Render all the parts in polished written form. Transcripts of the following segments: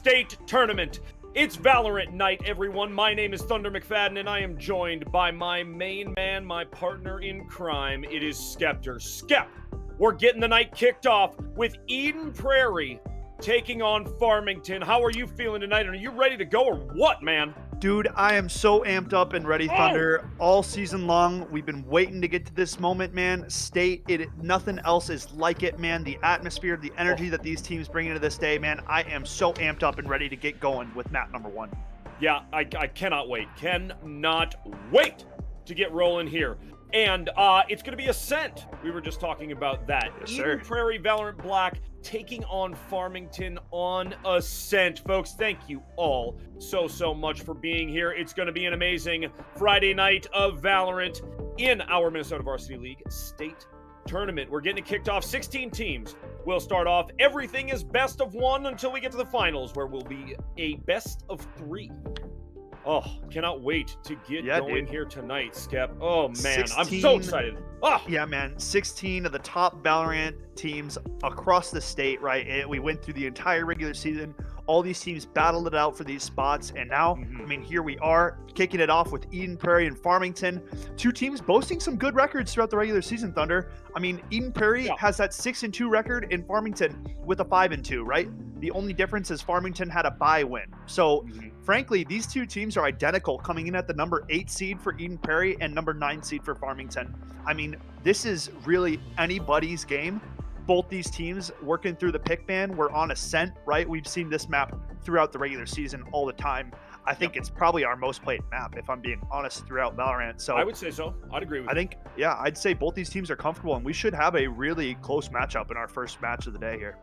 state tournament. It's Valorant night, everyone. My name is Thunder McFadden, and I am joined by my main man, my partner in crime. It is Skeptor. Skep, we're getting the night kicked off with Eden Prairie taking on Farmington. How are you feeling tonight? Are you ready to go or what, man? Dude, I am so amped up and ready, Oh! Thunder. All season long, we've been waiting to get to this moment, man. Nothing else is like it, man. The atmosphere, the energy that these teams bring into this day, man. I am so amped up and ready to get going with map number 1. Yeah, I cannot wait. Cannot wait to get rolling here. And it's going to be Ascent. We were just talking about that. Yes, Eden sir. Prairie Valorant Black taking on Farmington on Ascent. Folks, thank you all so much for being here. It's going to be an amazing Friday night of Valorant in our Minnesota Varsity League State Tournament. We're getting it kicked off. 16 teams will start off. Everything is best of 1 until we get to the finals, where we'll be a best of 3. Oh, cannot wait to get going here tonight, Skep. Oh, man, I'm so excited. Oh. Yeah, man, 16 of the top Valorant teams across the state, right? We went through the entire regular season. All these teams battled it out for these spots, and now, I mean, here we are, kicking it off with Eden Prairie and Farmington. 2 teams boasting some good records throughout the regular season, Thunder. I mean, Eden Prairie has that 6-2 record, and Farmington with a 5-2, right? The only difference is Farmington had a bye win. So, frankly, these 2 teams are identical, coming in at the number 8 seed for Eden Prairie and number 9 seed for Farmington. I mean, this is really anybody's game. Both these teams working through the pick ban. We're on Ascent, right? We've seen this map throughout the regular season all the time. I think it's probably our most played map, if I'm being honest, throughout Valorant. So I would say so. I'd agree with you. I think, yeah, I'd say both these teams are comfortable, and we should have a really close matchup in our first match of the day here.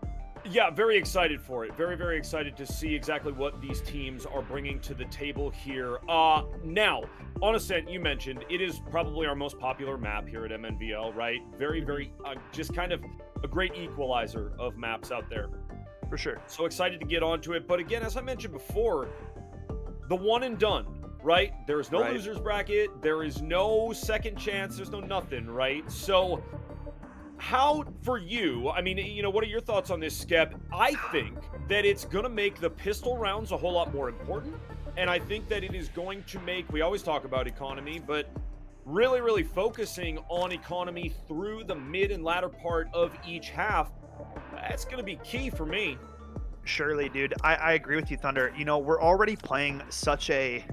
Yeah, very excited for it. Very excited to see exactly what these teams are bringing to the table here. Now, on Ascent, you mentioned, it is probably our most popular map here at MNVL, right? Very, just kind of a great equalizer of maps out there. For sure. So excited to get onto it. But again, as I mentioned before, the one and done, right? There is no losers bracket. There is no second chance. There's no nothing, right? So how, for you, I mean, you know, what are your thoughts on this, Skep? I think that it's going to make the pistol rounds a whole lot more important. And I think that it is going to make, we always talk about economy, but really focusing on economy through the mid and latter part of each half, that's going to be key for me. Surely, dude. I agree with you, Thunder. You know, we're already playing such a,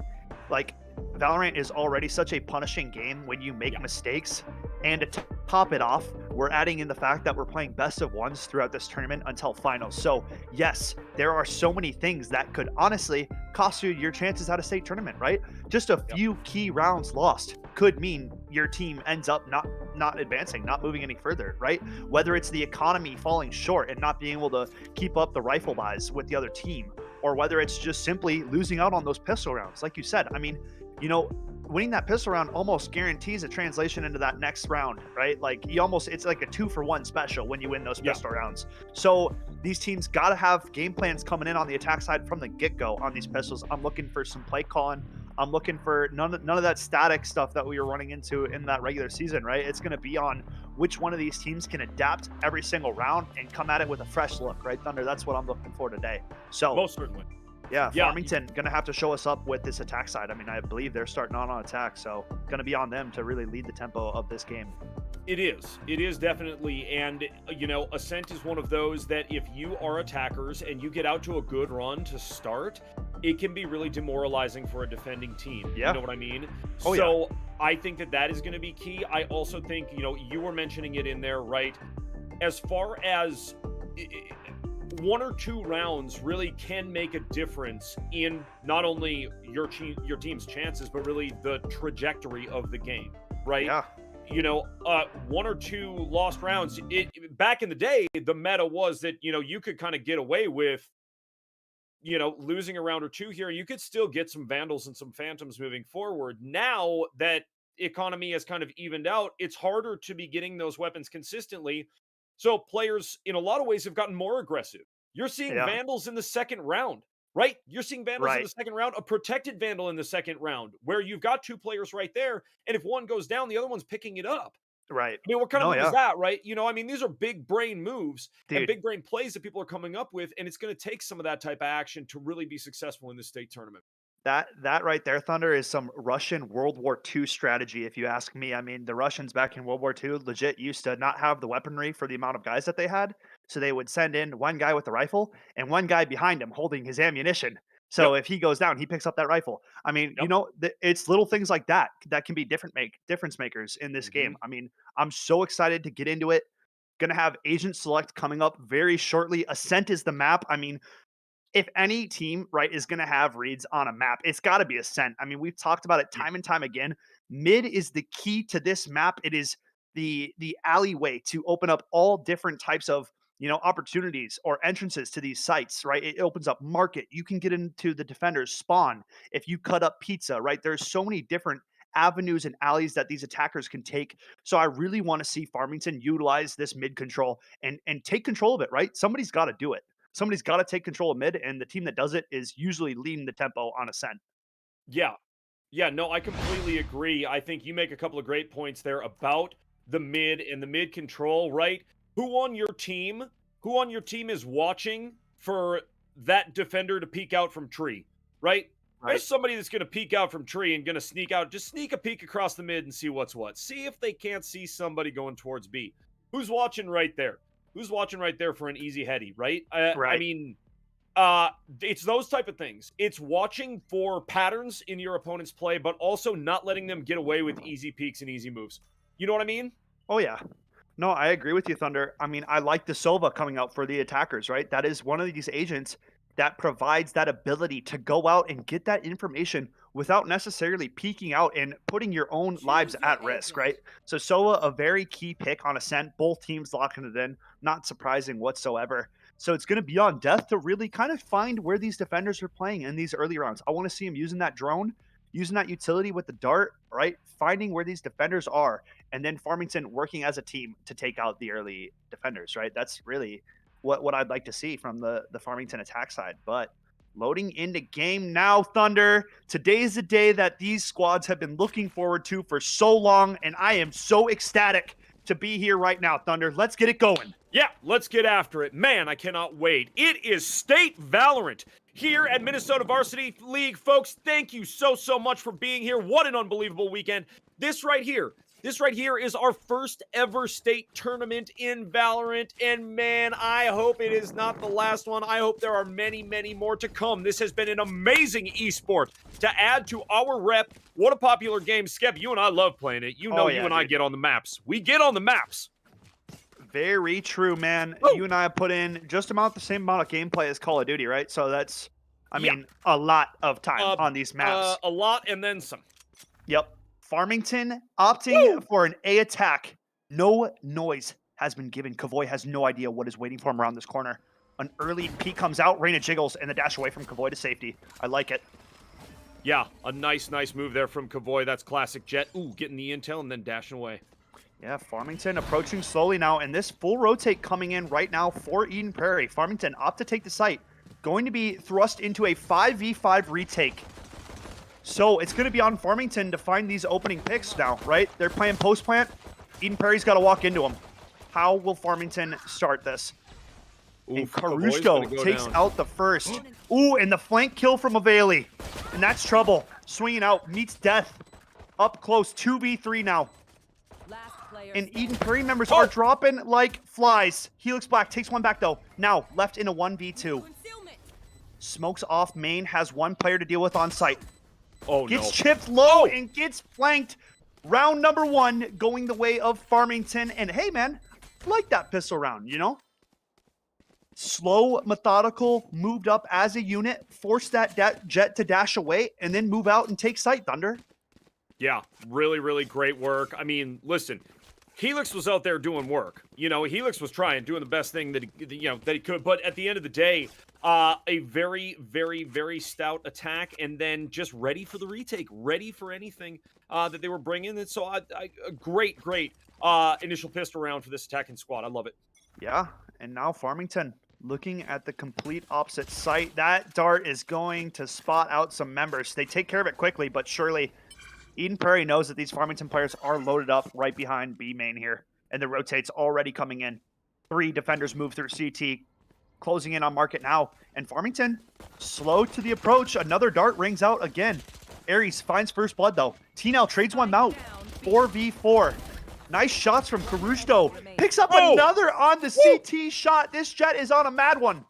Valorant is already such a punishing game when you make mistakes. And to top it off, we're adding in the fact that we're playing best of 1s throughout this tournament until finals. So, yes, there are so many things that could honestly cost you your chances at a state tournament, right? Just a few key rounds lost could mean your team ends up not advancing, not moving any further, right? Whether it's the economy falling short and not being able to keep up the rifle buys with the other team, or whether it's just simply losing out on those pistol rounds. Like you said, I mean, you know, winning that pistol round almost guarantees a translation into that next round, right? Like it's like a 2-for-1 special when you win those pistol rounds. So these teams got to have game plans coming in on the attack side from the get-go on these pistols. I'm looking for some play calling. I'm looking for none of that static stuff that we were running into in that regular season, right? It's going to be on which one of these teams can adapt every single round and come at it with a fresh look, right, Thunder? That's what I'm looking for today. So most certainly. Yeah, Farmington going to have to show us up with this attack side. I mean, I believe they're starting on attack, so going to be on them to really lead the tempo of this game. It is definitely. And, you know, Ascent is one of those that if you are attackers and you get out to a good run to start, it can be really demoralizing for a defending team. Yeah. You know what I mean? So I think that is going to be key. I also think, you know, you were mentioning it in there, right? As far as 1 or 2 rounds really can make a difference in not only your team's chances, but really the trajectory of the game, right? Yeah. You know, 1 or 2 lost rounds. Back in the day, the meta was that, you know, you could kind of get away with, you know, losing a round or 2 here. You could still get some Vandals and some Phantoms moving forward. Now that economy has kind of evened out, it's harder to be getting those weapons consistently. So players, in a lot of ways, have gotten more aggressive. You're seeing Vandals in the second round, right? You're seeing Vandals in the second round, a protected Vandal in the second round, where you've got 2 players right there, and if one goes down, the other one's picking it up. Right. I mean, what kind of No, move is yeah, that, right? I mean, these are big brain moves and dude. big brain plays that people are coming up with, and it's going to take some of that type of action to really be successful in this state tournament. That right there, Thunder, is some Russian World War II strategy, if you ask me. I mean, the Russians back in World War II legit used to not have the weaponry for the amount of guys that they had. So they would send in one guy with a rifle and one guy behind him holding his ammunition. Yep. So if he goes down, he picks up that rifle. I mean, Yep. it's little things like that that can be difference makers in this Hmm. game. I mean, I'm so excited to get into it. Gonna have Agent Select coming up very shortly. Ascent is the map. I mean, if any team, right, is going to have reads on a map, it's got to be Ascent. I mean, we've talked about it Yeah. time and time again. Mid is the key to this map. It is the alleyway to open up all different types of opportunities or entrances to these sites, right? It opens up market. You can get into the defenders spawn if you cut up pizza, right? There's so many different avenues and alleys that these attackers can take. So I really want to see Farmington utilize this mid control and take control of it, right? Somebody's got to do it. Somebody's got to take control of mid, and the team that does it is usually leading the tempo on Ascent. Yeah. Yeah, no, I completely agree. I think you make a couple of great points there about the mid and the mid control, right? Who on your team is watching for that defender to peek out from tree, right? There's Right. somebody that's going to peek out from tree and going to sneak out, just sneak a peek across the mid and see what's what. See if they can't see somebody going towards B. Who's watching right there? Who's watching right there for an easy heady, right? I Right. mean, it's those type of things. It's watching for patterns in your opponent's play, but also not letting them get away with easy peaks and easy moves. You know what I mean? Oh, yeah. No, I agree with you, Thunder. I mean, I like the Sova coming out for the attackers, right? That is one of these agents that provides that ability to go out and get that information without necessarily peeking out and putting your own lives Choose your at risk, agent. right? So Sova, a very key pick on Ascent. Both teams locking it in. Not surprising whatsoever. So it's going to be on Death to really kind of find where these defenders are playing in these early rounds. I want to see him using that drone, using that utility with the dart, right? Finding where these defenders are, and then Farmington working as a team to take out the early defenders, right? That's really what I'd like to see from the Farmington attack side. But loading into game now, Thunder. Today is the day that these squads have been looking forward to for so long, and I am so ecstatic to be here right now, Thunder. Let's get it going. Yeah, let's get after it. Man, I cannot wait. It is State Valorant here at Minnesota Varsity League. Folks, thank you so much for being here. What an unbelievable weekend. This right here is our first ever state tournament in Valorant. And man, I hope it is not the last one. I hope there are many more to come. This has been an amazing esport to add to our rep. What a popular game. Skep, you and I love playing it. You know, Oh, yeah, you and I dude. get on the maps. We get on the maps. Very true, man. Woo! You and I have put in just about the same amount of gameplay as Call of Duty, right? So that's, I Yeah. mean, a lot of time on these maps. A lot and then some. Yep. Farmington opting for an A attack. No noise has been given. Kavoy has no idea what is waiting for him around this corner. An early peek comes out, Reina jiggles, and the dash away from Kavoy to safety. I like it. Yeah, a nice move there from Kavoy. That's classic Jet. Ooh, getting the intel and then dashing away. Yeah, Farmington approaching slowly now, and this full rotate coming in right now for Eden Prairie. Farmington opt to take the site. Going to be thrust into a 5v5 retake. So it's going to be on Farmington to find these opening picks now, right? They're playing post plant. Eden Prairie's got to walk into them. How will Farmington start this? And Oof, Kavoy's Karushko gonna go takes down. out the first. Ooh, and the flank kill from Aveli. And that's trouble. Swinging out, meets death. Up close, 2v3 now. Last player And standing. Eden Prairie members are dropping like flies. Helix Black takes one back though. Now, left in a 1v2. Concealment. Smokes off main, has one player to deal with on site. Oh, Gets no. chipped low and gets flanked. Round number 1 going the way of Farmington. And hey, man, like that pistol round, you know? Slow, methodical, moved up as a unit, forced that jet to dash away, and then move out and take site, Thunder. Yeah, really great work. I mean, listen, Helix was out there doing work. You know, Helix was trying, doing the best thing that he could. But at the end of the day, a very stout attack, and then just ready for the retake, ready for anything that they were bringing. And so, a great initial pistol round for this attacking squad. I love it. Yeah, and now Farmington looking at the complete opposite site. That dart is going to spot out some members. They take care of it quickly, but surely Eden Prairie knows that these Farmington players are loaded up right behind B main here, and the rotate's already coming in. 3 defenders move through CT, closing in on Market now, and Farmington slow to the approach. Another dart rings out again. Aries finds first blood though. T-Nell trades one out. 4v4. Nice shots from Carusto. Picks up another on the CT shot. This Jet is on a mad one.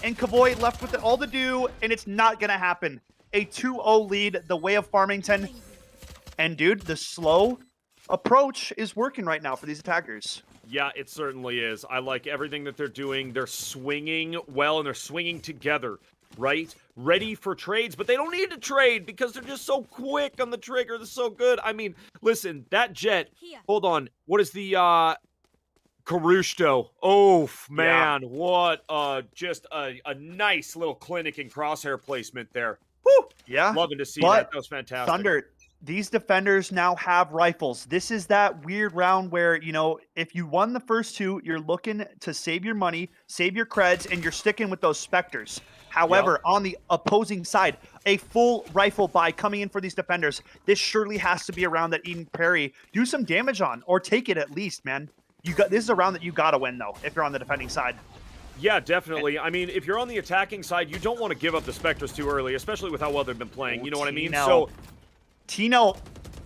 And Kavoy left with all to do, and it's not going to happen. A 2-0 lead, the way of Farmington. And dude, the slow approach is working right now for these attackers. Yeah, it certainly is. I like everything that they're doing. They're swinging well, and they're swinging together, right? Ready for trades, but they don't need to trade because they're just so quick on the trigger. They're so good. I mean, listen, that Jet, hold on. What is the, Carusto? Oh, man, what just a nice little clinic and crosshair placement there. Woo! Yeah. Loving to see that. That was fantastic. Thunder, these defenders now have rifles. This is that weird round where, you know, if you won the first 2, you're looking to save your money, save your creds, and you're sticking with those Spectres. However, on the opposing side, a full rifle buy coming in for these defenders. This surely has to be a round that Eden Prairie do some damage on, or take it at least, man. This is a round that you got to win, though, if you're on the defending side. Yeah, definitely. I mean, if you're on the attacking side, you don't want to give up the Spectres too early, especially with how well they've been playing. You know what I mean? So T-Nell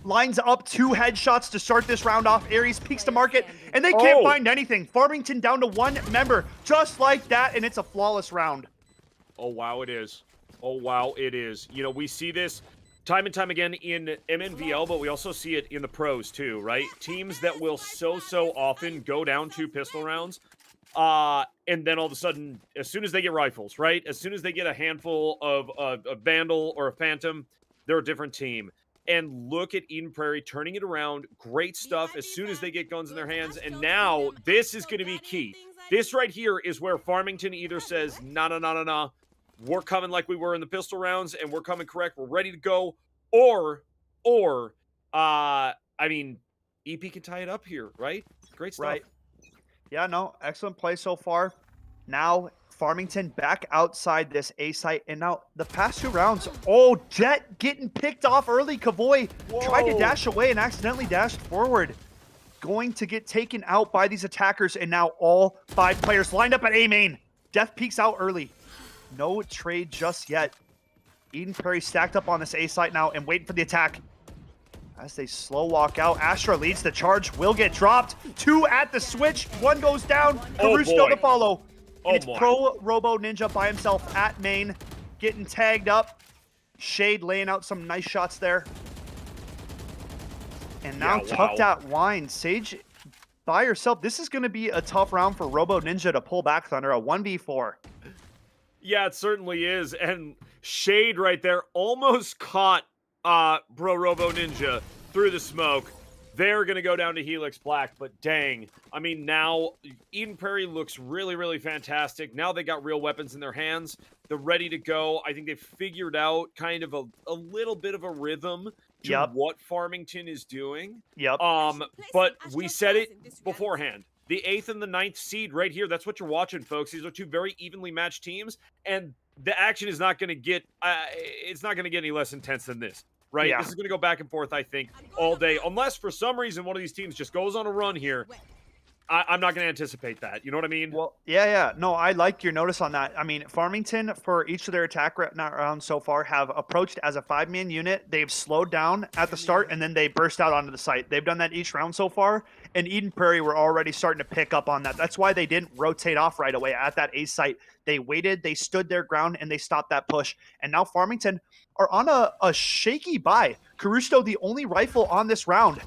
lines up 2 headshots to start this round off. Aries peeks to Market, and they can't find anything. Farmington down to 1 member, just like that, and it's a flawless round. Oh, wow, it is. Oh, wow, it is. You know, we see this time and time again in MNVL, but we also see it in the pros too, right? Teams that will so often go down 2 pistol rounds, and then all of a sudden, as soon as they get rifles, right? As soon as they get a handful of a Vandal or a Phantom, they're a different team. And look at Eden Prairie turning it around. Great stuff as soon as they get guns in their hands. And now this is going to be key. This right here is where Farmington either says, nah, we're coming like we were in the pistol rounds, and we're coming correct. We're ready to go. Or, I mean, EP can tie it up here, right? Great stuff. Right. Yeah, no, excellent play so far. Now, Farmington back outside this A site, and now the past 2 rounds, Jet getting picked off early. Kavoy tried to dash away and accidentally dashed forward. Going to get taken out by these attackers, and now all 5 players lined up at A main. Death peeks out early. No trade just yet. Eden Prairie stacked up on this A site now and waiting for the attack. As they slow walk out, Astra leads the charge, will get dropped. 2 at the switch, 1 goes down. Caruso to follow. And it's Pro Robo Ninja by himself at main, getting tagged up. Shade laying out some nice shots there. And now tucked at Wine. Sage by herself. This is going to be a tough round for Robo Ninja to pull back, Thunder. A 1v4. Yeah, it certainly is. And Shade right there almost caught Bro Robo Ninja through the smoke. They're going to go down to Helix Black, but dang. I mean, now Eden Prairie looks really fantastic. Now they got real weapons in their hands. They're ready to go. I think they've figured out kind of a little bit of a rhythm to what Farmington is doing. But we said it beforehand. The 8th and the 9th seed right here, that's what you're watching, folks. These are 2 very evenly matched teams, and the action is not going to get it's not going to get any less intense than this. Right? This is going to go back and forth, I think, all day. Unless, for some reason, one of these teams just goes on a run here. I'm not going to anticipate that. You know what I mean? Well, yeah. No, I like your notice on that. I mean, Farmington, for each of their attack rounds so far, have approached as a 5-man unit. They've slowed down at the start, and then they burst out onto the site. They've done that each round so far, and Eden Prairie were already starting to pick up on that. That's why they didn't rotate off right away at that A site. They waited, they stood their ground, and they stopped that push. And now Farmington are on a shaky buy. Carusto, the only rifle on this round.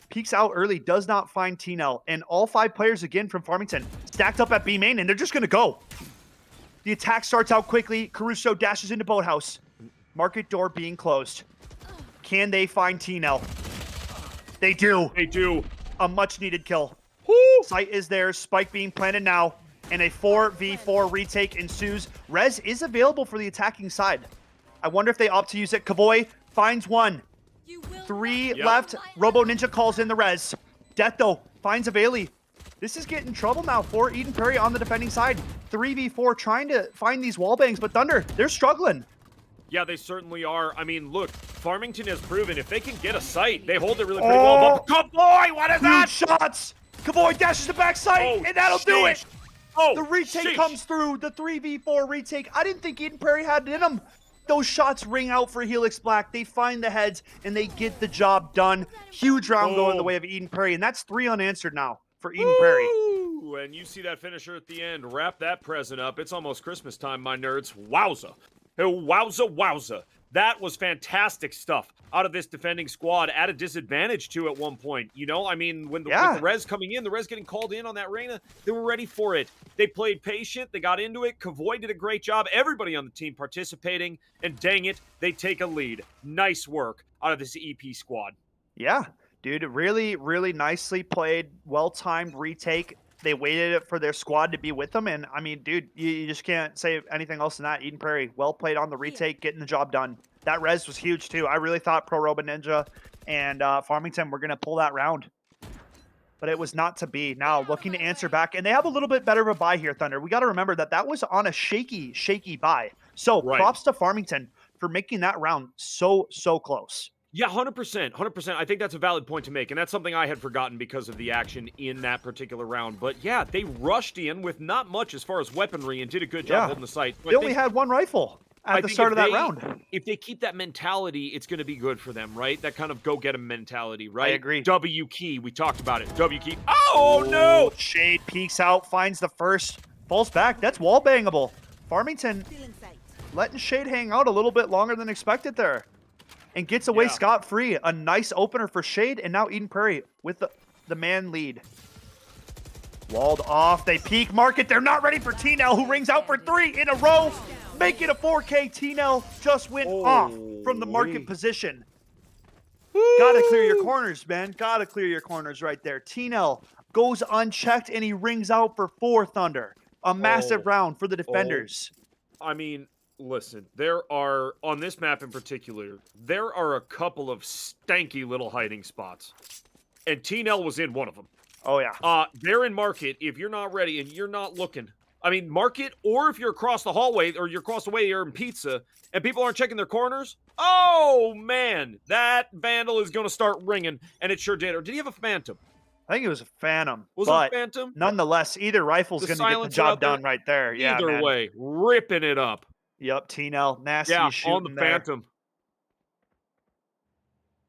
Peeks out early, does not find T-Nell. And all 5 players again from Farmington stacked up at B main, and they're just going to go. The attack starts out quickly. Caruso dashes into Boathouse. Market door being closed. Can they find T-Nell? They do. They do. A much-needed kill. Site is there. Spike being planted now. And a 4v4 retake ensues. Rez is available for the attacking side. I wonder if they opt to use it. Kavoy finds 1. 3 left. Robo Ninja calls in the res. Death, though, finds a Bailey. This is getting trouble now for Eden Prairie on the defending side. 3v4 trying to find these wall bangs, but Thunder, they're struggling. Yeah, they certainly are. I mean, look, Farmington has proven if they can get a site, they hold it really pretty well. But Kavoy, what is Huge that? shots! Kavoy dashes the backside, and that'll do it! Oh, The retake comes through, the 3v4 retake. I didn't think Eden Prairie had it in them. Those shots ring out for Helix Black. They find the heads, and they get the job done. Huge round going the way of Eden Prairie, and that's 3 unanswered now for Eden Prairie. And you see that finisher at the end. Wrap that present up. It's almost Christmas time, my nerds. Wowza. Wowza, wowza. That was fantastic stuff out of this defending squad at a disadvantage, too, at one point. You know, I mean, with the res coming in, the res getting called in on that Reyna, they were ready for it. They played patient. They got into it. Kavoy did a great job. Everybody on the team participating. And dang it, they take a lead. Nice work out of this EP squad. Yeah, dude, really, really nicely played. Well-timed retake. They waited for their squad to be with them. And, I mean, dude, you just can't say anything else than that. Eden Prairie, well played on the retake, getting the job done. That res was huge, too. I really thought Pro Robo Ninja and Farmington were going to pull that round. But it was not to be. Now, looking to answer back. And they have a little bit better of a buy here, Thunder. We got to remember that that was on a shaky, shaky buy. So, props to Farmington for making that round so close. Yeah, 100%. 100%. I think that's a valid point to make, and that's something I had forgotten because of the action in that particular round. But yeah, they rushed in with not much as far as weaponry and did a good job holding the site. They only had 1 rifle at the start of that round. If they keep that mentality, it's going to be good for them, right? That kind of go-get-'em mentality, right? I agree. W key. We talked about it. W key. Oh, no! Shade peeks out, finds the first, falls back. That's wall bangable. Farmington letting Shade hang out a little bit longer than expected there. And gets away scot-free. A nice opener for Shade, and now Eden Prairie with the man lead. Walled off. They peek market. They're not ready for T-Nell, who rings out for 3 in a row. Make it a 4K. T-Nell just went off from the market position. Gotta clear your corners, man. Gotta clear your corners right there. T-Nell goes unchecked, and he rings out for 4, Thunder. A massive round for the defenders. I mean... Listen, there are, on this map in particular, there are a couple of stanky little hiding spots. And T-Nell was in one of them. Oh, yeah. They're in market if you're not ready and you're not looking. I mean, market, or if you're across the hallway, or you're across the way, you're in pizza, and people aren't checking their corners. Oh, man, that Vandal is going to start ringing, and it sure did. Or did he have a Phantom? I think it was a Phantom. Was it a Phantom? Nonetheless, either rifle's going to get the job done right there. Yeah, either way, ripping it up. Yep, T-Nell, nasty shooting on the Phantom.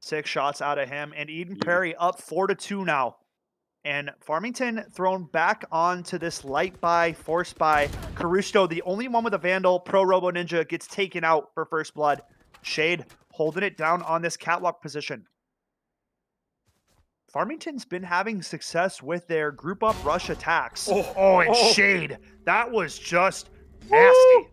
6 shots out of him, and Eden Prairie up 4-2 now. And Farmington thrown back onto this light buy, forced by Carusto, the only one with a Vandal. Pro Robo Ninja gets taken out for first blood. Shade holding it down on this catwalk position. Farmington's been having success with their group up rush attacks. And Shade, that was just nasty.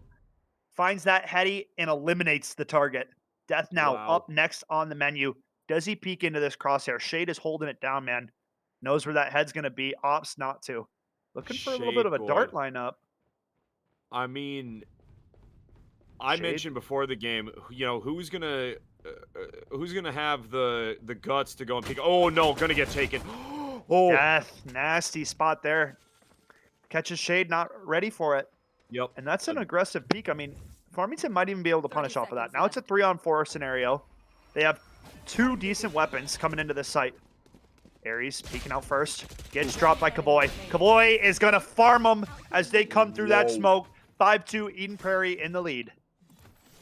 Finds that heady and eliminates the target. Death now up next on the menu. Does he peek into this crosshair? Shade is holding it down, man. Knows where that head's going to be. Opts not to. Looking for a little bit of a dart lineup. I mean, I mentioned before the game, you know, who's gonna have the guts to go and peek? Oh no, gonna get taken. Death, nasty spot there. Catches Shade, not ready for it. Yep. And that's an aggressive peek. I mean, Farmington might even be able to punish off of that. Now it's a 3-on-4 scenario. They have 2 decent weapons coming into this site. Aries peeking out first. Gets dropped by Kavoy. Kavoy is going to farm them as they come through that smoke. 5-2, Eden Prairie in the lead.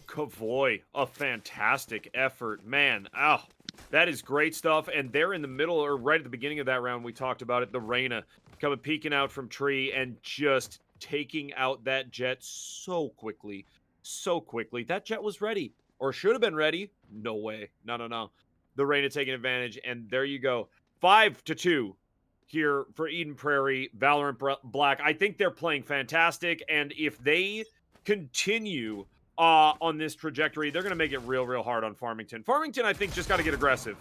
Kavoy, a fantastic effort. Man, that is great stuff. And they're in the middle, or right at the beginning of that round, we talked about it, the Reyna coming peeking out from tree and just taking out that jet so quickly. That jet was ready, or should have been ready. No way. No. The Reyna taking advantage, and there you go. 5-2 here for Eden Prairie, Valorant Black. I think they're playing fantastic, and if they continue on this trajectory, they're going to make it real hard on Farmington. Farmington, I think, just got to get aggressive.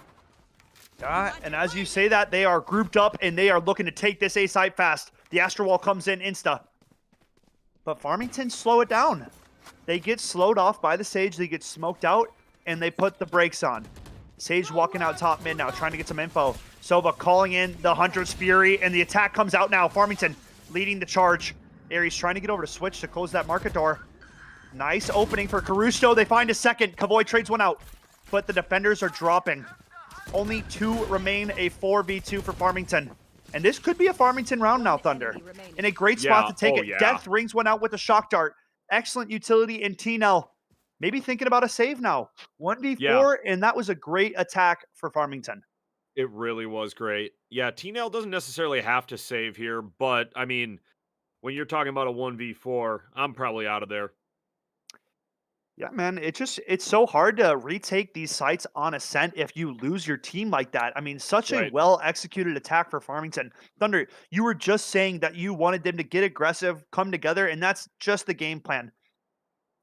And as you say that, they are grouped up, and they are looking to take this A site fast. The Astro Wall comes in insta. But Farmington slow it down. They get slowed off by the Sage. They get smoked out, and they put the brakes on. Sage walking out top mid now, trying to get some info. Sova calling in the Hunter's Fury, and the attack comes out now. Farmington leading the charge. Aries trying to get over to switch to close that market door. Nice opening for Caruso. They find a second. Kavoy trades one out, but the defenders are dropping. Only 2 remain, a 4v2 for Farmington. And this could be a Farmington round now, Thunder. In a great spot to take it. Yeah. Death rings one out with a shock dart. Excellent utility in T-Nell. Maybe thinking about a save now. 1v4, and that was a great attack for Farmington. It really was great. Yeah, T-Nell doesn't necessarily have to save here, but, I mean, when you're talking about a 1v4, I'm probably out of there. Yeah, man, it's so hard to retake these sites on Ascent if you lose your team like that. I mean, such a Right. well-executed attack for Farmington. Thunder, you were just saying that you wanted them to get aggressive, come together, and that's just the game plan.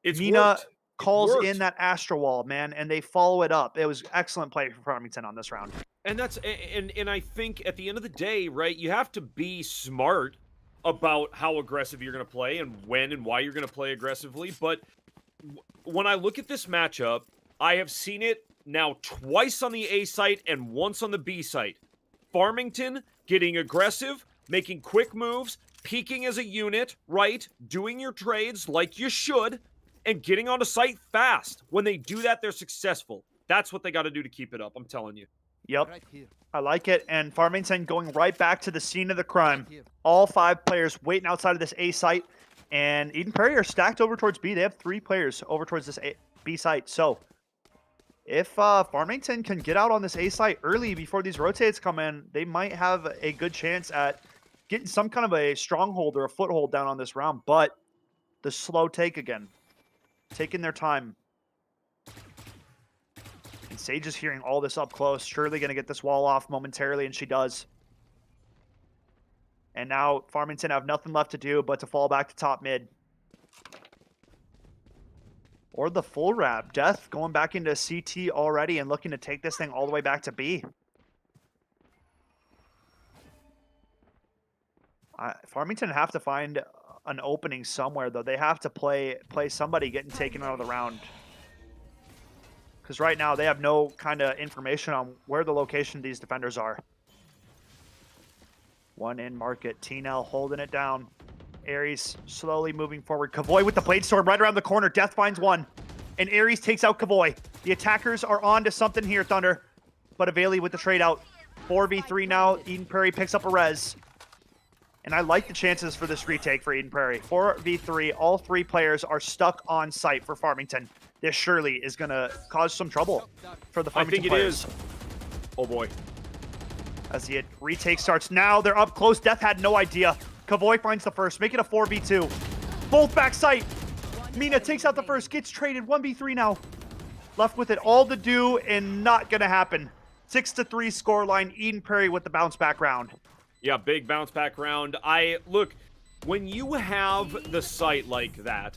It's Mina worked. calls in that Astro Wall, man, and they follow it up. It was excellent play for Farmington on this round. And that's and I think at the end of the day, right, you have to be smart about how aggressive you're going to play and when and why you're going to play aggressively, but when I look at this matchup, I have seen it now twice on the A site and once on the B site. Farmington getting aggressive, making quick moves, peaking as a unit, right? Doing your trades like you should, and getting onto site fast. When they do that, they're successful. That's what they got to do to keep it up, I'm telling you. Yep, I like it. And Farmington going right back to the scene of the crime. All 5 players waiting outside of this A site. And Eden Prairie are stacked over towards B. They have 3 players over towards this B site. So if Farmington can get out on this A site early before these rotates come in, they might have a good chance at getting some kind of a stronghold or a foothold down on this round. But the slow take again, taking their time. And Sage is hearing all this up close. Surely going to get this wall off momentarily, and she does. And now Farmington have nothing left to do but to fall back to top mid. Or the full wrap. Death going back into CT already and looking to take this thing all the way back to B. Farmington have to find an opening somewhere, though. They have to play somebody getting taken out of the round. Because right now they have no kind of information on where the location of these defenders are. One in market. T-Nell holding it down. Aries slowly moving forward. Kavoy with the Blade Storm right around the corner. Death finds one. And Aries takes out Kavoy. The attackers are on to something here, Thunder. But Aveli with the trade out. 4v3 now. Eden Prairie picks up a res. And I like the chances for this retake for Eden Prairie. 4v3. All 3 players are stuck on site for Farmington. This surely is going to cause some trouble for the Farmington players. I think it is. Oh, boy. As the retake starts now, they're up close. Death had no idea. Kavoy finds the first, make it a 4v2. Both back sight. Mina takes out the first, gets traded. 1v3 now. Left with it all to do and not gonna happen. 6-3 scoreline. Eden Prairie with the bounce back round. Yeah, big bounce back round. Look, when you have the site like that,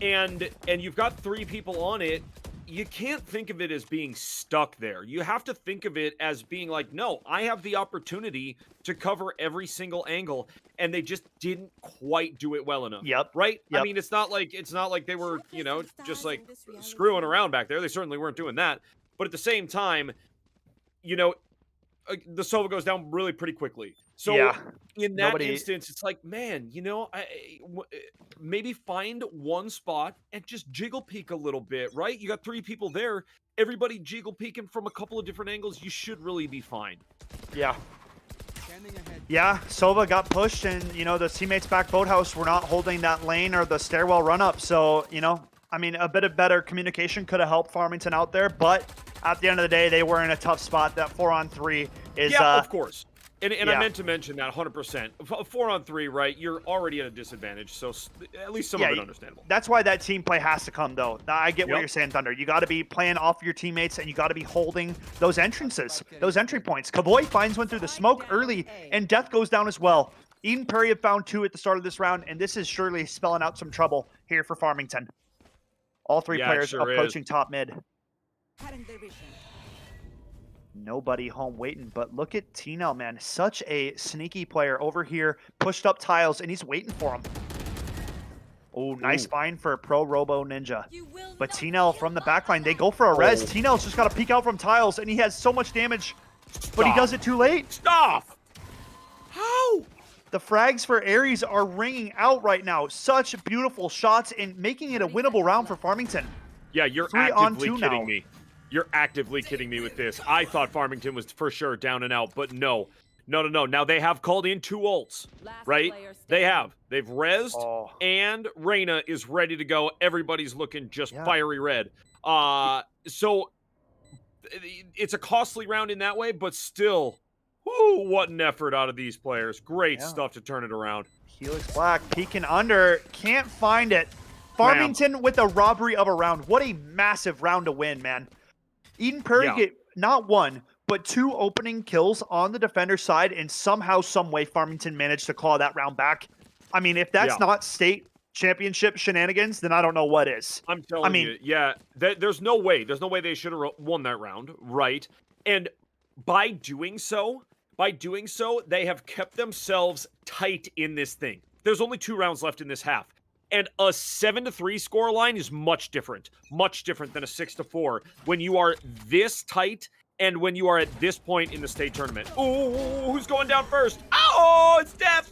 and you've got 3 people on it, you can't think of it as being stuck there. You have to think of it as being like, no, I have the opportunity to cover every single angle, and they just didn't quite do it well enough. Yep. Right? Yep. I mean, it's not like they were, just like screwing around back there. They certainly weren't doing that. But at the same time, the Sova goes down really pretty quickly. So yeah. In that instance, it's like, man, maybe find one spot and just jiggle peek a little bit, right? You got 3 people there. Everybody jiggle peeking from a couple of different angles. You should really be fine. Yeah. Yeah, Sova got pushed, and, the teammates back boathouse were not holding that lane or the stairwell run up. So, I mean, a bit of better communication could have helped Farmington out there, but at the end of the day, they were in a tough spot. That 4-on-3 is... Yeah, of course. And yeah. I meant to mention that 100%. 4-on-3, right? You're already at a disadvantage, so at least some of it understandable. That's why that team play has to come, though. I get what you're saying, Thunder. You got to be playing off your teammates, and you got to be holding those entrances, those entry points. Kavoy finds one through the smoke early, and Death goes down as well. Eden Prairie have found 2 at the start of this round, and this is surely spelling out some trouble here for Farmington. All 3 players approaching top mid. Nobody home waiting, but look at T-Nell, man. Such a sneaky player over here. Pushed up tiles, and he's waiting for him. Oh, nice find for Pro Robo Ninja. But T-Nell from the backline, they go for a res. T-Nell's just got to peek out from tiles, and he has so much damage, but he does it too late. Stop! How? The frags for Ares are ringing out right now. Such beautiful shots and making it a winnable round for Farmington. Yeah, you're 3 on actively 2 kidding now. me. You're actively kidding me with this. I thought Farmington was for sure down and out, but no. No. Now they have called in 2 ults, right? They have. They've rezzed, and Reyna is ready to go. Everybody's looking just fiery red. So it's a costly round in that way, but still, whoo, what an effort out of these players. Great stuff to turn it around. Helix Black peeking under, can't find it. Farmington with a robbery of a round. What a massive round to win, man. Eden Prairie get not 1, but 2 opening kills on the defender side, and somehow, some way, Farmington managed to claw that round back. I mean, if that's not state championship shenanigans, then I don't know what is. I'm telling you, there's no way. There's no way they should have won that round, right? And by doing so, they have kept themselves tight in this thing. There's only 2 rounds left in this half. And a 7-3 scoreline is much different than a 6-4 when you are this tight and when you are at this point in the state tournament. Ooh, who's going down first? Oh, it's Death.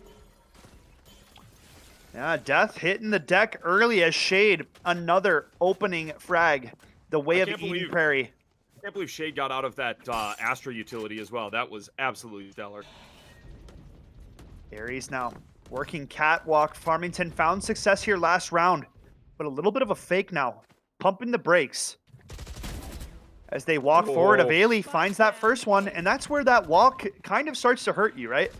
Yeah, Death hitting the deck early as Shade. Another opening frag. The way of Eden Prairie. I can't believe Shade got out of that Astra utility as well. That was absolutely stellar. Ares now working catwalk. Farmington found success here last round, but a little bit of a fake now. Pumping the brakes. As they walk forward, Aveli finds that first one, and that's where that walk kind of starts to hurt you, right?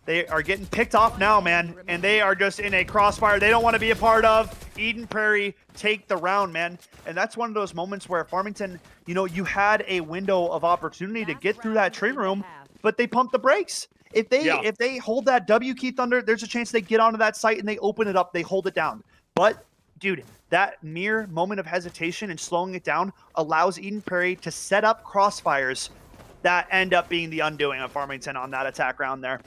They are getting picked off now, man, and they are just in a crossfire they don't want to be a part of. Eden Prairie take the round, man. And that's one of those moments where Farmington, you know, you had a window of opportunity to get through that tree room, but they pumped the brakes. If they hold that W key, Thunder, there's a chance they get onto that site and they open it up, they hold it down. But, dude, that mere moment of hesitation and slowing it down allows Eden Prairie to set up crossfires that end up being the undoing of Farmington on that attack round there.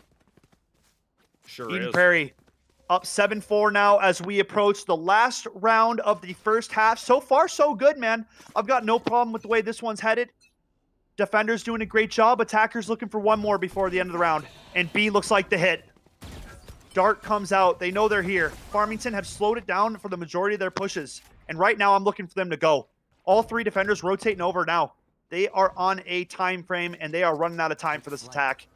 Eden Prairie up 7-4 now as we approach the last round of the first half. So far, so good, man. I've got no problem with the way this one's headed. Defenders doing a great job. Attackers looking for one more before the end of the round. And B looks like the hit. Dart comes out. They know they're here. Farmington have slowed it down for the majority of their pushes. And right now, I'm looking for them to go. All 3 defenders rotating over now. They are on a time frame, and they are running out of time for this attack.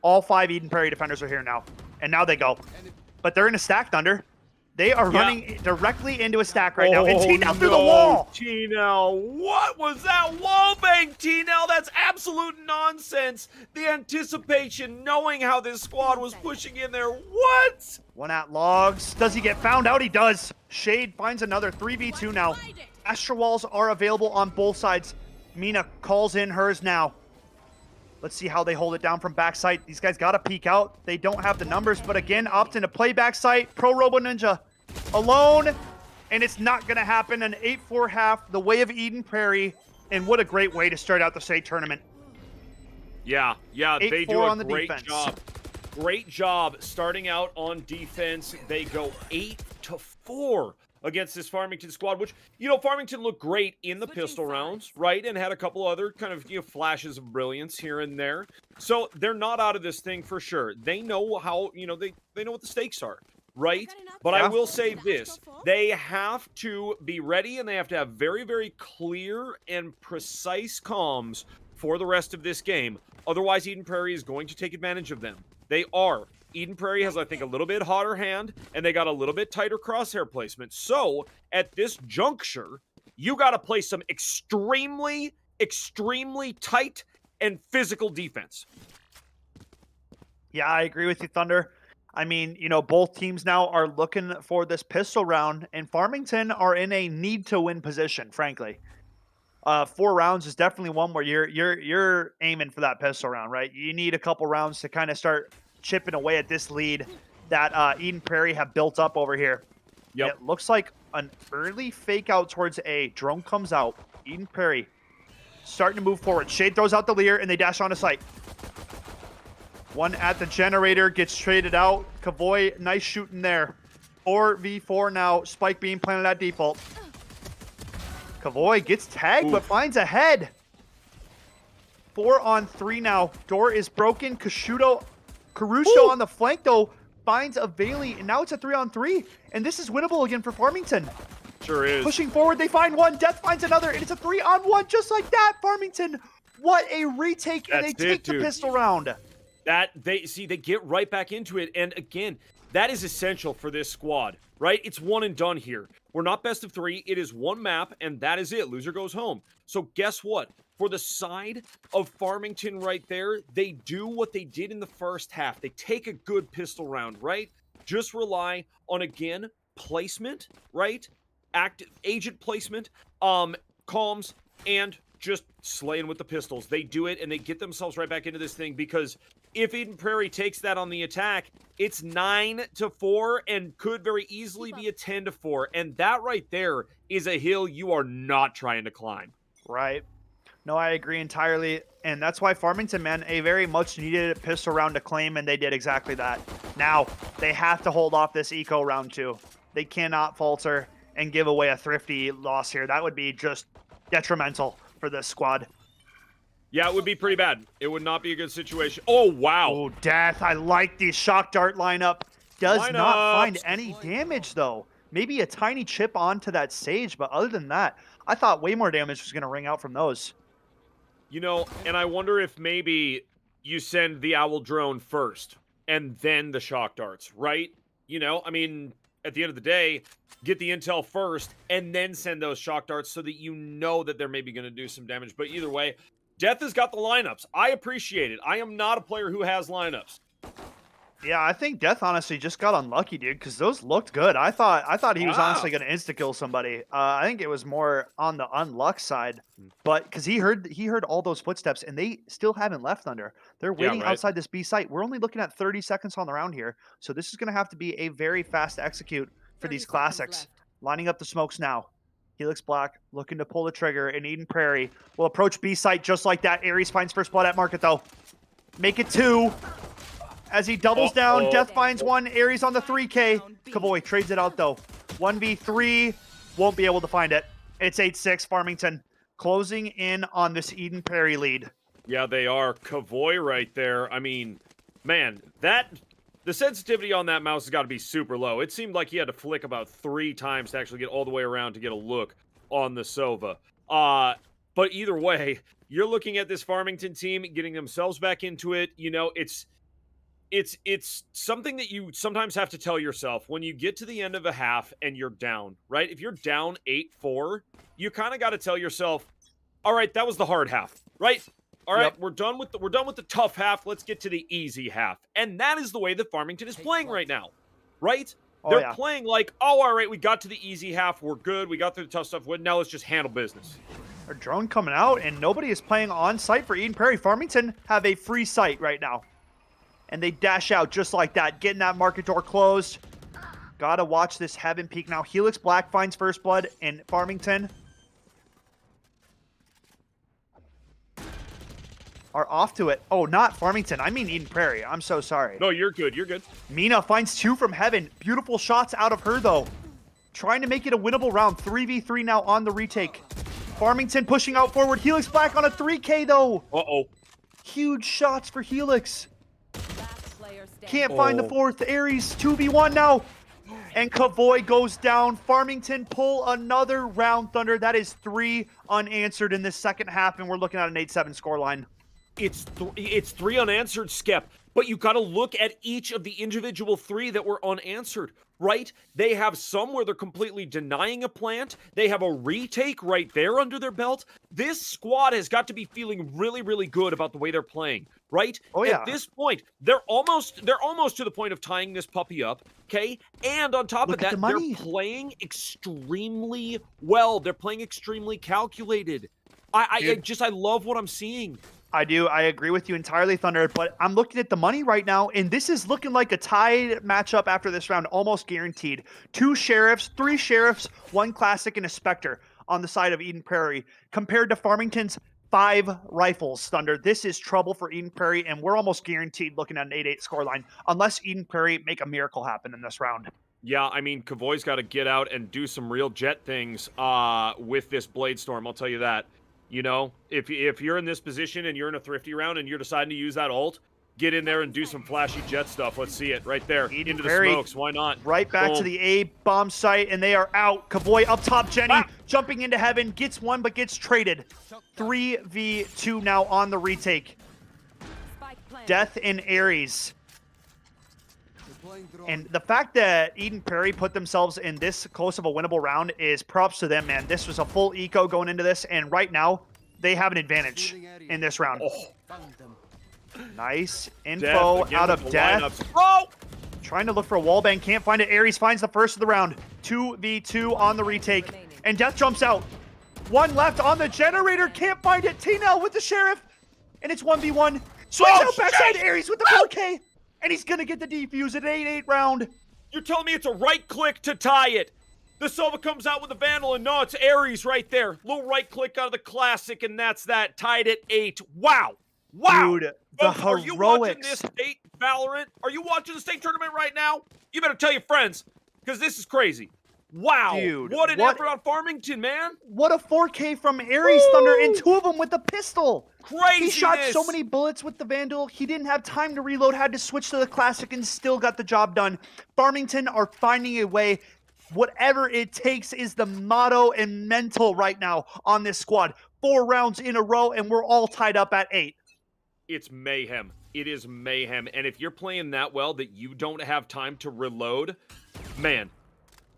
All 5 Eden Prairie defenders are here now. And now they go. But they're in a stack, Thunder. They are running directly into a stack right now. And T-Nell through the wall. T-Nell, what was that wall bang, T-Nell? That's absolute nonsense. The anticipation, knowing how this squad was pushing in there. What? 1 at logs. Does he get found out? He does. Shade finds another 3v2 now. Astra walls are available on both sides. Mina calls in hers now. Let's see how they hold it down from backside. These guys got to peek out. They don't have the numbers, but again, opt in to play backside. Pro Robo Ninja alone, and it's not going to happen. An 8-4 half, the way of Eden Prairie, and what a great way to start out the state tournament. Yeah, they do a great job. Great job starting out on defense. They go 8-4 against this Farmington squad, which, you know, Farmington looked great in the pistol rounds, right? And had a couple other kind of, you know, flashes of brilliance here and there. So they're not out of this thing for sure. They know how, you know, they know what the stakes are, right? But I will say this, they have to be ready and they have to have very, very clear and precise comms for the rest of this game. Otherwise, Eden Prairie is going to take advantage of them. They are. Eden Prairie has, I think, a little bit hotter hand, and they got a little bit tighter crosshair placement. So, at this juncture, you got to play some extremely, extremely tight and physical defense. Yeah, I agree with you, Thunder. I mean, you know, both teams now are looking for this pistol round, and Farmington are in a need-to-win position, frankly. 4 rounds is definitely one where you're aiming for that pistol round, right? You need a couple rounds to kind of start chipping away at this lead that Eden Prairie have built up over here. Yep. It looks like an early fake out towards A. Drone comes out. Eden Prairie starting to move forward. Shade throws out the Lear, and they dash onto site. 1 at the generator gets traded out. Kavoy, nice shooting there. 4v4 now. Spike being planted at default. Kavoy gets tagged, but finds a head. 4 on 3 now. Door is broken. Kashuto Caruso on the flank, though, finds a Bailey, and now it's a 3-on-3, and this is winnable again for Farmington. Sure is. Pushing forward, they find one, Death finds another, and it's a 3-on-1 just like that. Farmington, what a retake, and they take the pistol round. They get right back into it, and again, that is essential for this squad, right? It's one and done here. We're not best of 3, it is one map, and that is it. Loser goes home. So guess what? For the side of Farmington right there, they do what they did in the first half. They take a good pistol round, right? Just rely on, again, placement, right? Agent placement, calms, and just slaying with the pistols. They do it, and they get themselves right back into this thing, because if Eden Prairie takes that on the attack, it's 9-4 and could very easily be a 10-4. And that right there is a hill you are not trying to climb. Right. No, I agree entirely. And that's why Farmington, man, a very much needed pistol round to claim, and they did exactly that. Now, they have to hold off this eco round 2. They cannot falter and give away a thrifty loss here. That would be just detrimental for this squad. Yeah, it would be pretty bad. It would not be a good situation. Oh, wow. Oh, Death. I like the shock dart lineup. Does not find any damage, though. Maybe a tiny chip onto that Sage, but other than that, I thought way more damage was going to ring out from those. You know, and I wonder if maybe you send the Owl drone first and then the shock darts, right? You know, I mean, at the end of the day, get the intel first and then send those shock darts so that you know that they're maybe going to do some damage. But either way, Death has got the lineups. I appreciate it. I am not a player who has lineups. Yeah, I think Death honestly just got unlucky, dude, because those looked good. I thought he was honestly going to insta-kill somebody. I think it was more on the unluck side, but because he heard all those footsteps, and they still haven't left Thunder. They're waiting outside this B site. We're only looking at 30 seconds on the round here, so this is going to have to be a very fast execute for these classics. Lining up the smokes now. Helix Black looking to pull the trigger, and Eden Prairie will approach B site just like that. Aries finds first blood at market, though. Make it 2. As he doubles down, Death finds 1. Aries on the 3K. Kavoy trades it out, though. 1v3. Won't be able to find it. It's 8-6. Farmington closing in on this Eden Prairie lead. Yeah, they are. Kavoy right there. I mean, man, the sensitivity on that mouse has got to be super low. It seemed like he had to flick about 3 times to actually get all the way around to get a look on the Sova. But either way, you're looking at this Farmington team getting themselves back into it. You know, it's something that you sometimes have to tell yourself when you get to the end of a half and you're down, right? If you're down 8-4, you kind of got to tell yourself, all right, that was the hard half, right? All right, we're done with the tough half. Let's get to the easy half. And that is the way that Farmington is playing right now, right? They're playing like, oh, all right, we got to the easy half. We're good. We got through the tough stuff. Now let's just handle business. Our drone coming out, and nobody is playing on site for Eden Prairie. Farmington have a free site right now. And they dash out just like that, getting that market door closed. Gotta watch this Heaven peek now. Helix Black finds first blood, and Farmington are off to it. Oh, not Farmington. I mean Eden Prairie. I'm so sorry. No, you're good. You're good. Mina finds 2 from Heaven. Beautiful shots out of her, though. Trying to make it a winnable round. 3v3 now on the retake. Farmington pushing out forward. Helix Black on a 3K, though. Uh-oh. Huge shots for Helix. Can't find the 4th. Aries 2v1 now. And Kavoy goes down. Farmington pull another round, Thunder. That is 3 unanswered in this second half, and we're looking at an 8-7 scoreline. It's 3 unanswered, Skep. But you got to look at each of the individual 3 that were unanswered, right? They have some where they're completely denying a plant. They have a retake right there under their belt. This squad has got to be feeling really, really good about the way they're playing, right? Oh, yeah. At this point, they're almost to the point of tying this puppy up, okay? And on top of that, they're playing extremely well. They're playing extremely calculated. I love what I'm seeing. I do. I agree with you entirely, Thunder, but I'm looking at the money right now, and this is looking like a tied matchup after this round, almost guaranteed. 2 sheriffs, 3 sheriffs, 1 classic, and a Spectre on the side of Eden Prairie, compared to Farmington's 5 rifles, Thunder. This is trouble for Eden Prairie, and we're almost guaranteed looking at an 8-8 scoreline, unless Eden Prairie make a miracle happen in this round. Yeah, I mean, Kavoy's got to get out and do some real jet things with this Blade Storm, I'll tell you that. You know, if you're in this position and you're in a thrifty round and you're deciding to use that ult, get in there and do some flashy jet stuff. Let's see it right there. Eden Into Prairie, the smokes. Why not? Right back to Boom. the A bomb site, and they are out. Kavoy up top. Jenny jumping into heaven. Gets one, but gets traded. 3v2 now on the retake. Death and Ares. And the fact that Eden Prairie put themselves in this close of a winnable round is props to them, man. This was a full eco going into this, and right now, they have an advantage in this round. Oh. Nice info out of Death. Oh! Trying to look for a wallbang, can't find it. Ares finds the first of the round. 2v2 on the retake, and Death jumps out. One left on the generator, can't find it. T-Nell with the Sheriff, and it's 1v1. Swings out backside Ares with the 4K, and he's gonna get the defuse at 8-8 round. You're telling me it's a right click to tie it. The Sova comes out with the Vandal, and no, it's Ares right there. Little right click out of the Classic, and that's that. Tied at 8. Wow. Wow. Dude, the Folks, are you watching this heroics. state Valorant? Are you watching the state tournament right now? You better tell your friends, because this is crazy. Wow. Dude, what an what- effort on Farmington, man. What a 4K from Ares Thunder, and 2 of them with the pistol. Crazy. He shot so many bullets with the Vandal, he didn't have time to reload, had to switch to the Classic, and still got the job done. Farmington are finding a way. Whatever it takes is the motto and mental right now on this squad. 4 rounds in a row, and we're all tied up at 8. It's mayhem. It is mayhem. And if you're playing that well that you don't have time to reload, man,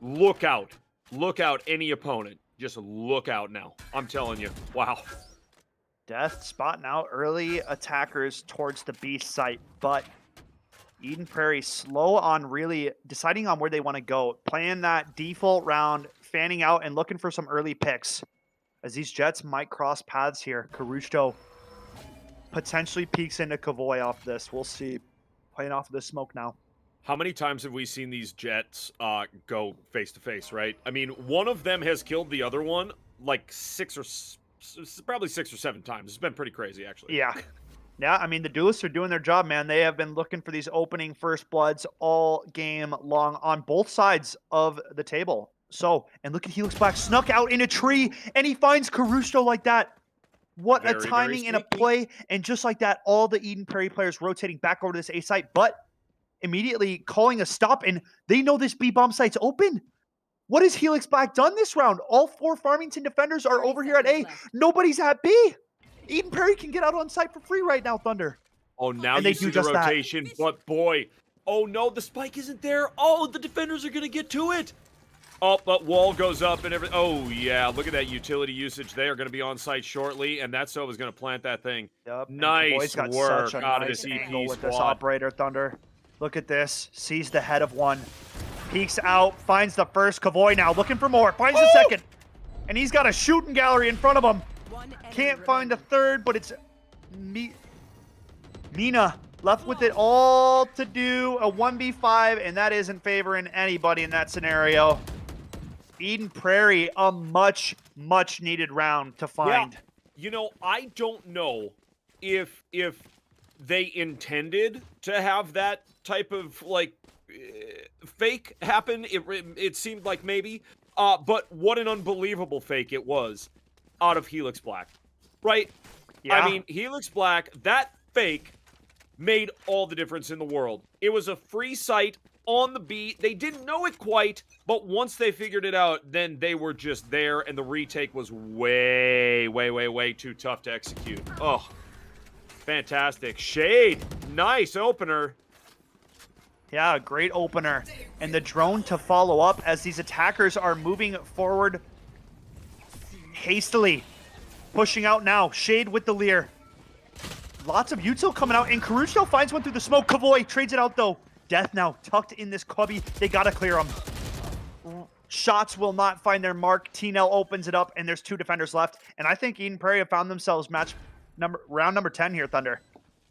look out. Look out, any opponent. Just look out now. I'm telling you. Wow. Death spotting out early attackers towards the B site, but Eden Prairie slow on really deciding on where they want to go. Playing that default round, fanning out and looking for some early picks. As these Jets might cross paths here. Karushto potentially peeks into Kavoy off this. We'll see. Playing off of the smoke now. How many times have we seen these Jets go face-to-face, right? I mean, one of them has killed the other one like probably 6 or 7 times. It's been pretty crazy, actually. Yeah. Yeah, I mean, the duelists are doing their job, man. They have been looking for these opening first bloods all game long on both sides of the table. So, and look at Helix Black snuck out in a tree, and he finds Karushto like that. What Very, a very timing and a sneaky. play. And just like that, all the Eden Prairie players rotating back over to this A site, but immediately calling a stop, and they know this B bomb site's open. What has Helix Black done this round? All 4 Farmington defenders are over here at A. Nobody's at B. Eden Prairie can get out on site for free right now, Thunder. Oh, now And you they see do the just that. rotation, but boy. Oh, no, the spike isn't there. Oh, the defenders are going to get to it. Oh, but wall goes up and everything. Oh, yeah, look at that utility usage. They are going to be on site shortly, and that Sova's going to plant that thing. Yep. and Nice Kavoy's got work such a out of nice this EP angle with this squad. operator, Thunder. Look at this. Sees the head of one. Peeks out. Finds the first. Kavoy now looking for more. Finds the second. And he's got a shooting gallery in front of him. Can't find the third, but it's Mina left with it all to do a 1v5, and that isn't favoring anybody in that scenario. Eden Prairie, a much, much needed round to find. Yeah. You know, I don't know if they intended to have that type of like fake happen. It seemed like maybe, but what an unbelievable fake it was out of Helix Black, right? Yeah. I mean, Helix Black, that fake made all the difference in the world. It was a free site on the beat. They didn't know it quite, but once they figured it out, then they were just there, and the retake was way, way, way, way too tough to execute. Oh, fantastic. Shade, nice opener. Yeah, great opener. And the drone to follow up as these attackers are moving forward hastily. Pushing out now. Shade with the Lear. Lots of util coming out, and Karushto finds one through the smoke. Kavoy trades it out, though. Death now tucked in this cubby. They gotta clear him. Shots will not find their mark. T-Nell opens it up, and there's 2 defenders left. And I think Eden Prairie have found themselves round number 10 here, Thunder.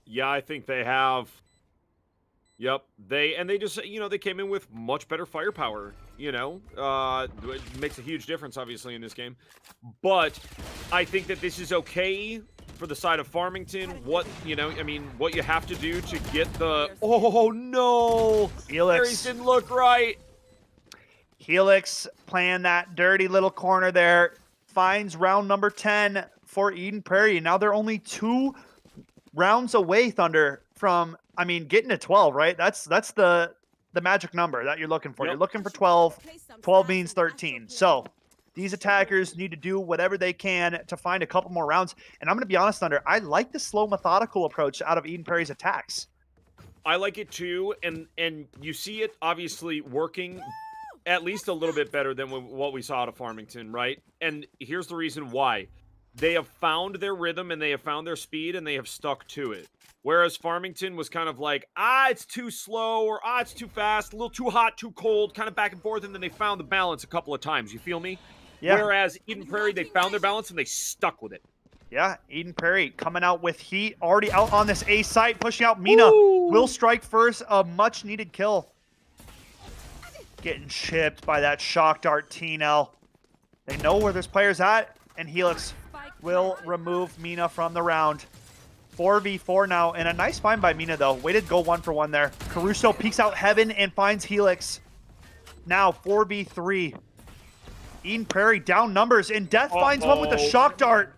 Yeah, I think they have. Yep, they just, you know, they came in with much better firepower, you know. It makes a huge difference, obviously, in this game. But I think that this is okay for the side of Farmington. What, you know, I mean, what you have to do to get the... Oh, no! Helix. Ares didn't look right. Helix playing that dirty little corner there. Finds round number 10 for Eden Prairie. Now they're only 2 rounds away, Thunder, from I mean, getting to 12, right? That's the magic number that you're looking for. Yep. You're looking for 12. 12 means 13. So these attackers need to do whatever they can to find a couple more rounds. And I'm going to be honest, Thunder, I like the slow, methodical approach out of Eden Prairie's attacks. I like it too, and you see it obviously working at least a little bit better than what we saw out of Farmington, right? And here's the reason why. They have found their rhythm and they have found their speed and they have stuck to it. Whereas Farmington was kind of like, it's too slow, or it's too fast, a little too hot, too cold, kind of back and forth, and then they found the balance a couple of times. You feel me? Yeah. Whereas Eden Prairie, they found their balance and they stuck with it. Yeah, Eden Prairie coming out with heat, already out on this A site, pushing out Mina. Ooh. Will strike first, a much-needed kill. Getting chipped by that shock dart T-Nell. They know where there's players at, and Helix will remove Mina from the round. 4v4 now, and a nice find by Mina, though. Way to go 1-for-1 there. Caruso peeks out Heaven and finds Helix. Now 4v3. Eden Prairie down numbers, and Death finds one with a shock dart.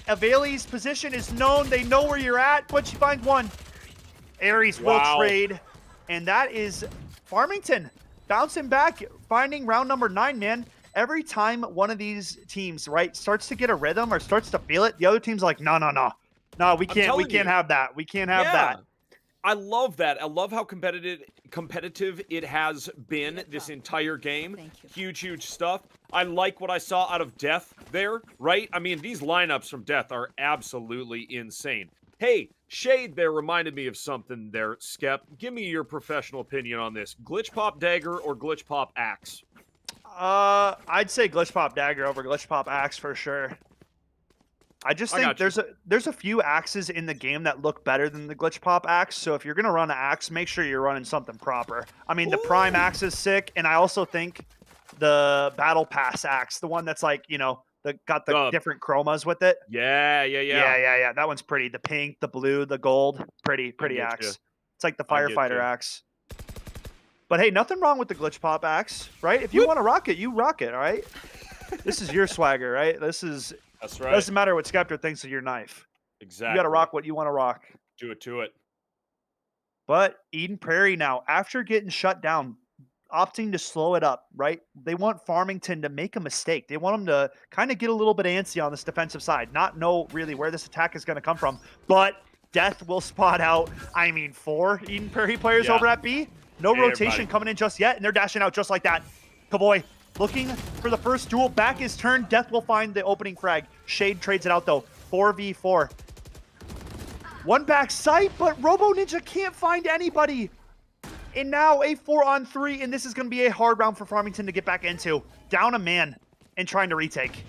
Aveli's position is known. They know where you're at, but she finds one. Aries will trade, and that is Farmington bouncing back, finding round number 9, man. Every time one of these teams, right, starts to get a rhythm or starts to feel it, the other team's like, no, we can't have that. We can't have that. I love that. I love how competitive it has been this entire game. Huge stuff. I like what I saw out of Death there, right? I mean, these lineups from Death are absolutely insane. Hey, Shade there reminded me of something there, Skep. Give me your professional opinion on this. Glitch Pop Dagger or Glitch Pop Axe? I'd say Glitch Pop Dagger over Glitch Pop Axe for sure. I just think there's a few axes in the game that look better than the Glitch Pop Axe, so if you're going to run an axe, make sure you're running something proper. I mean, the Prime Axe is sick, and I also think the Battle Pass Axe, the one that's like, you know, got the different chromas with it. Yeah. That one's pretty. The pink, the blue, the gold, pretty axe. It's like the firefighter axe. But hey, nothing wrong with the Glitch Pop Axe, right? If you want to rock it, you rock it, all right? This is your swagger, right? That's right. Doesn't matter what Skeptor thinks of your knife. Exactly. You got to rock what you want to rock. Do it to it. But Eden Prairie now, after getting shut down, opting to slow it up, right? They want Farmington to make a mistake. They want them to kind of get a little bit antsy on this defensive side, not know really where this attack is going to come from. But Death will spot out, 4 Eden Prairie players over at B. No rotation coming in just yet, and they're dashing out just like that. Kavoy looking for the first duel. Back is turned. Death will find the opening frag. Shade trades it out, though. 4v4. One back sight, but Robo Ninja can't find anybody. And now a 4-on-3, and this is going to be a hard round for Farmington to get back into. Down a man and trying to retake.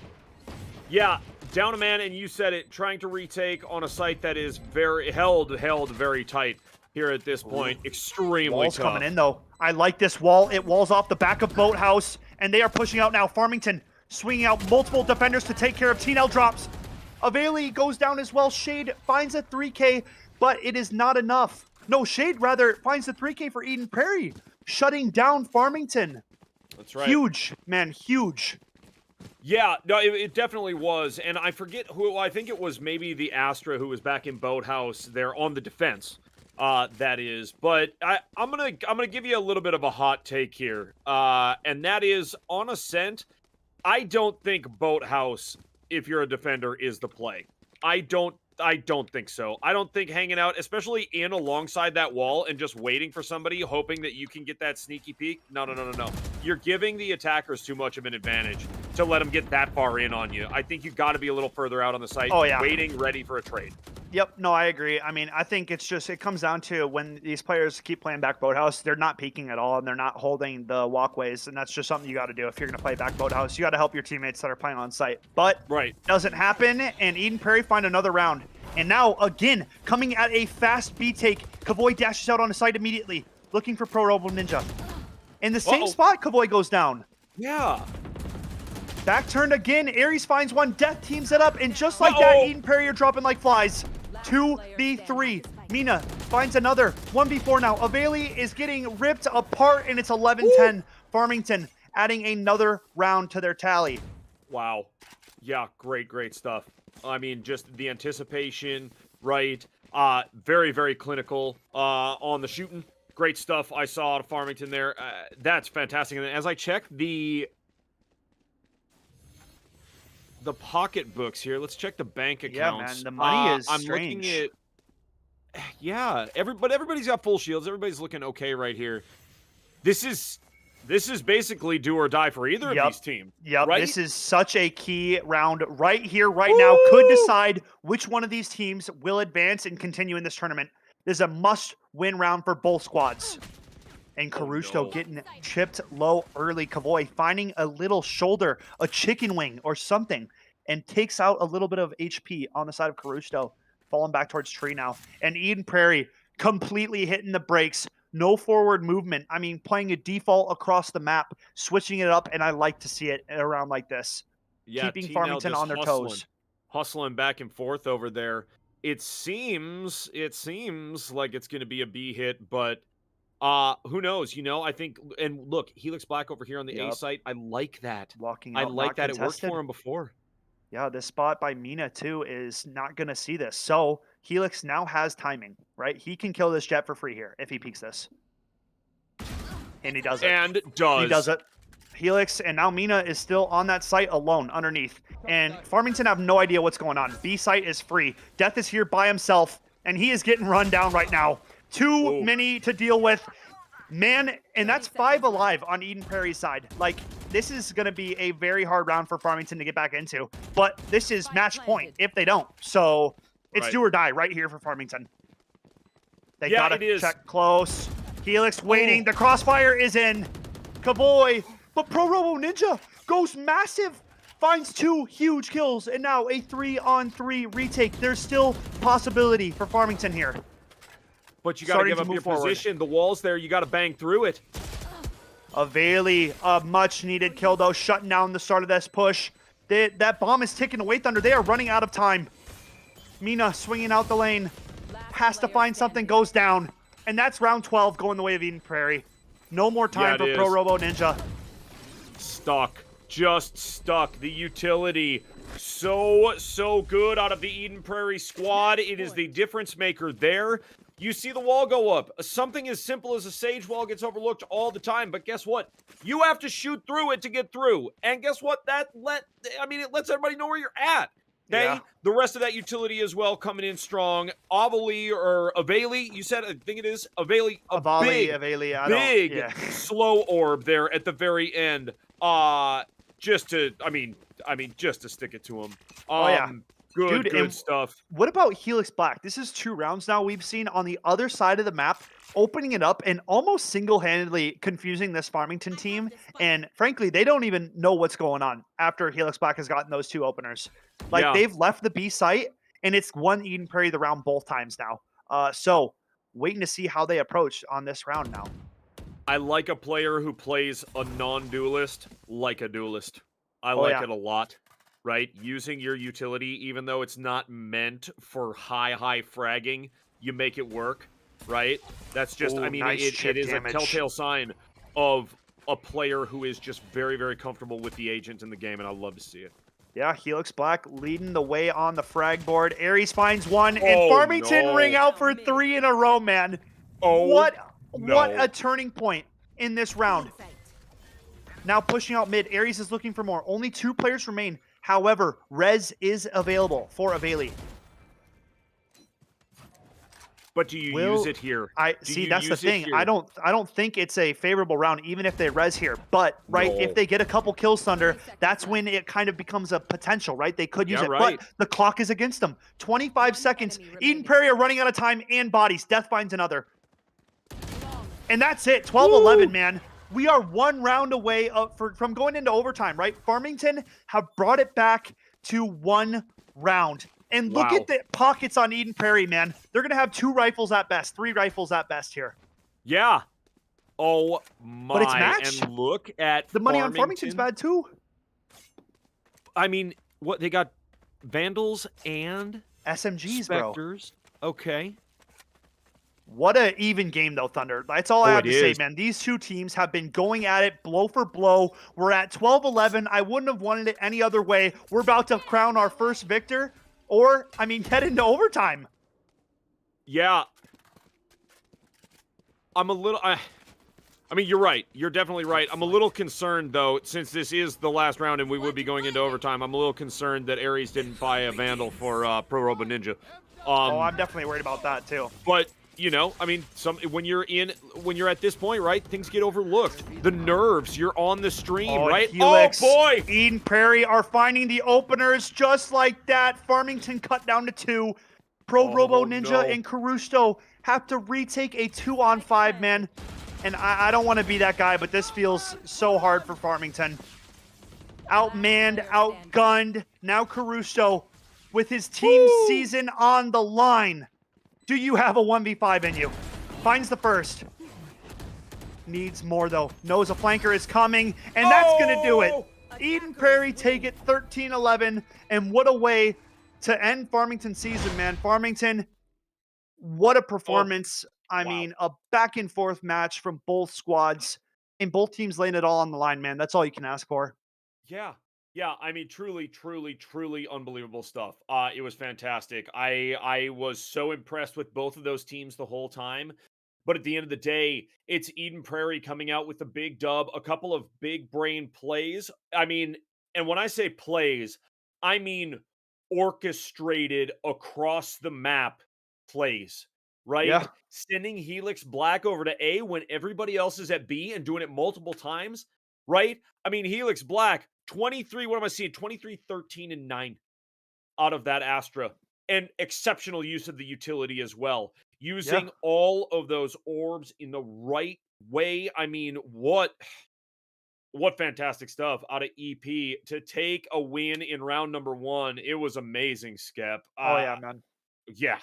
Yeah, down a man, and you said it, trying to retake on a site that is very held very tight here at this point. Extremely Wall's tough. Coming in, though. I like this wall. It walls off the back of Boathouse, and they are pushing out now. Farmington swinging out multiple defenders to take care of T-Nell drops. Aveli goes down as well. Shade finds a 3K, but it is not enough. No, Shade rather finds the 3K for Eden Prairie, shutting down Farmington. That's right. Huge, man, huge. Yeah, no, it definitely was, and I forget who. I think it was maybe the Astra who was back in Boathouse there on the defense. That is, but I'm gonna give you a little bit of a hot take here, and that is on Ascent. I don't think Boathouse, if you're a defender, is the play. I don't think so. I don't think hanging out, especially in alongside that wall and just waiting for somebody, hoping that you can get that sneaky peek. No. You're giving the attackers too much of an advantage to let them get that far in on you. I think you got to be a little further out on the site, waiting, ready for a trade. Yep, no, I agree. I think it comes down to when these players keep playing back Boathouse, they're not peeking at all, and they're not holding the walkways, and that's just something you got to do if you're going to play back Boathouse. You got to help your teammates that are playing on site. But doesn't happen, and Eden Prairie find another round. And now, again, coming at a fast B take, Kavoy dashes out on the site immediately, looking for Pro Robo Ninja. In the same spot, Kavoy goes down. Yeah. Back turned again. Aries finds one. Death teams it up, and just like that, Eden Prairie are dropping like flies. 2v3. Mina finds another. 1v4 now. Aveli is getting ripped apart, and it's 11-10. Farmington adding another round to their tally. Wow. Yeah, great stuff. I mean, just the anticipation, right? Very, very clinical on the shooting. Great stuff I saw out of Farmington there. That's fantastic. And as I check the pocketbooks here, let's check the bank accounts. Yeah, man, the money is I'm strange. looking at yeah, but everybody's got full shields. Everybody's looking okay right here. This is basically do or die for either of these teams. Yep, right? This is such a key round right here, right now. Could decide which one of these teams will advance and continue in this tournament. This is a must-win round for both squads. And Caruso getting chipped low early. Kavoy finding a little shoulder, a chicken wing or something, and takes out a little bit of HP on the side of Caruso. Falling back towards tree now. And Eden Prairie completely hitting the brakes. No forward movement. I mean, playing a default across the map, switching it up, and I like to see it around like this. Yeah, keeping Farmington on their toes. Hustling back and forth over there. It seems like it's going to be a B hit, but who knows? You know, I think, and look, Helix Black over here on the A site. I like that. Walking I out, like not that. contested. It worked for him before. Yeah, this spot by Mina, too, is not going to see this. So, Helix now has timing, right? He can kill this Jet for free here if he peeks this. And he does it. And does. He does it. Helix, and now Mina is still on that site alone underneath. And Farmington have no idea what's going on. B site is free. Death is here by himself, and he is getting run down right now. Too many to deal with. Man, and that's 5 alive on Eden Prairie's side. Like, this is going to be a very hard round for Farmington to get back into. But this is match point if they don't. So it's do or die right here for Farmington. They got to check close. Helix waiting. The crossfire is in. Kavoy. But Pro Robo Ninja goes massive. Finds 2 huge kills. And now a 3-on-3 retake. There's still possibility for Farmington here. But you got to give up your position. The wall's there. You got to bang through it. Aveli, a much-needed kill, though, shutting down the start of this push. That bomb is ticking away, Thunder. They are running out of time. Mina swinging out the lane. Has to find something, goes down. And that's round 12 going the way of Eden Prairie. No more time for Pro Robo Ninja. Stuck. Just stuck. The utility. So good out of the Eden Prairie squad. It is the difference maker there. You see the wall go up. Something as simple as a sage wall gets overlooked all the time, but guess what? You have to shoot through it to get through. And guess what? It lets everybody know where you're at. Okay? Yeah. The rest of that utility as well coming in strong. Aveli, you said, I think it is. Aveli, big slow orb there at the very end. Just to stick it to him. Good stuff. What about Helix Black? This is 2 rounds now we've seen on the other side of the map, opening it up and almost single-handedly confusing this Farmington team. And frankly, they don't even know what's going on after Helix Black has gotten those 2 openers. Like, they've left the B site, and it's won Eden Prairie the round both times now. So, waiting to see how they approach on this round now. I like a player who plays a non-duelist like a duelist. I like it a lot. Right? Using your utility, even though it's not meant for high fragging, you make it work, right? That's just, nice it is a telltale sign of a player who is just very, very comfortable with the agent in the game, and I love to see it. Yeah, Helix Black leading the way on the frag board. Aries finds 1, and Farmington ring out for 3 in a row, man. What a turning point in this round. Now pushing out mid. Aries is looking for more. Only 2 players remain. However, res is available for Aveli. But do you use it here? That's the thing. I don't think it's a favorable round, even if they res here. But if they get a couple kills, Thunder, that's when it kind of becomes a potential, right? They could use it, but the clock is against them. 25 seconds. Eden Prairie are running out of time and bodies. Death finds another. And that's it. 12-11, man. We are 1 round away from going into overtime, right? Farmington have brought it back to 1 round. And look at the pockets on Eden Prairie, man. They're going to have 2 rifles at best, 3 rifles at best here. Yeah. Oh, my. But it's matched. And look at the money on Farmington's bad, too. I mean, what? They got Vandals and SMGs, Spectres. Bro. Okay. What a even game, though, Thunder. That's all I have to say, man. These 2 teams have been going at it blow for blow. We're at 12-11. I wouldn't have wanted it any other way. We're about to crown our first victor or, head into overtime. Yeah. I'm a little... I mean, you're right. You're definitely right. I'm a little concerned, though, since this is the last round and we would be going into overtime. I'm a little concerned that Ares didn't buy a Vandal for Pro Robo Ninja. Oh, I'm definitely worried about that, too. But, you know, I mean, when you're at this point, right, things get overlooked. The nerves, you're on the stream, right? Helix, oh, boy! Eden Prairie are finding the openers just like that. Farmington cut down to 2. Pro Robo Ninja and Caruso have to retake a 2-on-5, man. And I don't want to be that guy, but this feels so hard for Farmington. Outmanned, outgunned. Now Caruso with his team season on the line. Do you have a 1v5 in you? Finds the first. Needs more, though. Knows a flanker is coming, and that's going to do it. Eden Prairie take it 13-11, and what a way to end Farmington's season, man. Farmington, what a performance. I mean, a back-and-forth match from both squads, and both teams laying it all on the line, man. That's all you can ask for. Yeah. Yeah, I mean, truly unbelievable stuff. It was fantastic. I was so impressed with both of those teams the whole time. But at the end of the day, it's Eden Prairie coming out with a big dub, a couple of big brain plays. I mean, and when I say plays, I mean orchestrated across the map plays, right? Yeah. Sending Helix Black over to A when everybody else is at B and doing it multiple times, right? I mean, Helix Black, 23, what am I seeing? 23, 13, and 9 out of that Astra. And exceptional use of the utility as well. Using all of those orbs in the right way. I mean, what fantastic stuff out of EP to take a win in round number 1. It was amazing, Skep. Oh, yeah, man. Yeah.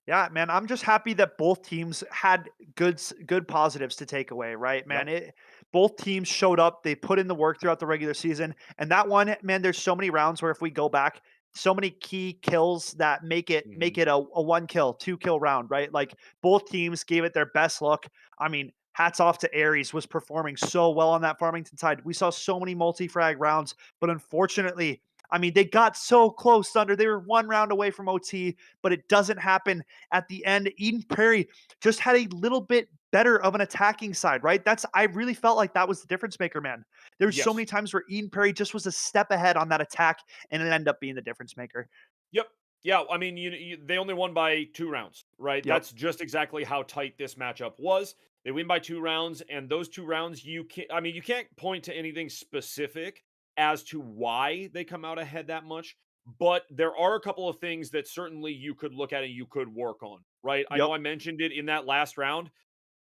Yeah, man, I'm just happy that both teams had good positives to take away, right, man? Both teams showed up, they put in the work throughout the regular season, and that one, man, there's so many rounds where if we go back, so many key kills that make it a 1 kill, 2 kill round, right? Like both teams gave it their best look. I mean, hats off to Ares, was performing so well on that Farmington side. We saw so many multi-frag rounds, but unfortunately, I mean, they got so close, Thunder. They were 1 round away from OT, but it doesn't happen at the end. Eden Prairie just had a little bit better of an attacking side, right? I really felt like that was the difference maker, man. There were so many times where Eden Prairie just was a step ahead on that attack, and it ended up being the difference maker. Yep. Yeah, I mean, they only won by 2 rounds, right? That's just exactly how tight this matchup was. They win by 2 rounds, and those 2 rounds, you can't point to anything specific as to why they come out ahead that much, but there are a couple of things that certainly you could look at and you could work on, right? I know I mentioned it in that last round.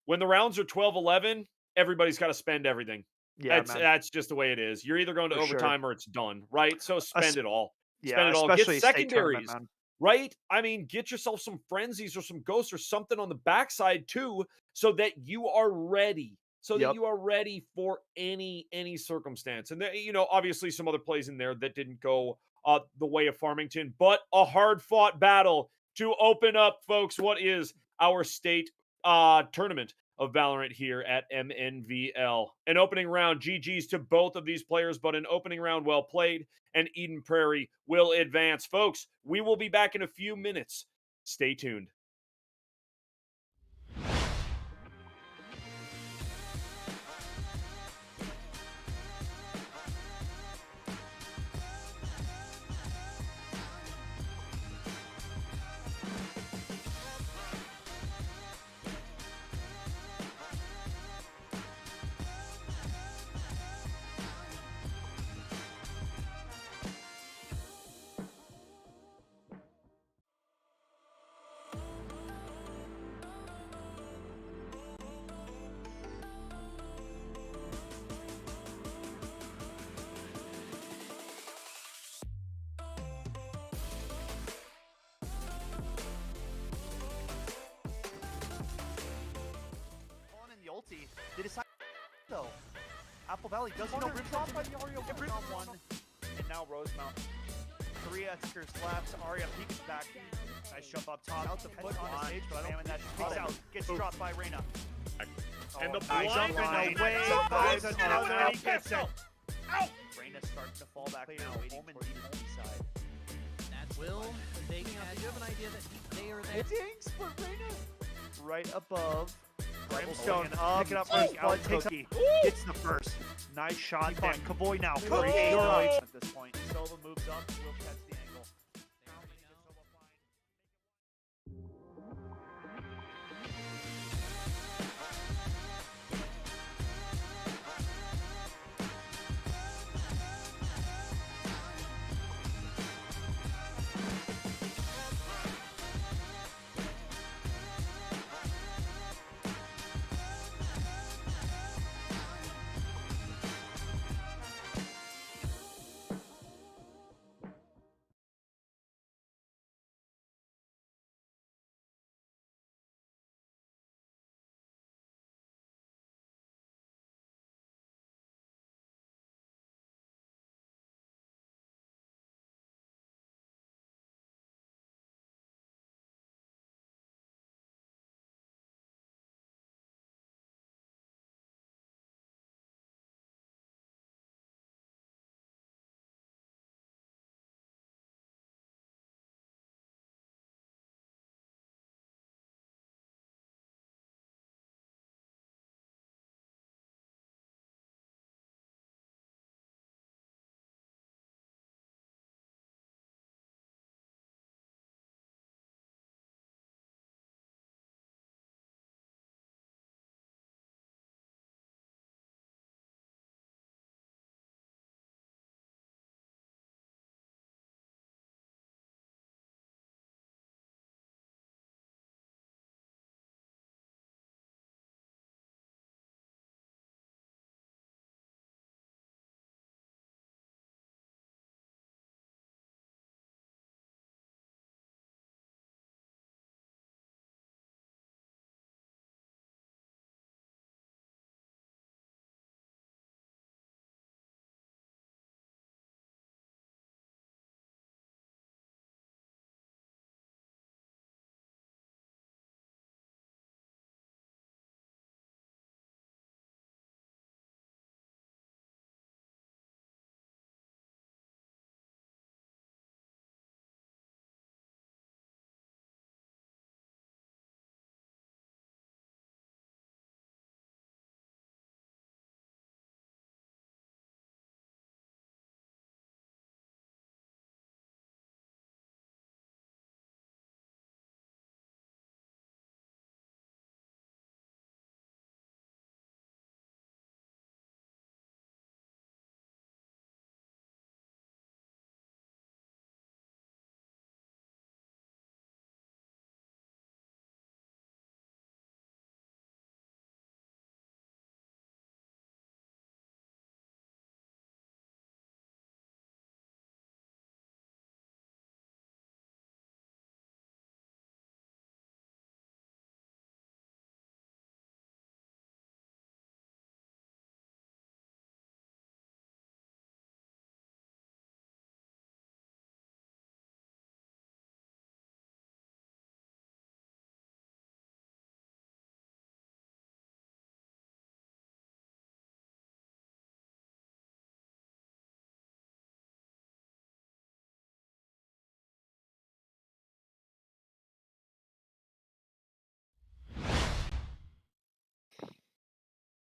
When the rounds are 12-11, everybody's got to spend everything. Yeah, that's just the way it is. You're either going to overtime or it's done, right? So spend it all. Yeah, Spend it all. especially Get secondaries, man. right? I mean, get yourself some frenzies or some ghosts or something on the backside too, so that you are ready. So that you are ready for any circumstance. And there, you know, obviously some other plays in there that didn't go the way of Farmington, but a hard-fought battle to open up, folks, what is our state tournament of Valorant here at MNVL. An opening round, GG's to both of these players, but an opening round well played, and Eden Prairie will advance. Folks, we will be back in a few minutes. Stay tuned. They decide though. Apple Valley doesn't know rip off by the Aria on 1, and now Rosemount. 3 Xers left. Aria peeks back. Nice jump up top. Out the foot on the stage, but I don't that peeks out. Gets dropped by Reyna. And the nice blind jumping away. Buys another. Gets it. Ow! Reyna's starting to fall back now. Waiting for the side. That will They can. Do you have an idea that they are there? Ding, split Reyna. Right above. Brimstone, Brimstone up. pick it up Oh, first. Bud takes Cookie. gets the first. Nice shot. Keep And on. Kavoy now. Kavoy. Great shot at this point. Silva moves up. Will catch the angle.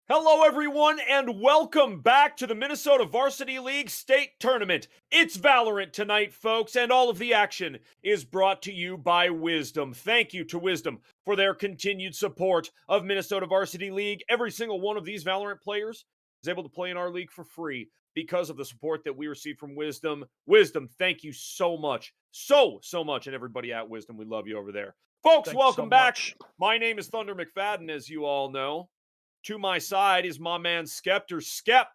Hello, everyone, and welcome back to the Minnesota Varsity League State Tournament. It's Valorant tonight, folks, and all of the action is brought to you by Wisdom. Thank you to Wisdom for their continued support of Minnesota Varsity League. Every single one of these Valorant players is able to play in our league for free because of the support that we receive from Wisdom. Wisdom, thank you so much. So much, and everybody at Wisdom, we love you over there. Folks, Thanks welcome so back. much. My name is Thunder McFadden, as you all know. To my side is my man Skeptor. Skep,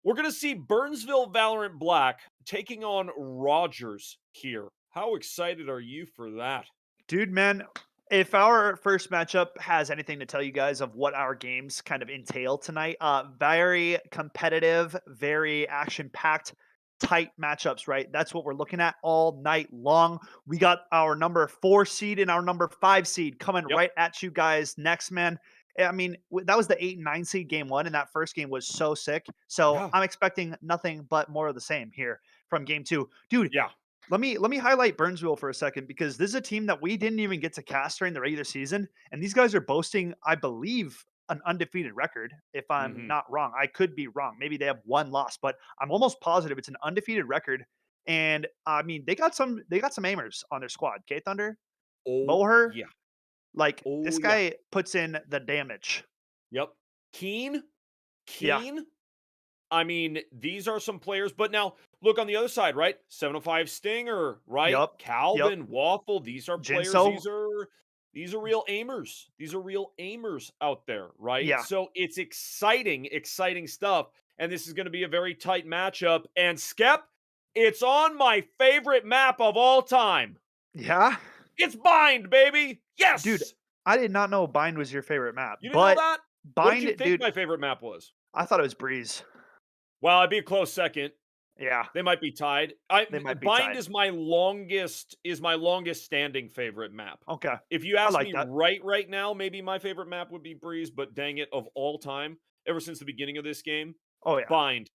we're going to see Burnsville Valorant Black taking on Rogers here. How excited are you for that? Dude, man, if our first matchup has anything to tell you guys of what our games kind of entail tonight, very competitive, very action-packed, tight matchups, right? That's what we're looking at all night long. We got our number 4 seed and our number 5 seed coming right at you guys next, man. I mean, that was the 8 and 9 seed game 1, and that first game was so sick. So Yeah. I'm expecting nothing but more of the same here from game 2. Dude, Yeah. Let me highlight Burnsville for a second because this is a team that we didn't even get to cast during the regular season, and these guys are boasting, I believe, an undefeated record. If I'm Hmm. not wrong, I could be wrong. Maybe they have one loss, but I'm almost positive it's an undefeated record. And I mean, they got some aimers on their squad. K Thunder, Oh, Moher, yeah. like this Oh, yeah. guy puts in the damage. Yep. Keen. Yeah. Keen. I mean, these are some players, but now look on the other side, right? 705 Stinger, right? Yup. Yup. Calvin, Waffle, these are players. Jinso. These are real aimers. These are real aimers out there, right? Yeah. So it's exciting, exciting stuff. And this is going to be a very tight matchup. And Skep, it's on my favorite map of all time. Yeah. It's Bind, baby. Dude, Yes. I did not know Bind was your favorite map, You didn't know but that? What did you Bind, think dude, my favorite map was? I thought it was Breeze. Well, I'd be a close second. Yeah, They might be tied. I they might be Bind tied. is my longest standing favorite map. Okay, If you I ask like me that. right now, maybe my favorite map would be Breeze, but dang it, of all time, ever since the beginning of this game, Oh yeah. Bind.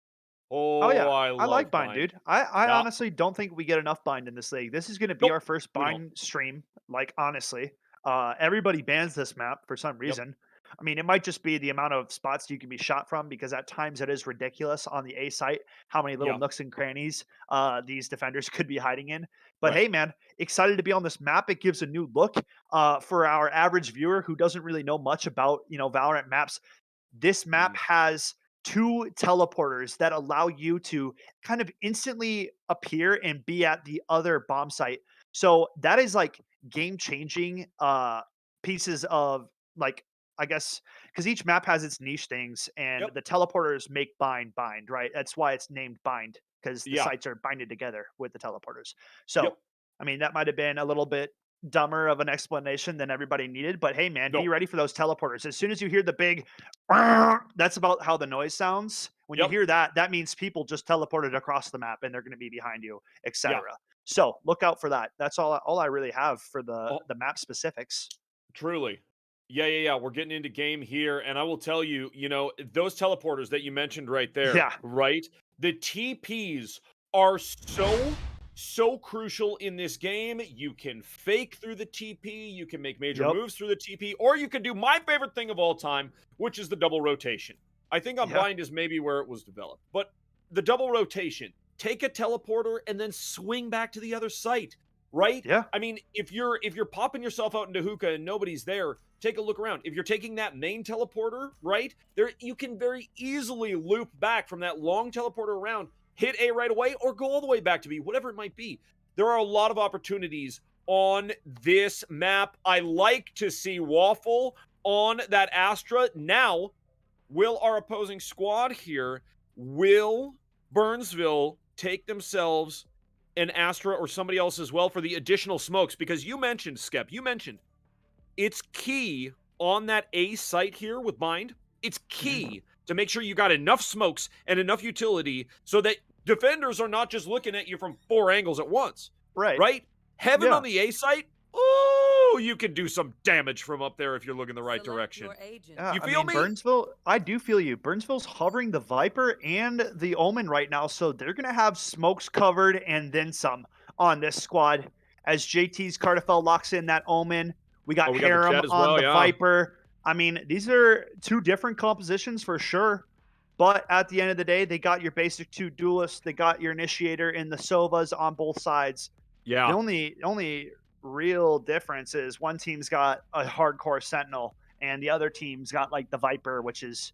Oh Oh, yeah. I I like love Bind, Bind. dude. I Yeah. honestly don't think we get enough Bind in this league. This is going to be Nope. our first We don't. Bind stream. Like honestly, everybody bans this map for some Yep. reason. I mean, it might just be the amount of spots you can be shot from because at times it is ridiculous on the A site how many little Yeah. nooks and crannies these defenders could be hiding in. But Right. hey, man, excited to be on this map. It gives a new look for our average viewer who doesn't really know much about Valorant maps. This map Mm. has two teleporters that allow you to kind of instantly appear and be at the other bomb site. So that is like game changing pieces of like I guess because each map has its niche things and Yep. the teleporters make bind, right? That's why it's named bind because the Yeah. sites are binded together with the teleporters. Yep. So I mean that might have been a little bit dumber of an explanation than everybody needed, but hey man, be No. ready for those teleporters. As soon as you hear the big that's about how the noise sounds. When you Yep. hear that, that means people just teleported across the map and they're going to be behind you, Yeah. etc. So look out for that. That's all I really have for the Oh, the map specifics. truly. Yeah, yeah, yeah. We're getting into game here, and I will tell you, those teleporters that you mentioned right there, Yeah. right? The TPs are so crucial in this game. You can fake through the TP, you can make major Yep. moves through the TP, or you can do my favorite thing of all time, which is the double rotation. I think on Yeah. Bind is maybe where it was developed, but the double rotation, take a teleporter and then swing back to the other site, right? Yeah. I mean, if you're popping yourself out into hookah and nobody's there, take a look around. If you're taking that main teleporter, right? There you can very easily loop back from that long teleporter around, hit A right away, or go all the way back to B, whatever it might be. There are a lot of opportunities on this map. I like to see Waffle on that Astra. Now, will our opposing squad here, will Burnsville take themselves an Astra or somebody else as well for the additional smokes? Because you mentioned, Skep, it's key on that A site here with Bind. It's Mhm. key to make sure you got enough smokes and enough utility so that defenders are not just looking at you from four angles at once, Right. right? Heaven Yeah. on the A site, ooh, you can do some damage from up there if you're looking the right Select direction. your agent. Yeah, You I feel mean, me? Burnsville, I do feel you. Burnsville's hovering the Viper and the Omen right now, so they're going to have smokes covered and then some on this squad. As JT's Cartafel locks in that Omen, we got Oh, we got the Harem Jet as on well, the yeah. Viper. I mean, these are two different compositions for sure. But at the end of the day, they got your basic two duelists. They got your initiator in the Sovas on both sides. The Yeah. only real difference is one team's got a hardcore Sentinel, and the other team's got like the Viper, which is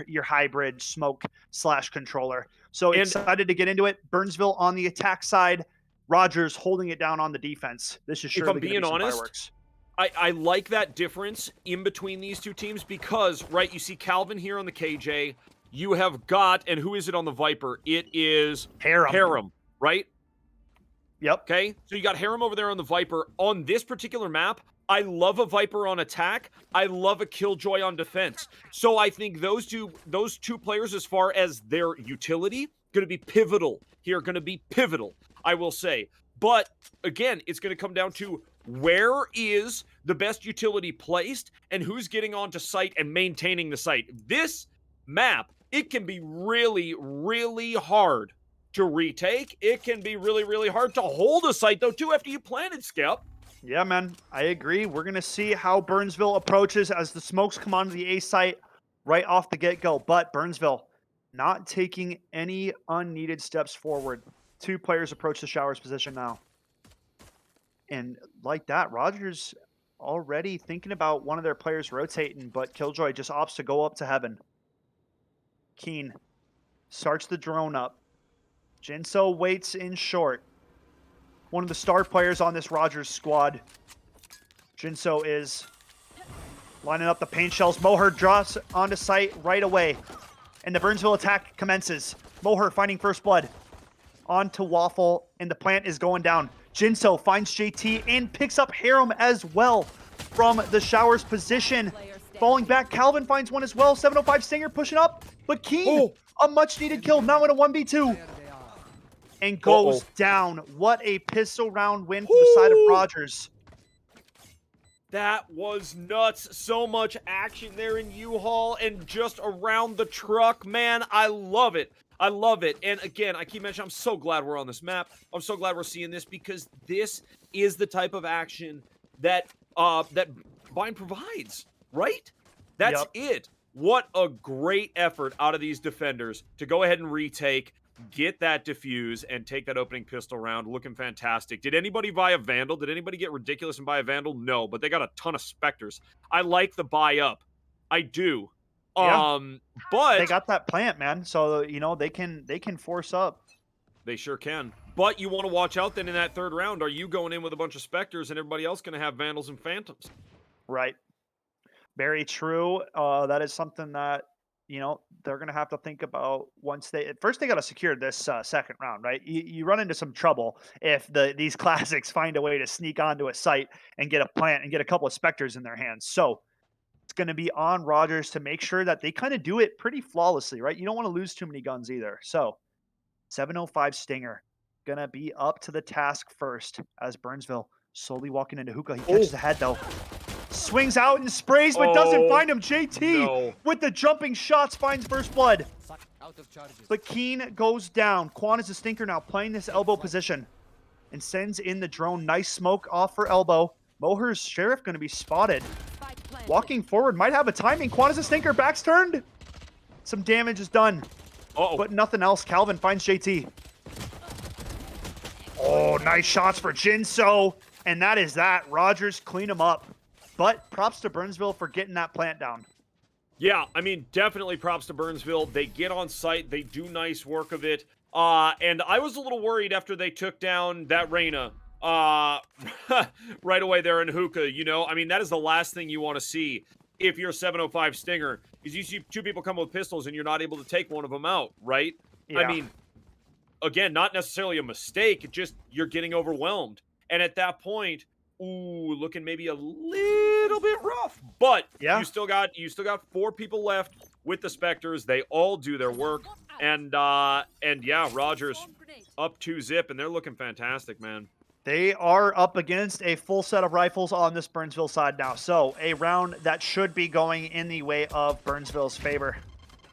your hybrid smoke / controller. So And excited to get into it. Burnsville on the attack side, Rogers holding it down on the defense. This is if surely I'm going to being be some honest, fireworks. I like that difference in between these two teams because, right, you see Calvin here on the KJ. You have got, and who is it on the Viper? It is Harem, right? Yep. Okay, so you got Harem over there on the Viper. On this particular map, I love a Viper on attack. I love a Killjoy on defense. So I think those two players, as far as their utility, going to be pivotal here. Going to be pivotal, I will say. But again, it's going to come down to where is the best utility placed and who's getting onto site and maintaining the site. This map, it can be really, really hard to retake. It can be really, really hard to hold a site, though, too, after you planted, Skip. Yeah, man, I agree. We're going to see how Burnsville approaches as the smokes come onto the A site right off the get-go. But Burnsville not taking any unneeded steps forward. 2 players approach the Showers position now. And like that, Rogers already thinking about one of their players rotating, but Killjoy just opts to go up to heaven. Keen starts the drone up. Jinso waits in short. One of the star players on this Rogers squad. Jinso is lining up the paint shells. Moher drops onto site right away. And the Burnsville attack commences. Moher finding first blood. Onto Waffle, and the plant is going down. Jinso finds JT and picks up Harem as well from the Showers position. Falling back, Calvin finds one as well. 705 Stinger pushing up, but Keen, a much needed kill, now in a 1v2. And goes down. What a pistol round win for the side of Rogers. That was nuts. So much action there in U-Haul and just around the truck. Man, I love it. I love it. And again, I keep mentioning, I'm so glad we're on this map. I'm so glad we're seeing this because this is the type of action that that Bind provides, right? That's it. What a great effort out of these defenders to go ahead and retake, get that defuse, and take that opening pistol round. Looking fantastic. Did anybody buy a Vandal? Did anybody get ridiculous and buy a Vandal? No, but they got a ton of Spectres. I like the buy up. I do. Yeah. But they got that plant, man. So, you know, they can force up. They sure can. But you want to watch out then in that third round. Are you going in with a bunch of Spectres and everybody else going to have Vandals and Phantoms? Right. Very true. That is something that, you know, they're going to have to think about once they... First, they got to secure this second round, right? You run into some trouble if these classics find a way to sneak onto a site and get a plant and get a couple of Spectres in their hands. So it's going to be on Rogers to make sure that they kind of do it pretty flawlessly, right? You don't want to lose too many guns either. So 705 Stinger going to be up to the task first as Burnsville slowly walking into Hookah. He catches the head, though. Swings out and sprays, but doesn't find him. JT with the jumping shots finds first blood. But Keen goes down. Quan is a stinker now, playing this elbow position and sends in the drone. Nice smoke off for elbow. Moher's Sheriff going to be spotted. Walking forward, might have a timing. Quan is a stinker, back's turned. Some damage is done, but nothing else. Calvin finds JT. Oh, nice shots for Jinso. And that is that. Rogers clean him up. But props to Burnsville for getting that plant down. Yeah, I mean, definitely props to Burnsville. They get on site. They do nice work of it. And I was a little worried after they took down that Reyna right away there in Hookah, you know? I mean, that is the last thing you want to see if you're a 705 Stinger, is you see 2 people come with pistols and you're not able to take one of them out, right? Yeah. I mean, again, not necessarily a mistake, just you're getting overwhelmed. And at that point, looking maybe a little bit rough, but you still got 4 people left with the Spectres. They all do their work, and yeah, Rogers up 2-zip, and they're looking fantastic, man. They are up against a full set of rifles on this Burnsville side now, so a round that should be going in the way of Burnsville's favor,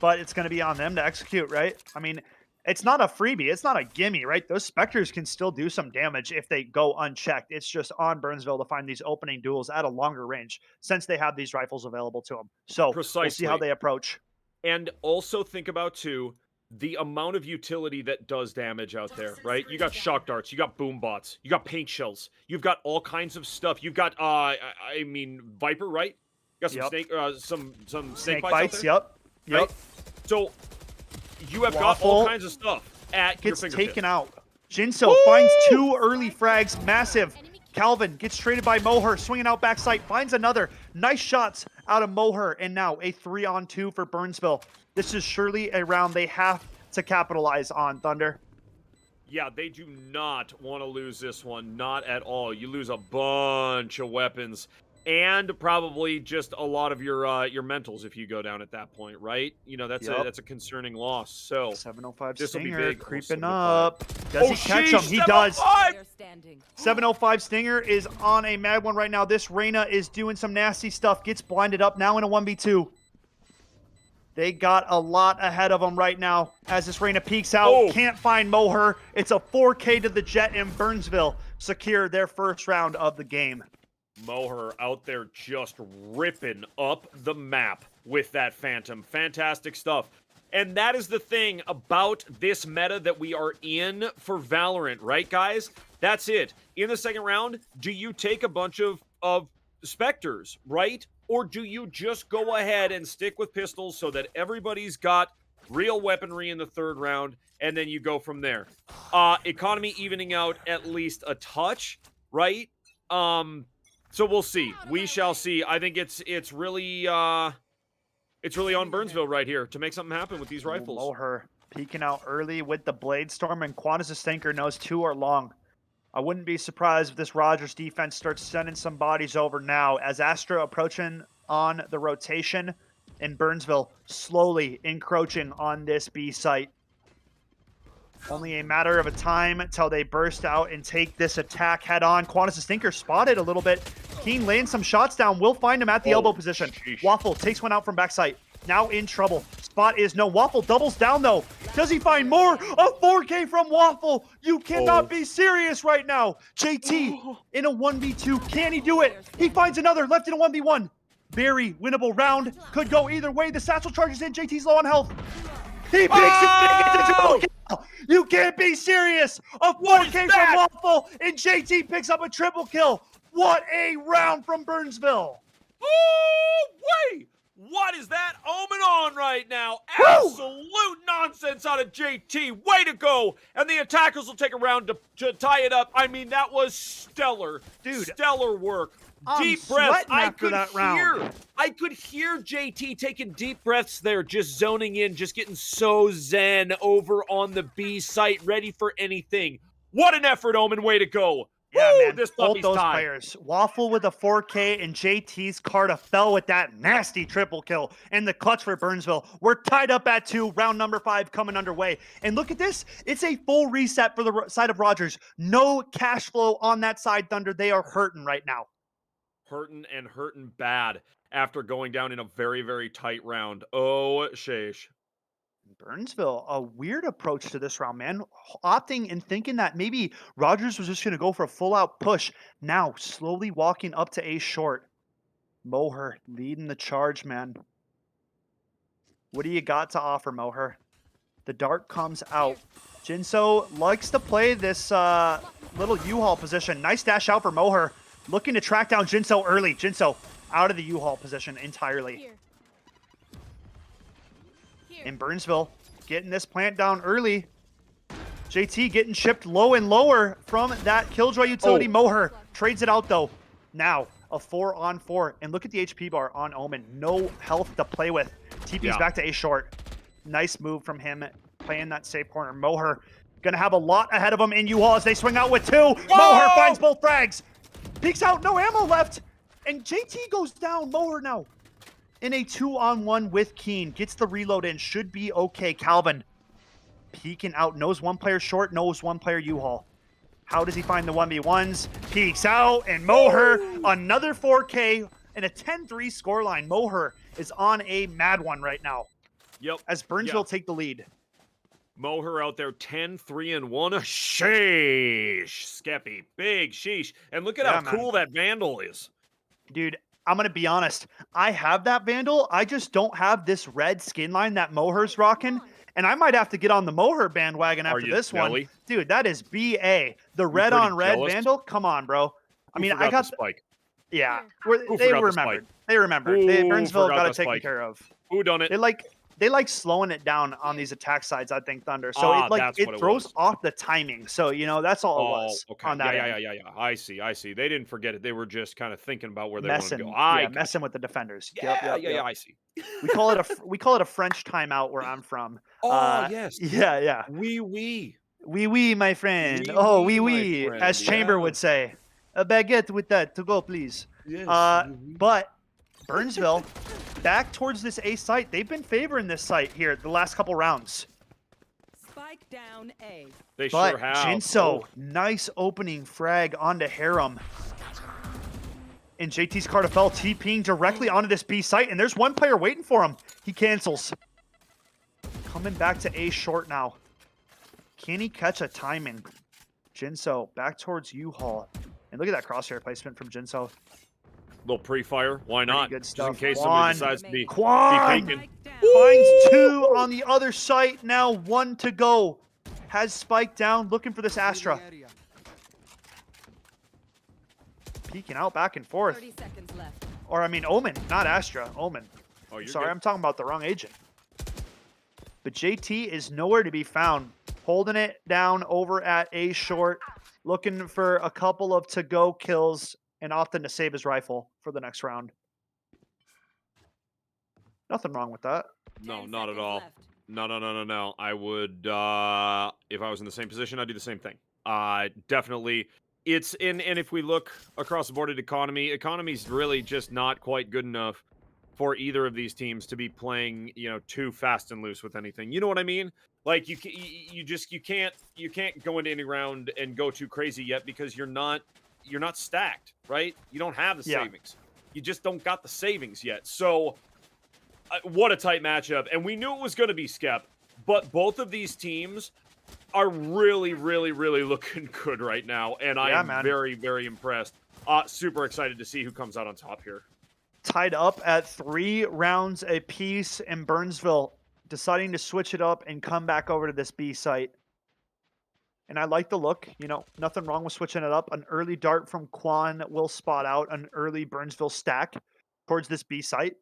but it's going to be on them to execute, right? I mean, it's not a freebie. It's not a gimme, right? Those Spectres can still do some damage if they go unchecked. It's just on Burnsville to find these opening duels at a longer range since they have these rifles available to them. So we'll see how they approach. And also think about, too, the amount of utility that does damage out there, right? You got shock darts. You got boom bots. You got paint shells. You've got all kinds of stuff. You've got, I mean, Viper, right? You got some snake bites out there. Right? So you have got all kinds of stuff at your fingertips. Taken out. Jinso finds 2 early frags. Massive. Calvin gets traded by Moher. Swinging out backside. Finds another. Nice shots out of Moher. And now a 3-on-2 for Burnsville. This is surely a round they have to capitalize on, Thunder. Yeah, they do not want to lose this one. Not at all. You lose a bunch of weapons. And probably just a lot of your mentals if you go down at that point, right? You know, that's a concerning loss. So 705 this will be Stinger big. creeping up. Does he catch him? He does. 705 Stinger is on a mad one right now. This Reyna is doing some nasty stuff. Gets blinded up now in a 1v2. They got a lot ahead of them right now as this Reyna peeks out. Oh. Can't find Moher. It's a 4K to the Jet, and Burnsville secure their first round of the game. Moher out there just ripping up the map with that Phantom. Fantastic stuff. And that is the thing about this meta that we are in for Valorant, right, guys? That's it. In the second round, do you take a bunch of Spectres, right? Or do you just go ahead and stick with pistols so that everybody's got real weaponry in the third round, and then you go from there? Economy evening out at least a touch, right? So we'll see. We shall see. I think it's really on Burnsville right here to make something happen with these rifles. Moher peeking out early with the Blade Storm, and Qantas the Stinker knows 2 are long. I wouldn't be surprised if this Rogers defense starts sending some bodies over now as Astra approaching on the rotation and Burnsville slowly encroaching on this B site. Only a matter of a time until they burst out and take this attack head on. Qantas the Stinker spotted a little bit. Keen laying some shots down. Will find him at the elbow position. Sheesh. Waffle takes one out from backside. Now in trouble. Spot is no. Waffle doubles down though. Does he find more? A 4K from Waffle. You cannot be serious right now. JT in a 1v2. Can he do it? He finds another. Left in a 1v1. Very winnable round. Could go either way. The satchel charges in. JT's low on health. He picks it. You can't be serious. A 4K from Waffle and JT picks up a triple kill. What a round from Burnsville. Oh, wait! What is that omen on right now? Absolute nonsense out of JT. Way to go. And the attackers will take a round to tie it up. I mean, that was stellar. Dude. Stellar work. I'm Deep breaths. I could hear JT taking deep breaths there, just zoning in, just getting so zen over on the B site, ready for anything. What an effort, Omen. Way to go. Yeah, Woo, man. this Both puppy's those tied. players. Waffle with a 4K and JT's Carta fell with that nasty triple kill. And the clutch for Burnsville. We're tied up at 2. Round number 5 coming underway. And look at this. It's a full reset for the side of Rogers. No cash flow on that side, Thunder. They are hurting right now. Hurting and hurting bad after going down in a very, very tight round. Oh, sheesh. Burnsville, a weird approach to this round, man. Opting and thinking that maybe Rogers was just going to go for a full-out push. Now, slowly walking up to A short. Moher leading the charge, man. What do you got to offer, Moher? The dart comes out. Jinso likes to play this little U-Haul position. Nice dash out for Moher. Looking to track down Jinso early. Jinso out of the U-Haul position entirely. In Burnsville, getting this plant down early. JT getting shipped low and lower from that Killjoy utility. Moher trades it out though. Now a 4-on-4, and look at the HP bar on Omen. No health to play with. TP's back to A short. Nice move from him, playing that safe corner. Moher gonna have a lot ahead of him in U-Haul as they swing out with 2. Moher finds both frags. Peeks out, no ammo left, and JT goes down. Moher now in a 2-on-1 with Keen. Gets the reload in. Should be okay. Calvin peeking out. Knows one player short. Knows one player U-Haul. How does he find the 1v1s? Peeks out. And Moher, another 4K and a 10-3 scoreline. Moher is on a mad one right now. Yep. As Burnsville take the lead. Moher out there 10-3-1. Sheesh. Skeppy. Big sheesh. And look at how cool that Vandal is. Dude, I'm going to be honest. I have that Vandal. I just don't have this red skin line that Moher's rocking. And I might have to get on the Moher bandwagon after this one. Dude, that is BA. The red on red Vandal? Come on, bro. I mean, I got the spike. Yeah. They remembered. They remembered. Burnsville got it taken care of. Who done it? They like slowing it down on these attack sides, I think, Thunder. So it throws off the timing. So, that's all it was on that end. Yeah. I see. They didn't forget it. They were just kind of thinking about where they messing, want to go. Messing with the defenders. Yeah, I see. We call it a French timeout where I'm from. Yes. Yeah. Oui, my friend. Oui, as Chamber would say. A baguette with that to go, please. Yes. But Burnsville, back towards this A site. They've been favoring this site here the last couple rounds. Spike down A. They sure have. Jinso, nice opening frag onto Harem. And JT's Carta fell TPing directly onto this B site, and there's one player waiting for him. He cancels. Coming back to A short now. Can he catch a timing? Jinso back towards U-Haul. And look at that crosshair placement from Jinso. Little pre-fire. Why not? Good Just stuff. in case Quan. somebody decides to be Quan taken. finds 2 on the other site. Now 1 to go. Has Spike down, looking for this Astra. Peeking out back and forth. 30 seconds left. Or, I mean, Omen, not Astra. Omen. Oh, you're Sorry, good. I'm talking about the wrong agent. But JT is nowhere to be found. Holding it down over at A short. Looking for a couple of to-go kills and often to save his rifle for the next round. Nothing wrong with that. No, 10 not at seconds all. left. No. I would, if I was in the same position, I'd do the same thing. Definitely. It's and if we look across the board at economy's really just not quite good enough for either of these teams to be playing, too fast and loose with anything. You know what I mean? Like you can't go into any round and go too crazy yet because you're not stacked, right? You don't have the savings. You just don't got the savings yet. So what a tight matchup. And we knew it was going to be Skep, but both of these teams are really, really, really looking good right now. And I am very, very impressed. Super excited to see who comes out on top here. Tied up at 3 rounds apiece, and Burnsville deciding to switch it up and come back over to this B site. And I like the look. Nothing wrong with switching it up. An early dart from Quan will spot out an early Burnsville stack towards this B site.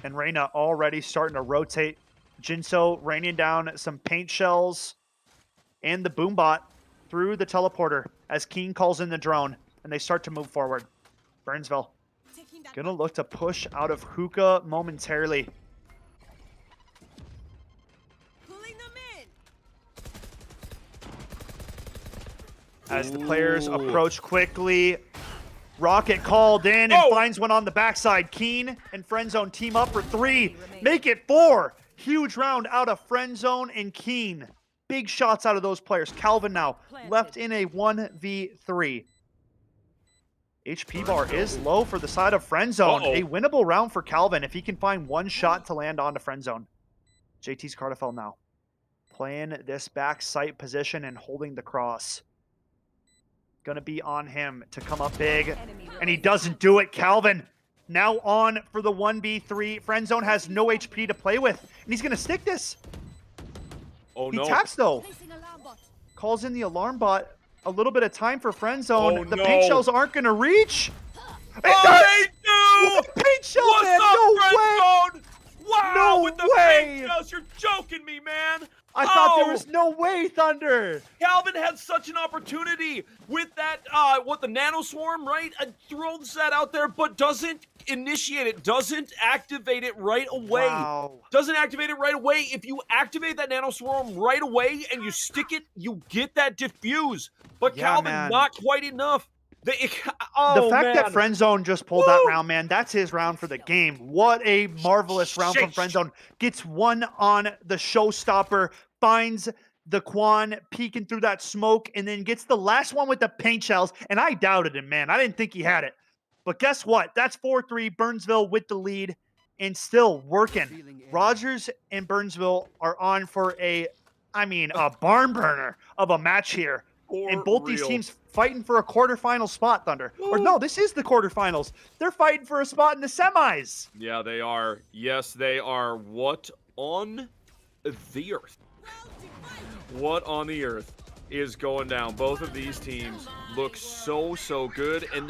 And Reyna already starting to rotate. Jinso raining down some paint shells and the boombot through the teleporter as Keen calls in the drone, and they start to move forward. Burnsville gonna look to push out of hookah momentarily. Pulling them in. As the players approach quickly. Rocket called in and finds one on the backside. Keen and Friendzone team up for 3. Make it 4. Huge round out of Friendzone and Keen. Big shots out of those players. Calvin now left in a 1v3. HP bar is low for the side of Friendzone. A winnable round for Calvin if he can find one shot to land onto Friendzone. JT's Cardafel now playing this back site position and holding the cross. Gonna be on him to come up big, and he doesn't do it. Calvin now on for the 1v3. Friendzone has no HP to play with, and he's gonna stick this. Oh, He no. taps though. Calls in the alarm bot. A little bit of time for Friendzone. The paint shells aren't gonna reach. Oh, they do! What the paint shells, What's man? up, No way! Friendzone? Wow, No with the way! paint shells, you're joking me, man. I thought there was no way, Thunder. Calvin had such an opportunity with that, the nano swarm, right? Throws that out there, but doesn't initiate it, doesn't activate it right away. Wow. Doesn't activate it right away. If you activate that nano swarm right away and you stick it, you get that diffuse. But Calvin, not quite enough. The fact that Friendzone just pulled that round, man, that's his round for the game. What a marvelous round from Friendzone. Gets one on the showstopper, finds the Quan peeking through that smoke, and then gets the last one with the paint shells. And I doubted him, man. I didn't think he had it. But guess what? That's 4-3, Burnsville with the lead and still working. Rogers and Burnsville are on for a barn burner of a match here. And both these teams fighting for a quarterfinal spot, Thunder. Or no, this is the quarterfinals. They're fighting for a spot in the semis. Yeah, they are. Yes, they are. What on the earth? What on the earth is going down? Both of these teams look so good, and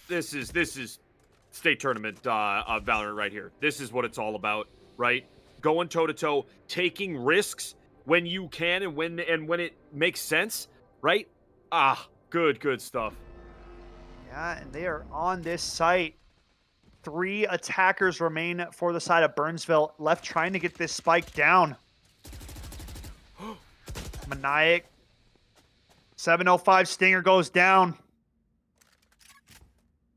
this is state tournament Valorant right here. This is what it's all about, right? Going toe to toe, taking risks when you can and when it makes sense, right? Good stuff. Yeah, and they are on this site. 3 attackers remain for the side of Burnsville. Left trying to get this spike down. Maniac. 705 Stinger goes down.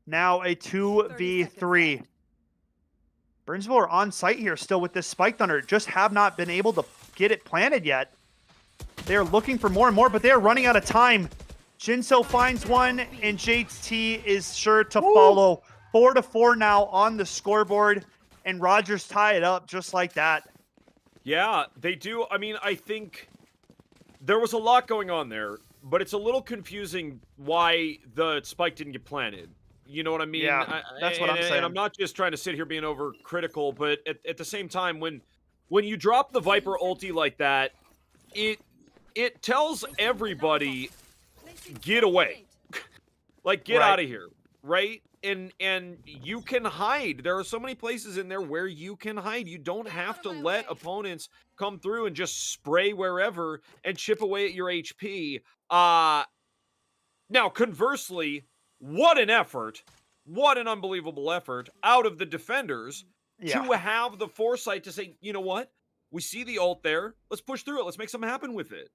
Now a 2v3. Burnsville are on site here still with this spike, Thunder. Just have not been able to get it planted yet. They're looking for more and more, but they're running out of time. Jinso finds one, and JT is sure to follow. 4-4 now on the scoreboard. and Rogers tie it up just like that. Yeah, they do. I mean, I think there was a lot going on there, but it's a little confusing why the spike didn't get planted. You know what I mean? Yeah, that's what I'm saying. And I'm not just trying to sit here being overcritical, but at the same time, when you drop the Viper ulti like that, it tells everybody, get away. Like, get Right. out of here, right? And you can hide. There are so many places in there where you can hide. You don't have to let opponents come through and just spray wherever and chip away at your HP. Now, conversely, what an effort. What an unbelievable effort out of the defenders Yeah. to have the foresight to say, you know what? We see the ult there. Let's push through it. Let's make something happen with it.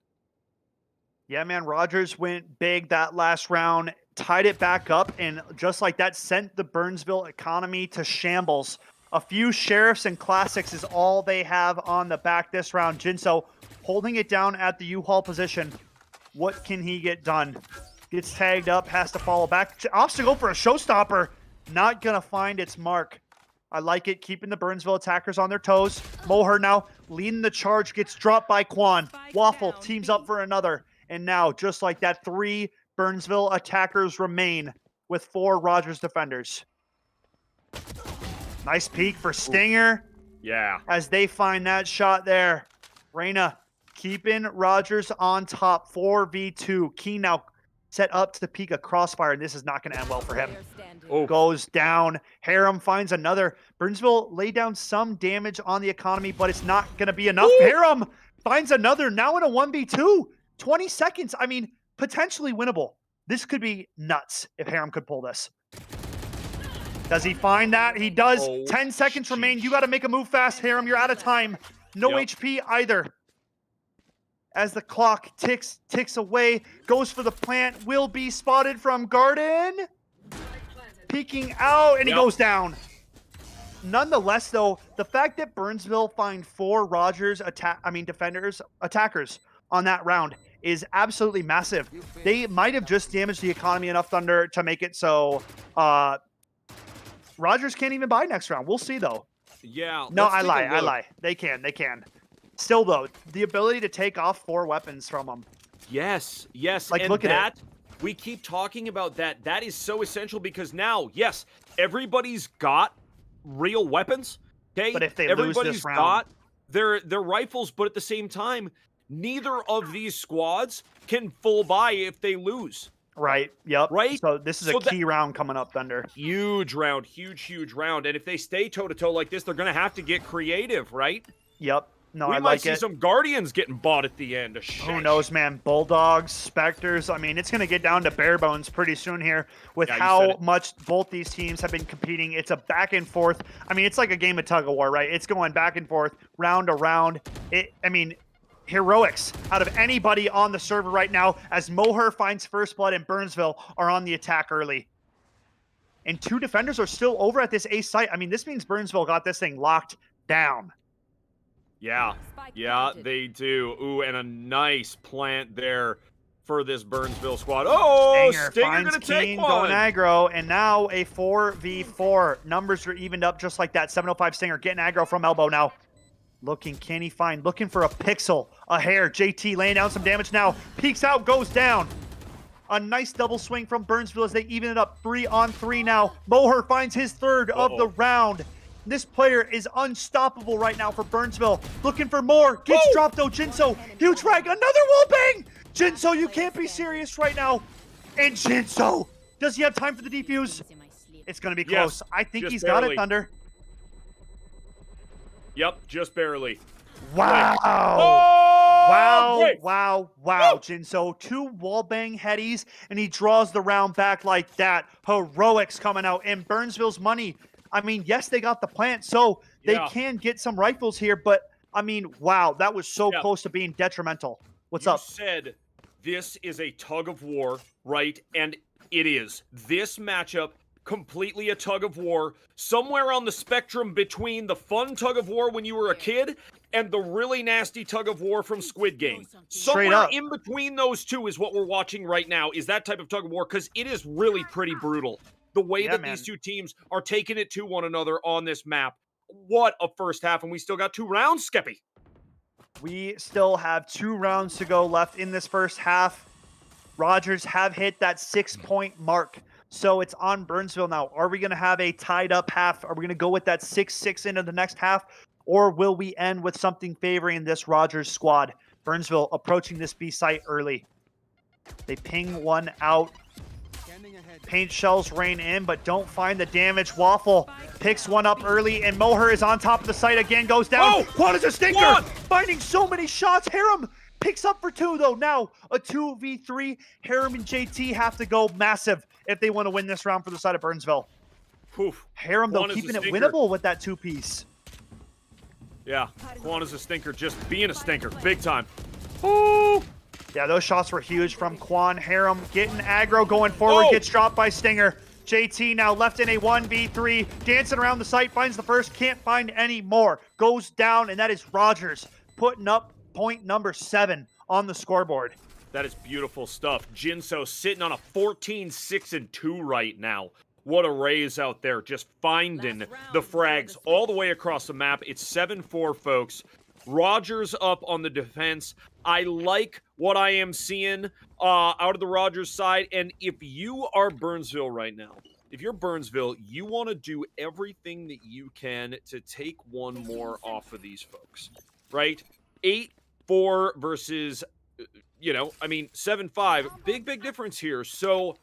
Yeah, man, Rogers went big that last round, tied it back up, and just like that, sent the Burnsville economy to shambles. A few Sheriffs and Classics is all they have on the back this round. Jinso holding it down at the U-Haul position. What can he get done? Gets tagged up, has to follow back. Opts to go for a showstopper. Not going to find its mark. I like it, keeping the Burnsville attackers on their toes. Moher now leading the charge, gets dropped by Quan. Waffle teams up for another. And now, just like that, 3 Burnsville attackers remain with 4 Rogers defenders. Nice peek for Stinger. Yeah. As they find that shot there. Reyna keeping Rogers on top. 4v2. Keen now set up to peek a crossfire, and this is not going to end well for him. Oh. Goes down. Harem finds another. Burnsville laid down some damage on the economy, but it's not going to be enough. Ooh. Harem finds another, now in a 1v2. 20 seconds. I mean, potentially winnable. This could be nuts if Harem could pull this. Does he find that? He does. Oh, 10 seconds remain. You got to make a move fast, Harem. You're out of time. No Yep. HP either. As the clock ticks away, goes for the plant, will be spotted from Garden. Peeking out, and he Yep. goes down. Nonetheless, though, the fact that Burnsville find 4 Rogers attackers on that round is absolutely massive. They might have just damaged the economy enough, Thunder, to make it so Rogers can't even buy next round. We'll see, though. Yeah. No, let's I take a lie. look. They can. Still, though, the ability to take off 4 weapons from them. Yes. Like, and look at that, we keep talking about that. That is so essential because now, yes, everybody's got real weapons. Okay. But if they lose everybody's this round, got their rifles, but at the same time, neither of these squads can full buy if they lose. right? Yep. Right? So this is So a key round coming up, Thunder. Huge round, huge round. And if they stay toe to toe like this, they're gonna have to get creative, right? Yep. No, We I might like see it. some Guardians getting bought at the end. Who knows, man? Bulldogs, Spectres. I mean, it's going to get down to bare bones pretty soon here with Yeah, you said how it. much both these teams have been competing. It's a back and forth. I mean, it's like a game of tug of war, right? It's going back and forth, round to round. Heroics out of anybody on the server right now as Moher finds first blood and Burnsville are on the attack early. And 2 defenders are still over at this A site. I mean, this means Burnsville got this thing locked down. Yeah, they do. Ooh, and a nice plant there for this Burnsville squad. Oh, Stinger finds gonna take Keen, one. going aggro, and now a 4v4. Numbers are evened up just like that. 705 Stinger getting aggro from elbow now. Looking, can he find? Looking for a pixel, a hair. JT laying down some damage now. Peeks out, goes down. A nice double swing from Burnsville as they even it up 3-on-3 now. Moher finds his third of the round. This player is unstoppable right now for Burnsville. Looking for more. Gets dropped though. Jinso. Huge frag. Another wall bang. Jinso, you can't be serious right now. And Jinso. Does he have time for the defuse? It's going to be close. Yes, I think just he's got barely. it, Thunder. Yep, just barely. Wow. Oh, Wow, wait. wow. Jinso, 2 wallbang headies, and he draws the round back like that. Heroics coming out, and Burnsville's money. I mean, yes, they got the plant, so they Yeah. can get some rifles here, but, I mean, wow, that was so Yeah. close to being detrimental. What's You up? said this is a tug of war, right? And it is. This matchup, completely a tug of war, somewhere on the spectrum between the fun tug of war when you were a kid and the really nasty tug of war from Squid Game. Somewhere up. in between those two is what we're watching right now, is that type of tug of war, because it is really pretty brutal. The way Yeah, that man. these two teams are taking it to one another on this map. what a first half, and we still got 2 rounds, Skeppy. We still have 2 rounds to go left in this first half. Rogers have hit that 6-point mark. So it's on Burnsville now. Are we going to have a tied up half? Are we going to go with that 6-6 into the next half? Or will we end with something favoring this Rogers squad? Burnsville approaching this B site early. They ping one out. Paint shells rain in, but don't find the damage. Waffle picks one up early, and Moher is on top of the site again, goes down. Oh! Quad is a stinker! Quad! Finding so many shots. Harem picks up for 2, though. Now a 2v3. Harem and JT have to go massive if they want to win this round for the side of Burnsville. Oof. Harem, though, Quan is a keeping it stinker. winnable with that 2-piece. Yeah, Quan is a stinker, just being a stinker, big time. Ooh! Yeah, those shots were huge from Quan. Harem getting aggro, going forward, Oh! gets dropped by Stinger. JT now left in a 1v3, dancing around the site, finds the first, can't find any more. Goes down, and that is Rogers putting up point number 7 on the scoreboard. That is beautiful stuff. Jinso sitting on a 14-6-2 right now. What a raise out there, just finding the frags all the way across the map. It's 7-4, folks. Rogers up on the defense. I like what I am seeing out of the Rogers side. And if you are Burnsville right now, if you're Burnsville, you want to do everything that you can to take one more off of these folks, right? 8-4 versus, 7-5. Big difference here. So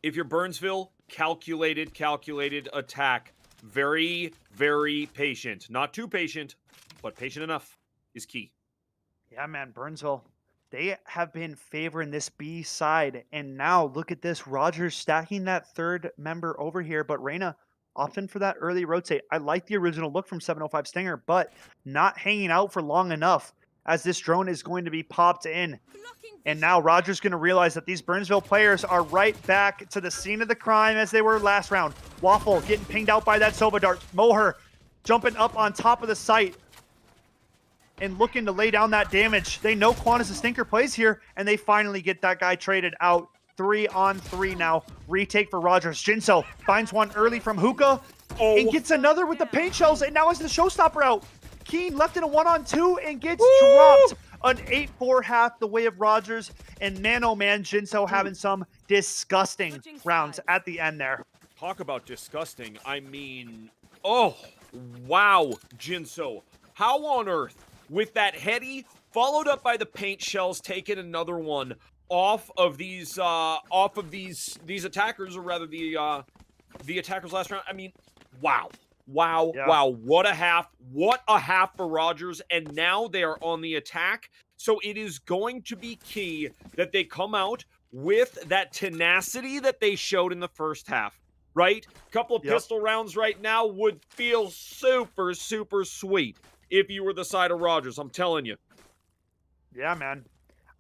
if you're Burnsville, calculated attack. Very, very patient. Not too patient, but patient enough is key. Yeah, man, Burnsville, they have been favoring this B side. And now look at this. Rogers stacking that 3rd member over here. But Reyna opting for that early rotate. I like the original look from 705 Stinger, but not hanging out for long enough as this drone is going to be popped in. And now Rogers going to realize that these Burnsville players are right back to the scene of the crime as they were last round. Waffle getting pinged out by that Sova dart. Moher jumping up on top of the site and looking to lay down that damage. They know Quan is a stinker plays here, and they finally get that guy traded out. 3-on-3 now. Retake for Rogers. Jinso finds one early from Hookah and gets another with the paint shells, and now is the showstopper out. Keen left in a 1-on-2 and gets dropped. An 8-4 half the way of Rogers, and Nano Man Jinso having some disgusting rounds at the end there. Talk about disgusting. I mean, oh, wow, Jinso. How on earth, with that heady, followed up by the paint shells, taking another one off of these attackers, or rather the attackers last round. I mean, wow. Wow, Yeah. wow, what a half for Rogers, and now they are on the attack, so it is going to be key that they come out with that tenacity that they showed in the first half, right? Couple of pistol rounds right now would feel super, super sweet if you were the side of Rogers, I'm telling you. Yeah, man.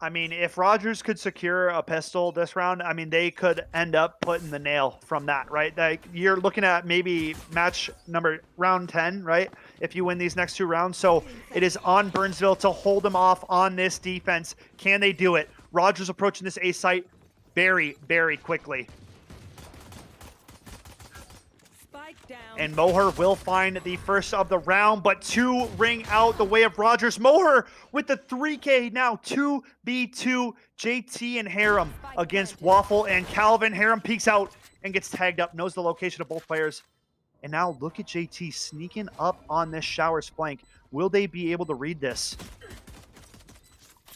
I mean, if Rogers could secure a pistol this round, I mean, they could end up putting the nail from that, right? Like, you're looking at maybe round 10, right? If you win these next 2 rounds. So it is on Burnsville to hold them off on this defense. Can they do it? Rogers approaching this A site very, very quickly. And Moher will find the first of the round, but 2 ring out the way of Rogers. Moher with the 3K now, 2v2, JT and Harem against Waffle and Calvin. Harem peeks out and gets tagged up, knows the location of both players. And now look at JT sneaking up on this Showers flank. Will they be able to read this?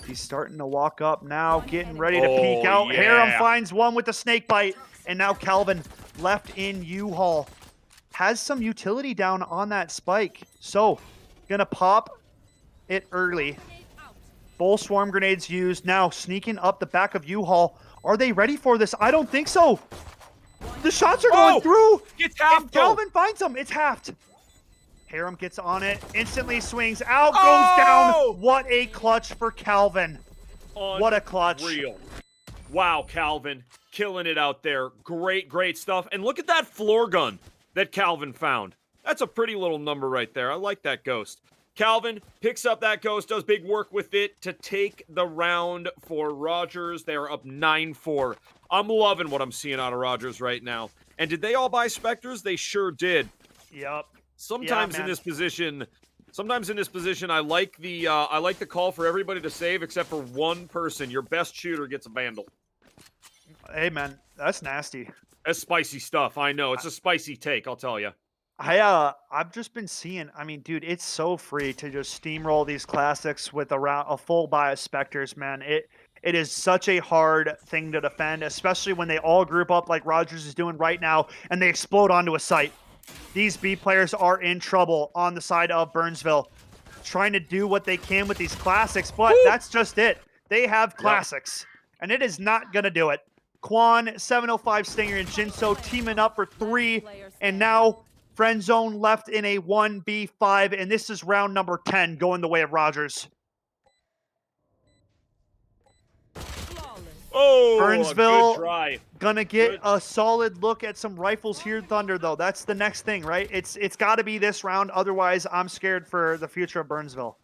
He's starting to walk up now, getting ready to peek out. Yeah. Harem finds one with the snake bite, and now Calvin left in U-Haul. Has some utility down on that spike. So, gonna pop it early. Full swarm grenades used. Now sneaking up the back of U-Haul. Are they ready for this? I don't think so. The shots are going through. It's half, And Calvin finds them. It's halved. Harem gets on it. Instantly swings out. Goes down. What a clutch for Calvin. What a clutch. Real. Wow, Calvin. Killing it out there. Great stuff. And look at that floor gun that Calvin found. That's a pretty little number right there. I like that ghost. Calvin picks up that ghost, does big work with it to take the round for Rogers. They are up 9-4. I'm loving what I'm seeing out of Rogers right now. And did they all buy Spectres? They sure did. Yep. Sometimes in man. this position, I like the call for everybody to save except for one person. Your best shooter gets a vandal. Hey, man, that's nasty. That's spicy stuff. I know it's a spicy take. I'll tell you. I've just been seeing. I mean, dude, it's so free to just steamroll these classics with a full buy of Spectres, man. It is such a hard thing to defend, especially when they all group up like Rogers is doing right now, and they explode onto a site. These B players are in trouble on the side of Burnsville, trying to do what they can with these classics, but that's just it. They have classics, and it is not gonna do it. Quan, 705 Stinger, and Jinso teaming up for 3, and now Friend Zone left in a 1v5, and this is round number 10 going the way of Rogers. Flawless. Oh, Burnsville a good try. gonna get a solid look at some rifles here, Thunder, though. That's the next thing, right? It's got to be this round. Otherwise, I'm scared for the future of Burnsville.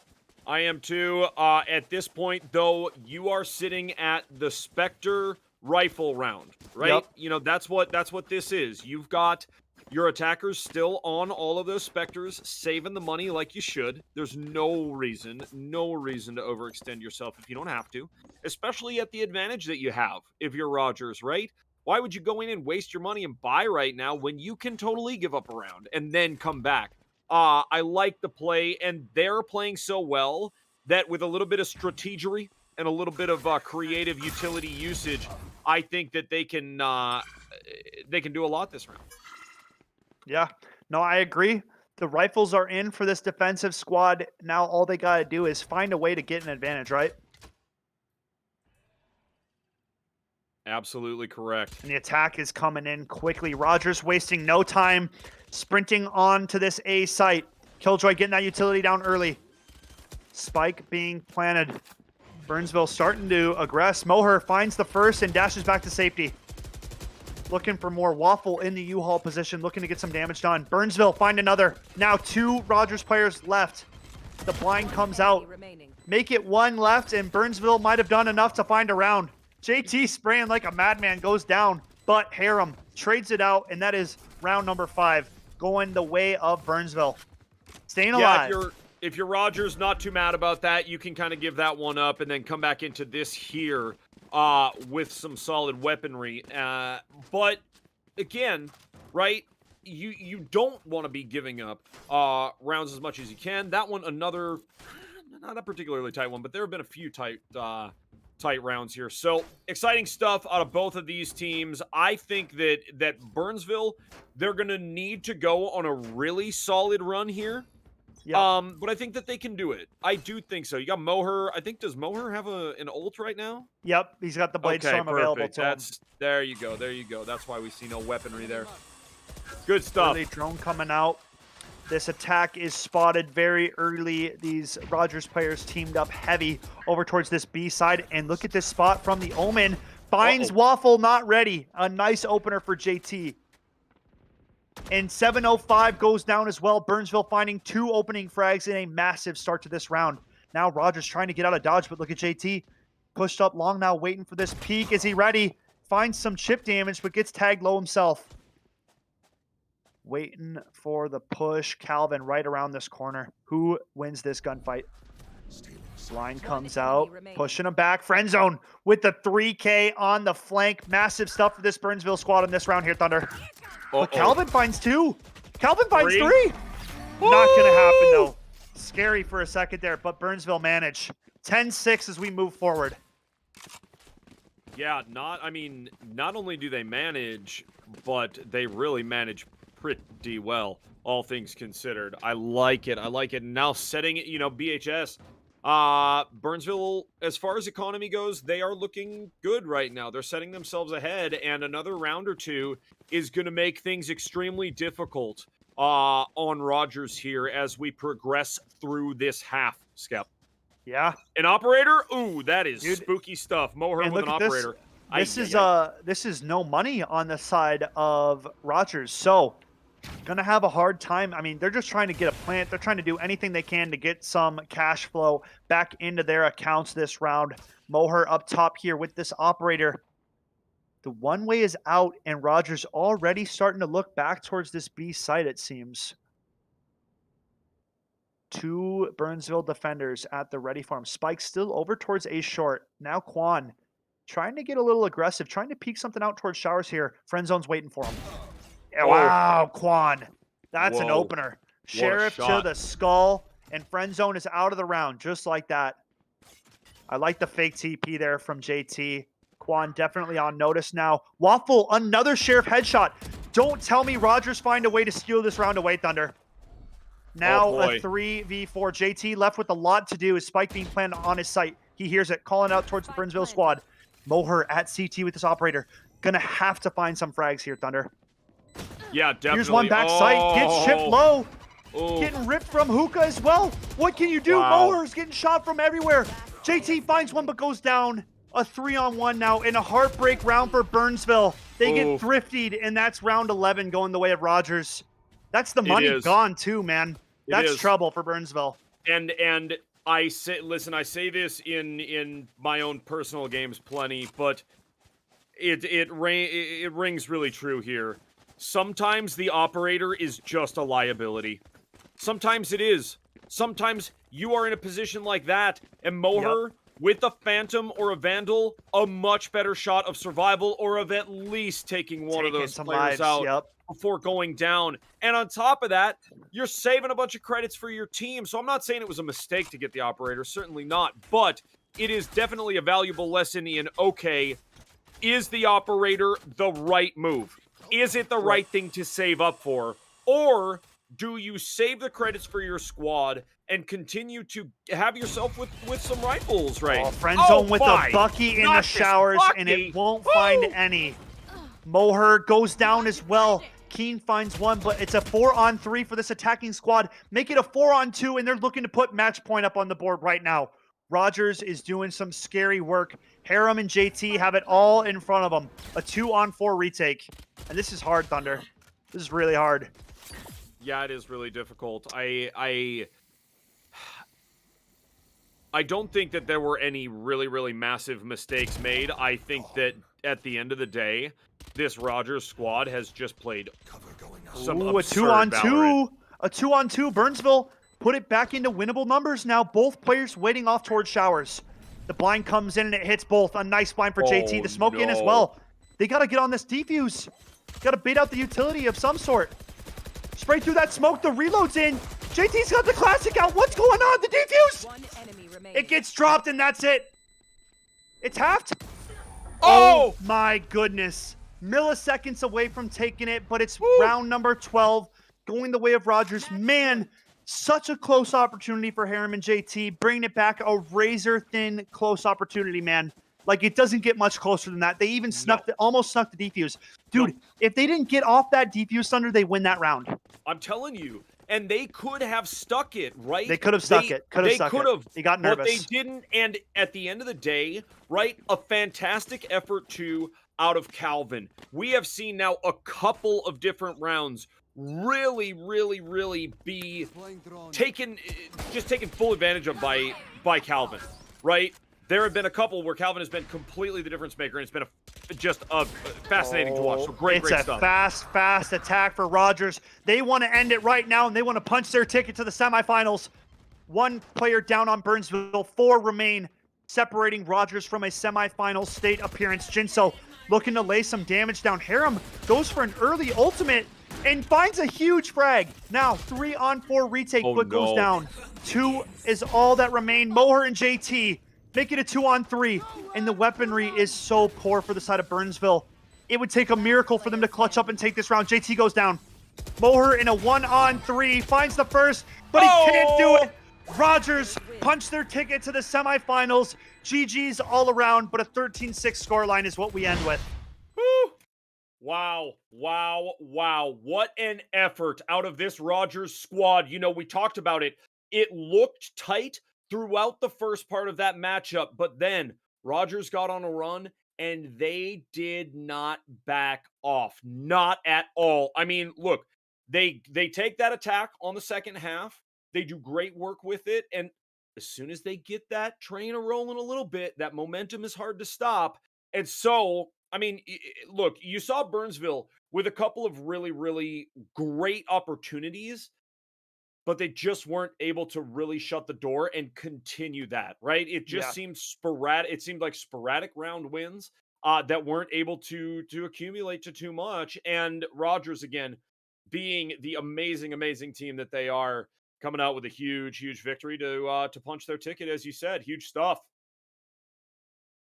I am too. At this point, though, you are sitting at the Spectre rifle round, right? Yep. You know, that's what this is. You've got your attackers still on all of those Spectres, saving the money like you should. There's no reason to overextend yourself if you don't have to, especially at the advantage that you have if you're Rogers, right? Why would you go in and waste your money and buy right now when you can totally give up a round and then come back? I like the play, and they're playing so well that with a little bit of strategery and a little bit of creative utility usage, I think that they can do a lot this round. Yeah, no, I agree. The rifles are in for this defensive squad. Now all they got to do is find a way to get an advantage, right? Absolutely correct. And the attack is coming in quickly. Rogers wasting no time, sprinting on to this A site. Killjoy getting that utility down early. Spike being planted. Burnsville starting to aggress. Moher finds the first and dashes back to safety. Looking for more Waffle in the U-Haul position, looking to get some damage done. Burnsville find another. Now 2 Rogers players left. The blind comes out. Remaining. Make it 1 left, and Burnsville might have done enough to find a round. JT spraying like a madman goes down, but Harem trades it out, and that is round number 5, going the way of Burnsville. Staying alive. Yeah, if you're Rogers, not too mad about that. You can kind of give that one up and then come back into this here with some solid weaponry. But again, right, you don't want to be giving up rounds as much as you can. That one, another, not a particularly tight one, but there have been a few tight rounds here. So exciting stuff out of both of these teams. I think that Burnsville, they're going to need to go on a really solid run here. Yep. But I think that they can do it. I do think so. You got Moher. I think, does Moher have an ult right now? Yep, he's got the Blade Storm available to him. There you go. That's why we see no weaponry there. Good stuff. Early drone coming out. This attack is spotted very early. These Rogers players teamed up heavy over towards this B side. And look at this spot from the Omen. Finds Waffle not ready. A nice opener for JT. And 705 goes down as well. Burnsville finding 2 opening frags in a massive start to this round. Now Rogers trying to get out of dodge, but look at JT. Pushed up long now, waiting for this peek. Is he ready? Finds some chip damage, but gets tagged low himself. Waiting for the push. Calvin right around this corner. Who wins this gunfight? Line comes out, pushing him back. Friend zone with the 3K on the flank. Massive stuff for this Burnsville squad in this round here, Thunder. But Calvin finds 2. Calvin finds 3. Not going to happen, though. Scary for a second there, but Burnsville manage. 10-6 as we move forward. Yeah, not only do they manage, but they really manage pretty well, all things considered. I like it. Now setting it, BHS. Burnsville, as far as economy goes, they are looking good right now. They're setting themselves ahead, and another round or 2 is going to make things extremely difficult on Rogers here as we progress through this half, Skep. Yeah. An operator? Ooh, that is spooky stuff. Moher with an operator. This is no money on the side of Rogers, so gonna have a hard time. I mean, they're just trying to get a plant. They're trying to do anything they can to get some cash flow back into their accounts this round. Moher up top here with this operator. The one way is out, and Rogers already starting to look back towards this B site, it seems. 2 Burnsville defenders at the ready farm. Spike still over towards A short. Now Quan trying to get a little aggressive, trying to peek something out towards showers here. Friend zone's waiting for him. Oh. Wow, Quan. That's an Whoa. opener. Sheriff to shot. the skull, and friend zone is out of the round, just like that. I like the fake TP there from JT. Quan definitely on notice now. Waffle, another Sheriff headshot. Don't tell me Rogers find a way to steal this round away, Thunder. Now boy. a 3v4. JT left with a lot to do. His spike being planted on his site. He hears it, calling out towards the Burnsville squad. Moher at CT with this operator. Gonna have to find some frags here, Thunder. Yeah, definitely. Here's one back site. Gets chipped low. Oh. Getting ripped from hookah as well. What can you do? Wow. Moher's getting shot from everywhere. JT finds one but goes down. A 3-on-1 now in a heartbreak round for Burnsville. They get Oof. thriftied, and that's round 11 going the way of Rogers. That's the money is. gone too, man. That's is. trouble for Burnsville. And I say, listen, I say this in my own personal games plenty, but it rings really true here. Sometimes the operator is just a liability. Sometimes it is. Sometimes you are in a position like that, and Moher, with a Phantom or a Vandal, a much better shot of survival or of at least taking one of Taking those some players lives, out yep. before going down. And on top of that, you're saving a bunch of credits for your team. So I'm not saying it was a mistake to get the operator, certainly not. But it is definitely a valuable lesson in, okay, is the operator the right move? Is it the right thing to save up for? Or do you save the credits for your squad and continue to have yourself with some rifles, right? Oh, friend zone with a Bucky in Not the this showers, and Bucky. it won't find any. Moher goes down as well. Keen finds one, but it's a 4-on-3 for this attacking squad. Make it a 4-on-2, and they're looking to put match point up on the board right now. Rogers is doing some scary work. Harem and JT have it all in front of them. A 2-on-4 retake. And this is hard, Thunder. This is really hard. Yeah, it is really difficult. I don't think that there were any really massive mistakes made. I think that at the end of the day, this Rogers squad has just played some Ooh, a absurd 2-on-2. Valorant. A 2-on-2. Burnsville put it back into winnable numbers now. Both players waiting off towards showers. The blind comes in and it hits both. A nice blind for JT. The smoke in as well. They got to get on this defuse. Got to bait out the utility of some sort. Spray through that smoke. The reload's in. JT's got the classic out. What's going on? The defuse. One enemy remaining. It gets dropped and that's it. It's halftime. Oh! My goodness. Milliseconds away from taking it, but it's round number 12 going the way of Rogers. Man, such a close opportunity for Harem and JT. Bringing it back, a razor-thin close opportunity, man. Like, it doesn't get much closer than that. They even almost snuck the defuse. Dude, if they didn't get off that defuse, Thunder, they win that round. I'm telling you. And they could have stuck it, right? They could have stuck it. They could have. They got nervous. But they didn't. And at the end of the day, right, a fantastic effort, too, out of Calvin. We have seen now a couple of different rounds really be taken full advantage of by Calvin, right? There have been a couple where Calvin has been completely the difference maker, and it's been just fascinating to watch. So great stuff. It's a fast attack for Rogers. They want to end it right now, and they want to punch their ticket to the semifinals. One player down on Burnsville. 4 remain, separating Rogers from a semifinal state appearance. Jinso looking to lay some damage down. Harem goes for an early ultimate and finds a huge frag. Now 3-on-4 retake, but goes down. 2 is all that remain. Moher and JT make it a 2-on-3, and the weaponry is so poor for the side of Burnsville. It would take a miracle for them to clutch up and take this round. JT goes down. Moher in a 1-on-3 finds the first, but he can't do it. Rogers punch their ticket to the semifinals. GG's all around, but a 13-6 scoreline is what we end with. Woo. Wow. What an effort out of this Rogers squad. You know, we talked about it. It looked tight throughout the first part of that matchup, but then Rogers got on a run and they did not back off. Not at all. I mean, look, they take that attack on the second half. They do great work with it, and as soon as they get that train rolling a little bit, that momentum is hard to stop. And so I mean, look, you saw Burnsville with a couple of really, really great opportunities, but they just weren't able to really shut the door and continue that, right? It just Yeah. seemed sporadic. It seemed like sporadic round wins that weren't able to accumulate to too much. And Rogers, again, being the amazing, amazing team that they are, coming out with a huge, huge victory to punch their ticket, as you said. Huge stuff.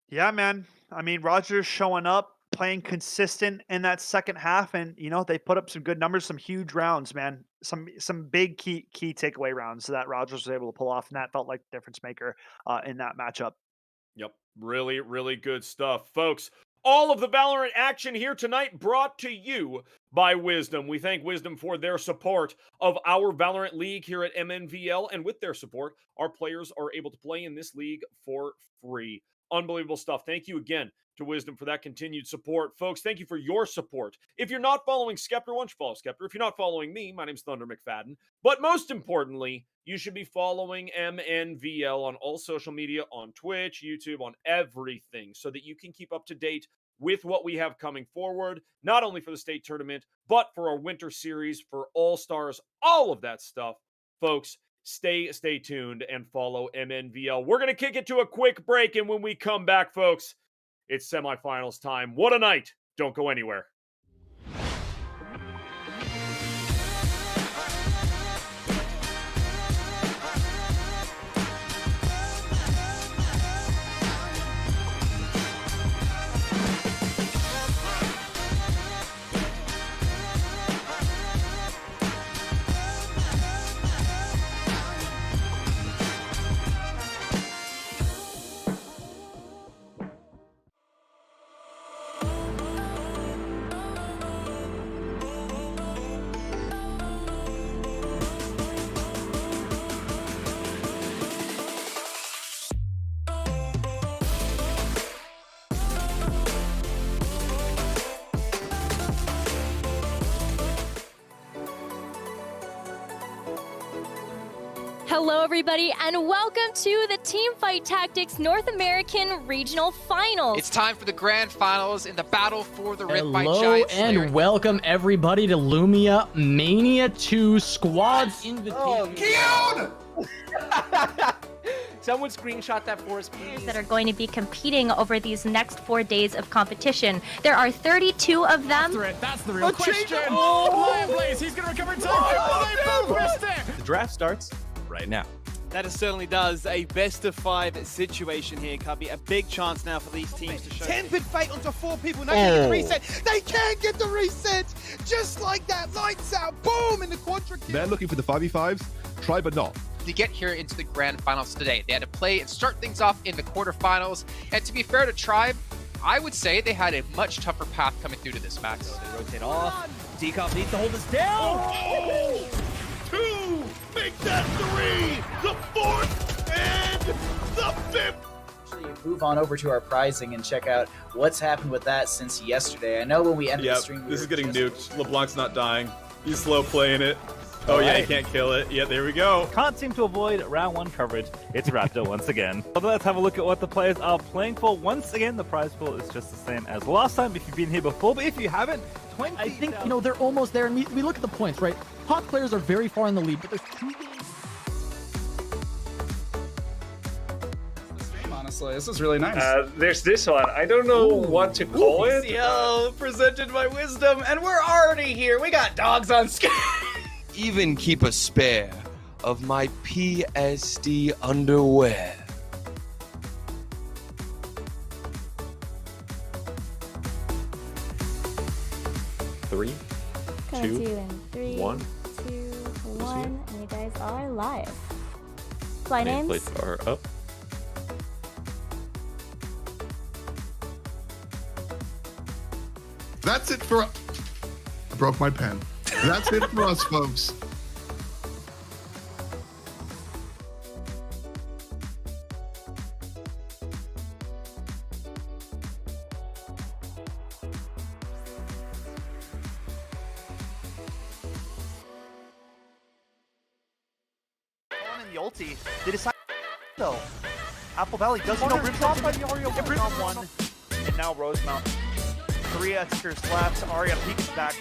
Yeah, man. I mean, Rogers showing up, playing consistent in that second half, and they put up some good numbers, some huge rounds, man. Some big key takeaway rounds that Rogers was able to pull off, and that felt like the difference maker in that matchup. Yep. Really, really good stuff, folks. All of the Valorant action here tonight brought to you by Wisdom. We thank Wisdom for their support of our Valorant League here at MNVL, and with their support, our players are able to play in this league for free. Unbelievable stuff. Thank you again to Wisdom for that continued support. Folks, thank you for your support. If you're not following Skeptor, why don't you follow Skeptor? If you're not following me, my name's Thunder McFadden. But most importantly, you should be following MNVL on all social media, on Twitch, YouTube, on everything, so that you can keep up to date with what we have coming forward, not only for the state tournament, but for our winter series, for All-Stars, all of that stuff. Folks, stay tuned and follow MNVL. We're going to kick it to a quick break, and when we come back, folks, it's semifinals time. What a night. Don't go anywhere. Hello, everybody, and welcome to the Teamfight Tactics North American Regional Finals. It's time for the grand finals in the battle for the Rift by Hello Giant and Slayer. welcome everybody to Lumia Mania 2 Squads Invitation. Someone screenshot that for us, please. That are going to be competing over these next 4 days of competition. There are 32 of them. That's the real question. Lion Blaze, he's going to recover in time. They both missed it. The draft starts right now. That certainly does. A best of 5 situation here, Cubby. A big chance now for these teams to show. Tempered fate onto 4 people. Now get the reset. They can get the reset. Just like that. Lights out. Boom! In the quadra kill. They're looking for the 5v5s. Try but not. To get here into the grand finals today, they had to play and start things off in the quarterfinals. And to be fair to Tribe, I would say they had a much tougher path coming through to this, Max. So they rotate off. Decop needs to hold us down. Oh! 2! Make that 3! The 4th! And the 5th! Move on over to our prizing and check out what's happened with that since yesterday. I know when we ended the stream... This is getting nuked. LeBlanc's not dying. He's slow playing it. Oh, yeah, he can't kill it. Yeah, there we go. Can't seem to avoid round 1 coverage. It's Raptor once again. But let's have a look at what the players are playing for. Once again, the prize pool is just the same as last time if you've been here before. But if you haven't, 20. I think, they're almost there. And we look at the points, right? Hot players are very far in the lead, but there's 2 games. Honestly, this is really nice. There's this one. I don't know what to call it. Yo, presented by Wisdom, and we're already here. We got dogs on screen. Even keep a spare of my PSD underwear. Three, two, 3, 1. 2, 1, and you guys are live. Fly names. Nameplates are up. That's it for... I broke my pen. That's it for us, folks. On in the ulti, they decide though. Apple Valley doesn't know Riptide by the Oreo. One, and now Rosemount. 3 Xers left. Arya peeks back.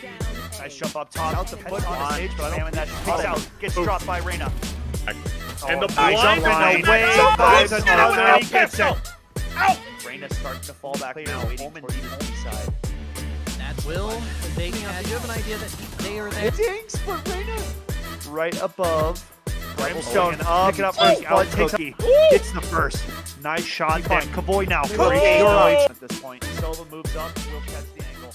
Nice jump up top. Out the foot on the stage, but I don't peeks out. Gets dropped by Reyna. And the nice blind line is away so by close. another. Out, He gets out. it. Reyna's starting to fall back now. Waiting for the side. Will they catch? You have an idea that they are there? Dinks, but Reyna right above. Brimstone pick it up first. Out takes Cookie. Gets the first. Nice shot. Then Kavoy now. At this point, Silva moves up. Will catch the angle.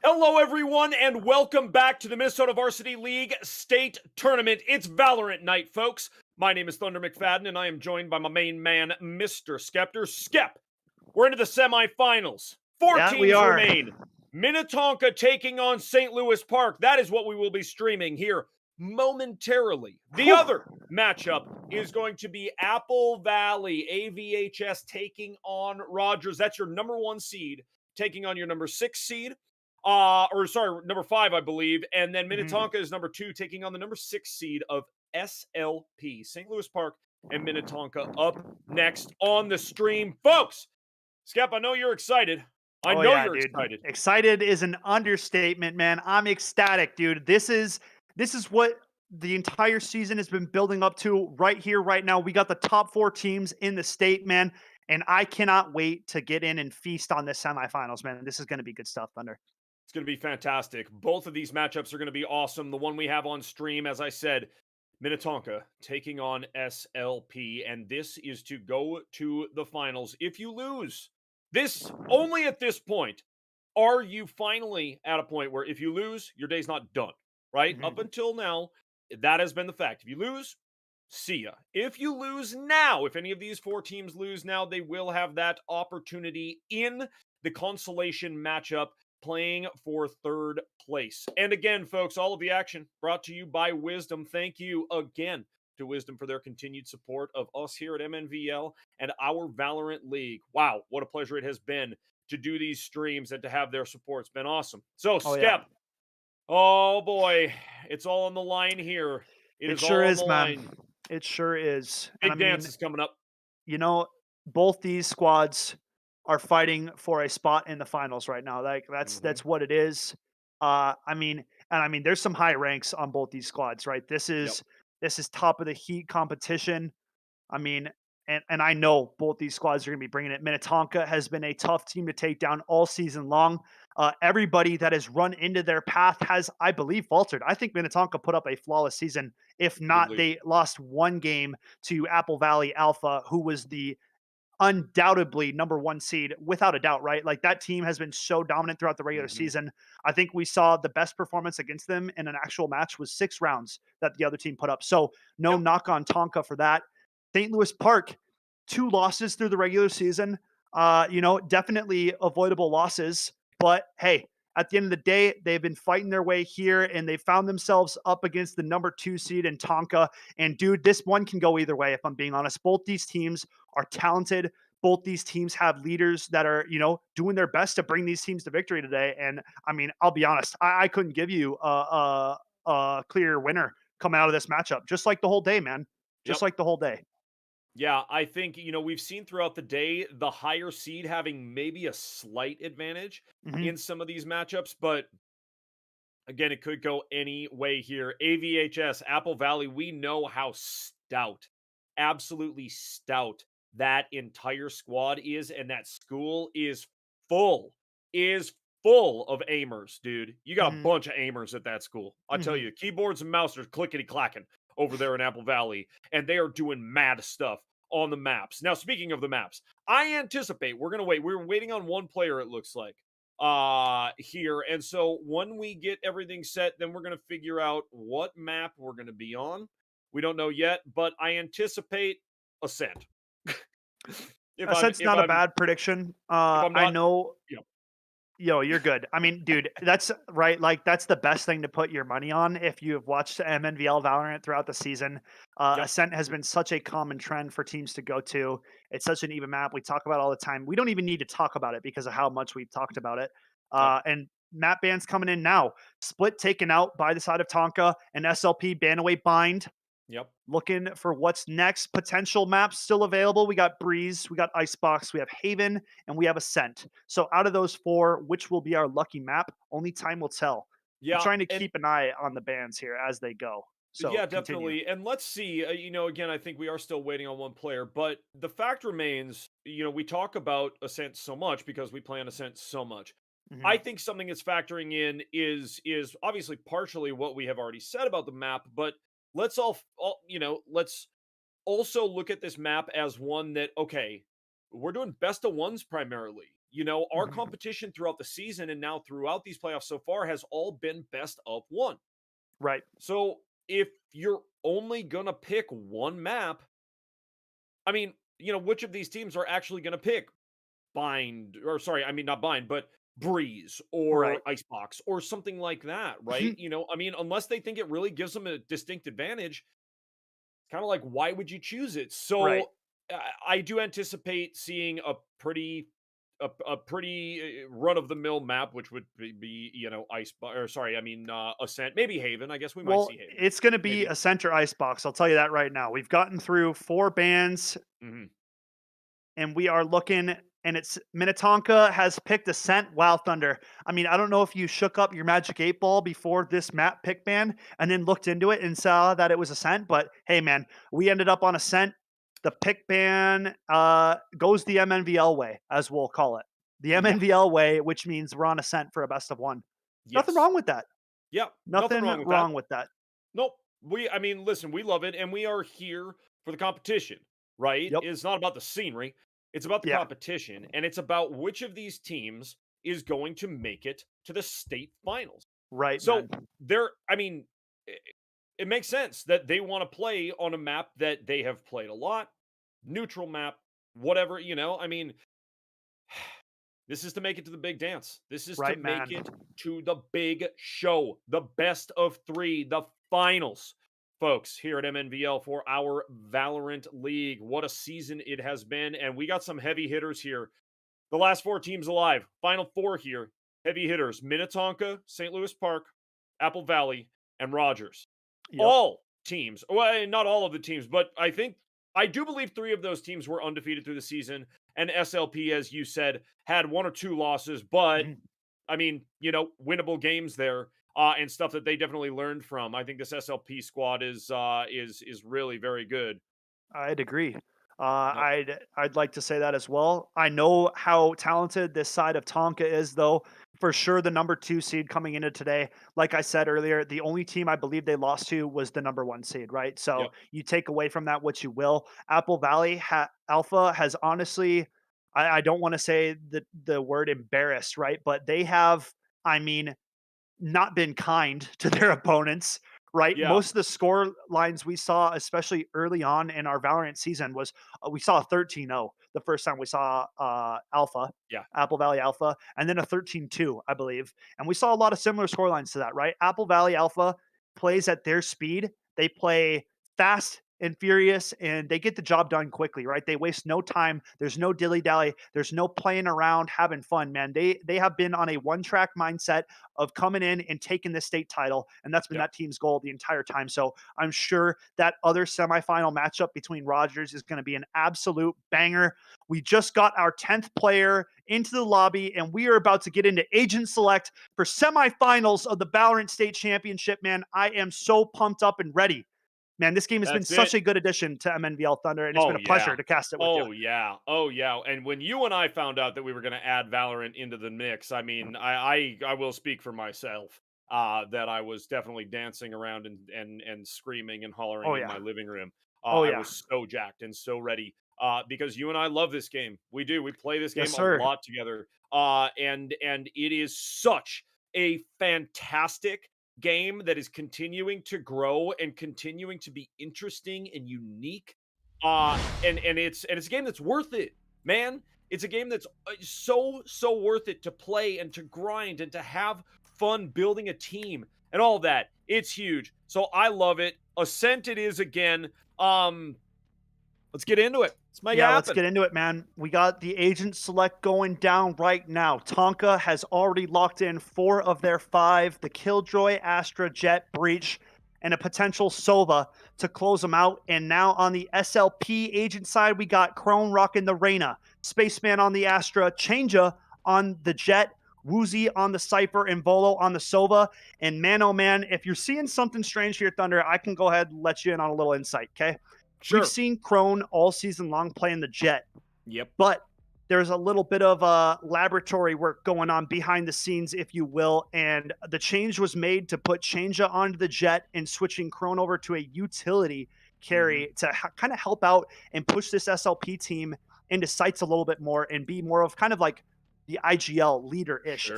Hello, everyone, and welcome back to the Minnesota Varsity League State Tournament. It's Valorant night, folks. My name is Thunder McFadden, and I am joined by my main man, Mr. Skeptor. Skep, we're into the semifinals. Four teams remain. Minnetonka taking on St. Louis Park. That is what we will be streaming here momentarily. The other matchup is going to be Apple Valley, AVHS taking on Rogers. That's your number 1 seed taking on your number 6 seed. Number 5, I believe. And then Minnetonka is number 2, taking on the number 6 seed of SLP. St. Louis Park and Minnetonka up next on the stream. Folks, Skep, I know you're excited. I know you're excited. Excited is an understatement, man. I'm ecstatic, dude. This is what the entire season has been building up to right here, right now. We got the top 4 teams in the state, man. And I cannot wait to get in and feast on this semifinals, man. This is going to be good stuff, Thunder. It's going to be fantastic. Both of these matchups are going to be awesome. The one we have on stream, as I said, Minnetonka taking on SLP, and this is to go to the finals. If you lose, only at this point, are you finally at a point where if you lose, your day's not done, right? Up until now, that has been the fact. If you lose, see ya. If you lose now, if any of these 4 teams lose now, they will have that opportunity in the consolation matchup, playing for 3rd place. And again, folks, all of the action brought to you by Wisdom. Thank you again to Wisdom for their continued support of us here at MNVL and our Valorant League. Wow, what a pleasure it has been to do these streams and to have their support. It's been awesome. So, Skep, oh boy, it's all on the line here. It sure is, man. It sure is. Big dance is coming up. You know, both these squads are fighting for a spot in the finals right now. Like that's what it is. I mean, there's some high ranks on both these squads, right? This is top of the heat competition. I mean, and I know both these squads are going to be bringing it. Minnetonka has been a tough team to take down all season long. Everybody that has run into their path has, I believe, faltered. I think Minnetonka put up a flawless season. If not, they lost 1 game to Apple Valley Alpha, who was the undoubtedly number 1 seed, without a doubt, right? Like that team has been so dominant throughout the regular season. I think we saw the best performance against them in an actual match was 6 rounds that the other team put up. So no knock on Tonka for that. St. Louis Park, 2 losses through the regular season. Definitely avoidable losses. But hey, at the end of the day, they've been fighting their way here, and they found themselves up against the number 2 seed in Tonka. And dude, this one can go either way, if I'm being honest. Both these teams are talented. Both these teams have leaders that are, doing their best to bring these teams to victory today. And I mean, I'll be honest, I couldn't give you a clear winner coming out of this matchup. Just like the whole day, man. Just like the whole day. Yeah, I think, we've seen throughout the day the higher seed having maybe a slight advantage in some of these matchups, but Again, it could go any way here. AVHS, Apple Valley, we know how stout, absolutely stout that entire squad is, and that school full, is full of aimers, dude. You got a Mhm. bunch of aimers at that school. I tell Mhm. you, keyboards and mouse are clickety clacking over there in Apple Valley, and they are doing mad stuff on the maps. Now, speaking of the maps, I anticipate we're gonna wait. We're waiting on one player, it looks like here, and so when we get everything set, then we're going to figure out what map we're going to be on. We don't know yet, but I anticipate Ascent. Ascent's not a bad prediction. if I'm I not, know. you know, Yo, you're good. I mean, dude, that's right. Like, that's the best thing to put your money on if you have watched MNVL Valorant throughout the season. Yep. Ascent has been such a common trend for teams to go to. It's such an even map. We talk about it all the time. We don't even need to talk about it because of how much we've talked about it. And map bans coming in now. Split taken out by the side of Tonka, and SLP ban away bind. Yep. Looking for what's next. Potential maps still available. We got Breeze, we got Icebox, we have Haven, and we have Ascent. So out of those four, which will be our lucky map? Only time will tell. Yeah, I'm trying to and keep an eye on the bans here as they go. So yeah, continue. definitely. And let's see. Again, I think we are still waiting on one player, but the fact remains. We talk about Ascent so much because we play on Ascent so much. Mhm. I think something that's factoring in is obviously partially what we have already said about the map, but let's let's also look at this map as one that, okay, we're doing best of ones primarily. Our Mhm. competition throughout the season and now throughout these playoffs so far has all been best of one. Right. So if you're only gonna pick one map, I mean, which of these teams are actually gonna pick Bind, or sorry, I mean not Bind, but Breeze or Right. Icebox or something like that, right? I mean, unless they think it really gives them a distinct advantage, kind of like, why would you choose it? Right. So I do anticipate seeing a pretty run of the mill map, which would be Ice, or sorry, I mean Ascent, maybe Haven. I guess we might Well, see Haven, it's going to be maybe. a center Icebox. I'll tell you that right now. We've gotten through 4 bans, Mhm. and we are looking, and it's Minnetonka has picked Ascent. Wow, Thunder. I mean, I don't know if you shook up your Magic 8 Ball before this map pick ban and then looked into it and saw that it was Ascent, but hey, man, we ended up on Ascent. The pick ban goes the MNVL way, as we'll call it. The Yeah. MNVL way, which means we're on Ascent for a best of one. Nothing Yes. wrong with that. Yeah, Nothing wrong with that. Nope. I mean, listen, we love it, and we are here for the competition, right? Yep. It's not about the scenery, it's about the Yeah. competition, and it's about which of these teams is going to make it to the state finals. Right, So man. I mean, it makes sense that they want to play on a map that they have played a lot, neutral map, whatever, I mean, this is to make it to the big dance. This is to Right, make man. it to the big show, the best of 3, the finals, folks, here at MNVL for our Valorant League. What a season it has been, and we got some heavy hitters here. The last 4 teams alive, final 4 here, heavy hitters: Minnetonka, St. Louis Park, Apple Valley, and Rogers. Yep. All teams, well, not all of the teams, but I do believe 3 of those teams were undefeated through the season, and SLP, as you said, had 1 or 2 losses, but Mhm. I mean, winnable games there, and stuff that they definitely learned from. I think this SLP squad is really very good. I'd agree. Yep. I'd like to say that as well. I know how talented this side of Tonka is, though. For sure, the number 2 seed coming into today. Like I said earlier, the only team I believe they lost to was the number 1 seed, right? So Yep. you take away from that what you will. Apple Valley Alpha has honestly, I don't want to say the word embarrassed, right? But they have, I mean, not been kind to their opponents, right? Yeah. Most of the score lines we saw, especially early on in our Valorant season, was we saw a 13-0 the first time we saw Alpha, Yeah. Apple Valley Alpha, and then a 13-2, I believe. And we saw a lot of similar score lines to that, right? Apple Valley Alpha plays at their speed. They play fast and furious, and they get the job done quickly, right? They waste no time. There's no dilly-dally. There's no playing around, having fun, man. They have been on a one-track mindset of coming in and taking the state title, and that's been that team's goal the entire time. So I'm sure that other semifinal matchup between Rogers is going to be an absolute banger. We just got our 10th player into the lobby, and we are about to get into agent select for semifinals of the Valorant State Championship, man. I am so pumped up and ready. Man, this game has been such a good addition to MNVL Thunder, and it's been a pleasure to cast it with you. Oh, yeah. And when you and I found out that we were going to add Valorant into the mix, I mean, I will speak for myself that I was definitely dancing around and screaming and hollering in my living room. I was so jacked and so ready because you and I love this game. We do. We play this game a lot together. And it is such a fantastic game that is continuing to grow and continuing to be interesting and unique. And it's a game that's worth it, man. It's a game that's so worth it to play and to grind and to have fun building a team and all that. It's huge. So I love it. Ascent it is again. Let's get into it. Let's get into it, man. We got the agent select going down right now. Tonka has already locked in 4 of their 5, the Killjoy, Astra, Jet, Breach, and a potential Sova to close them out. And now on the SLP agent side, we got Crone rocking the Reyna, Spaceman on the Astra, Changea on the Jet, Woozy on the Cypher, and Volo on the Sova. And man, oh man, if you're seeing something strange here, Thunder, I can go ahead and let you in on a little insight, okay? Sure. We've seen Crone all season long playing the Jet. Yep. But there's a little bit of laboratory work going on behind the scenes, if you will. And the change was made to put Changea onto the Jet and switching Crone over to a utility carry to kind of help out and push this SLP team into sights a little bit more and be more of kind of like the IGL leader-ish,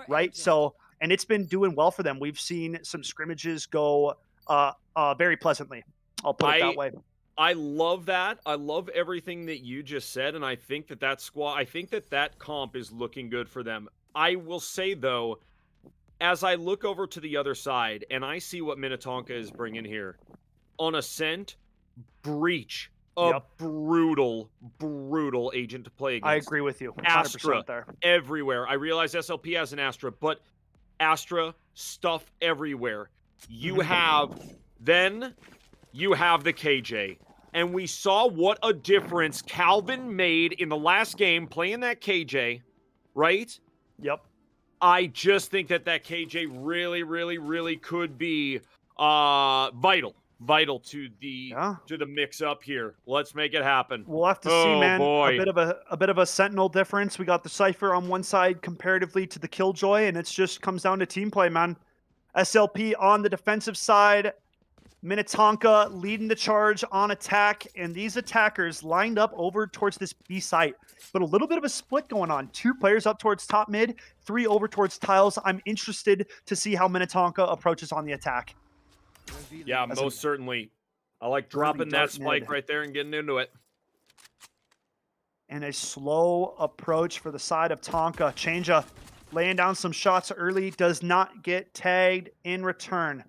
right? So, and it's been doing well for them. We've seen some scrimmages go very pleasantly. I'll put it that way. I love that. I love everything that you just said, and I think that squad, I think that comp is looking good for them. I will say, though, as I look over to the other side, and I see what Minnetonka is bringing here, on Ascent, Breach, brutal agent to play against. I agree with you. 100% Astra, there. everywhere. I realize SLP has an Astra, but Astra, stuff everywhere. You have the KJ. And we saw what a difference Calvin made in the last game playing that KJ, right? Yep. I just think that KJ really could be vital to the mix up here. Let's make it happen. We'll have to see, man. Boy. A bit of a Sentinel difference. We got the Cypher on one side comparatively to the Killjoy, and it just comes down to team play, man. SLP on the defensive side. Minnetonka leading the charge on attack, and these attackers lined up over towards this B site. But a little bit of a split going on. 2 players up towards top mid, 3 over towards tiles. I'm interested to see how Minnetonka approaches on the attack. Yeah, most certainly. I like dropping that spike right there and getting into it. And a slow approach for the side of Tonka. Changea laying down some shots early, does not get tagged in return.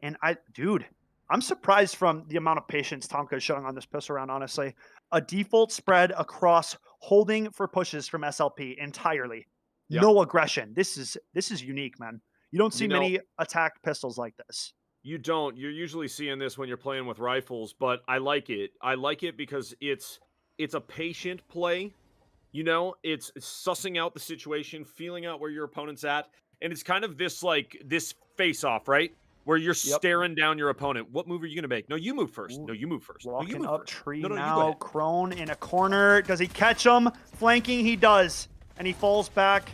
And I'm surprised from the amount of patience Tonka is showing on this pistol round, honestly. A default spread across holding for pushes from SLP entirely. Yep. No aggression. This is unique, man. You don't see many attack pistols like this. You don't. You're usually seeing this when you're playing with rifles, but I like it. I like it because it's a patient play. You know, it's sussing out the situation, feeling out where your opponent's at, and it's kind of this face-off, right? Where you're staring down your opponent. What move are you going to make? No, you move first. No, you move first. Walking up tree now. Crone in a corner. Does he catch him? Flanking, he does. And he falls back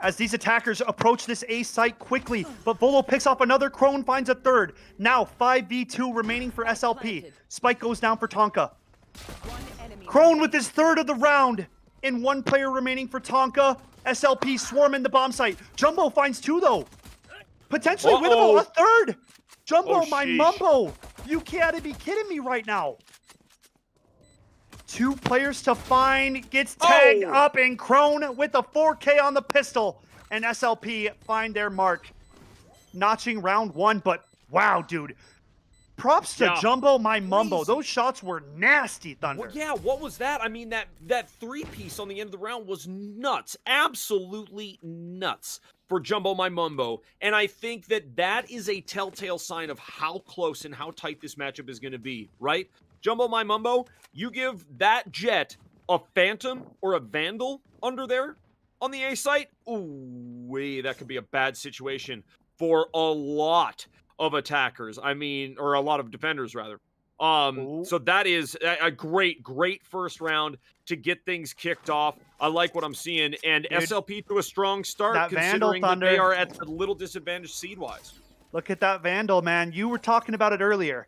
as these attackers approach this A site quickly. But Volo picks off another. Crone finds a third. Now 5v2 remaining for SLP. Spike goes down for Tonka. Crone with his third of the round. And 1 player remaining for Tonka. SLP swarming the bomb site. Jumbo finds 2, though. Potentially winnable, a third. Jumbo, my mumbo. You gotta be kidding me right now. 2 players to find. Gets tagged up, and Crone with a 4K on the pistol. And SLP find their mark. Notching round 1, but wow, dude. Props to Yeah. Jumbo My Mumbo. Crazy. Those shots were nasty, Thunder. Well, yeah, what was that? I mean, that three-piece on the end of the round was nuts. Absolutely nuts for Jumbo My Mumbo. And I think that is a telltale sign of how close and how tight this matchup is going to be, right? Jumbo My Mumbo, you give that Jet a Phantom or a Vandal under there on the A site, ooh, that could be a bad situation for a lot of attackers. I mean, or a lot of defenders, rather. So that is a great first round to get things kicked off. I like what I'm seeing, and Dude, SLP to a strong start, that Vandal, considering that they Thunder. are at a little disadvantage seed-wise. Look at that Vandal, man. You were talking about it earlier.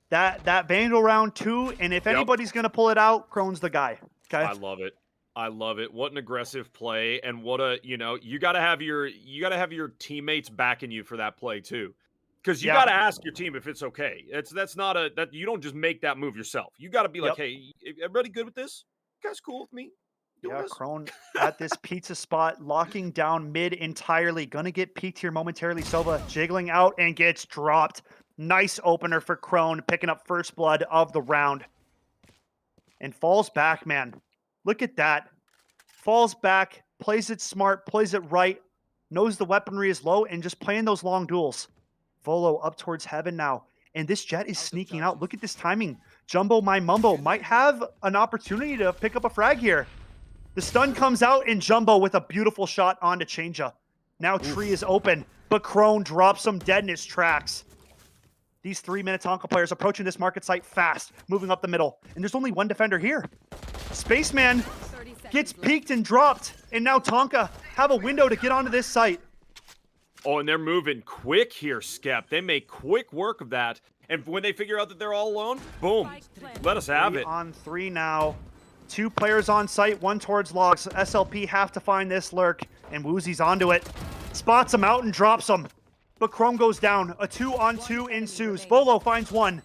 That Vandal round 2, and if anybody's gonna pull it out, Krone's the guy. Okay. I love it. I love it. What an aggressive play, and what a you gotta have your teammates backing you for that play too. Because you got to ask your team if it's okay. That's not that you don't just make that move yourself. You got to be like, hey, everybody good with this? You guys cool with me? Yeah, Krone at this pizza spot, locking down mid entirely. Gonna get peeked here momentarily. Sova jiggling out and gets dropped. Nice opener for Krone, picking up first blood of the round. And falls back, man. Look at that. Falls back, plays it smart, plays it right, knows the weaponry is low, and just playing those long duels. Volo up towards heaven now. And this Jet is sneaking out. Look at this timing. Jumbo My Mumbo might have an opportunity to pick up a frag here. The stun comes out, and Jumbo with a beautiful shot onto Changea. Now Tree is open, but Krone drops him dead in his tracks. These 3 Minnetonka players approaching this market site fast, moving up the middle. And there's only one defender here. Spaceman gets peeked and dropped. And now Tonka have a window to get onto this site. Oh, and they're moving quick here, Skep. They make quick work of that. And when they figure out that they're all alone, boom, let us have it. 3 on 3 now. 2 players on site, 1 towards logs. SLP have to find this lurk, and Woozy's onto it. Spots him out and drops him. But Chrome goes down. A 2-on-2 ensues. Volo finds 1.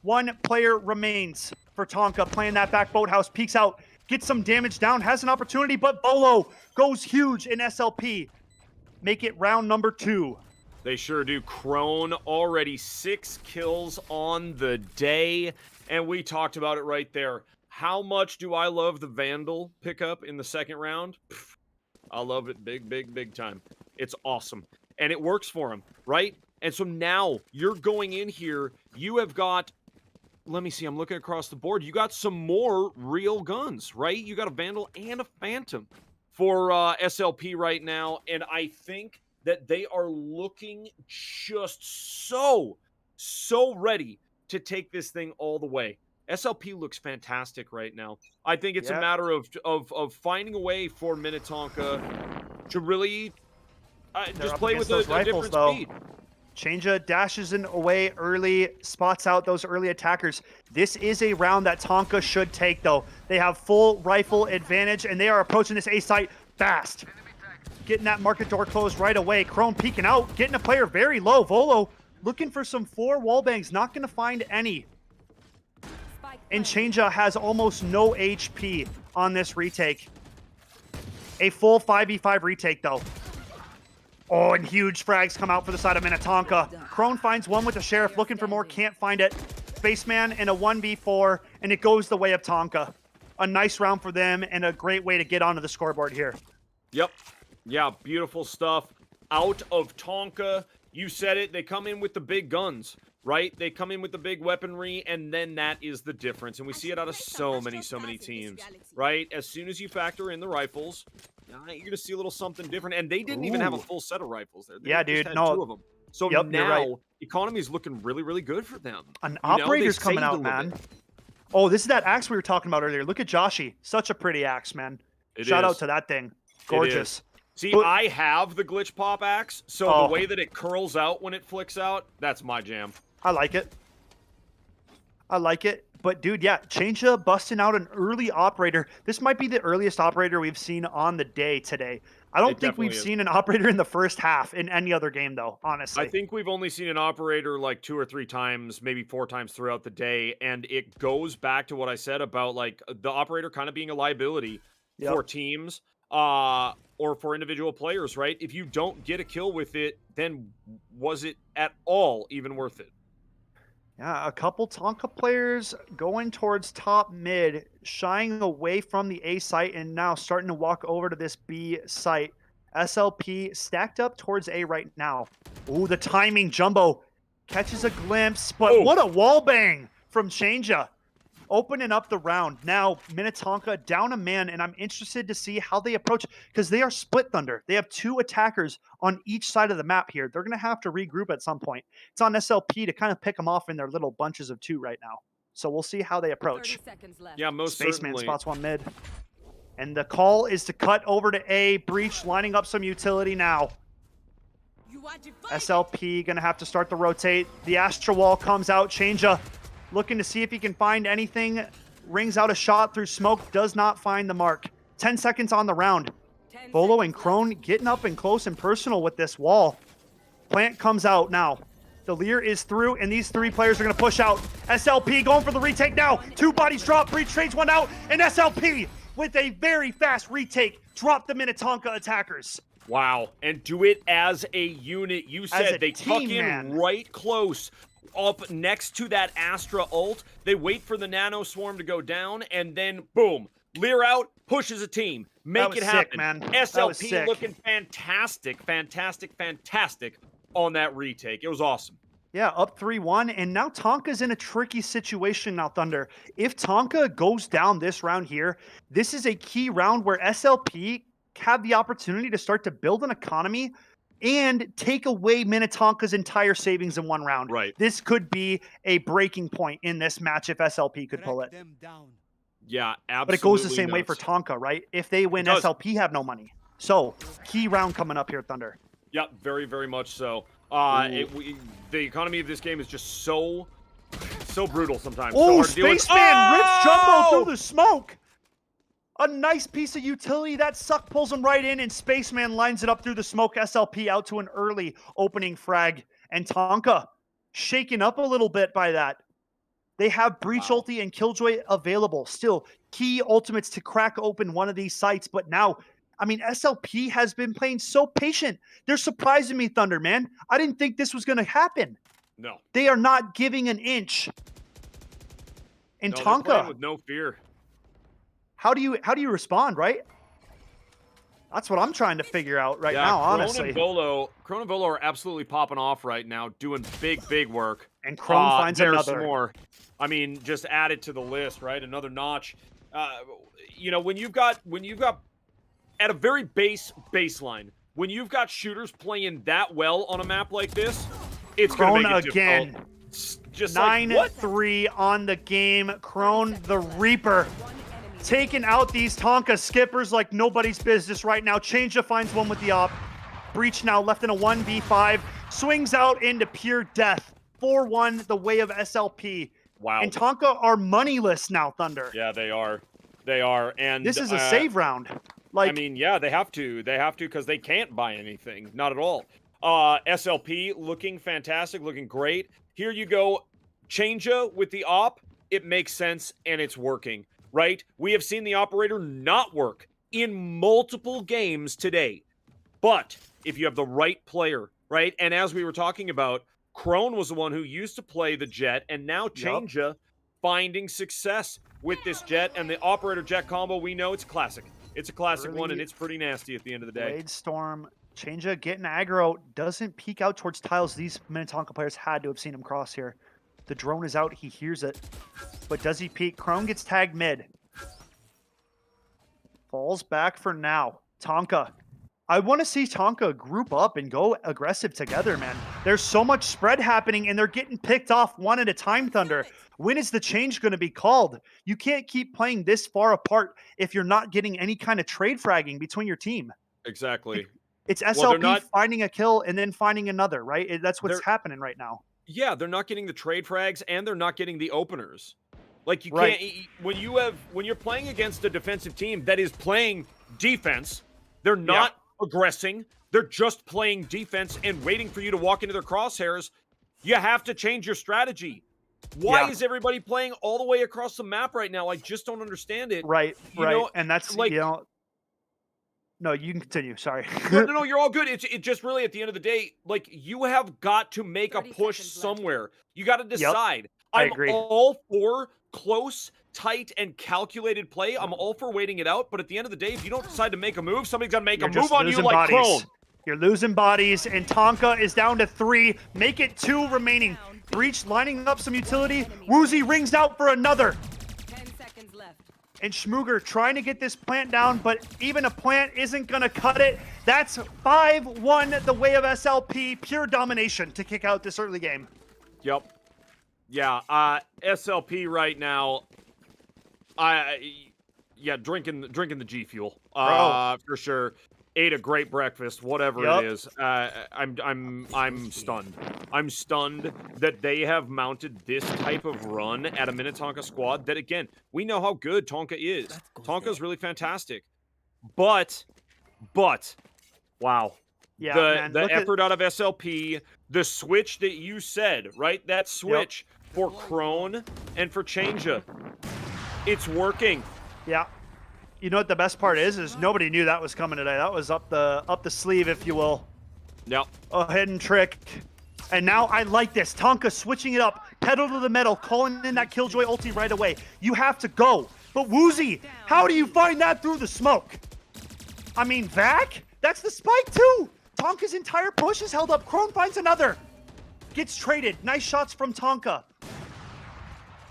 1 player remains for Tonka, playing that back boathouse. Peeks out, gets some damage down, has an opportunity, but Volo goes huge in SLP. Make it round number 2. They sure do. Krone already 6 kills on the day, and we talked about it right there. How much do I love the Vandal pickup in the second round? Pff, I love it big time. It's awesome, and it works for him, right? And so now you're going in here. You have got, let me see, I'm looking across the board. You got some more real guns, right? You got a Vandal and a Phantom for SLP right now, and I think that they are looking just so ready to take this thing all the way. SLP looks fantastic right now. I think it's a matter of finding a way for Minnetonka to really just play with a different speed. Changea dashes in away early, spots out those early attackers. This is a round that Tonka should take, though. They have full rifle advantage, and they are approaching this A site fast. Getting that market door closed right away. Chrome peeking out, getting a player very low. Volo looking for some 4 wallbangs, not going to find any. And Changea has almost no HP on this retake. A full 5v5 retake, though. Oh, and huge frags come out for the side of Minnetonka. Krone finds 1 with the Sheriff, looking for more, can't find it. Spaceman in a 1v4, and it goes the way of Tonka. A nice round for them, and a great way to get onto the scoreboard here. Yep. Yeah, beautiful stuff. Out of Tonka, you said it, they come in with the big guns, right? They come in with the big weaponry, and then that is the difference. And we see it out of so many teams, right? As soon as you factor in the rifles, you're going to see a little something different. And they didn't even have a full set of rifles there. They just had 2 of them. So now, economy is looking really good for them. An operator's coming out, man. Oh, this is that axe we were talking about earlier. Look at Joshy. Such a pretty axe, man. Shout out to that thing. Gorgeous. See, I have the glitch pop axe, so the way that it curls out when it flicks out, that's my jam. I like it. I like it. But, dude, yeah, Changea busting out an early operator. This might be the earliest operator we've seen on the day today. I don't think we've seen an operator in the first half in any other game, though, honestly. I think we've only seen an operator like 2 or 3 times, maybe 4 times throughout the day, and it goes back to what I said about, like, the operator kind of being a liability for teams. Or for individual players, right? If you don't get a kill with it, then was it at all even worth it? Yeah, a couple Tonka players going towards top mid, shying away from the A site and now starting to walk over to this B site. SLP stacked up towards A right now. Ooh, the timing. Jumbo catches a glimpse, but what a wall bang from Changea. Opening up the round. Now, Minnetonka down a man, and I'm interested to see how they approach, because they are split Thunder. They have 2 attackers on each side of the map here. They're going to have to regroup at some point. It's on SLP to kind of pick them off in their little bunches of 2 right now. So we'll see how they approach. Yeah, most Spaceman certainly. spots one mid. And the call is to cut over to A. Breach lining up some utility now. SLP going to have to start to rotate. The Astra Wall comes out. Changea looking to see if he can find anything. Rings out a shot through smoke. Does not find the mark. 10 seconds on the round. Volo and Crone getting up and close and personal with this wall. Plant comes out now. The Lear is through, and these 3 players are going to push out. SLP going for the retake now. 2 bodies drop. Breach trades 1 out, and SLP with a very fast retake drop the Minnetonka attackers. Wow, and do it as a unit. You said they tuck in right close up next to that Astra ult. They wait for the Nano Swarm to go down, and then boom, Lear out, pushes a team. Make it happen. Man. SLP looking fantastic on that retake. It was awesome. Yeah, up 3-1, and now Tonka's in a tricky situation now, Thunder. If Tonka goes down this round here, this is a key round where SLP have the opportunity to start to build an economy and take away Minnetonka's entire savings in 1 round. Right. This could be a breaking point in this match if SLP could pull it. Yeah, absolutely. But it goes the same way for Tonka, right? If they win, SLP have no money. So, key round coming up here, Thunder. Yep, very, very much so. The economy of this game is just so brutal sometimes. Oh, so Spaceman rips Jumbo through the smoke. A nice piece of utility. That suck pulls him right in, and Spaceman lines it up through the smoke. SLP out to an early opening frag. And Tonka shaken up a little bit by that. They have Breach ulti and Killjoy available. Still, key ultimates to crack open one of these sites. But now, I mean, SLP has been playing so patient. They're surprising me, Thunder, man. I didn't think this was going to happen. No. They are not giving an inch. And no, Tonka, they're playing with no fear. How do you respond, right? That's what I'm trying to figure out right now, honestly. Crone and Volo are absolutely popping off right now, doing big work. And Crone finds there's another. More. I mean, just add it to the list, right? Another notch. You know, when you've got at a very baseline, when you've got shooters playing that well on a map like this, it's going to make it again. difficult. Just 9-3 on the game. Crone the Reaper taking out these Tonka skippers like nobody's business right now. Changea finds one with the op. Breach now left in a 1v5. Swings out into pure death. 4-1 the way of SLP. Wow. And Tonka are moneyless now, Thunder. Yeah, they are. They are. And this is a save round. Like, I mean, yeah, they have to. They have to because they can't buy anything. Not at all. SLP looking fantastic, looking great. Here you go. Changea with the op. It makes sense and it's working, right? We have seen the operator not work in multiple games today. But if you have the right player, right? And as we were talking about, Crone was the one who used to play the Jet, and now Changea finding success with this Jet and the operator Jet combo. We know it's classic. It's a classic one, and it's pretty nasty at the end of the day. Blade Storm, Changea getting aggro, doesn't peek out towards tiles. These Minnetonka players had to have seen him cross here. The drone is out, he hears it. But does he peek? Crone gets tagged mid. Falls back for now. Tonka. I want to see Tonka group up and go aggressive together, man. There's so much spread happening, and they're getting picked off one at a time, Thunder. When is the change going to be called? You can't keep playing this far apart if you're not getting any kind of trade fragging between your team. Exactly. It's SLP finding a kill and then finding another, right? That's what's happening right now. Yeah, they're not getting the trade frags, and they're not getting the openers. Like, you can't... When you're playing against a defensive team that is playing defense, they're not aggressing. They're just playing defense and waiting for you to walk into their crosshairs. You have to change your strategy. Why is everybody playing all the way across the map right now? I just don't understand it. Right. And that's, like, No, you can continue. Sorry. No, you're all good. It just really, at the end of the day, like, you have got to make a push somewhere. You got to decide. I I'm agree. all for close, tight, and calculated play. I'm all for waiting it out. But at the end of the day, if you don't decide to make a move, somebody's got to make You're a just move on you losing like bodies. Crone. You're losing bodies, and Tonka is down to 3. Make it 2 remaining. Breach lining up some utility. Woozy rings out for another. 10 seconds left. And Schmooger trying to get this plant down, but even a plant isn't going to cut it. That's 5-1 the way of SLP. Pure domination to kick out this early game. Yep. Yeah, SLP right now, drinking the G Fuel. For sure. Ate a great breakfast, whatever it is. I'm stunned. I'm stunned that they have mounted this type of run at a Minnetonka squad that, again, we know how good Tonka is. Tonka's really fantastic. But, wow. Yeah, the effort out of SLP, the switch that you said, right? That switch for Crone and for Changea. It's working. Yeah. You know what the best part is nobody knew that was coming today. That was up the sleeve, if you will. Yep. A hidden trick. And now I like this. Tonka switching it up. Pedal to the metal. Calling in that Killjoy ulti right away. You have to go. But Woozy, how do you find that through the smoke? I mean, Vac? That's the spike too. Tonka's entire push is held up. Crone finds another. Gets traded. Nice shots from Tonka.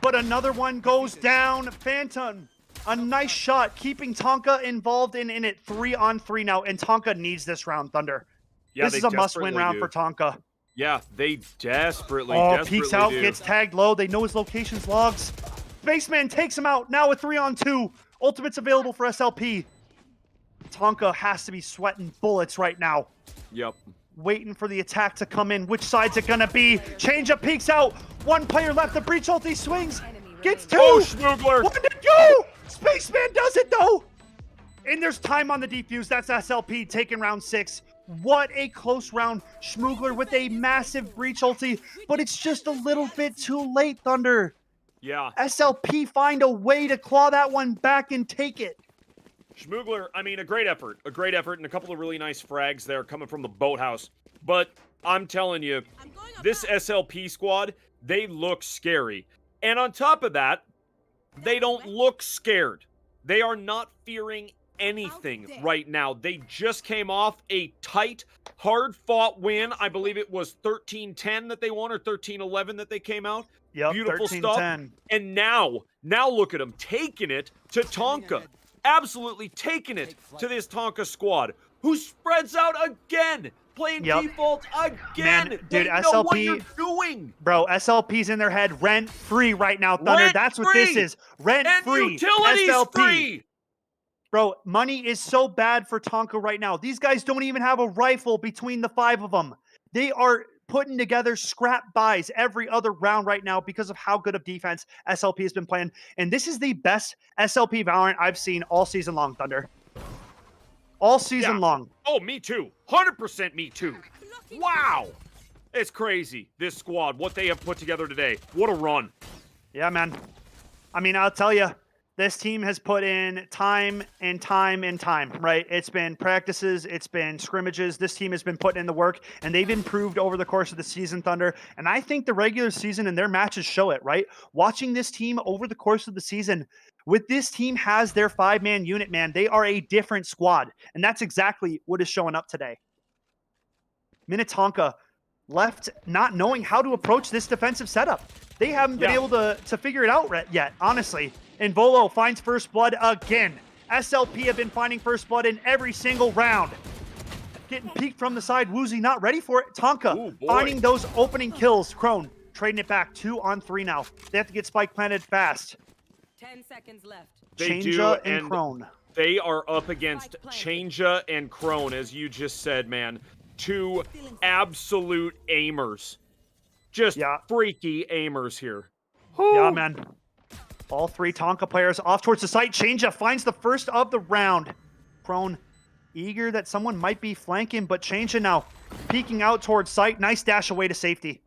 But another one goes down. Phantom. A nice shot, keeping Tonka involved in it 3-on-3 now, and Tonka needs this round, Thunder. Yeah, this is a must-win round for Tonka. Yeah, they desperately Peeks out, gets tagged low. They know his location's logs. Spaceman takes him out, now a 3-on-2. Ultimate's available for SLP. Tonka has to be sweating bullets right now. Yep. Waiting for the attack to come in. Which side's it gonna be? Changea peeks out. One player left, the breach ulti swings. Gets 2. Oh, Schmoogler. 1 to go! Spaceman does it though! And there's time on the defuse. That's SLP taking round 6. What a close round. Schmoogler with a massive breach ulti, but it's just a little bit too late, Thunder. Yeah. SLP find a way to claw that one back and take it. Schmoogler, I mean, a great effort, and a couple of really nice frags there coming from the boathouse. But I'm telling you, this SLP squad, they look scary. And on top of that, they don't look scared. They are not fearing anything right now. They just came off a tight, hard-fought win. I believe it was 13-10 that they won, or 13-11 that they came out. Yep, Beautiful 13-10. stuff. And now look at them taking it to Tonka. Absolutely taking it to this Tonka squad, who spreads out again. Playing default again. Man, dude, they know SLP, what you're doing. Bro, SLP's in their head rent-free right now, Thunder. That's what this is. Rent-free. Utilities SLP. free. Bro, money is so bad for Tonka right now. These guys don't even have a rifle between the 5 of them. They are putting together scrap buys every other round right now because of how good of defense SLP has been playing. And this is the best SLP Valorant I've seen all season long, Thunder. All season long. Oh, me too. 100% me too. Wow. It's crazy, this squad, what they have put together today. What a run. Yeah, man. I mean, I'll tell you, this team has put in time and time and time, right? It's been practices, it's been scrimmages. This team has been putting in the work, and they've improved over the course of the season, Thunder. And I think the regular season and their matches show it, right? Watching this team over the course of the season, with this team has their 5-man unit, man. They are a different squad, and that's exactly what is showing up today. Minnetonka left not knowing how to approach this defensive setup. They haven't been able to figure it out yet, honestly. And Volo finds first blood again. SLP have been finding first blood in every single round. Getting peeked from the side. Woozy not ready for it. Tonka finding those opening kills. Crone trading it back. 2-on-3 now. They have to get spike planted fast. 10 seconds left. Changea and Crone. They are up against Changea and Crone, as you just said, man. 2 absolute aimers. Just freaky aimers here. Yeah, man. All 3 Tonka players off towards the site. Changea finds the first of the round. Crone eager that someone might be flanking, but Changea now peeking out towards site. Nice dash away to safety.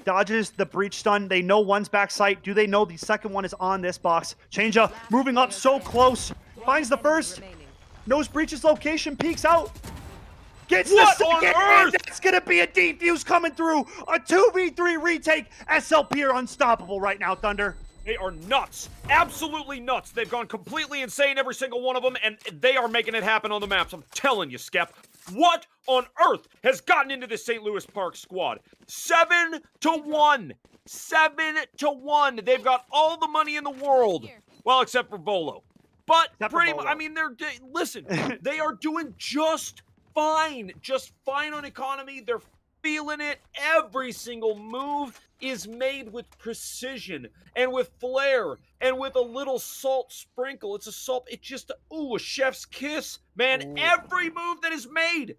Dodges the breach stun. They know one's back site. Do they know the second one is on this box? Changea moving up so close. Finds the first. Knows Breach's location, peeks out. Gets What the on second, earth? and that's going to be a defuse coming through. A 2v3 retake. SLP are unstoppable right now, Thunder. They are nuts. Absolutely nuts. They've gone completely insane, every single one of them, and they are making it happen on the maps. I'm telling you, Skep. What on earth has gotten into this St. Louis Park squad? 7-1. 7-1. They've got all the money in the world. Well, except for Volo. But pretty much, I mean, listen, they are doing just fine. Just fine on economy. They're feeling it. Every single move is made with precision and with flair and with a little salt sprinkle. It's a salt, it's just, a chef's kiss. Man, every move that is made,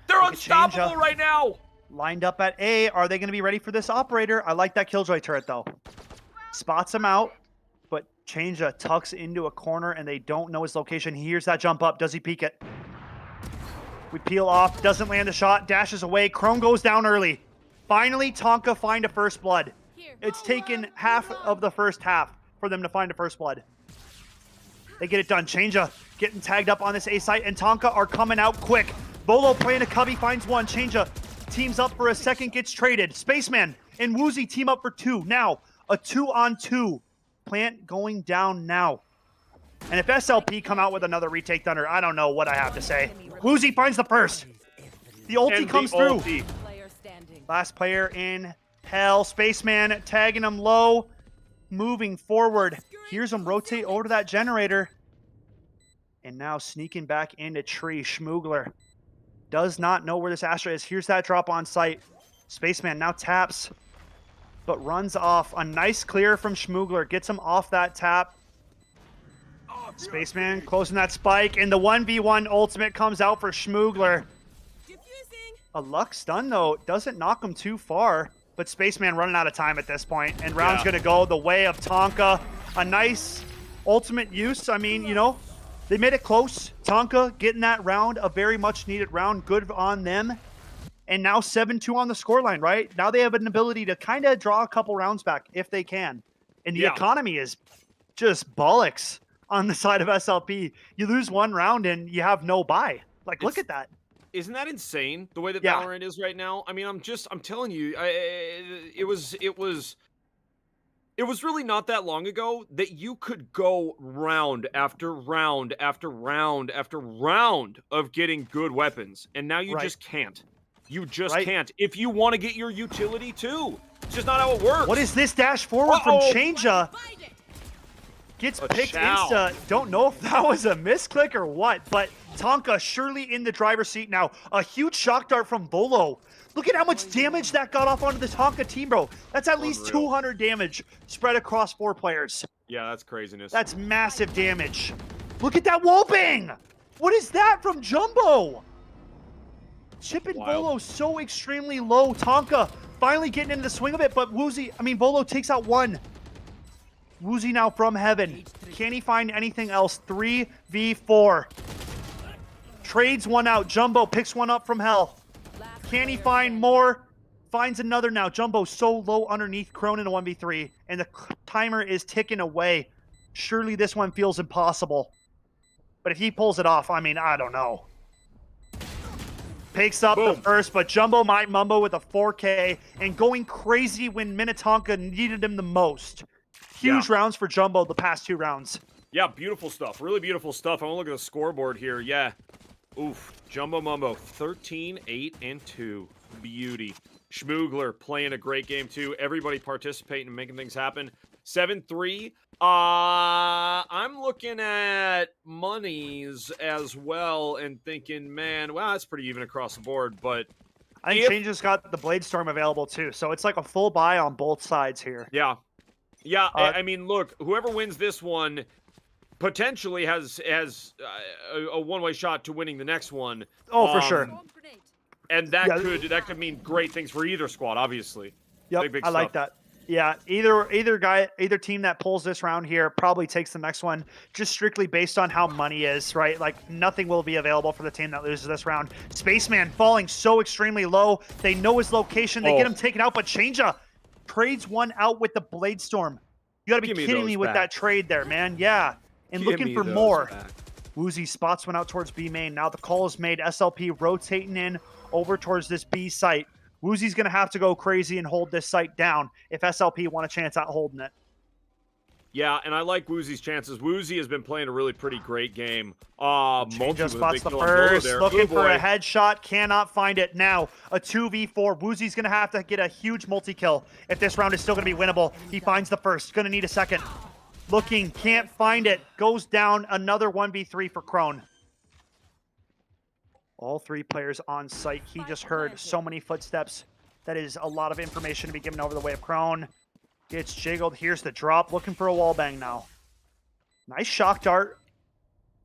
they're unstoppable right now. Lined up at A. Are they going to be ready for this operator? I like that Killjoy turret, though. Spots him out, but Changea tucks into a corner, and they don't know his location. He hears that jump up. Does he peek it? We peel off. Doesn't land a shot. Dashes away. Chrome goes down early. Finally, Tonka find a first blood. It's taken half of the first half for them to find a first blood. They get it done. Changea getting tagged up on this A site, and Tonka are coming out quick. Bolo playing a cubby, finds one. Changea teams up for a second, gets traded. Spaceman and Woozy team up for two. Now, a 2-on-2. Plant going down now. And if SLP come out with another retake, Thunder, I don't know what I have to say. Woozy finds the first. The ulti comes through. Last player in hell. Spaceman tagging him low. Moving forward. Hears him rotate over to that generator. And now sneaking back into tree. Schmoogler does not know where this Astra is. Here's that drop on site. Spaceman now taps, but runs off. A nice clear from Schmoogler. Gets him off that tap. Spaceman closing that spike, and the 1v1 ultimate comes out for Schmoogler. A luck stun, though, doesn't knock him too far, but Spaceman running out of time at this point, and round's going to go the way of Tonka. A nice ultimate use. I mean, you know, they made it close. Tonka getting that round, a very much needed round. Good on them. And now 7-2 on the scoreline, right? Now they have an ability to kind of draw a couple rounds back if they can. And the economy is just bollocks on the side of SLP. You lose one round and you have no buy. Like, look at that. Isn't that insane, the way that Valorant is right now? I mean, I'm telling you, it was really not that long ago that you could go round after round after round after round of getting good weapons, and now you just can't. You just can't. If you want to get your utility too, it's just not how it works. What is this dash forward from Changea? Gets picked insta. Don't know if that was a misclick or what, but Tonka surely in the driver's seat now. A huge shock dart from Volo. Look at how much damage that got off onto the Tonka team, bro. That's at least 200 damage spread across 4 players. Yeah, that's craziness. That's massive damage. Look at that wall bang. What is that from Jumbo? Chip and Volo so extremely low. Tonka finally getting into the swing of it, but Volo takes out one. Woozy now from heaven. Can he find anything else? 3v4. Trades one out. Jumbo picks one up from hell. Can he find more? Finds another now. Jumbo so low underneath. Cronin a 1v3. And the timer is ticking away. Surely this one feels impossible. But if he pulls it off, I mean, I don't know. Picks up the first, but Jumbo might mumbo with a 4K and going crazy when Minnetonka needed him the most. Huge rounds for Jumbo the past 2 rounds. Yeah, beautiful stuff. Really beautiful stuff. I want to look at the scoreboard here. Yeah. Oof. Jumbo Mumbo, 13, 8, and 2. Beauty. Schmoogler playing a great game, too. Everybody participating and making things happen. 7-3. I'm looking at monies as well and thinking, man, well, that's pretty even across the board, but I think Change's got the Blade Storm available, too, so it's like a full buy on both sides here. Yeah. Yeah, I mean, look, whoever wins this one potentially has a one-way shot to winning the next one. Oh, for sure. And that could mean great things for either squad, obviously. Yep, big I like that. Yeah, either team that pulls this round here probably takes the next one, just strictly based on how money is, right? Like, nothing will be available for the team that loses this round. Spaceman falling so extremely low. They know his location. They get him taken out, but Changea trades one out with the Blade Storm. You gotta be kidding me with that trade there, man. Yeah, and looking for more. Woozy spots one out towards B main. Now the call is made. SLP rotating in over towards this B site. Woozy's going to have to go crazy and hold this site down if SLP want a chance at holding it. Yeah, and I like Woozy's chances. Woozy has been playing a really pretty great game. Change spots the first, looking for a headshot, cannot find it. Now, a 2v4. Woozy's going to have to get a huge multi-kill if this round is still going to be winnable. He finds the first, going to need a second. Looking, can't find it. Goes down, another 1v3 for Crone. All three players on site. He just heard so many footsteps. That is a lot of information to be given over the way of Crone. Gets jiggled. Here's the drop. Looking for a wallbang now. Nice shock dart.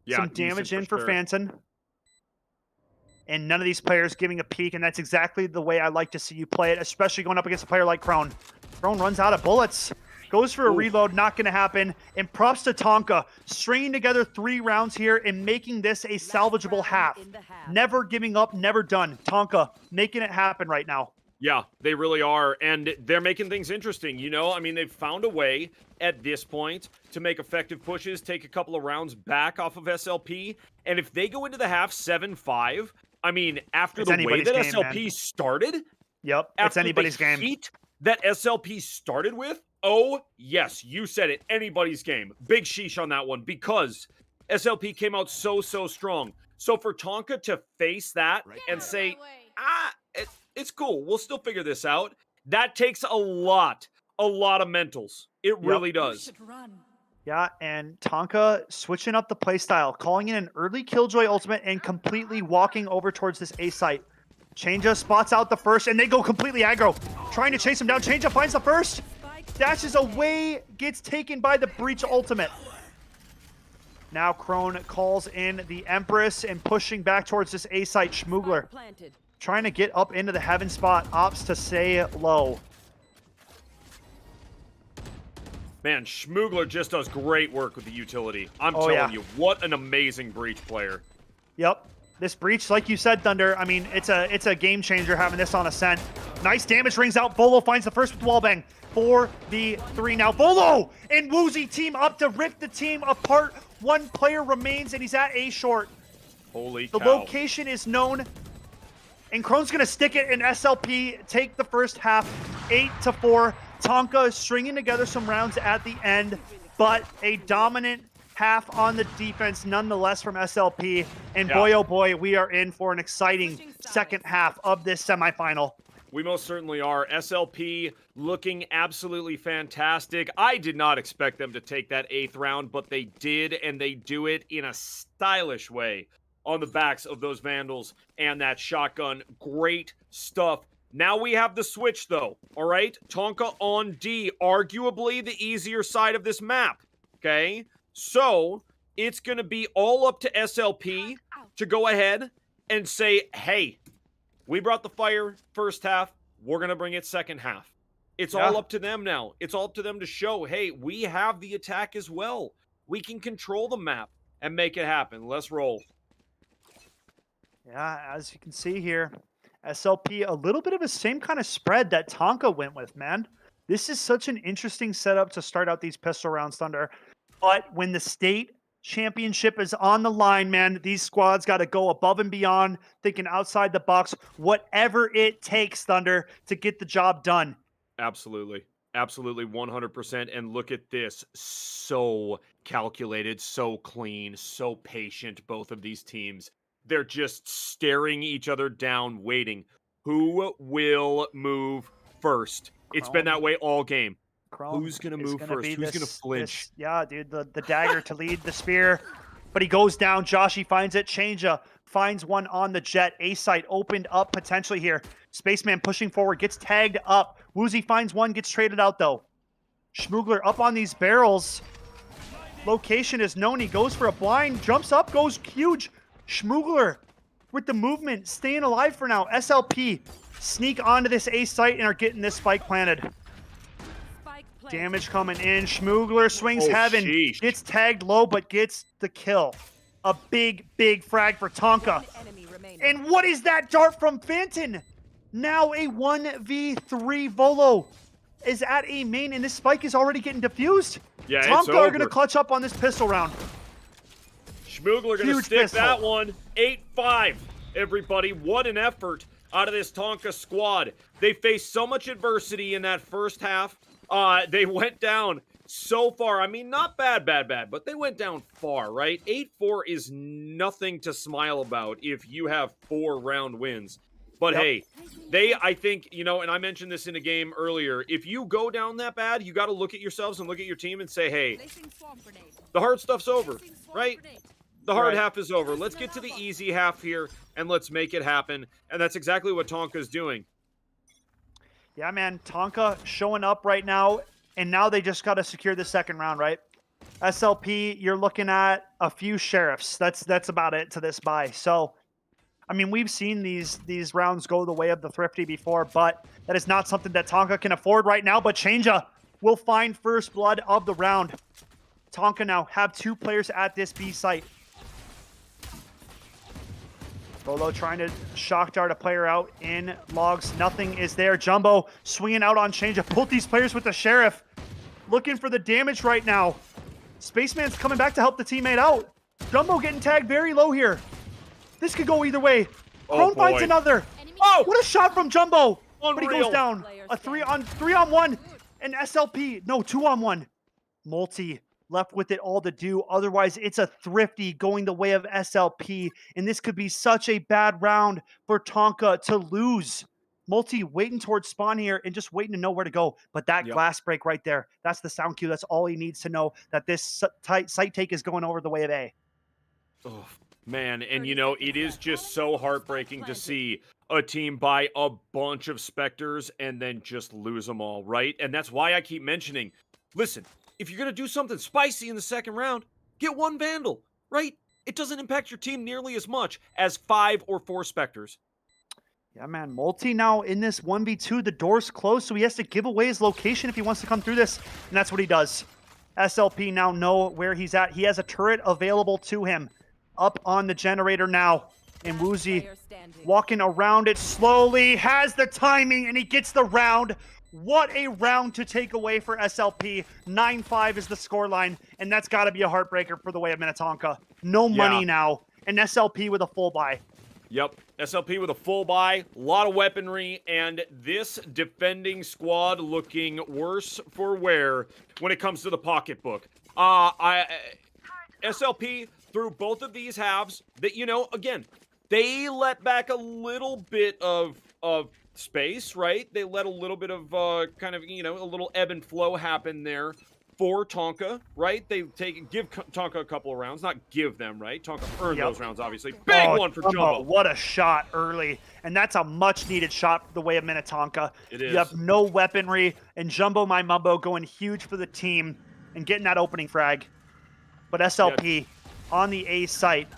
Yeah, some damage in for Phantom. And none of these players giving a peek, and that's exactly the way I like to see you play it, especially going up against a player like Crone. Crone runs out of bullets. Goes for a reload, not going to happen. And props to Tonka, stringing together 3 rounds here and making this a salvageable half. Never giving up, never done. Tonka making it happen right now. Yeah, they really are, and they're making things interesting, you know? I mean, they've found a way at this point to make effective pushes, take a couple of rounds back off of SLP, and if they go into the half 7-5, I mean, after the way that SLP started, it's anybody's game. Heat that SLP started with, oh, yes, you said it, anybody's game. Big sheesh on that one, because SLP came out so strong. So for Tonka to face that and say, it's cool, we'll still figure this out, that takes a lot of mentals. It really does. Yeah, and Tonka switching up the playstyle, calling in an early Killjoy ultimate and completely walking over towards this A site. Change-Up spots out the first, and they go completely aggro. Trying to chase him down. Change-Up finds the first. Dashes away, gets taken by the Breach ultimate. Now Crone calls in the Empress and pushing back towards this A site. Schmoogler trying to get up into the heaven spot. Opts to stay low. Man, Schmoogler just does great work with the utility. I'm telling you, what an amazing Breach player. Yep. This Breach, like you said, Thunder, I mean, it's a game changer having this on Ascent. Nice damage rings out. Volo finds the first with wallbang. 4v3 now. Volo and Woozy team up to rip the team apart. One player remains, and he's at A short. Holy cow. The location is known, and Crone's going to stick it, and SLP take the first half 8-4. Tonka is stringing together some rounds at the end, but a dominant half on the defense nonetheless from SLP. And boy, oh boy, we are in for an exciting second half of this semifinal. We most certainly are. SLP looking absolutely fantastic. I did not expect them to take that 8th round, but they did, and they do it in a stylish way on the backs of those Vandals and that shotgun. Great stuff. Now we have the switch, though, all right? Tonka on D, arguably the easier side of this map, okay? So it's going to be all up to SLP to go ahead and say, hey, we brought the fire first half. We're going to bring it second half. It's all up to them now. It's all up to them to show, hey, we have the attack as well. We can control the map and make it happen. Let's roll. Yeah, as you can see here, SLP, a little bit of the same kind of spread that Tonka went with, man. This is such an interesting setup to start out these pistol rounds, Thunder. But when the state championship is on the line, man, these squads got to go above and beyond, thinking outside the box, whatever it takes, Thunder, to get the job done. Absolutely. Absolutely, 100%. And look at this. So calculated, so clean, so patient, both of these teams. They're just staring each other down, waiting. Who will move first? It's been that way all game. Who's going to move first? Who's going to flinch? Yeah, dude, the dagger to lead the spear. But he goes down. Joshy finds it. Change-Up finds one on the jet. A site opened up potentially here. Spaceman pushing forward, gets tagged up. Woozy finds one, gets traded out though. Schmoogler up on these barrels. Location is known. He goes for a blind, jumps up, goes huge. Schmoogler with the movement, staying alive for now. SLP sneak onto this A site and are getting this spike planted. Damage coming in. Schmoogler swings heaven. Sheesh. Gets tagged low, but gets the kill. A big frag for Tonka. And what is that dart from Phantom? Now a 1v3 Volo is at A main, and this spike is already getting diffused. Yeah, Tonka it's are going to over. clutch up on this pistol round. Schmoogler gonna Huge stick pistol. that one. 8-5, everybody. What an effort out of this Tonka squad. They faced so much adversity in that first half. They went down so far. I mean, not bad, but they went down far, right? 8-4 is nothing to smile about if you have 4-round wins. But hey, I think, you know, and I mentioned this in a game earlier, if you go down that bad, you got to look at yourselves and look at your team and say, hey, the hard stuff's over, right? The hard half is over. Let's get to the easy half here, and let's make it happen. And that's exactly what Tonka's doing. Yeah, man. Tonka showing up right now, and now they just got to secure the second round, right? SLP, you're looking at a few sheriffs. That's about it to this buy. So, I mean, we've seen these rounds go the way of the Thrifty before, but that is not something that Tonka can afford right now. But Changea will find first blood of the round. Tonka now have 2 players at this B site. Bolo trying to shock dart a player out in logs. Nothing is there. Jumbo swinging out on Changea. Pulled these players with the Sheriff. Looking for the damage right now. Spaceman's coming back to help the teammate out. Jumbo getting tagged very low here. This could go either way. Crone finds another. Oh, what a shot from Jumbo. Unreal. But he goes down. A 3-on-1. And SLP. No, 2-on-1. Multi left with it all to do. Otherwise, it's a Thrifty going the way of SLP. And this could be such a bad round for Tonka to lose. Multi waiting towards spawn here and just waiting to know where to go. But that glass break right there, that's the sound cue. That's all he needs to know, that this site take is going over the way of A. Oh, man, and you know, it is just so heartbreaking to see a team buy a bunch of Spectres and then just lose them all, right? And that's why I keep mentioning, listen, if you're going to do something spicy in the second round, get 1 Vandal, right? It doesn't impact your team nearly as much as 5 or 4 Spectres. Yeah, man. Multi now in this 1v2. The door's closed, so he has to give away his location if he wants to come through this, and that's what he does. SLP now know where he's at. He has a turret available to him. Up on the generator now. And Woozy walking around it slowly. Has the timing, and he gets the round. What a round to take away for SLP. 9-5 is the scoreline, and that's got to be a heartbreaker for the way of Minnetonka. No money now, and SLP with a full buy. Yep, SLP with a full buy, a lot of weaponry, and this defending squad looking worse for wear when it comes to the pocketbook. SLP, through both of these halves, that, you know, again, they let back a little bit of space, right? They let a little bit of kind of, you know, a little ebb and flow happen there for Tonka, right? They give Tonka a couple of rounds, not give them, right? Tonka earned those rounds, obviously. Big one for Jumbo. What a shot early, and that's a much-needed shot the way of Minnetonka. It is. You have no weaponry, and Jumbo My Mumbo going huge for the team and getting that opening frag. But SLP on the A site,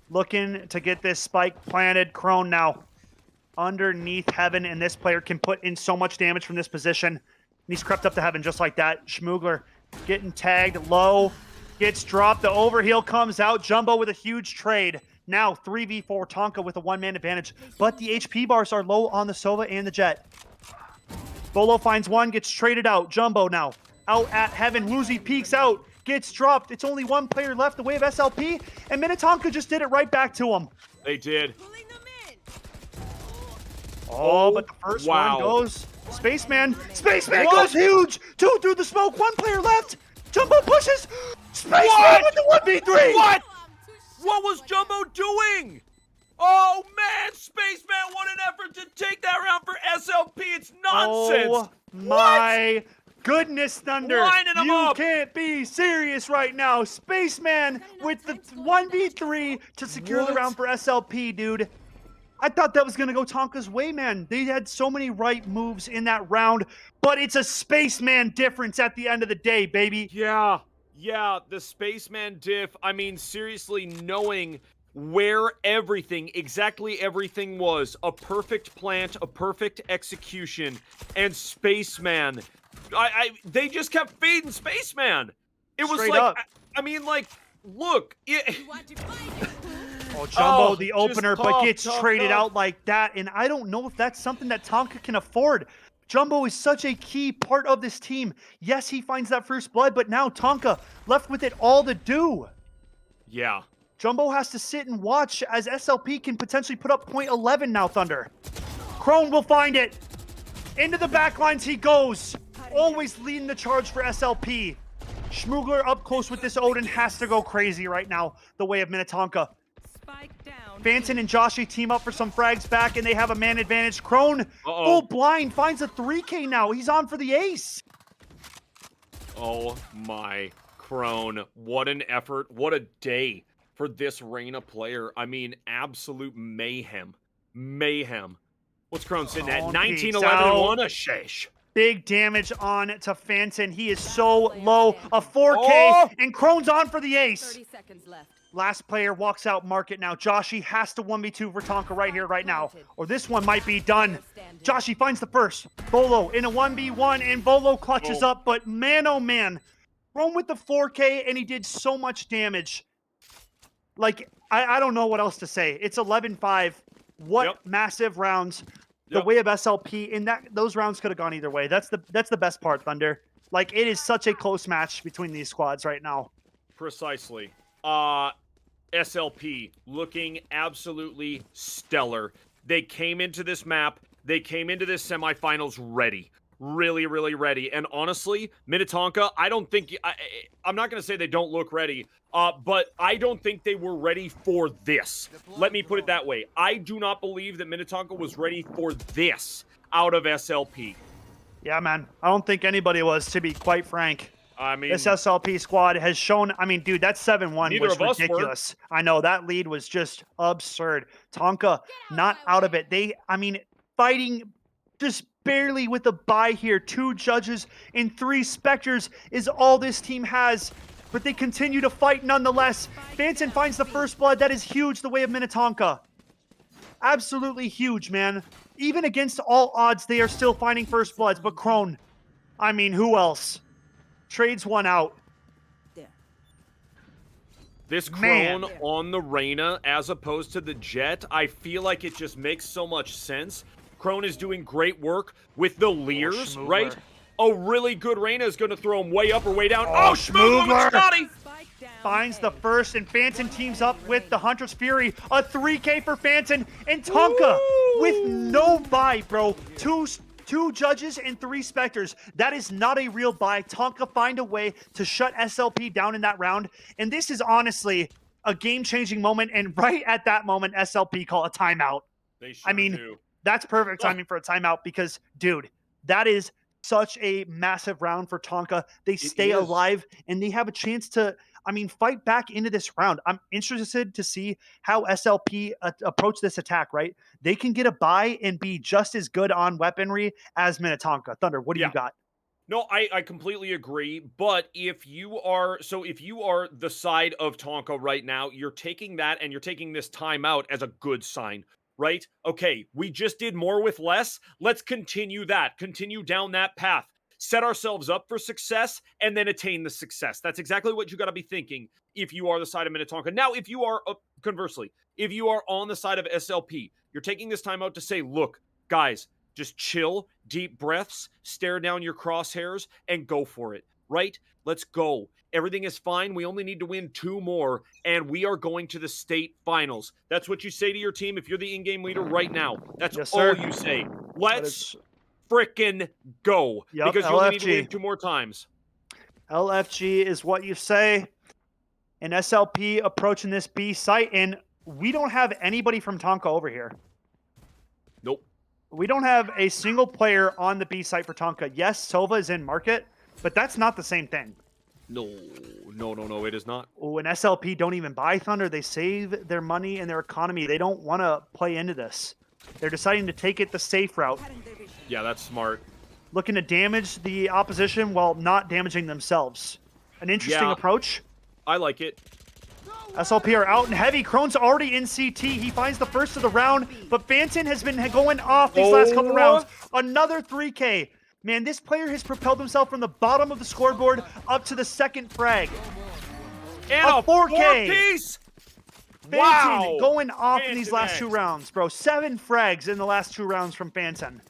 looking to get this spike planted. Crone now underneath Heaven, and this player can put in so much damage from this position. And he's crept up to Heaven just like that. Schmoogler getting tagged low, gets dropped. The overheal comes out. Jumbo with a huge trade. Now 3v4 Tonka with a 1-man advantage, but the HP bars are low on the Sova and the Jet. Bolo finds one, gets traded out. Jumbo now out at Heaven. Woozy peeks out, gets dropped. It's only 1 player left, the way of SLP, and Minnetonka just did it right back to him. They did. Oh, but the first one goes Spaceman. Spaceman goes huge. 2 through the smoke. 1 player left. Jumbo pushes. Spaceman with the 1v3. What? What was Jumbo doing? Oh, man. Spaceman, what an effort to take that round for SLP. It's nonsense. Oh, my goodness, Thunder. Lining them you up. Can't be serious right now. Spaceman with the 1v3 to secure the round for SLP, dude. I thought that was going to go Tonka's way, man. They had so many right moves in that round, but it's a Spaceman difference at the end of the day, baby. Yeah, the Spaceman diff. I mean, seriously, knowing where exactly everything was. A perfect plant, a perfect execution, and Spaceman. They just kept feeding Spaceman. It was Straight like, up. I mean, like, look. Oh, Jumbo, the opener, just but gets traded out like that. And I don't know if that's something that Tonka can afford. Jumbo is such a key part of this team. Yes, he finds that first blood, but now Tonka left with it all to do. Yeah. Jumbo has to sit and watch as SLP can potentially put up point 11 now, Thunder. Crone will find it. Into the backlines he goes. Always leading the charge for SLP. Schmoogler up close with this Odin has to go crazy right now, the way of Minnetonka. Phantom and Joshi team up for some frags back, and they have a man advantage. Crone, full blind, finds a 3K now. He's on for the ace. Oh my, Crone. What an effort. What a day for this Reyna player. I mean, absolute mayhem. Mayhem. What's Crone sitting at? 19, 11, and 1? A sheesh. Big damage on to Phantom. He is so low. A 4K, and Crone's on for the ace. 30 seconds left. Last player walks out market now. Joshi has to 1v2 for Tonka right here, right now. Or this one might be done. Joshi finds the first. Volo in a 1v1, and Volo clutches up. But man, oh man. Crone with the 4K, and he did so much damage. Like, I don't know what else to say. It's 11-5. What massive rounds. The way of SLP, and those rounds could have gone either way. That's the best part, Thunder. Like, it is such a close match between these squads right now. Precisely. SLP looking absolutely stellar. They came into this map, they came into this semifinals ready. Really, really ready. And honestly, Minnetonka, I don't think... I'm not going to say they don't look ready, but I don't think they were ready for this. Let me put it that way. I do not believe that Minnetonka was ready for this out of SLP. Yeah, man. I don't think anybody was, to be quite frank. I mean... This SLP squad has shown... I mean, dude, that 7-1 was ridiculous. I know, that lead was just absurd. Tonka, not out of it. They, I mean, fighting just barely with a bye here. 2 judges and 3 specters is all this team has, but they continue to fight nonetheless. Phantom finds the first blood. That is huge, the way of Minnetonka. Absolutely huge, man. Even against all odds, they are still finding first bloods, but Crone, I mean, who else? Trades one out. This Crone on the Reyna as opposed to the Jet, I feel like it just makes so much sense. Crone is doing great work with the Leers, right? A really good Reyna is going to throw him way up or way down. Oh, Schmoogler! Finds the first, and Phantom teams up with the Hunter's Fury. A 3K for Phantom, and Tonka with no buy, bro. Two judges and 3 specters. That is not a real buy. Tonka find a way to shut SLP down in that round, and this is honestly a game-changing moment, and right at that moment, SLP call a timeout. They sure I mean, do. That's perfect timing for a timeout because, dude, that is such a massive round for Tonka. They stay alive, and they have a chance to, I mean, fight back into this round. I'm interested to see how SLP approach this attack, right? They can get a buy and be just as good on weaponry as Minnetonka. Thunder, what do you got? No, I completely agree, but if you are the side of Tonka right now, you're taking that and you're taking this timeout as a good sign. Right? Okay, we just did more with less. Let's continue that. Continue down that path. Set ourselves up for success and then attain the success. That's exactly what you got to be thinking if you are the side of Minnetonka. Now, if you are, conversely, if you are on the side of SLP, you're taking this time out to say, look, guys, just chill, deep breaths, stare down your crosshairs, and go for it. Right? Let's go. Everything is fine. We only need to win 2 more, and we are going to the state finals. That's what you say to your team if you're the in-game leader right now. That's all you say. Let's frickin' go. Because you only need to win 2 more times. LFG is what you say. And SLP approaching this B site, and we don't have anybody from Tonka over here. Nope. We don't have a single player on the B site for Tonka. Yes, Sova is in market, but that's not the same thing. No, it is not. Oh, and SLP don't even buy Thunder. They save their money and their economy. They don't want to play into this. They're deciding to take it the safe route. Yeah, that's smart. Looking to damage the opposition while not damaging themselves. An interesting approach. I like it. SLP are out and heavy. Crone's already in CT. He finds the first of the round, but Phantom has been going off these last couple rounds. Another 3K. Man, this player has propelled himself from the bottom of the scoreboard up to the 2nd frag. And a 4K! Piece! Wow! Going off in these last 2 rounds, bro. 7 frags in the last 2 rounds from Phantom.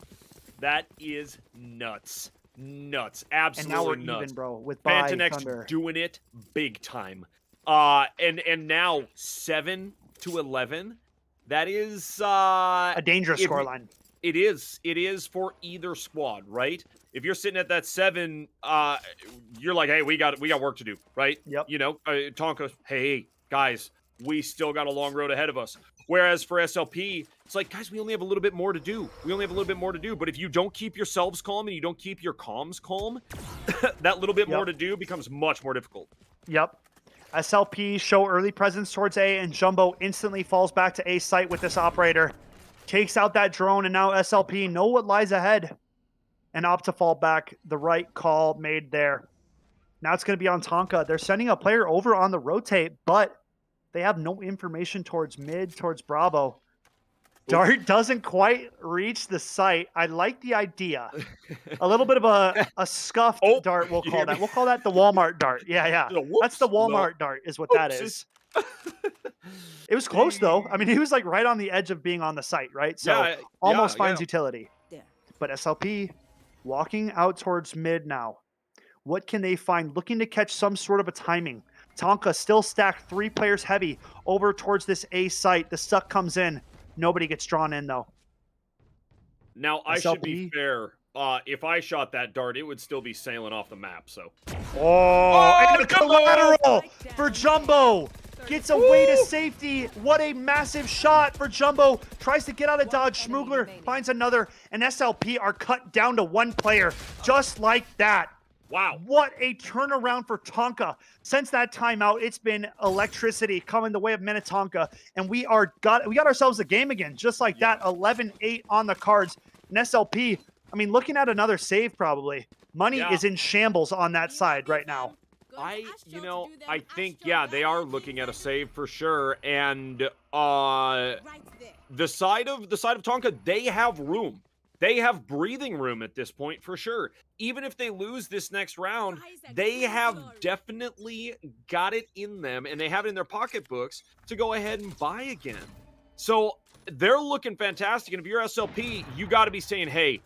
That is nuts. Nuts. Absolutely nuts. And now we're even, bro, with Phantom X doing it big time. And now 7-11. That is a dangerous scoreline. It is for either squad, right? If you're sitting at that 7, you're like, hey, we got work to do, right? Yep. You know, Tonka, hey, guys, we still got a long road ahead of us. Whereas for SLP, it's like, guys, we only have a little bit more to do. But if you don't keep yourselves calm and you don't keep your comms calm, that little bit more to do becomes much more difficult. Yep. SLP show early presence towards A, and Jumbo instantly falls back to A site with this operator. Takes out that drone, and now SLP know what lies ahead and opt to fall back. The right call made there. Now it's going to be on Tonka. They're sending a player over on the rotate, but they have no information towards mid, towards Bravo. Dart doesn't quite reach the site. I like the idea. A little bit of a scuffed dart, we'll call that. We'll call that the Walmart dart. Yeah. That's the Walmart dart is what that is. It was close, though. I mean, he was like right on the edge of being on the site, right? So almost finds utility. But SLP walking out towards mid now. What can they find? Looking to catch some sort of a timing. Tonka still stacked 3 players heavy over towards this A site. The suck comes in. Nobody gets drawn in, though. Now, I should be fair. If I shot that dart, it would still be sailing off the map, so. And a collateral for Jumbo. Gets away to safety. What a massive shot for Jumbo. Tries to get out of dodge. Schmoogler finds another. And SLP are cut down to 1 player. Just like that. Wow. What a turnaround for Tonka. Since that timeout, it's been electricity coming the way of Minnetonka. And we got ourselves a game again. Just like that. 11-8 on the cards. And SLP, I mean, looking at another save probably. Money is in shambles on that side right now. I think, they are looking at a save for sure. And the side of Tonka, they have room. They have breathing room at this point for sure. Even if they lose this next round, they have definitely got it in them, and they have it in their pocketbooks to go ahead and buy again. So they're looking fantastic. And if you're SLP, you got to be saying, hey,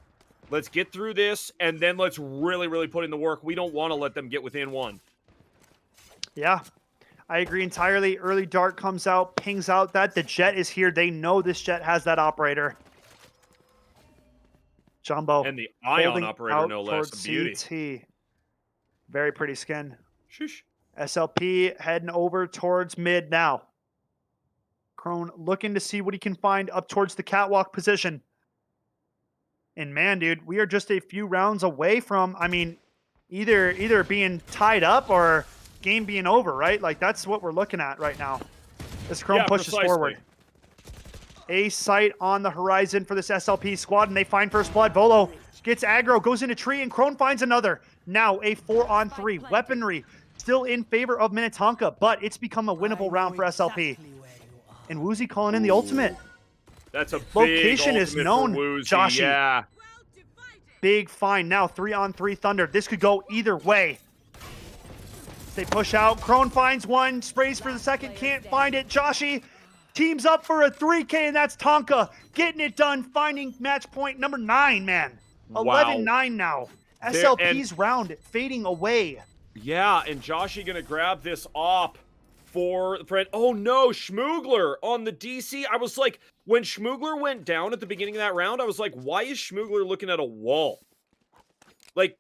let's get through this, and then let's really, really put in the work. We don't want to let them get within 1. Yeah, I agree entirely. Early dart comes out, pings out that the jet is here. They know this jet has that operator. Jumbo. And the ion operator, no less. A beauty. CT. Very pretty skin. Shush. SLP heading over towards mid now. Crone looking to see what he can find up towards the catwalk position. And man, dude, we are just a few rounds away from, I mean, either being tied up or game being over, right? Like, that's what we're looking at right now. As Crone pushes forward. A site on the horizon for this SLP squad, and they find first blood. Volo gets aggro, goes into tree, and Crone finds another. Now a 4-on-3. Weaponry still in favor of Minnetonka, but it's become a winnable round for SLP. And Woozy calling in the ultimate. That's a big location is known, Joshy. Yeah. Big find. Now 3-on-3 Thunder. This could go either way. They push out. Crone finds one, sprays for the second, can't find it. Joshy teams up for a 3K, and that's Tonka getting it done, finding match point number 9, man. 11-9 now. SLP's round fading away. Yeah, and Joshy gonna grab this op for the friend. Oh no, Schmoogler on the DC. I was like, when Schmoogler went down at the beginning of that round, I was like, why is Schmoogler looking at a wall? Like,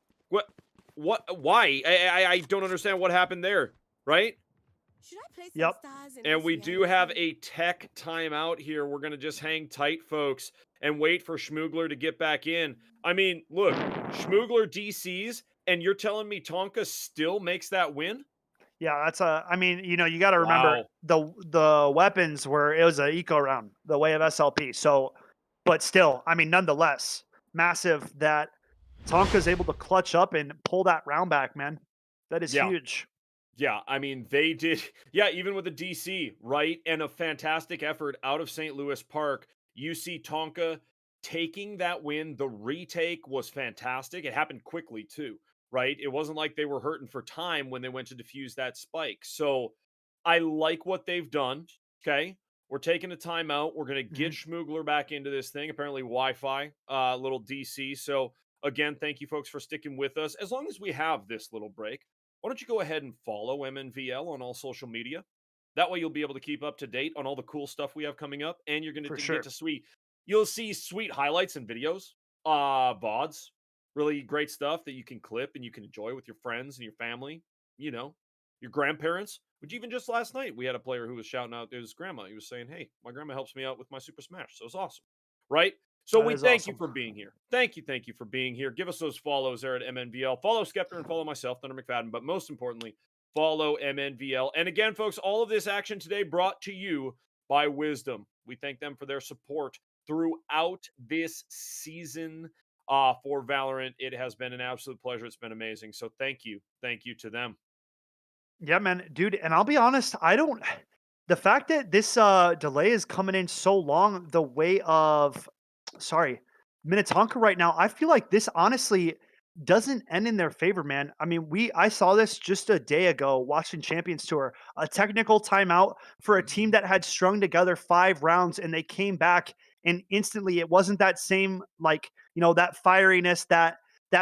why? I don't understand what happened there, right? Yep. And we do have a tech timeout here. We're going to just hang tight, folks, and wait for Schmoogler to get back in. I mean, look, Schmoogler DCs, and you're telling me Tonka still makes that win? Yeah, that's I mean, you know, you got to remember the weapons it was an eco round, the way of SLP. So, but still, I mean, nonetheless, massive that Tonka's able to clutch up and pull that round back, man. That is huge. Yeah, I mean, they did. Yeah, even with the DC, right? And a fantastic effort out of St. Louis Park. You see Tonka taking that win. The retake was fantastic. It happened quickly, too, right? It wasn't like they were hurting for time when they went to defuse that spike. So I like what they've done. Okay. We're taking a timeout. We're going to get Schmoogler back into this thing. Apparently, Wi-Fi, little DC. So again, thank you folks for sticking with us. As long as we have this little break, why don't you go ahead and follow MNVL on all social media? That way you'll be able to keep up to date on all the cool stuff we have coming up, and you're going to get to you'll see sweet highlights and videos, VODs, really great stuff that you can clip and you can enjoy with your friends and your family, you know, your grandparents. Which even just last night, we had a player who was shouting out to his grandma. He was saying, hey, my grandma helps me out with my Super Smash. So it's awesome, right? So we thank you for being here. Thank you for being here. Give us those follows there at MNVL. Follow Skeptor and follow myself, Thunder McFadden. But most importantly, follow MNVL. And again, folks, all of this action today brought to you by Wisdom. We thank them for their support throughout this season for Valorant. It has been an absolute pleasure. It's been amazing. So thank you. Thank you to them. Yeah, man, dude. And I'll be honest, the fact that this delay is coming in so long, the way of, Minnetonka right now, I feel like this honestly doesn't end in their favor, man. I mean, I saw this just a day ago watching Champions Tour, a technical timeout for a team that had strung together 5 rounds and they came back and instantly it wasn't that same, like, that fieriness, that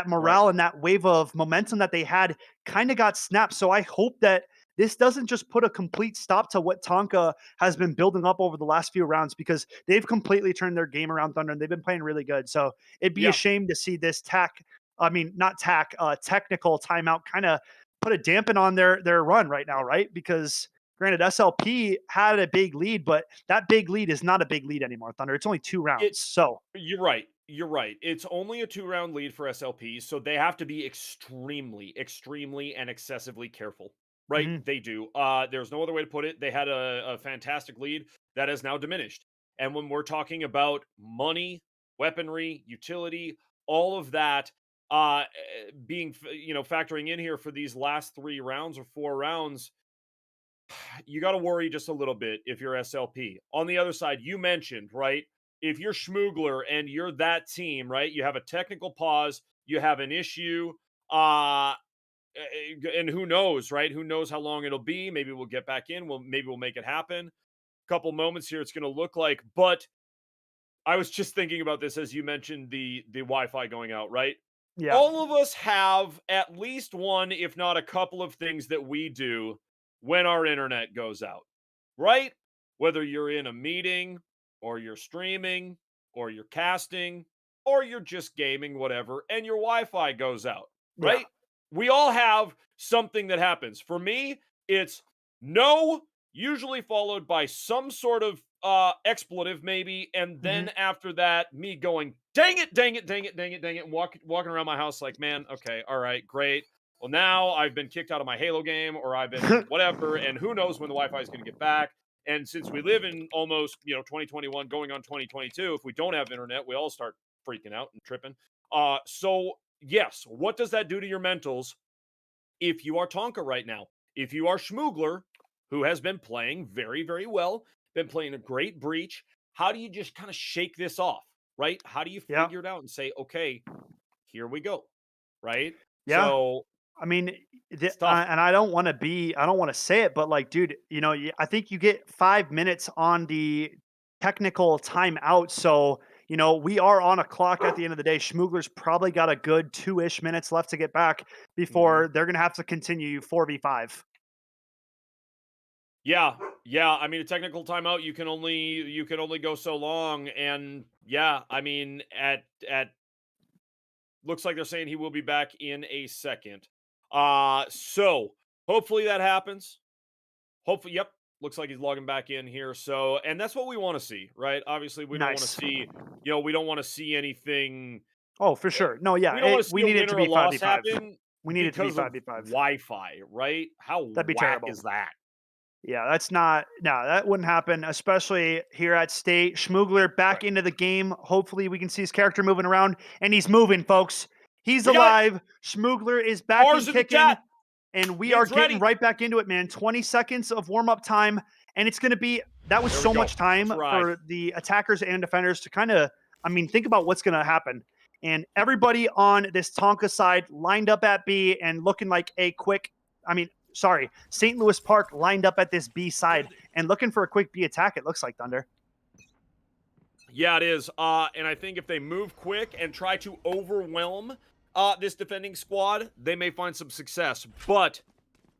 morale and that wave of momentum that they had kind of got snapped. So I hope that this doesn't just put a complete stop to what Tonka has been building up over the last few rounds, because they've completely turned their game around, Thunder, and they've been playing really good. So it'd be a shame to see this technical timeout kind of put a dampen on their run right now, right? Because granted, SLP had a big lead, but that big lead is not a big lead anymore, Thunder. It's only 2 rounds. You're right. You're right. It's only a 2-round lead for SLP, so they have to be extremely, extremely, and excessively careful. Right? Mm-hmm. They do. There's no other way to put it. They had a fantastic lead that has now diminished. And when we're talking about money, weaponry, utility, all of that being, factoring in here for these last 3 rounds or 4 rounds, you got to worry just a little bit if you're SLP. On the other side, you mentioned, right? If you're Schmoogler and you're that team, right? You have a technical pause, you have an issue, and who knows, right? Who knows how long it'll be? Maybe we'll get back in. Maybe we'll make it happen. Couple moments here, it's going to look like. But I was just thinking about this as you mentioned the Wi-Fi going out, right? Yeah. All of us have at least one, if not a couple of things that we do when our internet goes out, right? Whether you're in a meeting or you're streaming or you're casting or you're just gaming, whatever, and your Wi-Fi goes out, right? Yeah. We all have something that happens. For me, it's no, usually followed by some sort of expletive maybe, and then after that, me going, dang it, and walking around my house like, man, okay, all right, great. Well, now I've been kicked out of my Halo game, or I've been whatever, and who knows when the Wi-Fi is going to get back. And since we live in almost, 2021 going on 2022, if we don't have internet, we all start freaking out and tripping. So yes, what does that do to your mentals if you are Tonka right now? If you are Schmoogler, who has been playing very, very well, been playing a great breach, how do you just kind of shake this off, right? How do you figure it out and say, okay, here we go, right? Yeah. So, I mean, and I don't want to say it, but like, dude, I think you get 5 minutes on the technical timeout. So, we are on a clock at the end of the day. Schmoogler's probably got a good 2-ish minutes left to get back before they're going to have to continue 4v5. Yeah. I mean, a technical timeout, you can only go so long. And yeah, I mean, at looks like they're saying he will be back in a second. So hopefully that happens. Hopefully, yep. Looks like he's logging back in here. So, and that's what we want to see, right? Obviously, we don't want to see, we don't want to see anything. Oh, for sure. No, yeah. We don't want to see a win or a loss happen. We need it to be 5v5. Wi-Fi, right? How That'd be whack terrible. is that? Yeah, that wouldn't happen, especially here at State. Schmoogler back into the game. Hopefully we can see his character moving around, and he's moving, folks. He's alive. Schmoogler is back and kicking, and we are getting right back into it, man. 20 seconds of warm-up time, and it's going to be – that was so much time for the attackers and defenders to kind of – I mean, think about what's going to happen. And everybody on this Tonka side lined up at B and looking like a quick – I mean – St. Louis Park lined up at this B side and looking for a quick B attack, it looks like, Thunder. Yeah, it is. And I think if they move quick and try to overwhelm this defending squad, they may find some success. But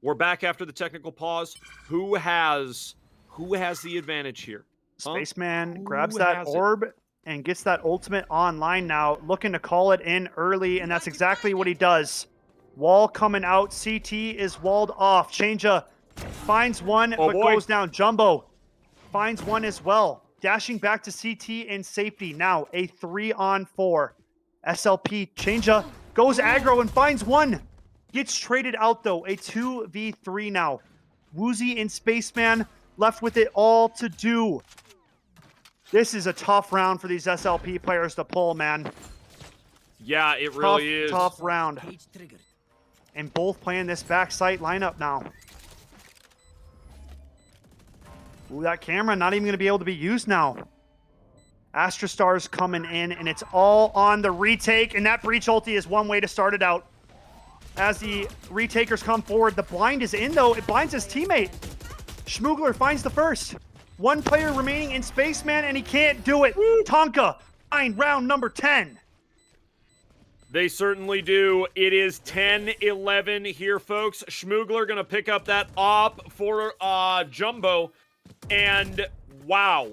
We're back after the technical pause. Who has the advantage here? Huh? Spaceman grabs that orb and gets that ultimate online now, looking to call it in early, and that's exactly what he does. Wall coming out. CT is walled off. Changea finds one, but goes down. Jumbo finds one as well. Dashing back to CT in safety. Now a 3-on-4. SLP Changea goes aggro and finds one. Gets traded out though. A 2v3 now. Woozy and Spaceman left with it all to do. This is a tough round for these SLP players to pull, man. Yeah, it really is. Tough round. And both playing this backside lineup now. Ooh, that camera not even going to be able to be used now. Astrastar's coming in, and it's all on the retake, and that breach ulti is one way to start it out. As the retakers come forward, the blind is in, though. It blinds his teammate. Schmoogler finds the first. One player remaining in Spaceman, and he can't do it. Tonka, round number 10. They certainly do. It is 10-11 here, folks. Schmoogler going to pick up that op for Jumbo. And wow.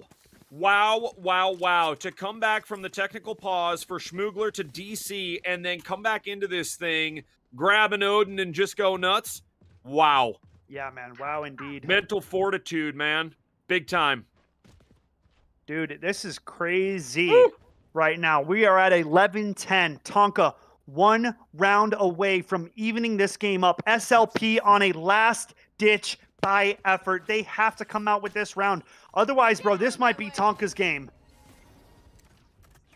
To come back from the technical pause for Schmoogler to DC and then come back into this thing, grab an Odin and just go nuts. Wow. Yeah, man. Wow, indeed. Mental fortitude, man. Big time. Dude, this is crazy right now. We are at 11-10. Tonka, 1 round away from evening this game up. SLP on a last-ditch buy effort. They have to come out with this round. Otherwise, bro, this might be Tonka's game.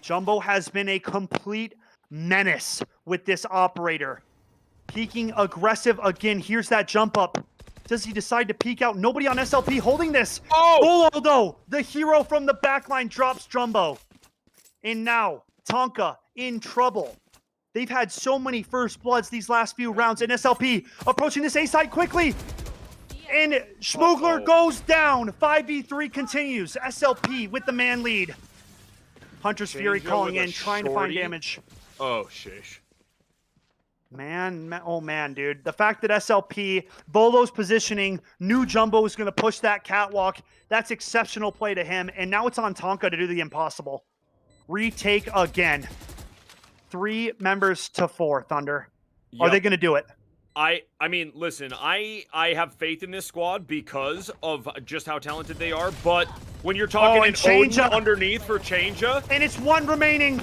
Jumbo has been a complete menace with this operator. Peeking aggressive again. Here's that jump up. Does he decide to peek out? Nobody on SLP holding this. Oh! Bolo, though, the hero from the backline drops Jumbo. And now, Tonka in trouble. They've had so many first bloods these last few rounds, and SLP approaching this A side quickly. And Schmoogler goes down. 5v3 continues. SLP with the man lead. Hunter's Fury calling in, trying to find damage. Oh, sheesh. Man, oh man, dude. The fact that SLP, Bolo's positioning, knew Jumbo was going to push that catwalk, that's exceptional play to him. And now it's on Tonka to do the impossible. Retake again. 3 members to 4, Thunder. Are they going to do it? I mean, listen, I have faith in this squad because of just how talented they are, but when you're talking an Odin underneath for Changea. And it's 1 remaining.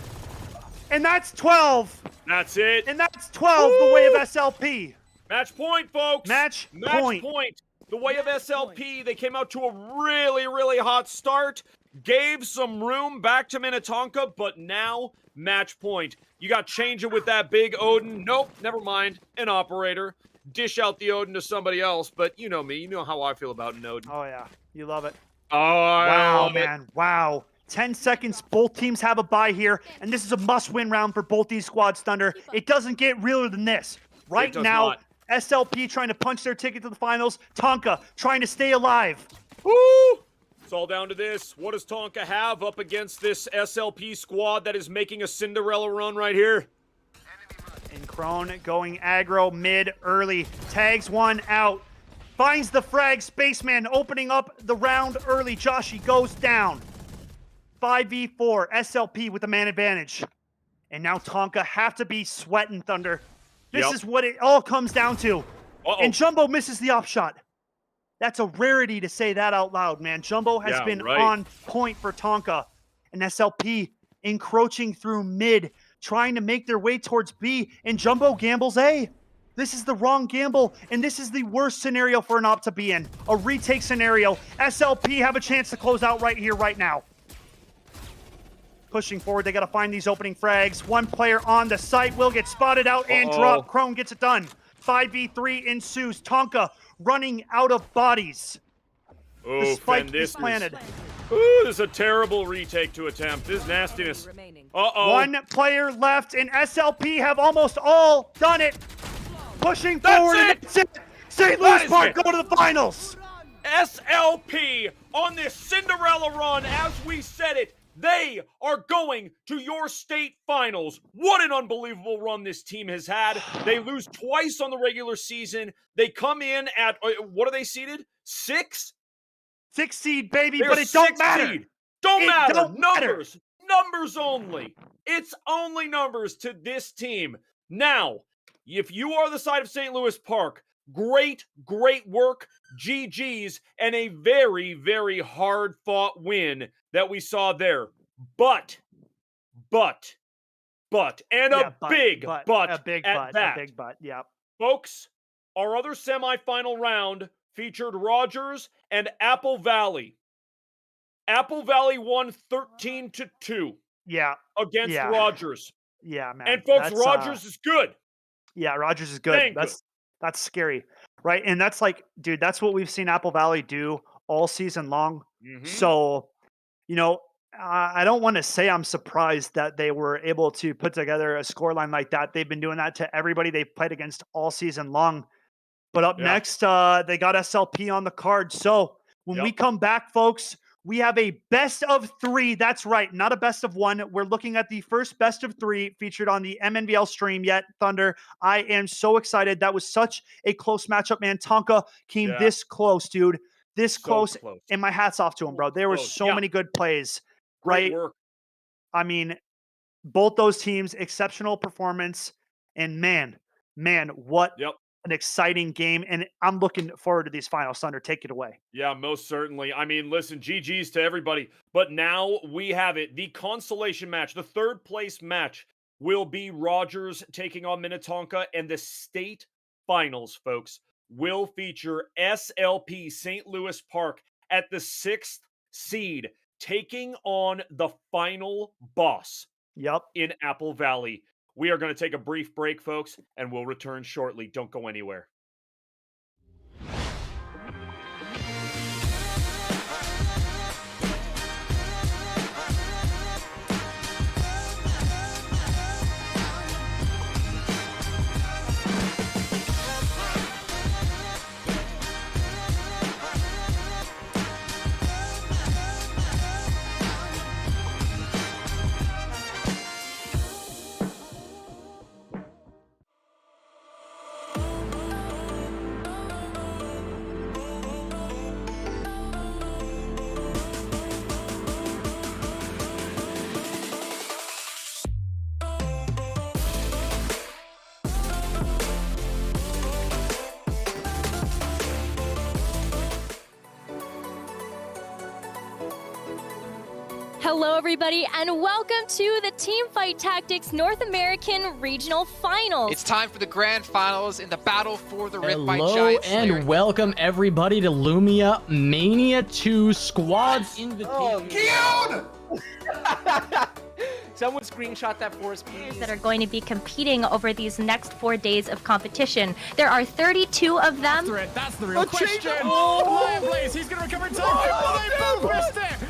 And that's 12. That's it. And that's 12 the way of SLP. Match point, folks. Match point. The way of SLP, they came out to a really, really hot start, gave some room back to Minnetonka, but now match point. You got Changea with that big Odin. Nope, never mind. An operator. Dish out the Odin to somebody else, but you know me. You know how I feel about an Odin. Oh, yeah. You love it. Oh, wow, man. Wow. 10 seconds. Both teams have a bye here, and this is a must-win round for both these squads, Thunder. It doesn't get realer than this. Right now, SLP trying to punch their ticket to the finals. Tonka trying to stay alive. Woo! It's all down to this. What does Tonka have up against this SLP squad that is making a Cinderella run right here? And Crone going aggro mid early. Tags one out. Finds the frag. Spaceman opening up the round early. Joshi goes down. 5v4. SLP with the man advantage. And now Tonka have to be sweating, Thunder. This is what it all comes down to. And Jumbo misses the op shot. That's a rarity to say that out loud, man. Jumbo has been on point for Tonka. And SLP encroaching through mid, trying to make their way towards B, and Jumbo gambles A. This is the wrong gamble, and this is the worst scenario for an op to be in. A retake scenario. SLP have a chance to close out right here, right now. Pushing forward, they got to find these opening frags. One player on the site will get spotted out and drop. Crone gets it done. 5v3 ensues. Tonka running out of bodies. The spike is planted. Ooh, this is a terrible retake to attempt. This is nastiness. One player left, and SLP have almost all done it. Pushing forward, and that's it. St. Louis Park go to the finals. SLP on this Cinderella run, as we said it. They are going to your state finals. What an unbelievable run this team has had. They lose twice on the regular season. They come in at, what are they seeded? 6? 6 seed, baby, They're but it don't 6 matter. seed. Don't It matter. don't matter. Numbers. Numbers only. It's only numbers to this team. Now, if you are the side of St. Louis Park, great work, GG's, and a very, very hard-fought win that we saw there. But, and Yeah, a big but a big at that. a big but, yeah. Folks, our other semifinal round featured Rogers and Apple Valley. Apple Valley won 13-2. Yeah. Against Yeah. Rogers. Yeah, man. And folks, That's, Rogers is good. Yeah, Rogers is good. That's scary, right? And that's like, dude, that's what we've seen Apple Valley do all season long. So, you know, I don't want to say I'm surprised that they were able to put together a scoreline like that. They've been doing that to everybody they've played against all season long. But up next, they got SLP on the card. So when we come back, folks, we have a best of 3. That's right, not a best of 1. We're looking at the first best of 3 featured on the MNVL stream yet. Thunder, I am so excited. That was such a close matchup, man. Tonka came this close, dude. This close. And my hat's off to him, bro. There were so many good plays, right? Great work. I mean, both those teams, exceptional performance. And man, what an exciting game. And I'm looking forward to these finals. Thunder, take it away. Yeah, most certainly. I mean, listen, GG's to everybody. But now we have it. The consolation match, the third place match, will be Rogers taking on Minnetonka. And the state finals, folks, will feature SLP St. Louis Park at the 6th seed, taking on the final boss in Apple Valley. We are going to take a brief break, folks, and we'll return shortly. Don't go anywhere. Hello, everybody, and welcome to the Teamfight Tactics North American Regional Finals. It's time for the grand finals in the battle for the Rift by Hello Giant and Slayer. welcome everybody to Lumia Mania 2 Squads Invitation. Someone screenshot that for us, please. That are going to be competing over these next 4 days of competition. There are 32 of them. That's the real question. Lion Blaze, he's going to recover in time.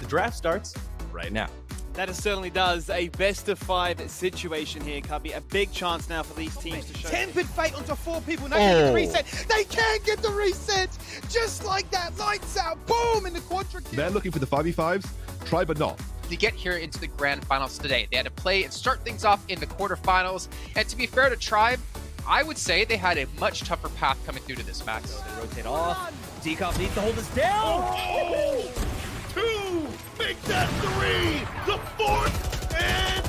The draft starts right now. That it certainly does. A best of 5 situation here, Cubby. A big chance now for these teams to show. 10 bid fate onto 4 people. Now get the reset. They can't get the reset. Just like that. Lights out. Boom. In the quadra kill. They're looking for the 5v5s. Try but not. To get here into the grand finals today, they had to play and start things off in the quarterfinals. And to be fair to Tribe, I would say they had a much tougher path coming through to this, Max. So they rotate off. Decop needs to hold us down. 2, make that 3, the 4th, and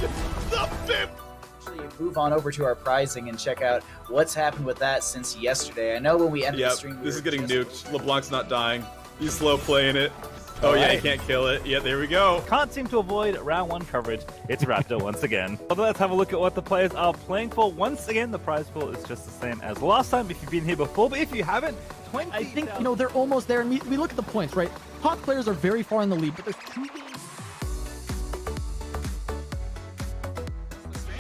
the 5th. Move on over to our prizing and check out what's happened with that since yesterday. I know when we ended the stream, this is getting nuked. LeBlanc's not dying. He's slow playing it. Oh yeah, he can't kill it. Yeah, there we go. Can't seem to avoid round 1 coverage. It's Raptor once again. But let's have a look at what the players are playing for. Once again, the prize pool is just the same as last time if you've been here before. But if you haven't, 20. I think, you know, they're almost there. And we look at the points, right? Hot players are very far in the lead, but there's 2 games.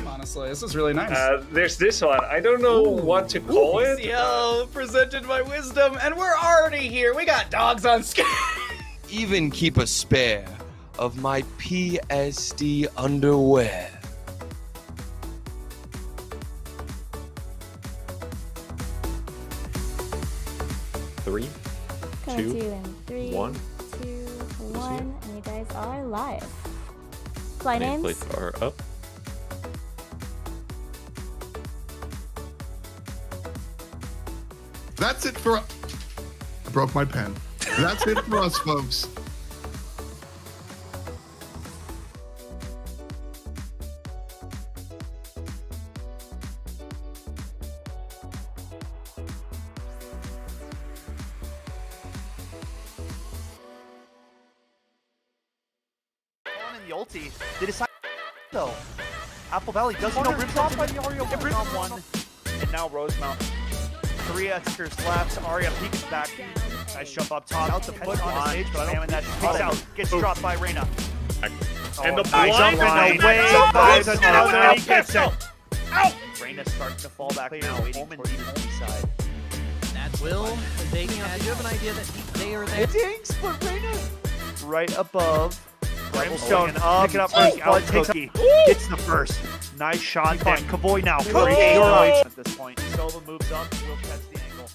Honestly, this is really nice. There's this one. I don't know what to call it. Yo, presented by Wisdom, and we're already here. We got dogs on screen. Even keep a spare of my PSD underwear. Three, Coming to you in 3, 2, 1, and you guys are live. Fly names. Nameplates are up. That's it for. I broke my pen. That's it for us, folks. On in the ulti. They decide though. Apple Valley doesn't know rips off by the Aria on one. And now Rosemount. 3 Xers left. Aria peeks back. Nice jump up top. Out the foot on the stage, but spamming that peeks out. Gets dropped by Reyna. And the nice blind up and is away out. by Out. another. He gets Out. it. Out. Reyna's starting to fall back now, waiting for the ulti side. Will they catch? You have an idea that they are there? Dinks, but Reyna right above. Brimstone pick it up first. Out takes Cookie. Gets the first. Nice shot. Then Kavoy now. Cookie at this point. Sova moves up. Will catch the angle.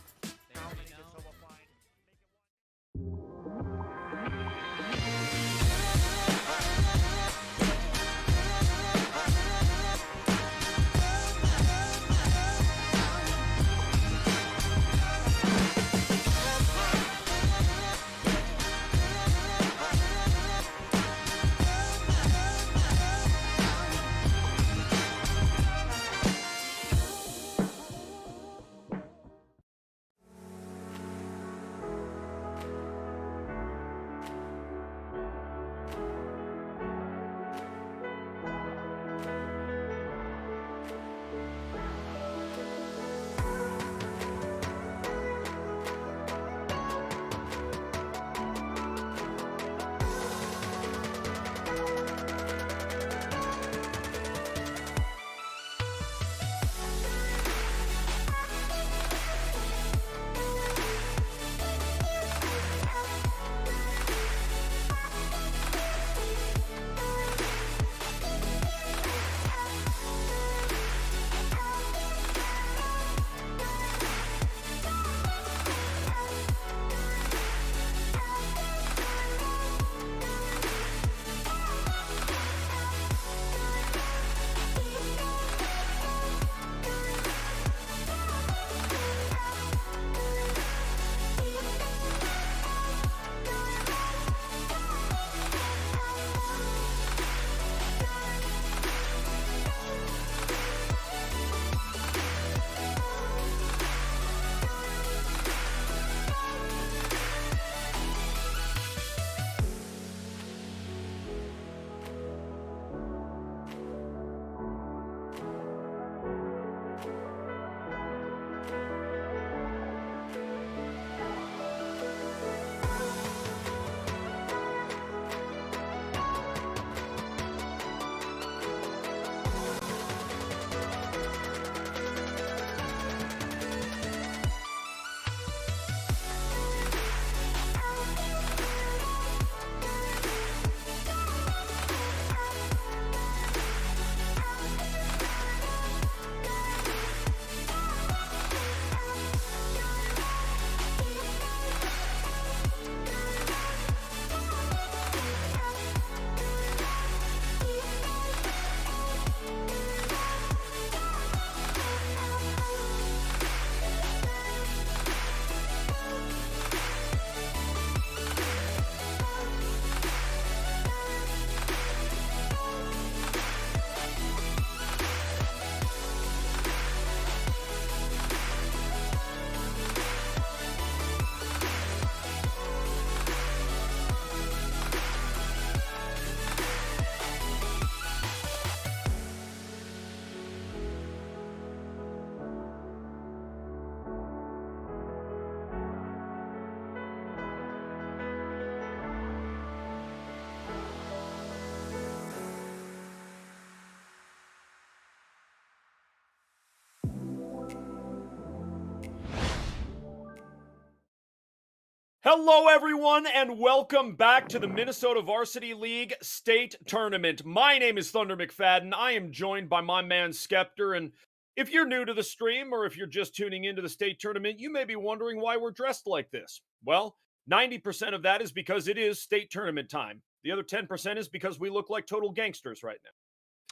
Hello, everyone, and welcome back to the Minnesota Varsity League State Tournament. My name is Thunder McFadden. I am joined by my man Skeptor, and if you're new to the stream or if you're just tuning into the state tournament, you may be wondering why we're dressed like this. Well, 90% of that is because it is state tournament time. The other 10% is because we look like total gangsters right now.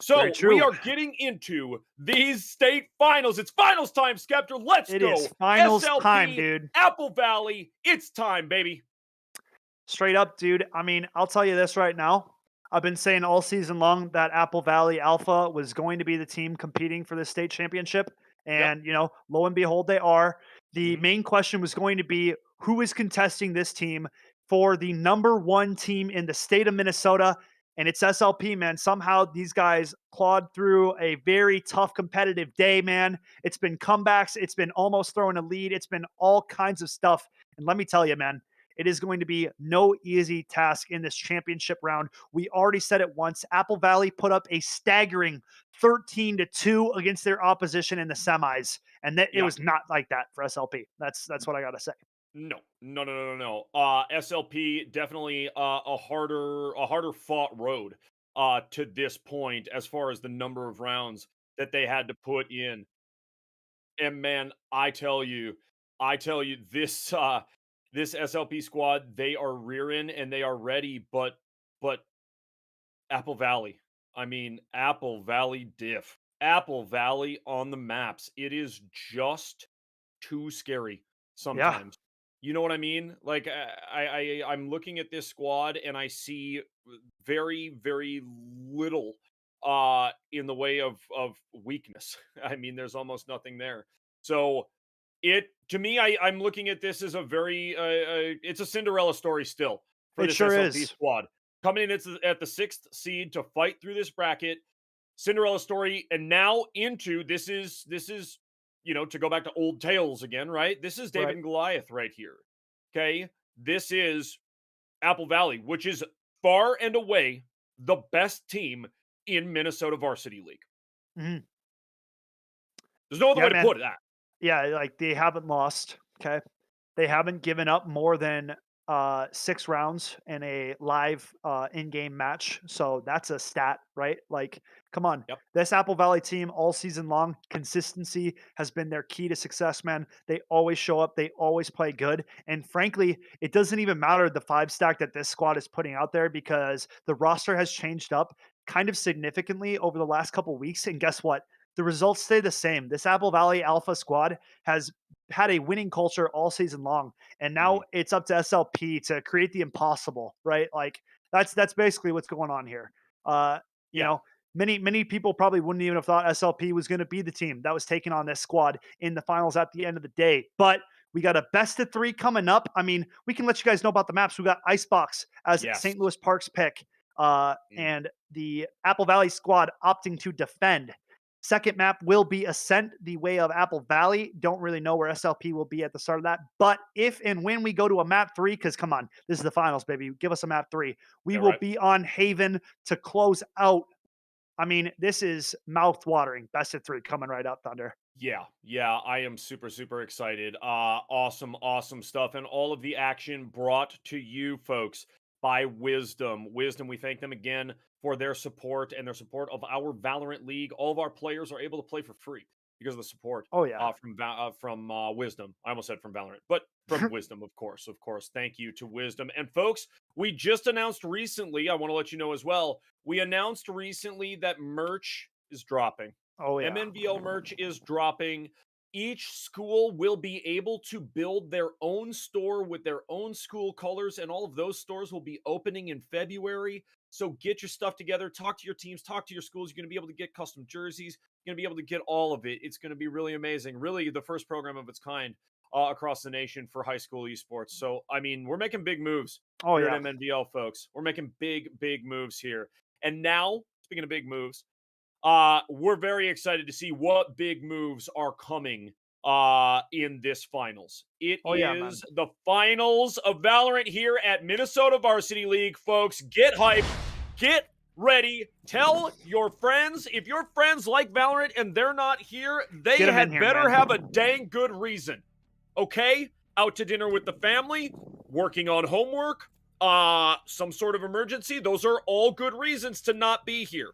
So we are getting into these state finals. It's finals time, Skeptor. Let's go. It is finals SLP, time, dude. Apple Valley. It's time, baby. Straight up, dude. I mean, I'll tell you this right now. I've been saying all season long that Apple Valley Alpha was going to be the team competing for the state championship. And, you know, lo and behold, they are. The main question was going to be who is contesting this team for the #1 team in the state of Minnesota. And it's SLP, man. Somehow these guys clawed through a very tough competitive day, man. It's been comebacks. It's been almost throwing a lead. It's been all kinds of stuff. And let me tell you, man, it is going to be no easy task in this championship round. We already said it once. Apple Valley put up a staggering 13-2 against their opposition in the semis. And that it was not like that for SLP. That's what I got to say. No. SLP definitely a harder fought road to this point as far as the number of rounds that they had to put in. And man, I tell you, this this SLP squad, they are rearing and they are ready, but Apple Valley. I mean, Apple Valley diff. Apple Valley on the maps. It is just too scary sometimes. You know what I mean? Like I'm looking at this squad and I see very, very little in the way of weakness. I mean, there's almost nothing there. So to me, I'm looking at this as a very it's a Cinderella story still for this SLP squad. Coming in at the 6th seed to fight through this bracket. Cinderella story, and now into this is you know, to go back to old tales again, right? This is David and Goliath right here. Okay? This is Apple Valley, which is far and away the best team in Minnesota Varsity League. Mm-hmm. There's no other way to put that. Yeah, like they haven't lost, okay? They haven't given up more than 6 rounds in a live in-game match. So that's a stat, right? Like, come on. This Apple Valley team all season long, consistency has been their key to success, man. They always show up. They always play good. And frankly, it doesn't even matter the 5 stack that this squad is putting out there because the roster has changed up kind of significantly over the last couple weeks. And guess what? The results stay the same. This Apple Valley Alpha squad has had a winning culture all season long, and now it's up to SLP to create the impossible, right? Like that's basically what's going on here. You know, many people probably wouldn't even have thought SLP was going to be the team that was taking on this squad in the finals at the end of the day. But we got a best of 3 coming up. I mean, we can let you guys know about the maps. We got Icebox as St. Louis Park's pick, and the Apple Valley squad opting to defend. Second map will be Ascent, the way of Apple Valley. Don't really know where SLP will be at the start of that. But if and when we go to a map 3, because come on, this is the finals, baby. Give us a map 3. We will be on Haven to close out. I mean, this is mouth-watering. Best of 3 coming right up, Thunder. Yeah, I am super, super excited. Awesome stuff. And all of the action brought to you, folks, by Wisdom. Wisdom, we thank them again for their support and their support of our Valorant League. All of our players are able to play for free because of the support. From Wisdom. I almost said from Valorant, but from Wisdom, of course. Thank you to Wisdom. And folks, we just announced recently, I want to let you know as well, we announced recently that merch is dropping. MNVL merch is dropping. Each school will be able to build their own store with their own school colors, and all of those stores will be opening in February. So get your stuff together, talk to your teams, talk to your schools. You're going to be able to get custom jerseys. You're going to be able to get all of it. It's going to be really amazing. Really the first program of its kind across the nation for high school esports. So, I mean, we're making big moves here at MNVL, folks. We're making big moves here. And now, speaking of big moves, we're very excited to see what big moves are coming in this finals. It is the finals of Valorant here at Minnesota Varsity League, folks. Get hyped, get ready, tell your friends. If your friends like Valorant and they're not here, they had better have a dang good reason. Okay? Out to dinner with the family, working on homework, some sort of emergency. Those are all good reasons to not be here.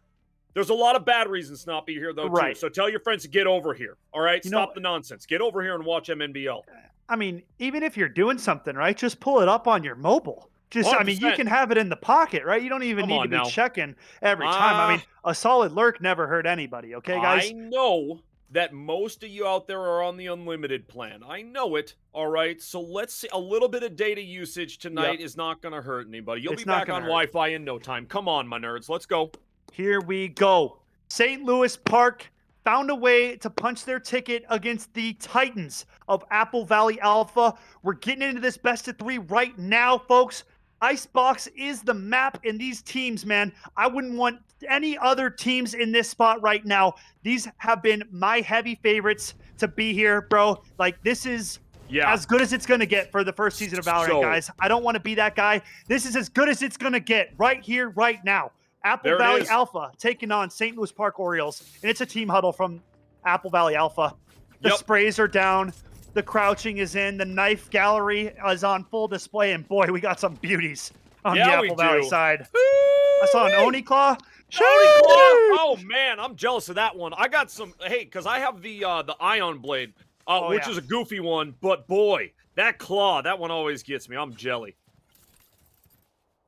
There's a lot of bad reasons to not be here, though, Right. too. So tell your friends to get over here, all right? You Stop know- the nonsense. Get over here and watch MNVL. I mean, even if you're doing something, right, just pull it up on your mobile. Just, I mean, you 100%. can have it in the pocket, right? You don't even Come need on to be now. checking every time. I mean, a solid lurk never hurt anybody, okay, guys? I know that most of you out there are on the unlimited plan. I know it, all right? So let's see. A little bit of data usage tonight is not going to hurt anybody. You'll It's be not back gonna on hurt. Wi-Fi in no time. Come on, my nerds. Let's go. Here we go. St. Louis Park found a way to punch their ticket against the Titans of Apple Valley Alpha. We're getting into this best of 3 right now, folks. Icebox is the map in these teams, man. I wouldn't want any other teams in this spot right now. These have been my heavy favorites to be here, bro. Like, this is as good as it's going to get for the first season of Valorant, guys. I don't want to be that guy. This is as good as it's going to get right here, right now. Apple Valley Alpha taking on St. Louis Park Orioles, and it's a team huddle from Apple Valley Alpha. The sprays are down. The crouching is in. The knife gallery is on full display, and boy, we got some beauties on the Apple Valley side. I saw an Oni Claw. Oh man, I'm jealous of that one. I got some. Hey, because I have the Ion Blade, which is a goofy one, but boy, that claw, that one always gets me. I'm jelly.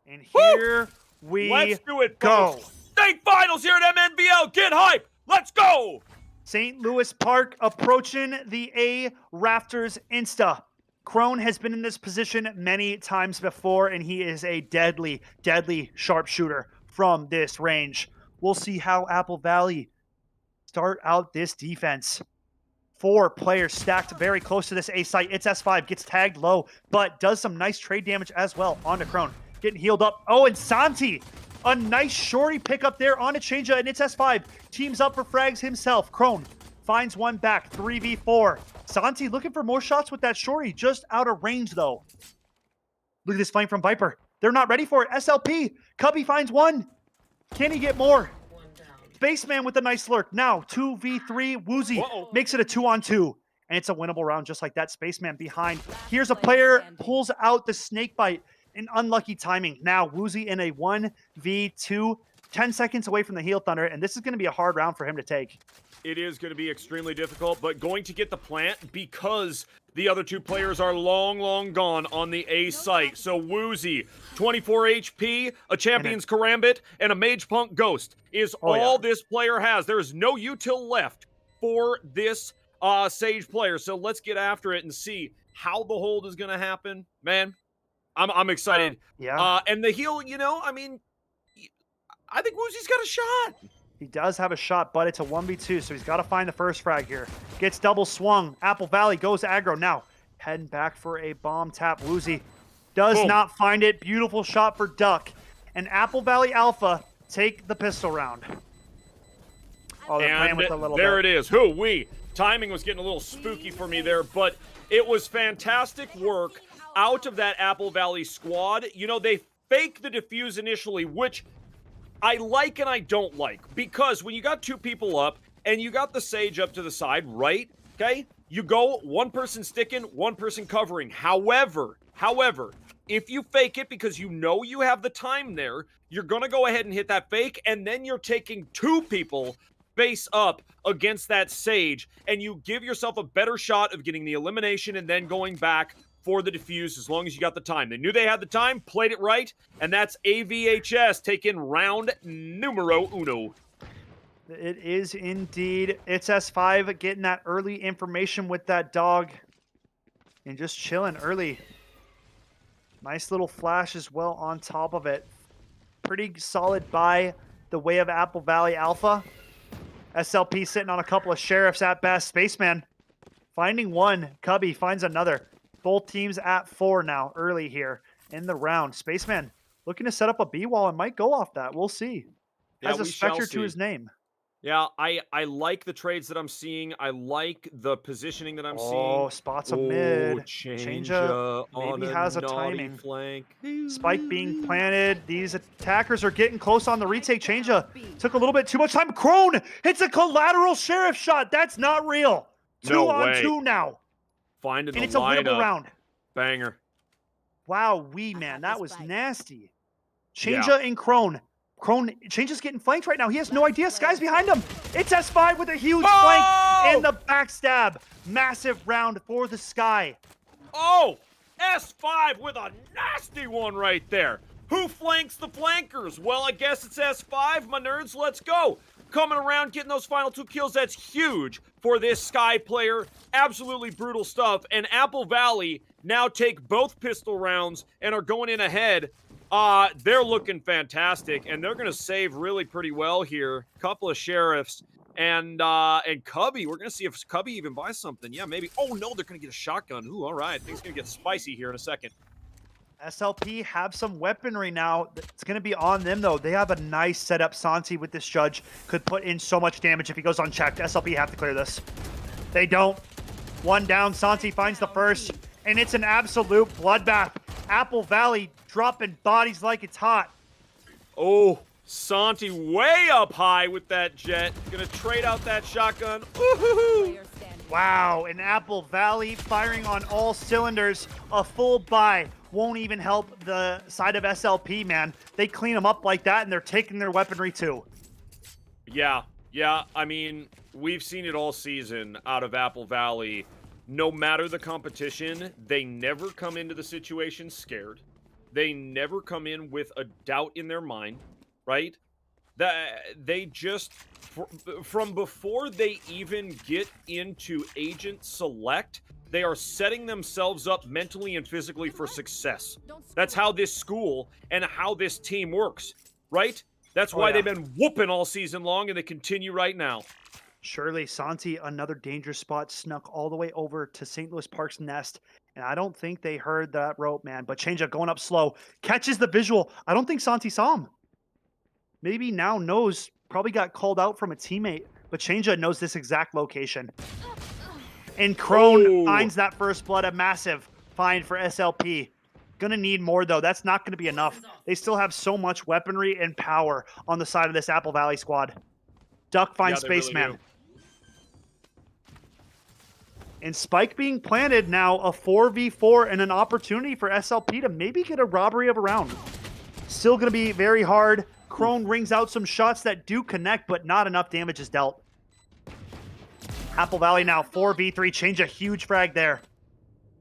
And here Let's do it, go. folks. State finals here at MNVL. Get hype. Let's go. St. Louis Park approaching the A Rafters Insta. Crone has been in this position many times before, and he is a deadly, deadly sharpshooter from this range. We'll see how Apple Valley start out this defense. 4 players stacked very close to this A site. It's S5, gets tagged low, but does some nice trade damage as well onto Crone. Getting healed up. Oh, and Santi. A nice shorty pickup there on a change, and it's S5. Teams up for frags himself. Crone finds one back. 3v4. Santi looking for more shots with that shorty. Just out of range, though. Look at this flank from Viper. They're not ready for it. SLP. Cubby finds one. Can he get more? Spaceman with a nice lurk. Now, 2v3. Woozy makes it a 2-on-2. And it's a winnable round just like that. Spaceman behind. Here's a player. Pulls out the snake bite. An unlucky timing. Now, Woozy in a 1v2. 10 seconds away from the Heal Thunder. And this is going to be a hard round for him to take. It is going to be extremely difficult, but going to get the plant because the other 2 players are long, long gone on the A site. So Woozy, 24 HP, a Champion's Karambit, and a Mage Punk Ghost is all this player has. There is no util left for this Sage player. So let's get after it and see how the hold is going to happen. Man, I'm excited. And the heal, you know, I mean, I think Woozy's got a shot. He does have a shot, but it's a 1v2, so he's got to find the first frag here. Gets double swung. Apple Valley goes aggro. Now, heading back for a bomb tap. Woozy does not find it. Beautiful shot for Duck. And Apple Valley Alpha take the pistol round. Oh, they're playing with a little bit. There it is. Hoo-wee. Timing was getting a little spooky for me there, but it was fantastic work out of that Apple Valley squad. You know, they fake the defuse initially, which I like and I don't like, because when you got 2 people up and you got the Sage up to the side, right? Okay? You go 1 person sticking, 1 person covering. However, if you fake it because you know you have the time there, you're going to go ahead and hit that fake, and then you're taking 2 people face up against that Sage, and you give yourself a better shot of getting the elimination and then going back for the defuse as long as you got the time. They knew they had the time, played it right, and that's AVHS taking round numero uno. It is indeed. It's S5 getting that early information with that dog and just chilling early. Nice little flash as well on top of it. Pretty solid by the way of Apple Valley Alpha. SLP sitting on a couple of sheriffs at best. Spaceman finding one. Cubby finds another. Both teams at 4 now, early here in the round. Spaceman looking to set up a B-wall and might go off that. We'll see. Has a Spectre to his name. Yeah, I like the trades that I'm seeing. I like the positioning that I'm seeing. Oh, spots a mid. Change maybe has a timing. Flank. Spike being planted. These attackers are getting close on the retake. Changea took a little bit too much time. Crone hits a collateral sheriff shot. That's not real. 2 on 2 now. Finding and the it's a winnable lineup. round. Banger. Wow, man, that was nasty. Changea and Crone Crone, Change is getting flanked right now. He has no idea. Sky's behind him. It's S5 with a huge flank in the backstab. Massive round for the Sky. Oh, S5 with a nasty one right there. Who flanks the flankers? Well, I guess it's S5, my nerds. Let's go. Coming around, getting those final 2 kills. That's huge for this Sky player. Absolutely brutal stuff. And Apple Valley now take both pistol rounds and are going in ahead. They're looking fantastic, and they're going to save really pretty well here. Couple of sheriffs and Cubby. We're going to see if Cubby even buys something. Yeah, maybe. Oh, no, they're going to get a shotgun. Ooh, all right. Things going to get spicy here in a second. SLP have some weaponry now. It's going to be on them, though. They have a nice setup. Santi with this judge could put in so much damage if he goes unchecked. SLP have to clear this. They don't. One down. Santi finds the first, and it's an absolute bloodbath. Apple Valley dropping bodies like it's hot. Oh, Santi way up high with that jet. Gonna trade out that shotgun. Ooh-hoo-hoo. Wow, and Apple Valley firing on all cylinders. A full buy won't even help the side of SLP, man. They clean them up like that, and they're taking their weaponry too. Yeah. I mean, we've seen it all season out of Apple Valley. No matter the competition, they never come into the situation scared. They never come in with a doubt in their mind, right? They just, from before they even get into agent select, they are setting themselves up mentally and physically for success. That's how this school and how this team works, right? That's why they've been whooping all season long, and they continue right now. Surely, Santi, another dangerous spot, snuck all the way over to St. Louis Park's nest. And I don't think they heard that rope, man. But Change Up going up slow. Catches the visual. I don't think Santi saw him. Maybe now knows. Probably got called out from a teammate. But Change Up knows this exact location. And Crone finds that first blood. A massive find for SLP. Gonna need more, though. That's not going to be enough. They still have so much weaponry and power on the side of this Apple Valley squad. Duck finds Spaceman. Really and Spike being planted now, a 4v4 and an opportunity for SLP to maybe get a robbery of a round. Still going to be very hard. Crone rings out some shots that do connect, but not enough damage is dealt. Apple Valley now 4v3. Change a huge frag there.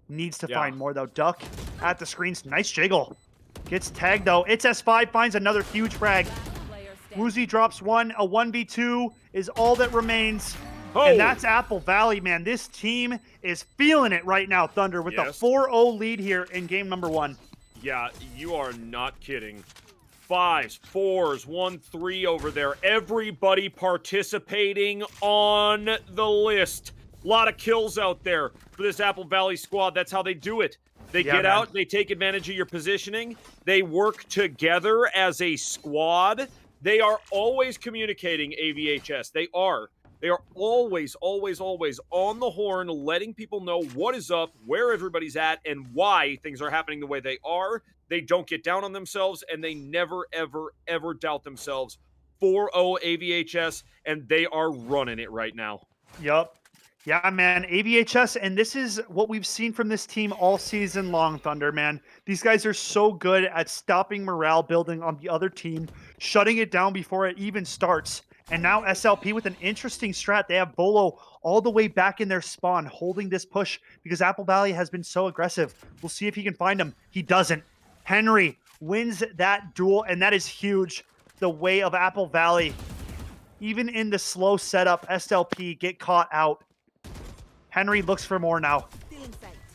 Needs to find more, though. Duck at the screens. Nice jiggle. Gets tagged, though. It's S5. Finds another huge frag. Woozy drops one. A 1v2 is all that remains. And that's Apple Valley, man. This team is feeling it right now, Thunder, with the 4-0 lead here in game number 1. Yeah, you are not kidding. 5s, 4s, 1-3 over there. Everybody participating on the list. A lot of kills out there for this Apple Valley squad. That's how they do it. They get out, they take advantage of your positioning. They work together as a squad. They are always communicating, AVHS. They are always, always, always on the horn, letting people know what is up, where everybody's at, and why things are happening the way they are. They don't get down on themselves, and they never, ever, ever doubt themselves. 4-0 AVHS, and they are running it right now. Yup. Yeah, man, AVHS, and this is what we've seen from this team all season long, Thunder, man. These guys are so good at stopping morale building on the other team, shutting it down before it even starts. And now SLP with an interesting strat. They have Bolo all the way back in their spawn, holding this push because Apple Valley has been so aggressive. We'll see if he can find him. He doesn't. Henry wins that duel, and that is huge. The way of Apple Valley. Even in the slow setup, SLP get caught out. Henry looks for more now.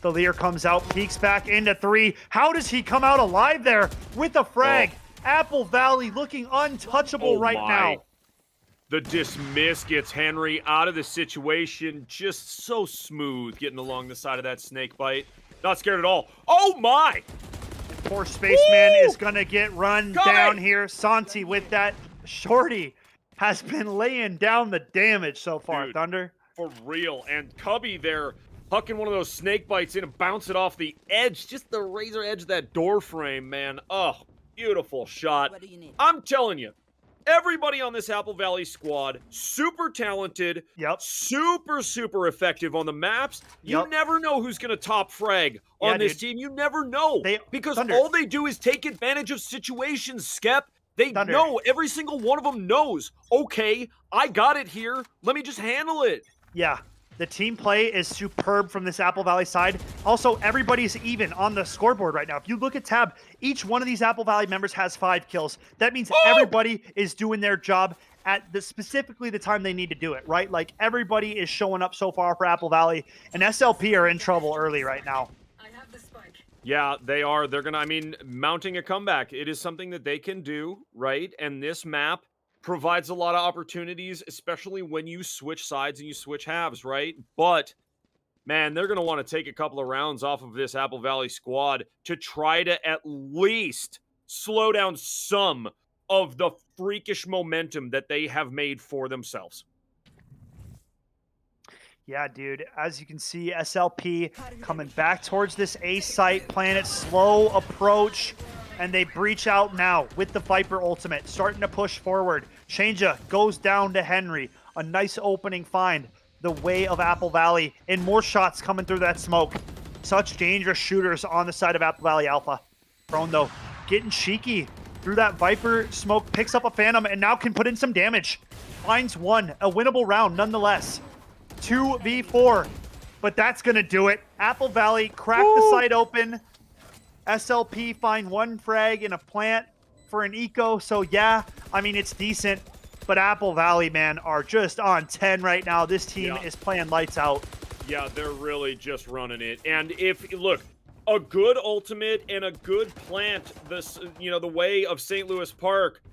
The Lear comes out, peeks back into 3. How does he come out alive there with a frag? Apple Valley looking untouchable right now. The dismiss gets Henry out of the situation. Just so smooth getting along the side of that snake bite. Not scared at all. Oh my! Poor Spaceman is going to get run down here. Santi with that shorty has been laying down the damage so far, Thunder. For real. And Cubby there, hucking one of those snake bites in and bounce it off the edge. Just the razor edge of that door frame, man. Oh, beautiful shot. What do you need? I'm telling you. Everybody on this Apple Valley squad, super talented, super, super effective on the maps. You never know who's going to top frag on this team. You never know. Because all they do is take advantage of situations, Skep. They Thunder. know, every single one of them knows, okay, I got it here. Let me just handle it. Yeah, the team play is superb from this Apple Valley side. Also, everybody's even on the scoreboard right now. If you look at Tab, each one of these Apple Valley members has 5 kills. That means everybody is doing their job at specifically the time they need to do it, right? Like, everybody is showing up so far for Apple Valley, and SLP are in trouble early right now. Yeah, they are. They're gonna, mounting a comeback. It is something that they can do, right? And this map provides a lot of opportunities, especially when you switch sides and you switch halves, right? But, man, they're gonna want to take a couple of rounds off of this Apple Valley squad to try to at least slow down some of the freakish momentum that they have made for themselves. Yeah, dude. As you can see, SLP coming back towards this A site, playing it slow approach, and they breach out now with the Viper ultimate, starting to push forward. Changea goes down to Henry. A nice opening find the way of Apple Valley, and more shots coming through that smoke. Such dangerous shooters on the side of Apple Valley Alpha. Prone, though, getting cheeky through that Viper smoke, picks up a Phantom, and now can put in some damage. Finds one, a winnable round nonetheless. 2v4, but that's gonna do it. Apple Valley crack the site open. SLP find 1 frag and a plant for an eco, so yeah, it's decent, but Apple Valley, man, are just on 10 right now. This team is playing lights out. Yeah, they're really just running it. And look, a good ultimate and a good plant, the way of St. Louis Park.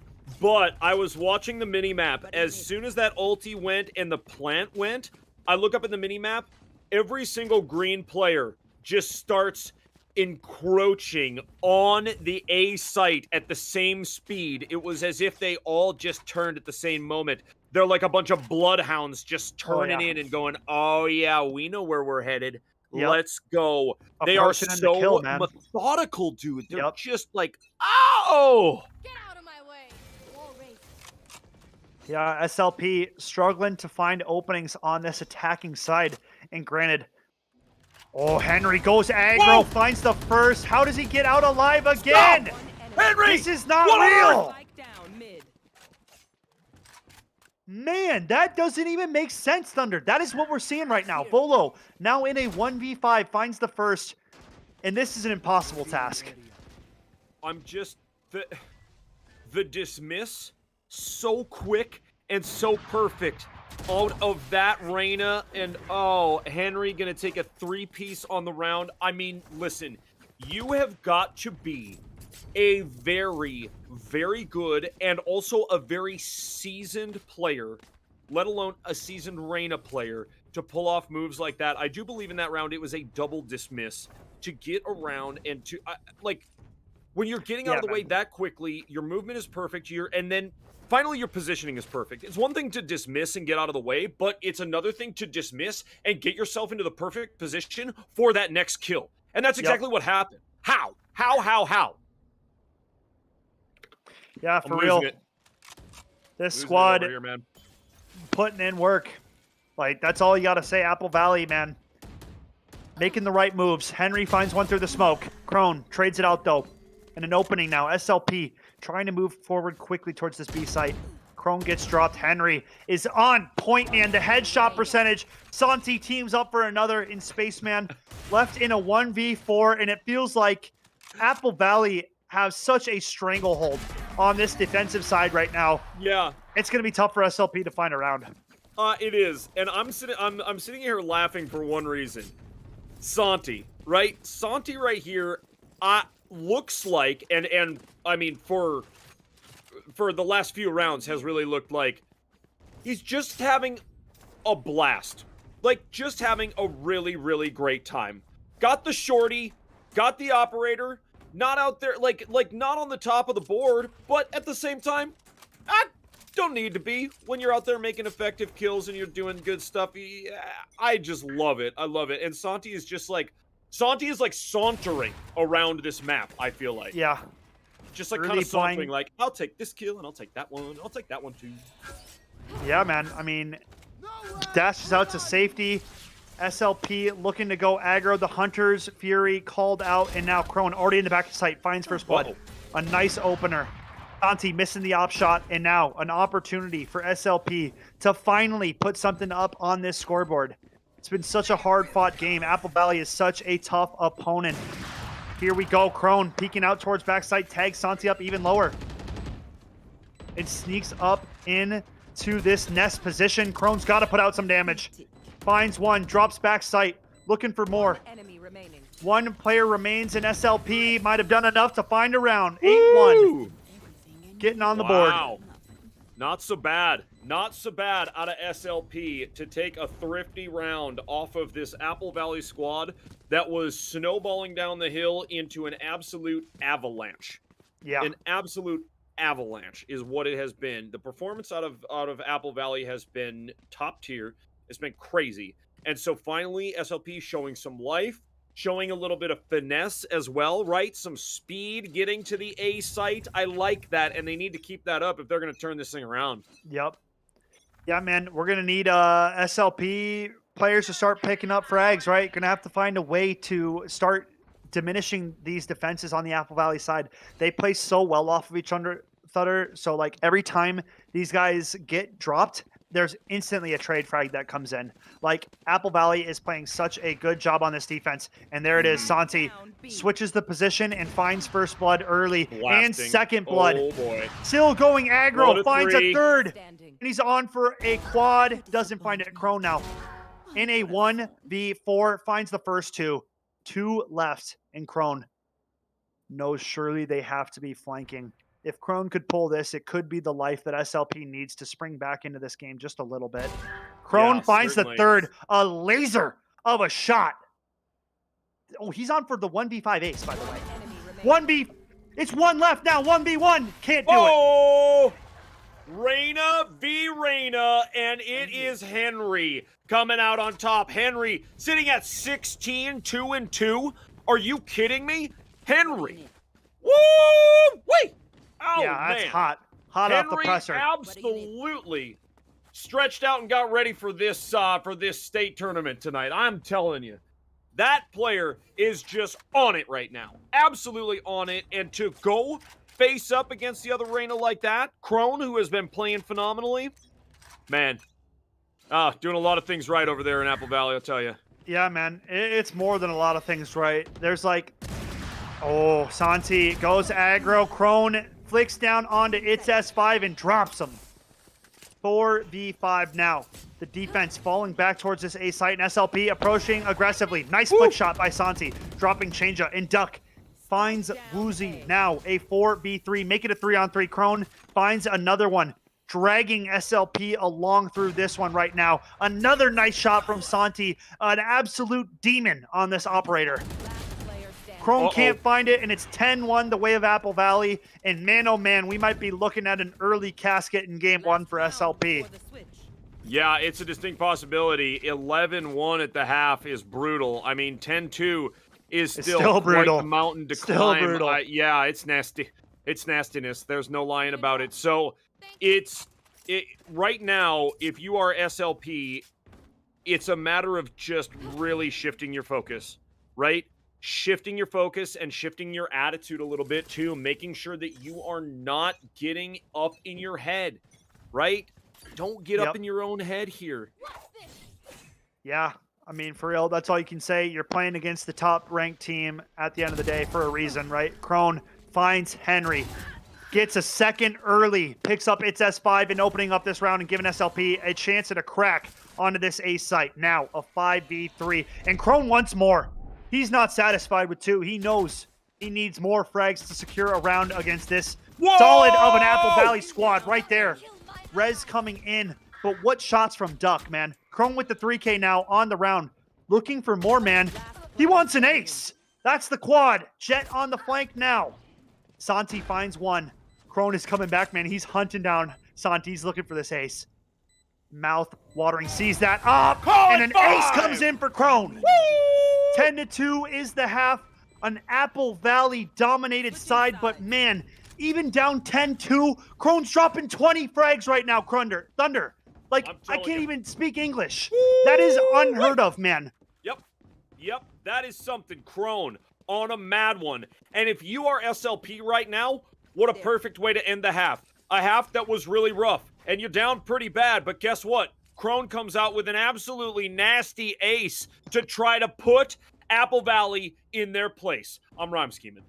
But I was watching the mini-map. As soon as that ulti went and the plant went, I look up at the mini-map, every single green player just starts encroaching on the A site at the same speed. It was as if they all just turned at the same moment. They're like a bunch of bloodhounds just turning in and going, oh yeah, we know where we're headed. Yep. Let's go. They are Approaching so the kill, man. methodical, dude. They're just like, oh! Yeah, SLP struggling to find openings on this attacking side. And granted, Henry goes aggro, finds the first. How does he get out alive again? Stop. Henry! This is not real! Man, that doesn't even make sense, Thunder. That is what we're seeing right now. Volo, now in a 1v5, finds the first. And this is an impossible task. I'm just... The dismiss... so quick and so perfect out of that Reyna, and Henry gonna take a 3-piece on the round. Listen, you have got to be a very, very good and also a very seasoned player, let alone a seasoned Reyna player, to pull off moves like that. I do believe in that round it was a double dismiss to get around and to when you're getting out of the way that quickly, your movement is perfect, and then finally your positioning is perfect. It's one thing to dismiss and get out of the way, but it's another thing to dismiss and get yourself into the perfect position for that next kill. And that's exactly what happened. How? Yeah, for real. This squad here, man. Putting in work. That's all you got to say, Apple Valley, man. Making the right moves. Henry finds one through the smoke. Crone trades it out, though. And an opening now. SLP trying to move forward quickly towards this B site. Crone gets dropped. Henry is on point, man. The headshot percentage. Santi teams up for another in Spaceman. Left in a 1v4, and it feels like Apple Valley has such a stranglehold on this defensive side right now. Yeah. It's going to be tough for SLP to find a round. It is. And I'm sitting here laughing for one reason. Santi, right? Santi right here, looks like, and for the last few rounds has really looked like he's just having a blast. Just having a really, really great time. Got the shorty, got the operator, not out there, not on the top of the board, but at the same time, don't need to be when you're out there making effective kills and you're doing good stuff. I just love it. I love it. And Santi is just Santi is sauntering around this map, I feel like. Yeah. Just kind of sauntering, I'll take this kill and I'll take that one. I'll take that one too. Yeah, man. Dashes out to safety. SLP looking to go aggro. The Hunters, Fury called out, and now Crone already in the back of sight. Finds first blood. A nice opener. Santi missing the op shot, and now an opportunity for SLP to finally put something up on this scoreboard. It's been such a hard-fought game. Apple Valley is such a tough opponent. Here we go. Crone peeking out towards backside, tags Santi up even lower. It sneaks up into this nest position. Crone's got to put out some damage. Finds one, drops backside, looking for more. One player remains in SLP. Might have done enough to find a round. 8-1. Getting on the board. Wow. Not so bad. Not so bad out of SLP to take a thrifty round off of this Apple Valley squad that was snowballing down the hill into an absolute avalanche. Yeah. An absolute avalanche is what it has been. The performance out of Apple Valley has been top tier. It's been crazy. And so finally, SLP showing some life, showing a little bit of finesse as well, right? Some speed getting to the A site. I like that, and they need to keep that up if they're going to turn this thing around. Yep. Yeah, man, we're going to need SLP players to start picking up frags, right? Going to have to find a way to start diminishing these defenses on the Apple Valley side. They play so well off of each other, so like every time these guys get dropped, there's instantly a trade frag that comes in. Like, Apple Valley is playing such a good job on this defense. And there it is. Santi switches the position and finds first blood early. Blasting. And second blood. Oh, boy. Still going aggro. Finds a three. third. And he's on for a quad. Doesn't find it. Crone now. In a 1v4. Finds the first two. 2 left. And Crone knows surely they have to be flanking. If Crone could pull this, it could be the life that SLP needs to spring back into this game just a little bit. Crone finds certainly. the third. A laser of a shot. Oh, he's on for the 1v5 ace, by the way. 1v... It's 1 left now. 1v1. Can't do it. Reyna v. Reyna, and it is Henry coming out on top. Henry sitting at 16, 2-2. Are you kidding me? Henry. Woo! Wait! Oh, yeah, that's man. hot. Hot Henry off the presser. Absolutely stretched out and got ready for this state tournament tonight. I'm telling you, that player is just on it right now. Absolutely on it. And to go face up against the other Reyna like that, Crone, who has been playing phenomenally, man, doing a lot of things right over there in Apple Valley, I'll tell you. Yeah, man. It's more than a lot of things right. There's like... Oh, Santi goes aggro. Crone flicks down onto its S5 and drops him. 4v5 now. The defense falling back towards this A site, and SLP approaching aggressively. Nice flick shot by Santi. Dropping Changea and Duck. Finds Woozy. Now a 4v3. Make it a 3-on-3. Crone finds another one. Dragging SLP along through this one right now. Another nice shot from Santi. An absolute demon on this operator. Crone can't find it, and it's 10-1 the way of Apple Valley. And man, oh man, we might be looking at an early casket in game 1 for SLP. Yeah, it's a distinct possibility. 11-1 at the half is brutal. I mean, 10-2 is still brutal. Quite the mountain to Still climb. brutal. Yeah, it's nasty. It's nastiness. There's no lying about it. So right now, if you are SLP, it's a matter of just really shifting your focus, right? Shifting your focus and shifting your attitude a little bit too, making sure that you are not getting up in your head, right? Don't get up in your own head here. Yeah, I mean, for real, that's all you can say. You're playing against the top-ranked team at the end of the day for a reason, right? Crone finds Henry, gets a second early, picks up its S5 and opening up this round and giving SLP a chance at a crack onto this A site. Now a 5v3, and Crone wants more. He's not satisfied with 2. He knows he needs more frags to secure a round against this solid of an Apple Valley squad right there. Rez coming in, but what shots from Duck, man. Crone with the 3K now on the round. Looking for more, man. He wants an ace. That's the quad. Jet on the flank now. Santi finds one. Crone is coming back, man. He's hunting down Santi. He's looking for this ace. Mouth watering, sees that up, and an ace comes in for Crone. 10-2 is the half. An Apple Valley dominated side, but man, even down 10-2, Crone's dropping 20 frags right now, Thunder. Like, I can't even speak English. That is unheard of, man. Yep, that is something. Crone on a mad one. And if you are SLP right now, What a perfect way to end the half. A half that was really rough, and you're down pretty bad, but guess what? Crone comes out with an absolutely nasty ace to try to put Apple Valley in their place. I'm rhyme scheming.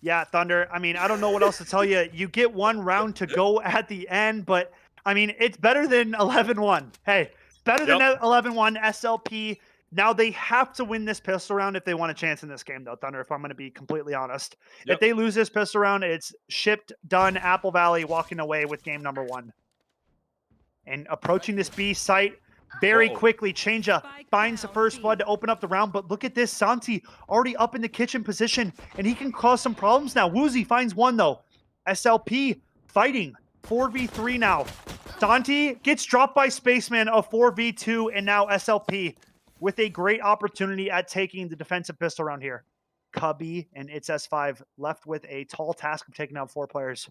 Yeah, Thunder. I mean, I don't know what else to tell you. You get one round to go at the end, but I mean, it's better than 11-1. Hey, better than 11-1 SLP. Now they have to win this pistol round if they want a chance in this game, though, Thunder, if I'm going to be completely honest. If they lose this pistol round, it's shipped, done, Apple Valley walking away with game number 1. And approaching this B site very quickly. Change-up finds the first blood to open up the round, but look at this. Santi already up in the kitchen position, and he can cause some problems now. Woozy finds one, though. SLP fighting. 4v3 now. Santi gets dropped by Spaceman, a 4v2, and now SLP with a great opportunity at taking the defensive pistol round here. Cubby and its S5 left with a tall task of taking out 4 players.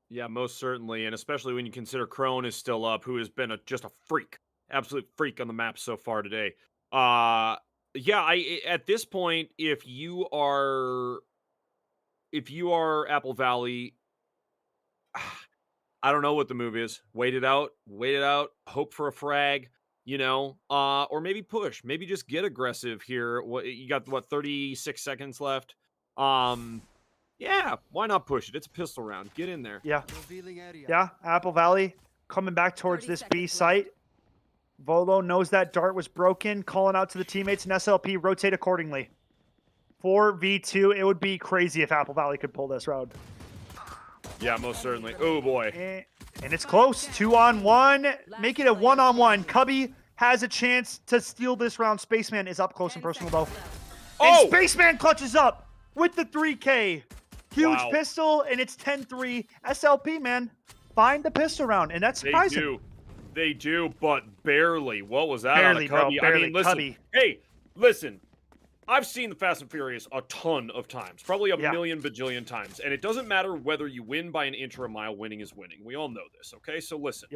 Yeah, most certainly, and especially when you consider Crone is still up, who has been just a freak, absolute freak on the map so far today. Yeah, at this point, if you are Apple Valley, I don't know what the move is. Wait it out, hope for a frag. You know, or maybe push, maybe just get aggressive here. You got 36 seconds left. Yeah, why not push it? It's a pistol round. Get in there. Yeah. Yeah, Apple Valley coming back towards this B site. Volo knows that dart was broken, calling out to the teammates, and SLP rotate accordingly. 4v2, it would be crazy if Apple Valley could pull this round. Yeah, most certainly. Oh boy. And it's close. 2-on-1. Make it a 1-on-1. Cubby has a chance to steal this round. Spaceman is up close and personal, though. And Spaceman clutches up with the 3K. Huge pistol, and it's 10-3. SLP, man, find the pistol round, and that's surprising. They do, but barely. What was that Barely, on a Cubby? bro. Barely, I mean, listen. Cubby. Hey, listen. I've seen the Fast and Furious a ton of times, probably a million bajillion times, and it doesn't matter whether you win by an inch or a mile, winning is winning. We all know this, okay? So listen.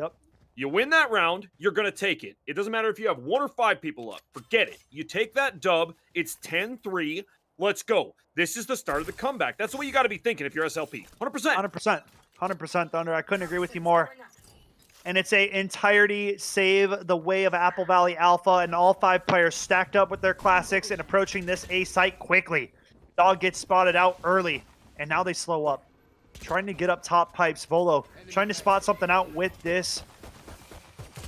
You win that round, you're going to take it. It doesn't matter if you have 1 or 5 people up. Forget it. You take that dub. It's 10-3. Let's go. This is the start of the comeback. That's what you got to be thinking if you're SLP. 100%. 100%, Thunder. I couldn't agree with you more. And it's a entirety save the way of Apple Valley Alpha, and all 5 players stacked up with their classics and approaching this A site quickly. Dog gets spotted out early, and now they slow up. Trying to get up top pipes. Volo trying to spot something out with this.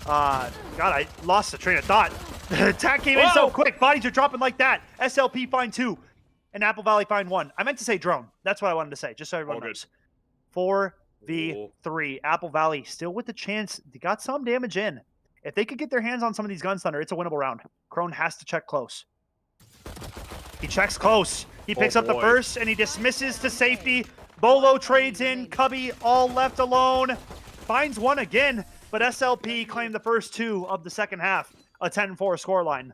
God, I lost the train of thought. The attack came in so quick. Bodies are dropping like that. SLP find 2, and Apple Valley find 1. I meant to say drone. That's what I wanted to say, just so everyone knows. 4v3. Apple Valley still with the chance. They got some damage in. If they could get their hands on some of these guns, Thunder, it's a winnable round. Crone has to check close. He checks close. He picks up the first, and he dismisses to safety. Bolo trades in. Cubby all left alone. Finds 1 again, but SLP claimed the first 2 of the second half. A 10-4 scoreline.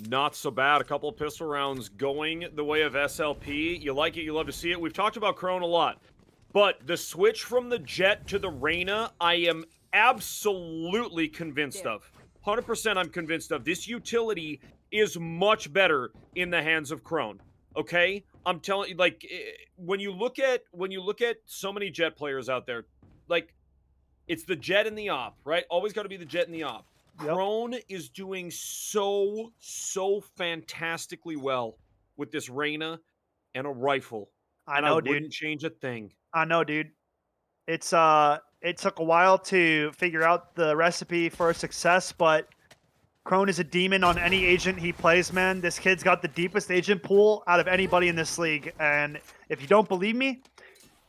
Not so bad. A couple of pistol rounds going the way of SLP. You like it. You love to see it. We've talked about Crone a lot. But the switch from the Jet to the Reyna, I am absolutely convinced of. 100% I'm convinced of. This utility is much better in the hands of Crone. Okay? I'm telling you, like, when you look at so many Jet players out there, like, it's the Jet and the Op, right? Always got to be the Jet and the Op. Crone is doing so fantastically well with this Reyna and a rifle. I know, dude. Wouldn't change a thing. I know, dude. It's it took a while to figure out the recipe for success, but Crone is a demon on any agent he plays, man. This kid's got the deepest agent pool out of anybody in this league, and if you don't believe me,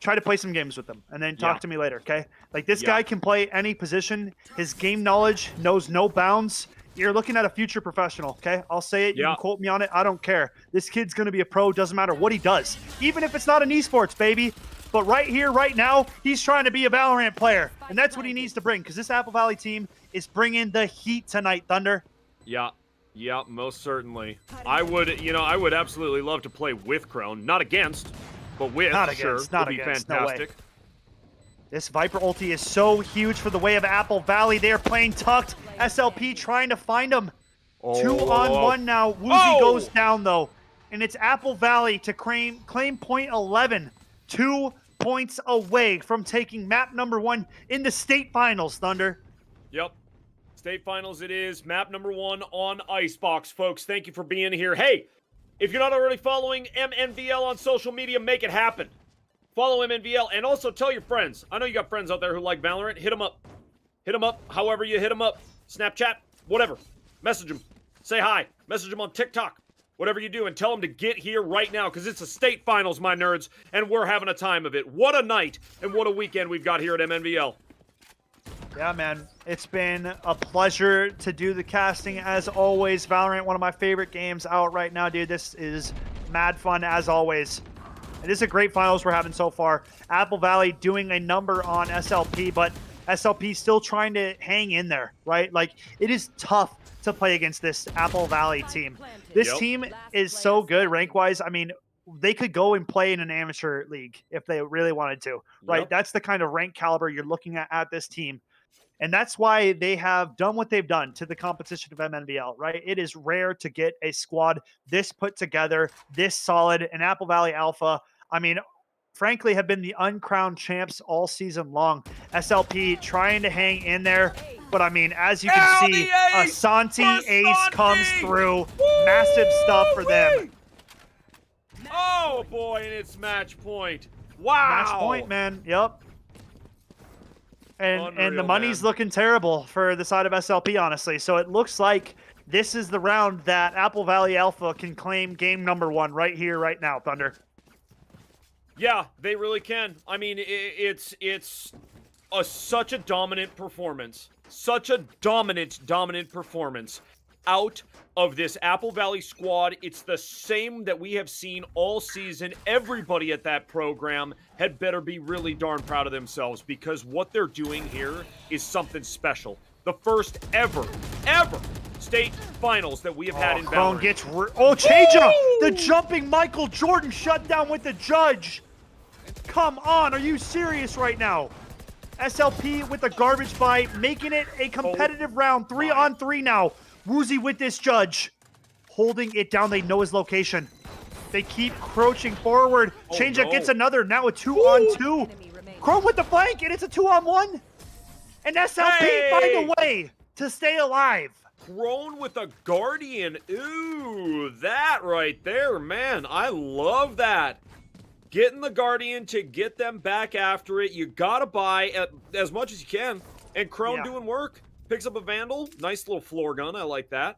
try to play some games with him, and then talk to me later, okay? Like, this guy can play any position. His game knowledge knows no bounds. You're looking at a future professional, okay? I'll say it. You can quote me on it. I don't care. This kid's going to be a pro. Doesn't matter what he does. Even if it's not an esports, baby. But right here, right now, he's trying to be a Valorant player. And that's what he needs to bring, because this Apple Valley team is bringing the heat tonight, Thunder. Yeah, most certainly. I would absolutely love to play with Crone. Not against, but with. Not against. Not would be against. fantastic. No way. This Viper ulti is so huge for the way of Apple Valley. They're playing tucked. SLP trying to find him. 2-on-1 now. Woozy goes down, though. and it's Apple Valley to claim point 11. 2 points away from taking map number 1 in the state finals, Thunder. Yep. State finals it is. Map number 1 on Icebox, folks. Thank you for being here. Hey, if you're not already following MNVL on social media, make it happen. Follow MNVL and also tell your friends. I know you got friends out there who like Valorant. Hit them up. Hit them up however you hit them up. Snapchat, whatever. Message them. Say hi. Message them on TikTok. Whatever you do, and tell them to get here right now, because it's the state finals, my nerds, and we're having a time of it. What a night and what a weekend we've got here at MNVL. Yeah, man. It's been a pleasure to do the casting as always. Valorant, one of my favorite games out right now, dude. This is mad fun as always. And this is a great finals we're having so far. Apple Valley doing a number on SLP, but SLP still trying to hang in there, right? Like, it is tough to play against this Apple Valley team. This team is so good rank-wise. I mean, they could go and play in an amateur league if they really wanted to, right? Yep. That's the kind of rank caliber you're looking at this team. And that's why they have done what they've done to the competition of MNVL, right? It is rare to get a squad this put together, this solid, and Apple Valley Alpha, I mean, frankly, have been the uncrowned champs all season long. SLP trying to hang in there. But, I mean, as you can see, a Santi ace comes through. Woo! Massive stuff for them. Oh, boy, and it's match point. Wow. Match point, man. Yep. And the Unreal, money's man. looking terrible for the side of SLP, honestly. So it looks like this is the round that Apple Valley Alpha can claim game number 1 right here, right now, Thunder. Yeah, they really can. I mean, it's such a dominant performance. Such a dominant performance out of this Apple Valley squad. It's the same that we have seen all season. Everybody at that program had better be really darn proud of themselves, because what they're doing here is something special. The first ever state finals that we have had in Crone Valorant. gets change up! The jumping Michael Jordan shut down with the judge. Come on, are you serious right now? SLP with the garbage fight, making it a competitive round. 3-on-3 now. Woozy with this judge. Holding it down, they know his location. They keep crouching forward. Change up gets another, now a 2-on-2. Chrome with the flank, and it's a 2-on-1. And SLP find a way to stay alive. Crone with a Guardian. Ooh, that right there, man. I love that. Getting the Guardian to get them back after it. You gotta buy as much as you can. And Crone doing work. Picks up a Vandal. Nice little floor gun. I like that.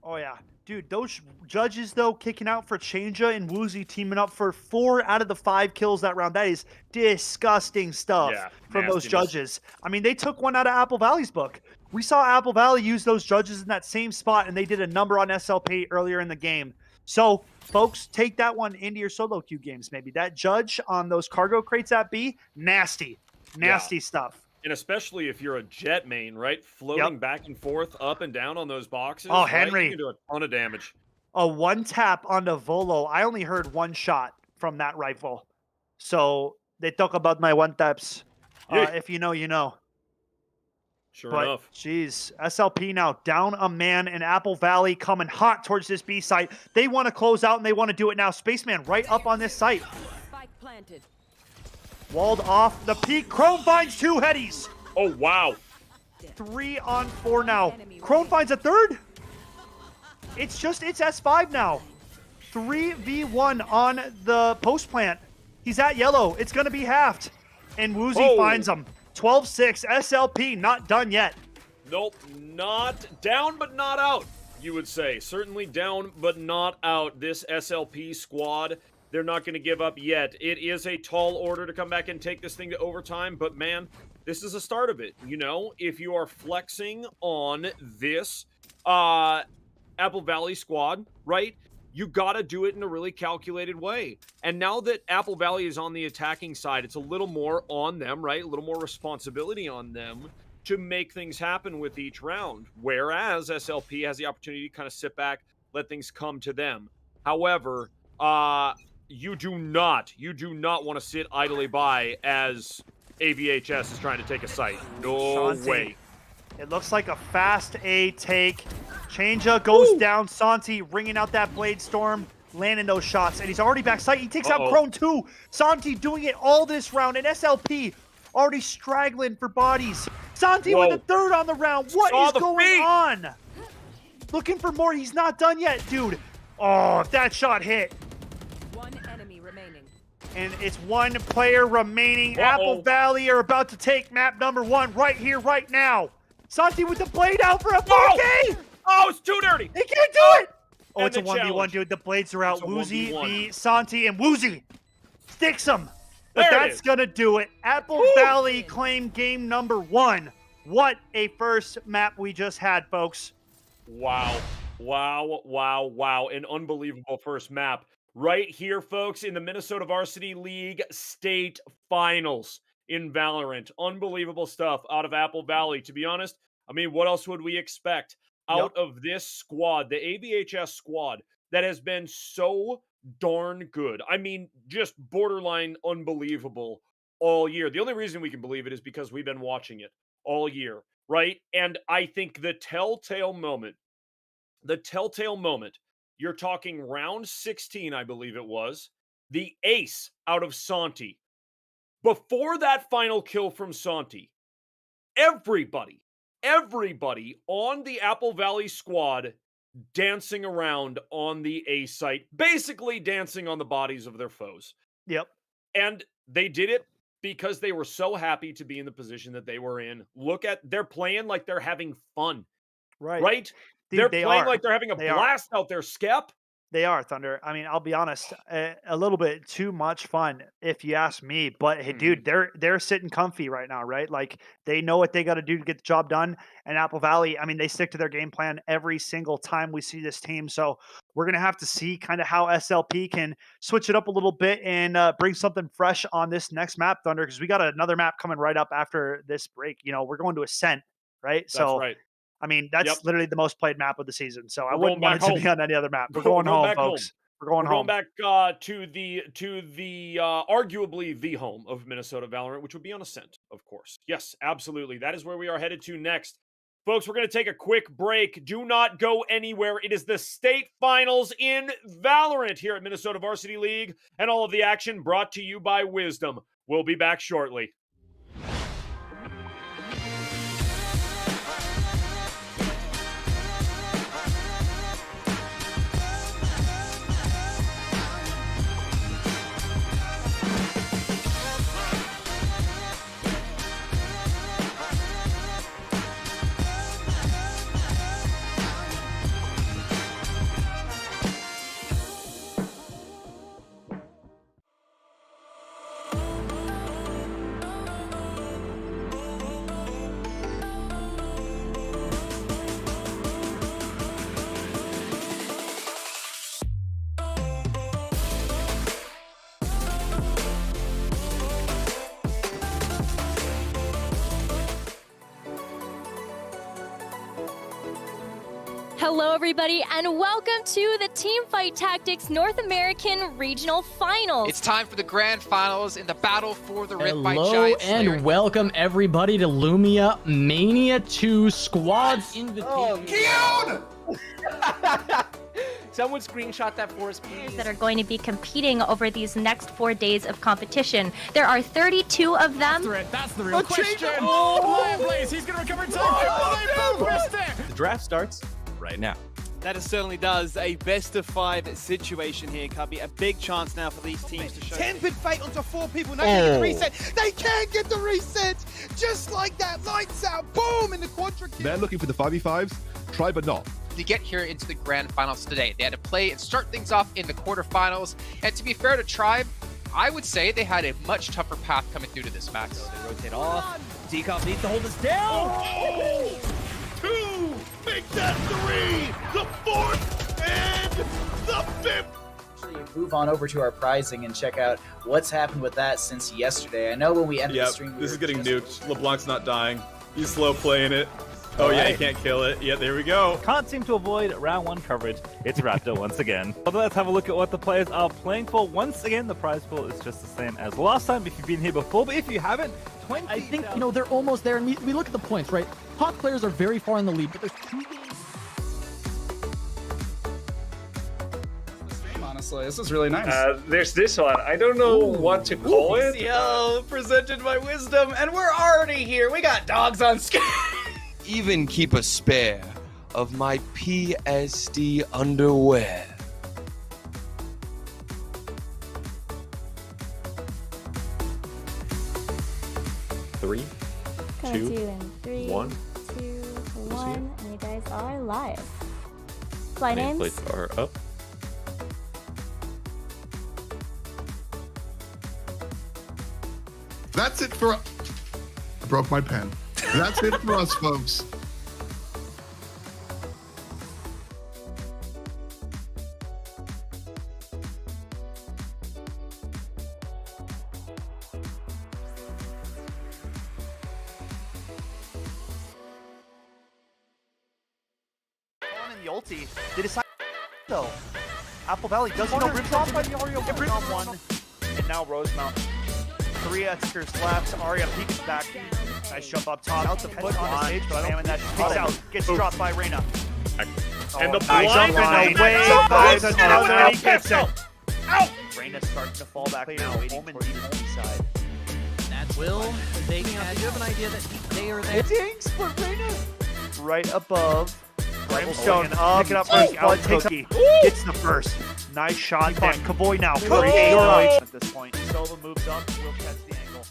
Oh, yeah. Dude, those judges, though, kicking out for Changea and Woozy teaming up for 4 out of the 5 kills that round. That is disgusting stuff from those judges. I mean, they took one out of Apple Valley's book. We saw Apple Valley use those judges in that same spot, and they did a number on SLP earlier in the game. So, folks, take that one into your solo queue games, maybe. That judge on those cargo crates at B, nasty stuff. And especially if you're a jet main, right? Floating back and forth, up and down on those boxes. Oh, right? Henry. You can do a ton of damage. A one-tap onto Volo. I only heard one shot from that rifle. So, they talk about my one-taps. If you know, you know. Sure enough. Jeez, SLP now down a man, and Apple Valley coming hot towards this B site. They want to close out, and they want to do it now. Spaceman right up on this site. Spike planted. Walled off the peak. Crone finds 2 headies. Oh, wow. 3-on-4 now. Crone finds a third. It's S5 now. 3v1 on the post plant. He's at yellow. It's going to be halved. And Woozy finds him. 12-6. SLP not done yet. Nope, not down, but not out, you would say. Certainly down, but not out. This SLP squad, they're not going to give up yet. It is a tall order to come back and take this thing to overtime, but man, this is the start of it. You know, if you are flexing on this Apple Valley squad, right, you got to do it in a really calculated way. And now that Apple Valley is on the attacking side, it's a little more on them, right? A little more responsibility on them to make things happen with each round. Whereas SLP has the opportunity to kind of sit back, let things come to them. However, you do not want to sit idly by as AVHS is trying to take a site. No way. It looks like a fast A take. Changea goes down. Santi ringing out that Blade Storm. landing those shots, and he's already backside. He takes out Crone too. Santi doing it all this round, and SLP already straggling for bodies. Santi with the third on the round. What is going on? Looking for more. He's not done yet, dude. Oh, if that shot hit. One enemy remaining. And it's one player remaining. Apple Valley are about to take map number 1 right here, right now. Santi with the blade out for a 4K. Oh, it's too dirty. He can't do it. Oh, it's a 1v1, dude. The blades are out. Woozy v Santi, and Woozy sticks him. But that's going to do it. Apple Valley claim game number 1. What a first map we just had, folks. Wow. Wow, wow, wow. An unbelievable first map. Right here, folks, in the Minnesota Varsity League State Finals in Valorant. Unbelievable stuff out of Apple Valley. To be honest, I mean, what else would we expect out of this squad, the AVHS squad, that has been so darn good? I mean, just borderline unbelievable all year. The only reason we can believe it is because we've been watching it all year, right? And I think the telltale moment, you're talking round 16, I believe it was, the ace out of Santi. Before that final kill from Santi, everybody on the Apple Valley squad dancing around on the A site, basically dancing on the bodies of their foes. Yep. And they did it because they were so happy to be in the position that they were in. They're playing like they're having fun. Right? Dude, they're playing like they're having a blast out there, Skep. They are, Thunder. I mean, I'll be honest, a little bit too much fun, if you ask me. But hey, dude, they're sitting comfy right now, right? Like they know what they got to do to get the job done. And Apple Valley, I mean, they stick to their game plan every single time we see this team. So we're gonna have to see kind of how SLP can switch it up a little bit and bring something fresh on this next map, Thunder, because we got another map coming right up after this break. You know, we're going to Ascent, right? That's right. I mean, that's literally the most played map of the season. So I wouldn't want it to be on any other map. We're going home, folks. We're going home. We're going back to the arguably the home of Minnesota Valorant, which would be on Ascent, of course. Yes, absolutely. That is where we are headed to next. Folks, we're going to take a quick break. Do not go anywhere. It is the state finals in Valorant here at Minnesota Varsity League, and all of the action brought to you by Wisdom. We'll be back shortly. Hello, everybody, and welcome to the Teamfight Tactics North American Regional Finals. It's time for the grand finals in the battle for the Rift by Hello Giant and Slayer. welcome everybody to Lumia Mania 2 Squads Invitation. Someone screenshot that for us, please. That are going to be competing over these next 4 days of competition. There are 32 of them. That's the real question. Lion Blaze, he's going to recover time. The draft starts right now. That certainly does. A best-of-5 situation here, Cubby. A big chance now for these teams to show. 10 bid fate onto 4 people. Now get the reset. They can't get the reset. Just like that. Lights out. Boom. In the quadra kill. They're looking for the 5v5s. Try but not. To get here into the grand finals today, they had to play and start things off in the quarterfinals. And to be fair to Tribe, I would say they had a much tougher path coming through to this, Max. So they rotate off. Decomp needs to hold us down. 2, make that 3, the 4th, and the 5th. Move on over to our prizing and check out what's happened with that since yesterday. I know when we ended the stream, this is getting nuked. LeBlanc's not dying. He's slow playing it. Oh yeah, he can't kill it. Yeah, there we go. Can't seem to avoid round 1 coverage. It's Raptor once again. But let's have a look at what the players are playing for. Once again, the prize pool is just the same as last time if you've been here before. But if you haven't, 20. I think, you know, they're almost there. And we look at the points, right? Hot players are very far in the lead, but there's 2 games. This is really nice. There's this one. I don't know what to call it. Yo, presented by Wisdom, and we're already here. We got dogs on screen. Even keep a spare of my PSD underwear. Three, Coming two, to you in 3, one. 2, 1, and you guys are live. Fly names. Nameplates are up. That's it for. I broke my pen. That's it for us, folks. On in the ulti. They decide though. Apple Valley doesn't know Brimstone by the Oreo. Brimstone one. And now Rosemount. 3 Xers left. Arya peeks back. Nice jump up top. Out the foot on the stage, but spamming that peeks out. Gets dropped by Reyna. And the nice blind line. Away so by close. another. He gets it. Out! Reyna's starting to fall back now. Omen side. That will. They have you have an idea that they are there. Dinks, but Reyna right above. Brimstone picking up first blood, takes Cookie. Gets the first. Nice shot. Then Kavoy now. At this point. Silva moves up. Will catch the angle.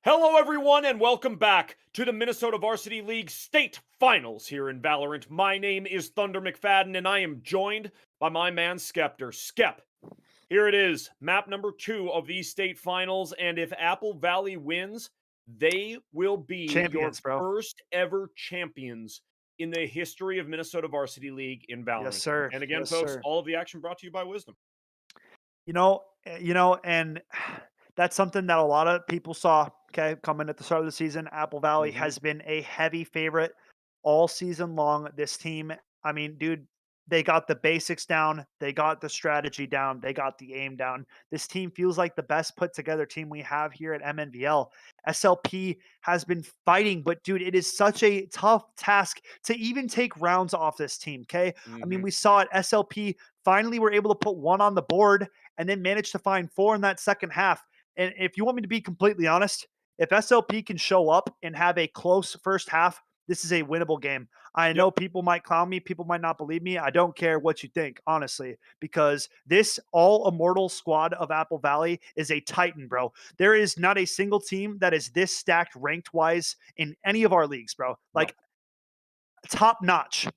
Hello, everyone, and welcome back to the Minnesota Varsity League State Finals here in Valorant. My name is Thunder McFadden, and I am joined by my man Skeptor. Skep, here it is, map number 2 of these state finals, and if Apple Valley wins, they will be champions, your bro. first ever champions in the history of Minnesota Varsity League in Valorant. Yes, sir. And again, Yes, folks, sir. all of the action brought to you by Wisdom. You know, and that's something that a lot of people saw, coming at the start of the season. Apple Valley has been a heavy favorite all season long. This team, I mean, dude, they got the basics down. They got the strategy down. They got the aim down. This team feels like the best put together team we have here at MNVL. SLP has been fighting, but dude, it is such a tough task to even take rounds off this team, I mean, we saw it. SLP finally were able to put 1 on the board and then managed to find 4 in that second half. And if you want me to be completely honest, if SLP can show up and have a close first half, this is a winnable game. I know people might clown me. People might not believe me. I don't care what you think, honestly, because this all immortal squad of Apple Valley is a titan, bro. There is not a single team that is this stacked ranked wise in any of our leagues, bro. Like top notch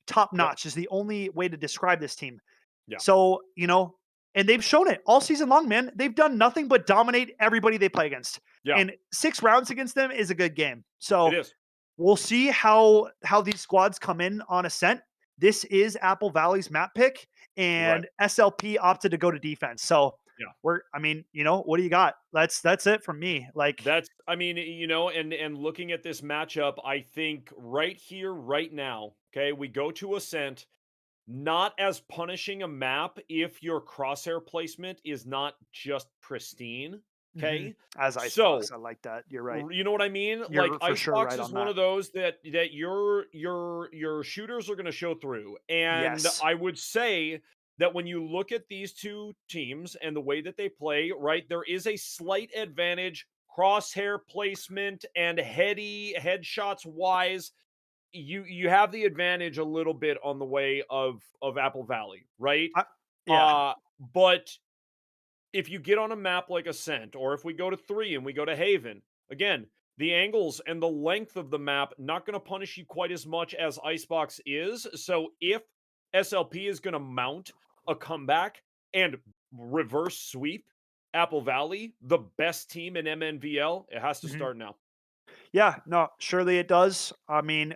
is the only way to describe this team. Yeah. So, you know, and they've shown it all season long, man. They've done nothing but dominate everybody they play against. Yeah. And 6 rounds against them is a good game. So It is. we'll see how these squads come in on Ascent. This is Apple Valley's map pick, and SLP opted to go to defense. So I mean, you know, what do you got? That's it from me. Like I mean, you know, and looking at this matchup, I think right here, right now, we go to Ascent, not as punishing a map if your crosshair placement is not just pristine. Okay. As Icebox, I like that. You're right. You know what I mean? You're like for Icebox sure right is on one that. of those that your shooters are going to show through. And Yes. I would say that when you look at these two teams and the way that they play, right, there is a slight advantage crosshair placement and headshots wise you have the advantage a little bit on the way of Apple Valley, right? Yeah. But if you get on a map like Ascent, or if we go to 3 and we go to Haven, again, the angles and the length of the map not going to punish you quite as much as Icebox is. So if SLP is going to mount a comeback and reverse sweep Apple Valley, the best team in MNVL, it has to start now. Yeah, no, surely it does. I mean,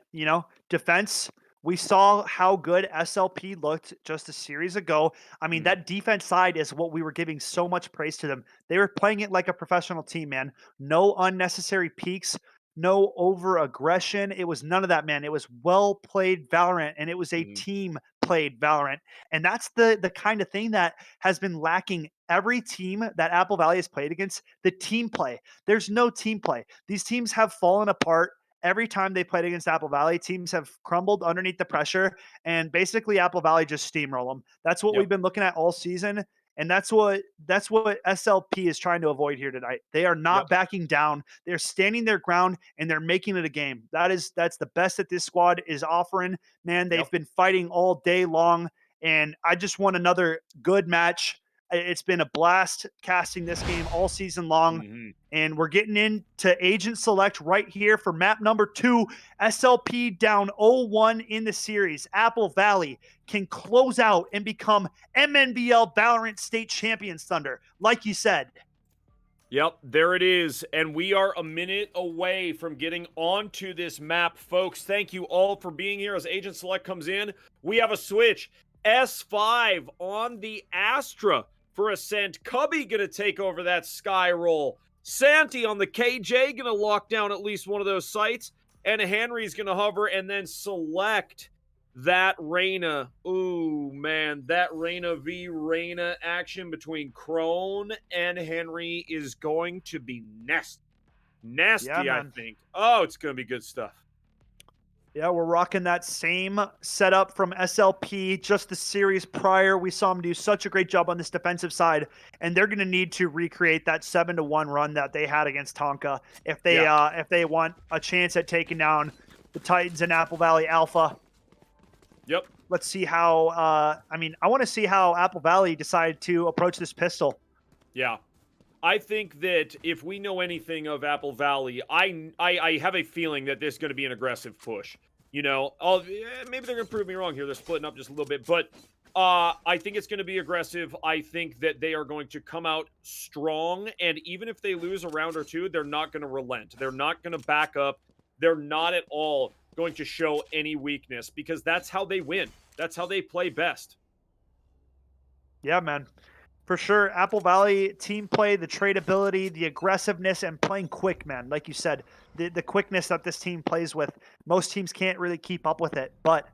defense, we saw how good SLP looked just a series ago. I mean, that defense side is what we were giving so much praise to them. They were playing it like a professional team, man. No unnecessary peaks, no over aggression. It was none of that, man. It was well played Valorant, and it was a team played Valorant. And that's the kind of thing that has been lacking every team that Apple Valley has played against, the team play. There's no team play. These teams have fallen apart. Every time they played against Apple Valley, teams have crumbled underneath the pressure, and basically Apple Valley just steamroll them. That's what we've been looking at all season, and that's what SLP is trying to avoid here tonight. They are not backing down. They're standing their ground, and they're making it a game. That's the best that this squad is offering. Man, they've been fighting all day long, and I just want another good match. It's been a blast casting this game all season long, and we're getting into Agent Select right here for map number 2. SLP down 0-1 in the series. Apple Valley can close out and become MNVL Valorant State Champions, Thunder, like you said. Yep, there it is, and we are a minute away from getting onto this map, folks. Thank you all for being here. As Agent Select comes in, we have a switch. S5 on the Astra for Ascent. Cubby gonna take over that sky roll. Santi on the KJ gonna lock down at least one of those sites. And Henry's gonna hover and then select that Reyna. Ooh, man, that Reyna v. Reyna action between Crone and Henry is going to be nasty. Nasty, I think. Oh, it's gonna be good stuff. Yeah, we're rocking that same setup from SLP. Just the series prior, we saw them do such a great job on this defensive side, and they're going to need to recreate that 7-1 run that they had against Tonka if they want a chance at taking down the Titans and Apple Valley Alpha. Yep. Let's see how. I want to see how Apple Valley decided to approach this pistol. Yeah. I think that if we know anything of Apple Valley, I have a feeling that this is going to be an aggressive push. You know, maybe they're going to prove me wrong here. They're splitting up just a little bit. But I think it's going to be aggressive. I think that they are going to come out strong. And even if they lose a round or two, they're not going to relent. They're not going to back up. They're not at all going to show any weakness because that's how they win. That's how they play best. Yeah, man. For sure, Apple Valley team play, the tradability, the aggressiveness, and playing quick, man. Like you said, the quickness that this team plays with, most teams can't really keep up with it. But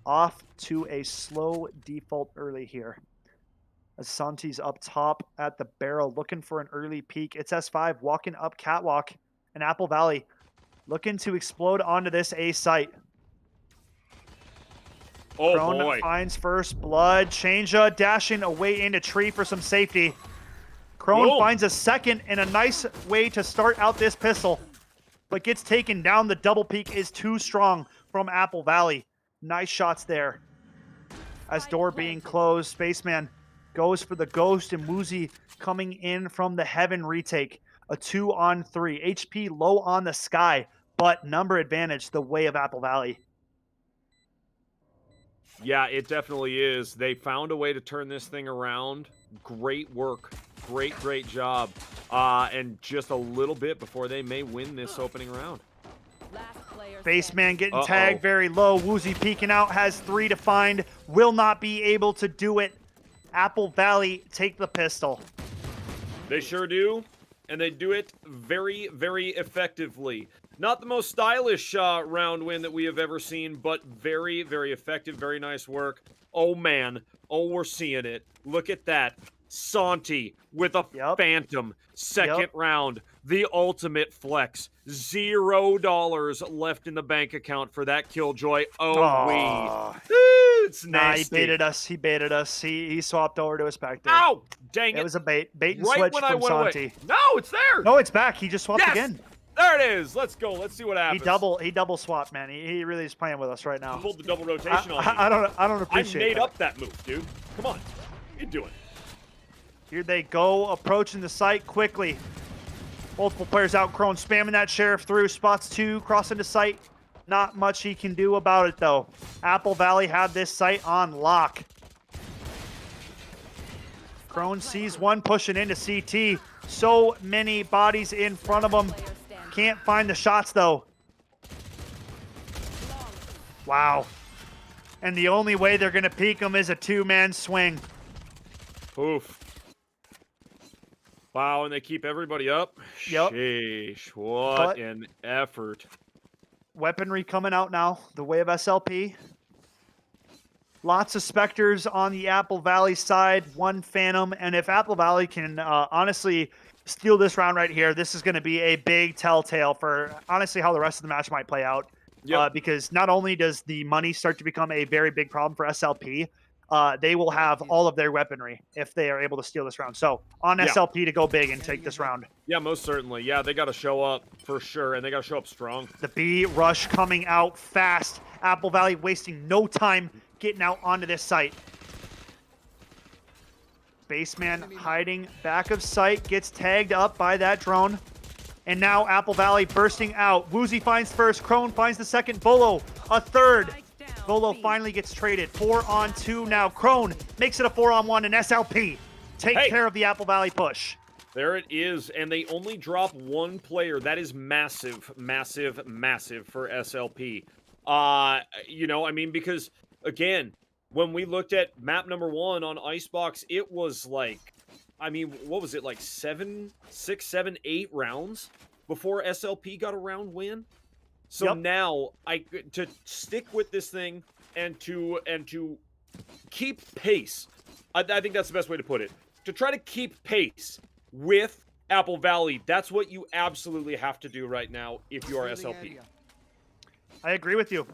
off to a slow default early here. As Santi's up top at the barrel, looking for an early peek. It's S5 walking up catwalk, and Apple Valley looking to explode onto this A site. Oh, Crone boy. finds first blood. Changea dashing away into tree for some safety. Crone finds a second and a nice way to start out this pistol, but gets taken down. The double peek is too strong from Apple Valley. Nice shots there. As door being closed, Spaceman goes for the ghost, and Woozy coming in from the Heaven retake. A 2-on-3. HP low on the sky, but number advantage the way of Apple Valley. Yeah, it definitely is. They found a way to turn this thing around. Great work. Great job. And just a little bit before they may win this opening round. Spaceman getting tagged very low. Woozy peeking out, has 3 to find. Will not be able to do it. Apple Valley take the pistol. They sure do. And they do it very, very effectively. Not the most stylish round win that we have ever seen, but very, very effective. Very nice work. Oh, man. Oh, we're seeing it. Look at that. Santi with a phantom. Second round. The ultimate flex. $0 left in the bank account for that Killjoy. It's nasty. He baited us. He swapped over to a Spectre. Ow! Dang it. It was a bait and right switch when from I went Santi. away. No, it's there. No, it's back. He just swapped again. There it is. Let's go. Let's see what happens. He double swapped, man. He really is playing with us right now. Pulled the double rotation on me. I don't appreciate I made that. up that move, dude. Come on. What are you doing? Here they go, approaching the site quickly. Multiple players out. Crone spamming that sheriff through. Spots 2, crossing the site. Not much he can do about it, though. Apple Valley have this site on lock. Crone sees one pushing into CT. So many bodies in front of him. Can't find the shots, though. Wow. And the only way they're going to peek him is a 2-man swing. Oof. Wow, and they keep everybody up? Yep. Sheesh, what an effort. Weaponry coming out now, the way of SLP. Lots of Spectres on the Apple Valley side, 1 Phantom, and if Apple Valley can honestly steal this round right here, this is going to be a big telltale for honestly how the rest of the match might play out. Yep. Because not only does the money start to become a very big problem for SLP, they will have all of their weaponry if they are able to steal this round. So on SLP to go big and take this round. Yeah, most certainly. Yeah, they got to show up for sure, and they got to show up strong. The B rush coming out fast. Apple Valley wasting no time getting out onto this site. Baseman hiding back of site, gets tagged up by that drone. And now Apple Valley bursting out. Woozy finds first, Crone finds the second, Volo a third. Volo finally gets traded. 4-on-2 now. Crone makes it a 4-on-1, and SLP take care of the Apple Valley push. There it is, and they only drop 1 player. That is massive, massive, massive for SLP. You know, I mean, because, again, when we looked at map number 1 on Icebox, it was like, I mean, what was it, like 6, 7, 8 rounds before SLP got a round win? So now, to stick with this thing and to keep pace, I think that's the best way to put it. To try to keep pace with Apple Valley, that's what you absolutely have to do right now if you are SLP. I agree with you.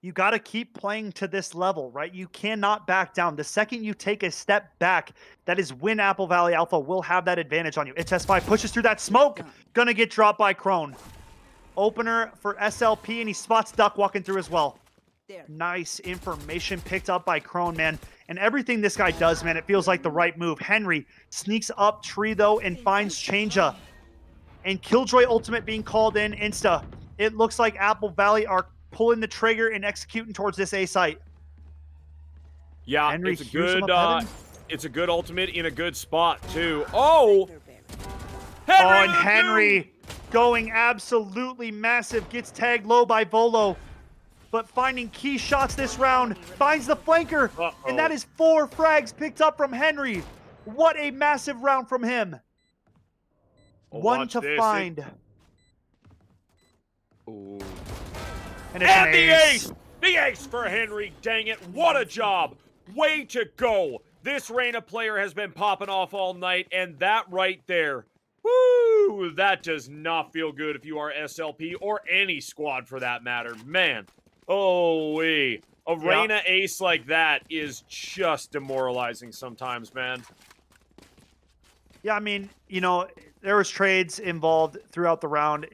You got to keep playing to this level, right? You cannot back down. The second you take a step back, that is when Apple Valley Alpha will have that advantage on you. It's S5 pushes through that smoke, gonna get dropped by Crone. Opener for SLP, and he spots Duck walking through as well. Nice information picked up by Crone, man. And everything this guy does, man, it feels like the right move. Henry sneaks up tree, though, and finds Changea. And Killjoy ultimate being called in insta. It looks like Apple Valley are pulling the trigger and executing towards this A site. Yeah, Henry it's a good ultimate in a good spot, too. Oh! And Henry going absolutely massive, gets tagged low by Volo, but finding key shots this round, finds the flanker, and that is 4 frags picked up from Henry. What a massive round from him. One to find. Ooh. And it's an the ace! The ace for Henry, dang it, what a job. Way to go. This Reyna player has been popping off all night, and that right there, woo, that does not feel good if you are SLP or any squad for that matter. Man, a Reyna ace like that is just demoralizing sometimes, man. Yeah, I mean, you know, there was trades involved throughout the round.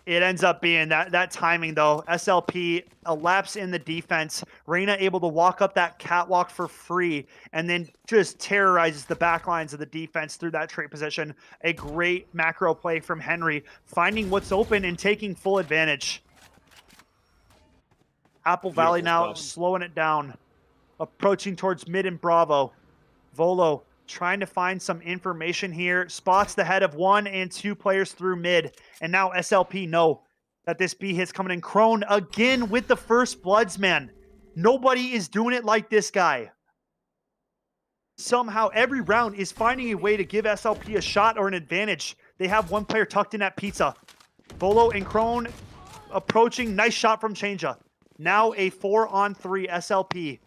It ends up being that timing, though. SLP, a lapse in the defense. Reyna able to walk up that catwalk for free and then just terrorizes the back lines of the defense through that trade position. A great macro play from Henry, finding what's open and taking full advantage. Apple Valley now slowing it down. Approaching towards mid and Bravo. Volo trying to find some information here. Spots the head of 1 and 2 players through mid. And now SLP know that this B hit's coming in. Crone again with the first bloods, man. Nobody is doing it like this guy. Somehow every round is finding a way to give SLP a shot or an advantage. They have 1 player tucked in at pizza. Volo and Crone approaching. Nice shot from Changea. Now a 4-on-3 SLP.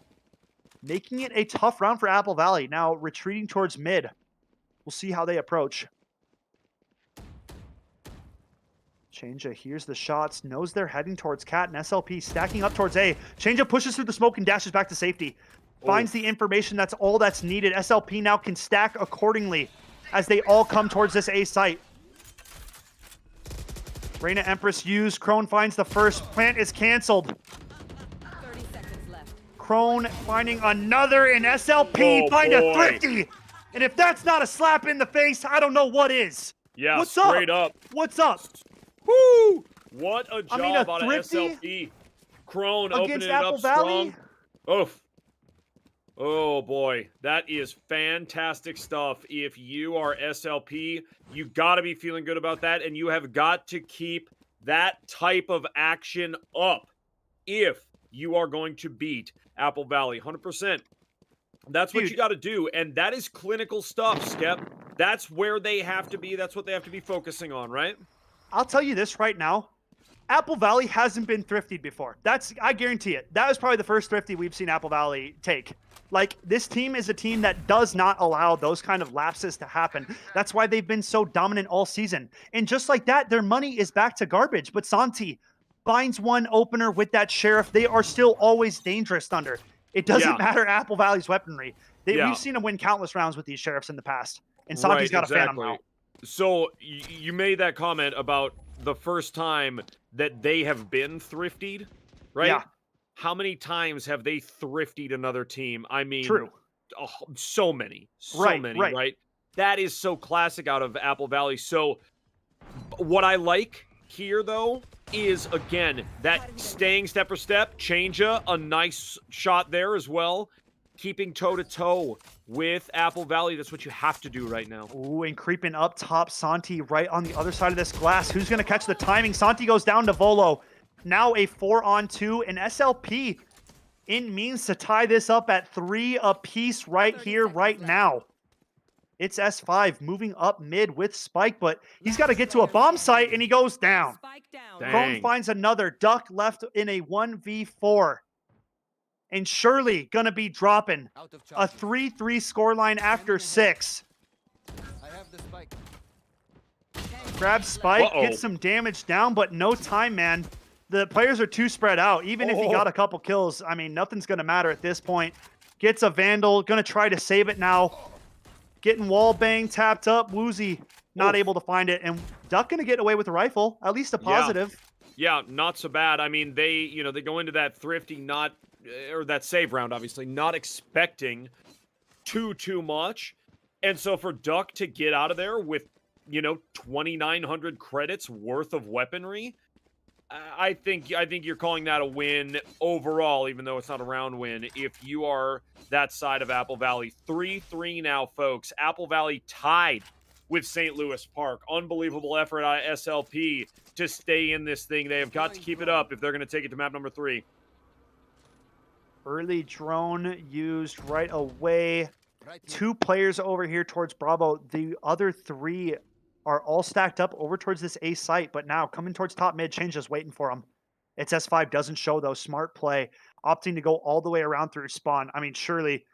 Making it a tough round for Apple Valley. Now retreating towards mid. We'll see how they approach. Changea hears the shots, knows they're heading towards Cat, and SLP stacking up towards A. Changea pushes through the smoke and dashes back to safety. Finds the information, that's all that's needed. SLP now can stack accordingly as they all come towards this A site. Reina Empress used. Crone finds the first. Plant is canceled. Crone finding another in SLP. Find a Thrifty. And if that's not a slap in the face, I don't know what is. Yeah, What's straight up? up. What's up? Woo! What a job I mean, a out of Thrifty SLP. Crone against opening it Apple up Valley? strong. Oof. Oh boy, that is fantastic stuff. If you are SLP, you got to be feeling good about that, and you have got to keep that type of action up if you are going to beat Apple Valley. 100%. That's what you got to do, and that is clinical stuff, Skep. That's where they have to be. That's what they have to be focusing on, right? I'll tell you this right now. Apple Valley hasn't been thriftied before. I guarantee it. That was probably the first thrifty we've seen Apple Valley take. Like, this team is a team that does not allow those kind of lapses to happen. That's why they've been so dominant all season. And just like that, their money is back to garbage. But Santi finds one opener with that Sheriff. They are still always dangerous, Thunder. It doesn't matter Apple Valley's weaponry. We've seen them win countless rounds with these Sheriffs in the past. And Santi's got a Phantom now. So you made that comment about the first time that they have been thriftied, right? Yeah. How many times have they thriftied another team? I mean, True. So many. So many, right. right? That is so classic out of Apple Valley. So what I like here, though, is, again, that staying step for step, change a nice shot there as well. Keeping toe-to-toe with Apple Valley. That's what you have to do right now. Ooh, and creeping up top, Santi right on the other side of this glass. Who's going to catch the timing? Santi goes down to Volo. Now a 4-on-2, and SLP in means to tie this up at 3 apiece right here, right now. It's S5 moving up mid with Spike, but he's got to get to a bomb site, and he goes down. Crone finds another. Duck left in a 1v4. And Shirley going to be dropping a 3-3 scoreline after 6. Grabs Spike, gets some damage down, but no time, man. The players are too spread out. Even if he got a couple kills, I mean, nothing's going to matter at this point. Gets a Vandal, going to try to save it now. Getting wall bang tapped up. Woozy not able to find it. And Duck going to get away with the rifle, at least a positive. Yeah, not so bad. I mean, they go into that thrifty, or that save round, obviously, not expecting too much. And so for Duck to get out of there with, 2,900 credits worth of weaponry, I think you're calling that a win overall, even though it's not a round win, if you are that side of Apple Valley. 3-3 now, folks. Apple Valley tied with St. Louis Park. Unbelievable effort out of SLP to stay in this thing. They have got to keep it up if they're going to take it to map number 3. Early drone used right away. 2 players over here towards Bravo. The other 3 are all stacked up over towards this A site, but now coming towards top mid, Change just waiting for them. It's S5, doesn't show though. Smart play, opting to go all the way around through spawn. I mean, surely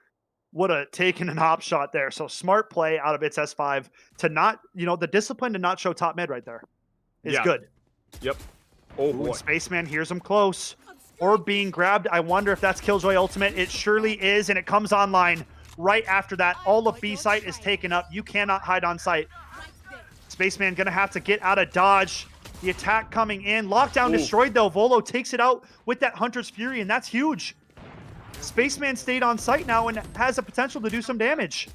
would have taken an op shot there. So smart play out of its S5 to not, the discipline to not show top mid right there is good. Yep. Oh boy. Spaceman hears him close. Orb being grabbed. I wonder if that's Killjoy ultimate. It surely is, and it comes online right after that. All of B site is taken up. You cannot hide on site. Spaceman gonna have to get out of dodge. The attack coming in. Lockdown destroyed though. Volo takes it out with that Hunter's Fury, and that's huge. Spaceman stayed on site now and has the potential to do some damage.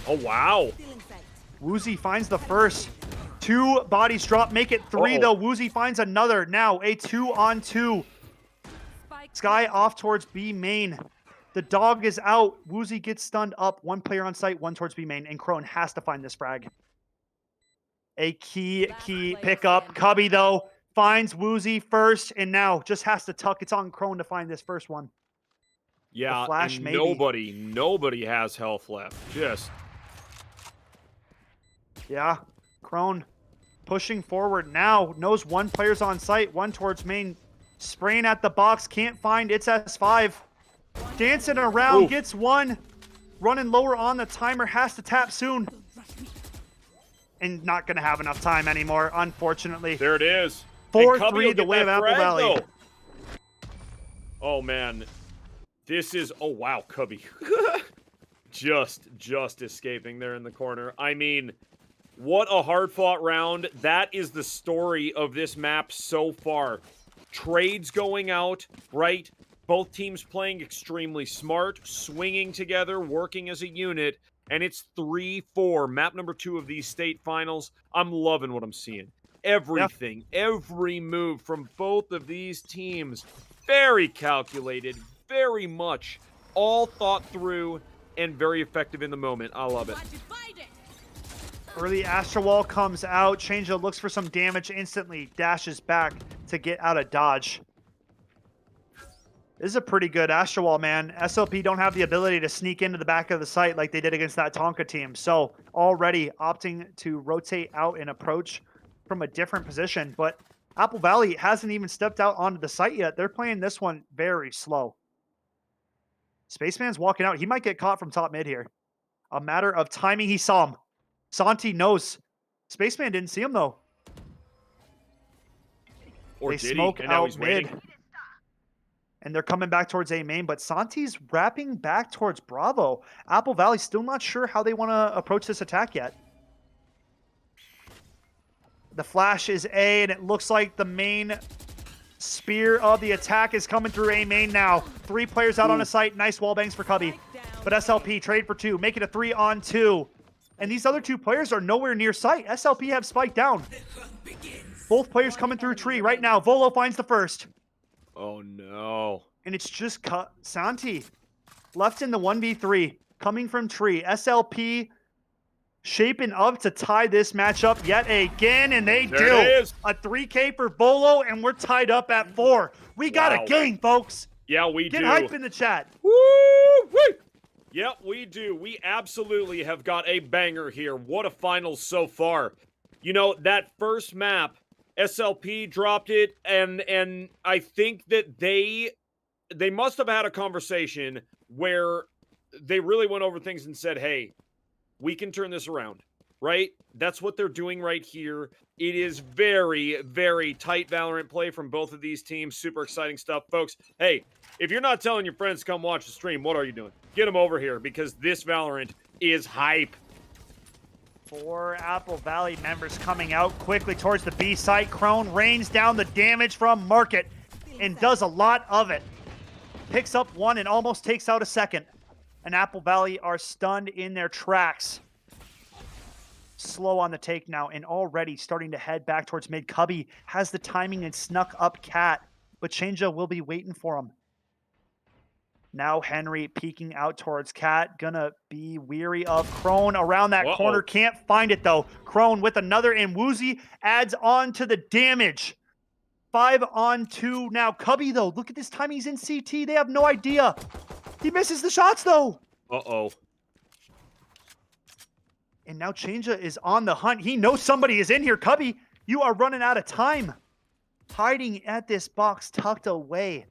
Oh, wow. Woozy finds the first. 2 bodies drop, make it 3 though. Woozy finds another. Now a 2-on-2. Sky off towards B main. The dog is out. Woozy gets stunned up. 1 player on site, 1 towards B main, and Crone has to find this frag. A key pickup. Cubby though finds Woozy first, and now just has to tuck. It's on Crone to find this first one. Yeah, flash, and maybe. nobody has health left. Yeah, Crone pushing forward now. Knows 1 player's on site, 1 towards main. Spraying at the box, can't find. It's S5. Dancing around, gets 1. Running lower on the timer, has to tap soon. And not going to have enough time anymore, unfortunately. There it is. 4-3 the way of Apple Valley. Though. Oh, man. This is... Oh, wow, Cubby. just escaping there in the corner. I mean, What a hard-fought round. That is the story of this map so far. Trades going out, right? Both teams playing extremely smart, swinging together, working as a unit, and it's 3-4. Map number 2 of these state finals. I'm loving what I'm seeing. Everything, every move from both of these teams, very calculated, very much all thought through, and very effective in the moment. I love it. Early Astral Wall comes out. Change looks for some damage instantly. Dashes back to get out of dodge. This is a pretty good Astral Wall, man. SLP don't have the ability to sneak into the back of the site like they did against that Tonka team. So already opting to rotate out and approach from a different position. But Apple Valley hasn't even stepped out onto the site yet. They're playing this one very slow. Spaceman's walking out. He might get caught from top mid here. A matter of timing. He saw him. Santi knows. Spaceman didn't see him, though. Or they did smoke he? And now out he's mid. waiting. And they're coming back towards A main, but Santi's wrapping back towards Bravo. Apple Valley still not sure how they want to approach this attack yet. The flash is A, and it looks like the main spear of the attack is coming through A main now. 3 players out on a site. Nice wall bangs for Cubby. But SLP trade for 2, make it a 3-on-2. And these other 2 players are nowhere near sight. SLP have spiked down. Both players coming through tree right now. Volo finds the first. Oh, no. And it's just Santi left in the 1v3 coming from tree. SLP shaping up to tie this matchup yet again, and they There do. it is. A 3K for Volo, and we're tied up at 4. We got a game, folks. Yeah, we Get do. hype in the chat. Woo-wee! Yep, we do. We absolutely have got a banger here. What a finals so far. You know, that first map, SLP dropped it, and I think that they must have had a conversation where they really went over things and said, hey, we can turn this around, right? That's what they're doing right here. It is very, very tight Valorant play from both of these teams. Super exciting stuff, folks. Hey, if you're not telling your friends to come watch the stream, what are you doing? Get them over here because this Valorant is hype. 4 Apple Valley members coming out quickly towards the B site. Crone rains down the damage from Market and does a lot of it. Picks up 1 and almost takes out a second. And Apple Valley are stunned in their tracks. Slow on the take now and already starting to head back towards mid. Cubby has the timing and snuck up Cat, but Changea will be waiting for him. Now Henry peeking out towards Cat. Gonna be weary of Crone around that corner. Can't find it though. Crone with another, and Woozy adds on to the damage. 5-on-2 now. Cubby though, look at this time. He's in CT. They have no idea. He misses the shots though. Uh-oh. And now Changea is on the hunt. He knows somebody is in here. Cubby, you are running out of time. Hiding at this box tucked away.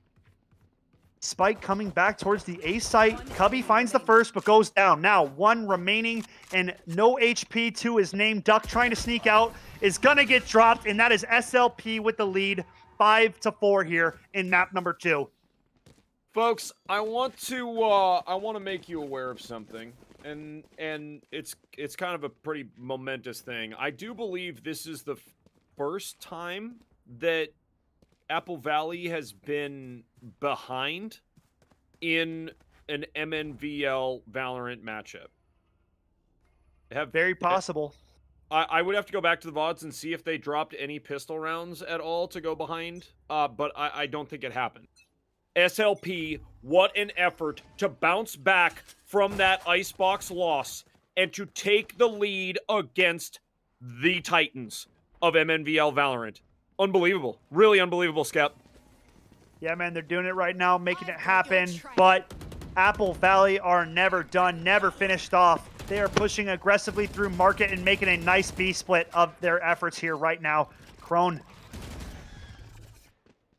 Spike coming back towards the A site. Cubby finds the first, but goes down. Now 1 remaining and no HP to his name. Duck trying to sneak out is gonna get dropped, and that is SLP with the lead. 5-4 here in map number 2. Folks, I want to make you aware of something, and it's kind of a pretty momentous thing. I do believe this is the first time that Apple Valley has been behind in an MNVL Valorant matchup. Very possible. I would have to go back to the VODs and see if they dropped any pistol rounds at all to go behind, but I don't think it happened. SLP, what an effort to bounce back from that Icebox loss and to take the lead against the Titans of MNVL Valorant. Unbelievable. Really unbelievable, Skep. Yeah, man, they're doing it right now, making it happen. But Apple Valley are never done, never finished off. They are pushing aggressively through market and making a nice B split of their efforts here right now. Crone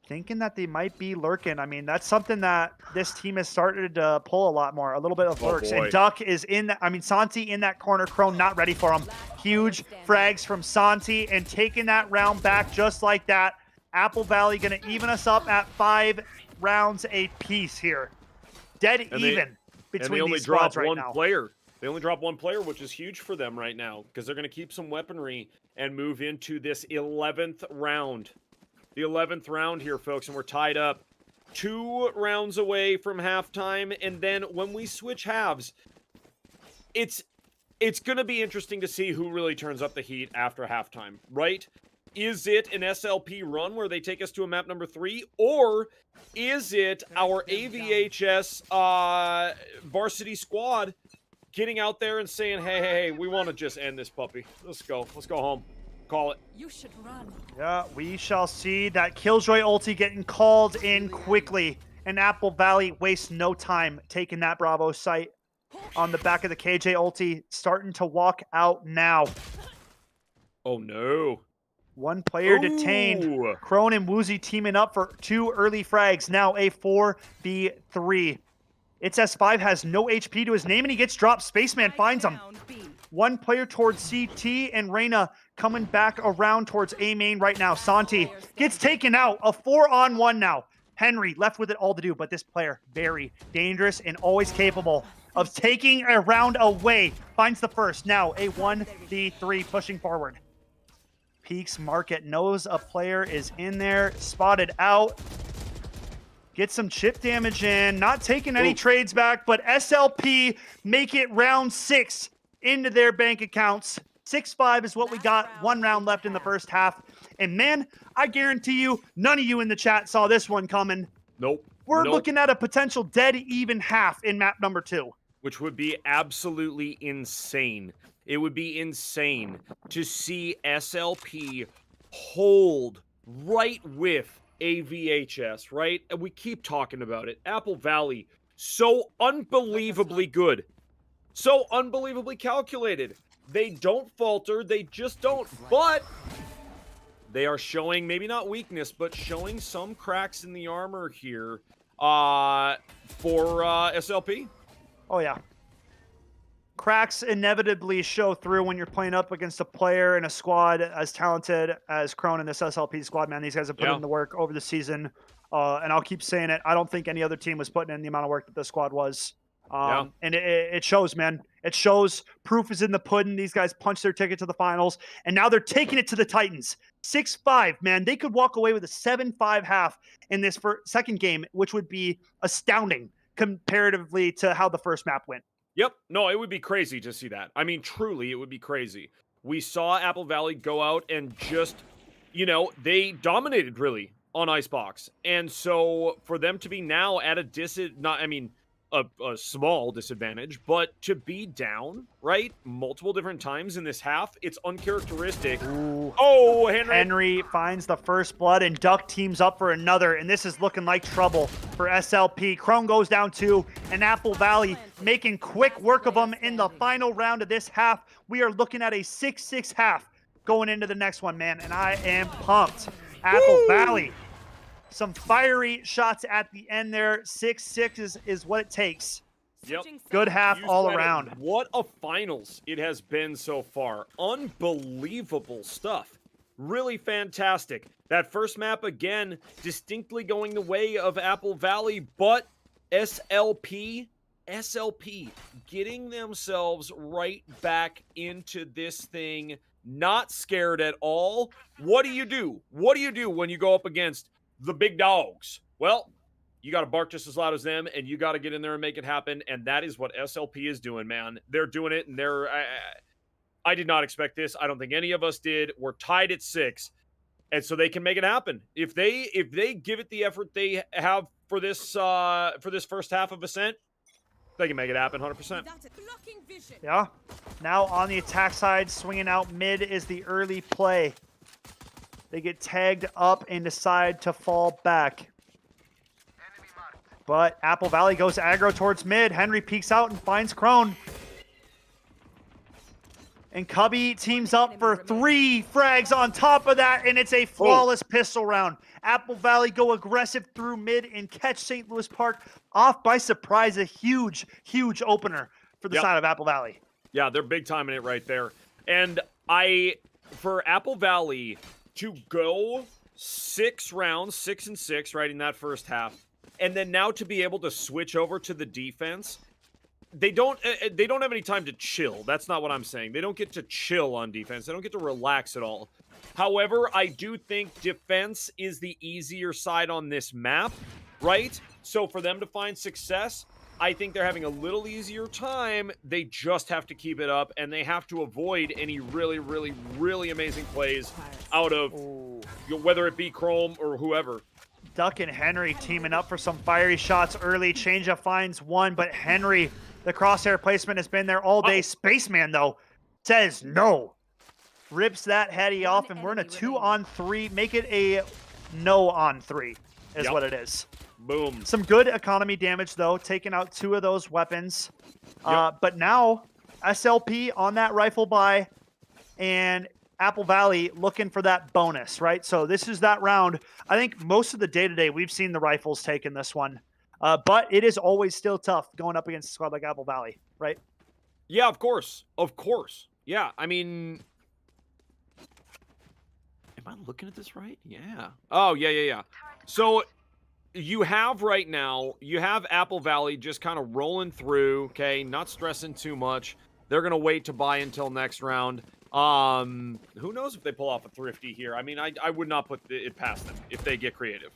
thinking that they might be lurking. I mean, that's something that this team has started to pull a lot more, a little bit of lurks. And Duck is in that, I mean, Santi in that corner. Crone not ready for him. Huge frags from Santi and taking that round back just like that. Apple Valley going to even us up at 5 rounds apiece here. Dead even between and they only these squads dropped right one now. player. They only drop one player, which is huge for them right now, because they're going to keep some weaponry and move into this 11th round. The 11th round here, folks, and we're tied up 2 rounds away from halftime, and then when we switch halves, it's going to be interesting to see who really turns up the heat after halftime, right? Is it an SLP run where they take us to a map number 3, or is it our AVHS varsity squad getting out there and saying, hey, we want to just end this puppy. Let's go home. Call it. You should run. Yeah, we shall see. That Killjoy ulti getting called in quickly. And Apple Valley wastes no time taking that Bravo site on the back of the KJ ulti, starting to walk out now. Oh no. One player detained. Crone and Woozy teaming up for 2 early frags. Now a 4v3. It's S5 has no HP to his name, and he gets dropped. Spaceman finds him. One player towards CT, and Reyna coming back around towards A main right now. Santi gets taken out. A 4-on-1 now. Henry left with it all to do, but this player, very dangerous and always capable of taking a round away. Finds the first. Now a 1v3 pushing forward. Peaks Market knows a player is in there. Spotted out. Get some chip damage in. Not taking any trades back, but SLP make it round 6 into their bank accounts. 6-5 is what we got. 1 round left in the first half. And man, I guarantee you, none of you in the chat saw this one coming. Nope. We're looking at a potential dead even half in map number 2. Which would be absolutely insane. It would be insane to see SLP hold right with AVHS, right? And we keep talking about it. Apple Valley, so unbelievably good. So unbelievably calculated. They don't falter. They just don't. But they are showing, maybe not weakness, but showing some cracks in the armor here for SLP. Oh, yeah. Cracks inevitably show through when you're playing up against a player and a squad as talented as Crone and this SLP squad, man. These guys have put in the work over the season. And I'll keep saying it. I don't think any other team was putting in the amount of work that this squad was. And it shows, man. It shows. Proof is in the pudding. These guys punched their ticket to the finals, and now they're taking it to the Titans. 6-5, man. They could walk away with a 7-5 half in this second game, which would be astounding comparatively to how the first map went. Yep. No, it would be crazy to see that. I mean, truly, it would be crazy. We saw Apple Valley go out and just, they dominated really on Icebox. And so for them to be now at a small disadvantage, but to be down, right, multiple different times in this half, it's uncharacteristic. Ooh. Oh, Henry finds the first blood, and Duck teams up for another, and this is looking like trouble for SLP. Crone goes down 2, and Apple Valley making quick work of them in the final round of this half. We are looking at a 6-6 half going into the next one, man, and I am pumped. Apple Valley. Some fiery shots at the end there. 6-6 is what it takes. Yep. Good half all around. What a finals it has been so far. Unbelievable stuff. Really fantastic. That first map, again, distinctly going the way of Apple Valley, but SLP getting themselves right back into this thing, not scared at all. What do you do? What do you do when you go up against the big dogs? Well, you got to bark just as loud as them, and you got to get in there and make it happen, and that is what SLP is doing, man. They're doing it, and I did not expect this. I don't think any of us did. We're tied at 6, and so they can make it happen. If they give it the effort they have for this first half of Ascent, they can make it happen 100%. Yeah. Now on the attack side, swinging out mid is the early play. They get tagged up and decide to fall back. But Apple Valley goes aggro towards mid. Henry peeks out and finds Crone. And Cubby teams up for 3 frags on top of that, and it's a flawless pistol round. Apple Valley go aggressive through mid and catch St. Louis Park off by surprise. A huge, huge opener for the side of Apple Valley. Yeah, they're big time in it right there. And for Apple Valley to go 6 rounds, 6-6, right, in that first half, and then now to be able to switch over to the defense, they don't have any time to chill. That's not what I'm saying. They don't get to chill on defense. They don't get to relax at all. However, I do think defense is the easier side on this map, right? So for them to find success, I think they're having a little easier time. They just have to keep it up, and they have to avoid any really, really, really amazing plays out of whether it be Chrome or whoever. Duck and Henry teaming up for some fiery shots early. Changeup finds one, but Henry, the crosshair placement has been there all day. Spaceman, though, says no. Rips that heady off, and we're in a 2-on-3. Make it a no-on-3 is what it is. Boom. Some good economy damage, though, taking out 2 of those weapons. But now, SLP on that rifle buy, and Apple Valley looking for that bonus, right? So this is that round. I think most of the day-to-day, we've seen the rifles taking this one. But it is always still tough going up against a squad like Apple Valley, right? Yeah, of course. Of course. Yeah, I mean... Am I looking at this right? Yeah. Oh, yeah. So... you have right now, you have Apple Valley just kind of rolling through, okay, not stressing too much. They're going to wait to buy until next round. Who knows if they pull off a thrifty here? I mean, I would not put it past them if they get creative.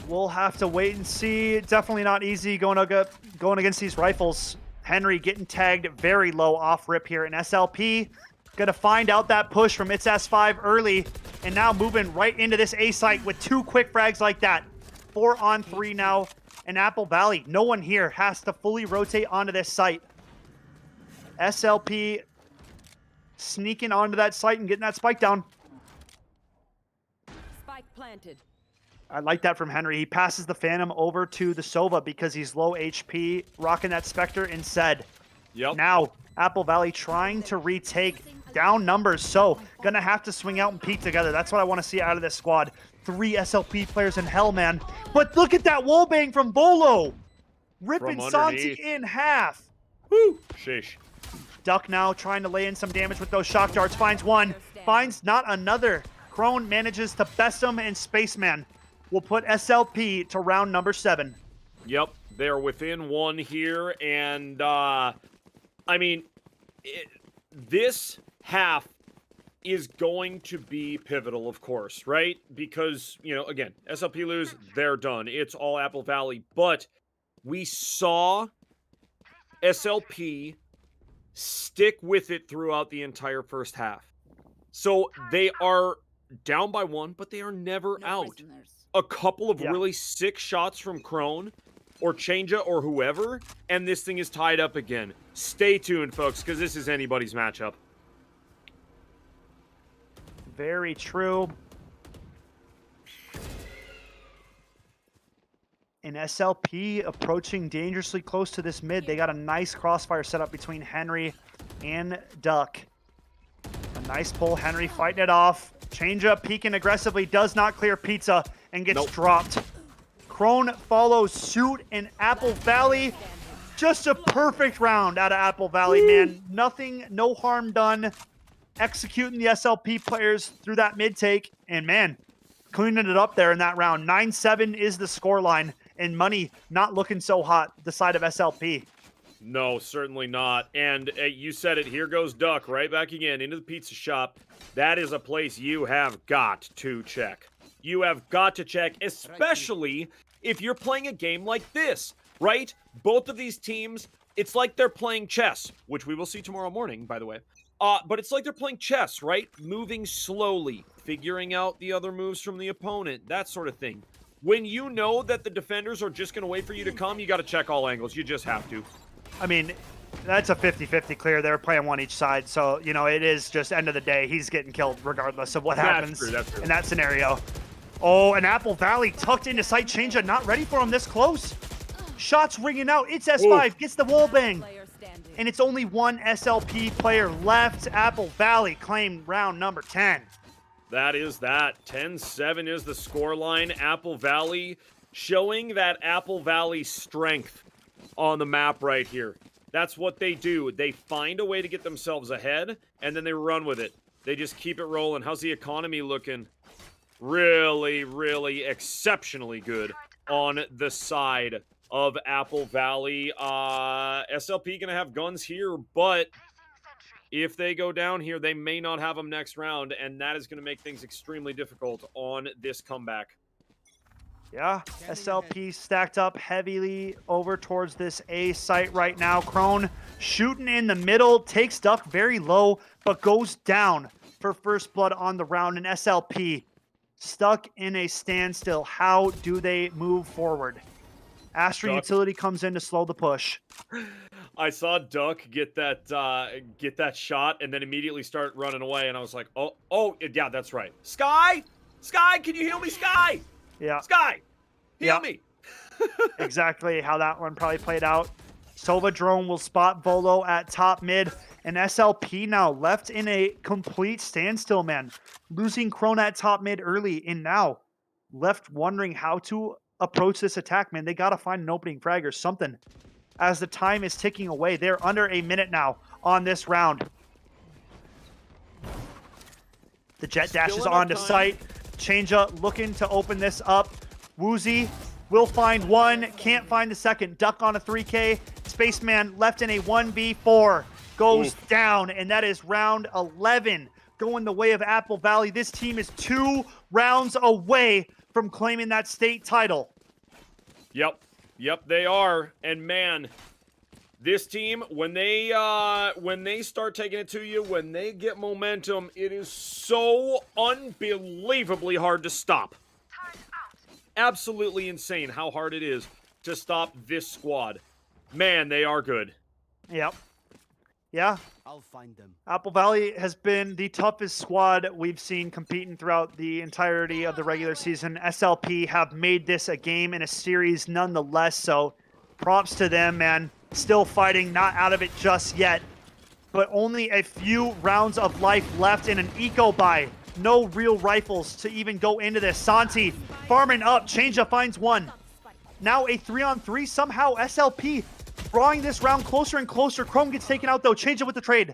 We'll have to wait and see. Definitely not easy going against these rifles. Henry getting tagged very low off rip here, and SLP going to find out that push from its S5 early, and now moving right into this A site with 2 quick frags like that. 4-on-3 now, and Apple Valley, no one here, has to fully rotate onto this site. SLP sneaking onto that site and getting that spike down. Spike planted. I like that from Henry. He passes the Phantom over to the Sova because he's low HP, rocking that Spectre instead. Yep. Now, Apple Valley trying to retake down numbers, so gonna have to swing out and peek together. That's what I want to see out of this squad. 3 SLP players in hell, man. But look at that wallbang from Bolo! Ripping Santi in half. Woo! Sheesh. Duck now trying to lay in some damage with those shock darts. Finds one. Finds not another. Crone manages to best him, and Spaceman will put SLP to round number 7. Yep, they're within 1 here, and, I mean, this half is going to be pivotal, of course, right? Because, you know, again, SLP lose, they're done. It's all Apple Valley. But we saw SLP stick with it throughout the entire first half. So they are down by 1, but they are never out. A couple of really sick shots from Crone or Changea or whoever, and this thing is tied up again. Stay tuned, folks, because this is anybody's matchup. Very true. And SLP approaching dangerously close to this mid. They got a nice crossfire set up between Henry and Duck. A nice pull. Henry fighting it off. Change up, peeking aggressively. Does not clear Pizza and gets dropped. Crone follows suit, and Apple Valley, just a perfect round out of Apple Valley, man. Nothing, no harm done. Executing the SLP players through that mid take, and man, cleaning it up there in that round. 9-7 is the scoreline, and money not looking so hot the side of SLP. No, certainly not. And you said it, here goes Duck right back again into the pizza shop. That is a place you have got to check. You have got to check, especially if you're playing a game like this, right? Both of these teams, it's like they're playing chess, which we will see tomorrow morning, by the way. But it's like they're playing chess, right? Moving slowly, figuring out the other moves from the opponent, that sort of thing. When you know that the defenders are just going to wait for you to come, you got to check all angles. You just have to. I mean, that's a 50-50 clear. They're playing one each side, so, you know, it is just end of the day. He's getting killed regardless of what happens in that scenario. Oh, and Apple Valley tucked into sight. Changea not ready for him this close. Shots ringing out. It's S5, gets the wall bang. And it's only 1 SLP player left. Apple Valley claimed round number 10. That is that. 10-7 is the scoreline. Apple Valley showing that Apple Valley strength on the map right here. That's what they do. They find a way to get themselves ahead, and then they run with it. They just keep it rolling. How's the economy looking? Really, really exceptionally good on the side of Apple Valley. SLP going to have guns here, but if they go down here, they may not have them next round, and that is going to make things extremely difficult on this comeback. Yeah, SLP stacked up heavily over towards this A site right now. Crone shooting in the middle, takes Duck very low, but goes down for first blood on the round. And SLP stuck in a standstill. How do they move forward? Astra Duck. Utility comes in to slow the push. I saw Duck get that shot and then immediately start running away, and I was like, oh, yeah, that's right. Sky, can you heal me, Sky? Yeah. Sky, heal me. Exactly how that one probably played out. Sova Drone will spot Volo at top mid, and SLP now left in a complete standstill, man. Losing Crone at top mid early, and now left wondering how to approach this attack, man. They got to find an opening frag or something as the time is ticking away. They're under a minute now on this round. The jet dashes onto site. Changeup looking to open this up. Woozy will find one, can't find the second. Duck on a 3K. Spaceman left in a 1v4. Goes down, and that is round 11 going the way of Apple Valley. This team is 2 rounds away from claiming that state title. Yep, they are. And man, this team, when they start taking it to you, when they get momentum, it is so unbelievably hard to stop. Absolutely insane how hard it is to stop this squad. Man, they are good. Yep. Yeah. I'll find them. Apple Valley has been the toughest squad we've seen competing throughout the entirety of the regular season. SLP have made this a game and a series nonetheless, so props to them, man. Still fighting, not out of it just yet, but only a few rounds of life left in an eco buy. No real rifles to even go into this. Santi farming up. Changeup finds one. Now a 3-on-3. Somehow SLP drawing this round closer and closer. Chrome gets taken out though. Changeup with the trade.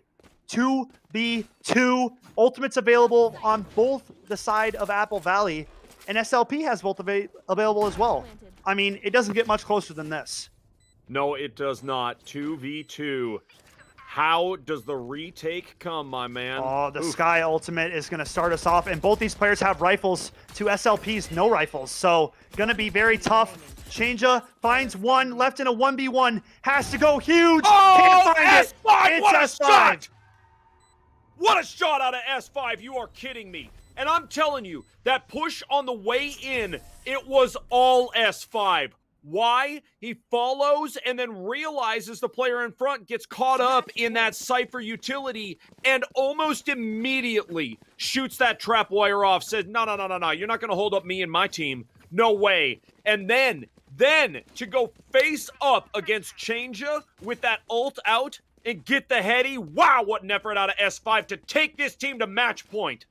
2v2. Ultimates available on both the side of Apple Valley, and SLP has both available as well. I mean, it doesn't get much closer than this. No, it does not. 2v2. How does the retake come, my man? Oh, the Sky ultimate is going to start us off, and both these players have rifles to SLP's no rifles, so going to be very tough. Changeup finds one, left in a 1v1, has to go huge. Oh, Can't find S5, it. what a It's S5. shot! What a shot out of S5, you are kidding me. And I'm telling you, that push on the way in, it was all S5. Why? He follows and then realizes the player in front gets caught up in that Cypher utility and almost immediately shoots that trap wire off, says, no, you're not going to hold up me and my team. No way. And then to go face up against Changeup with that ult out and get the heady, wow, what an effort out of S5 to take this team to match point.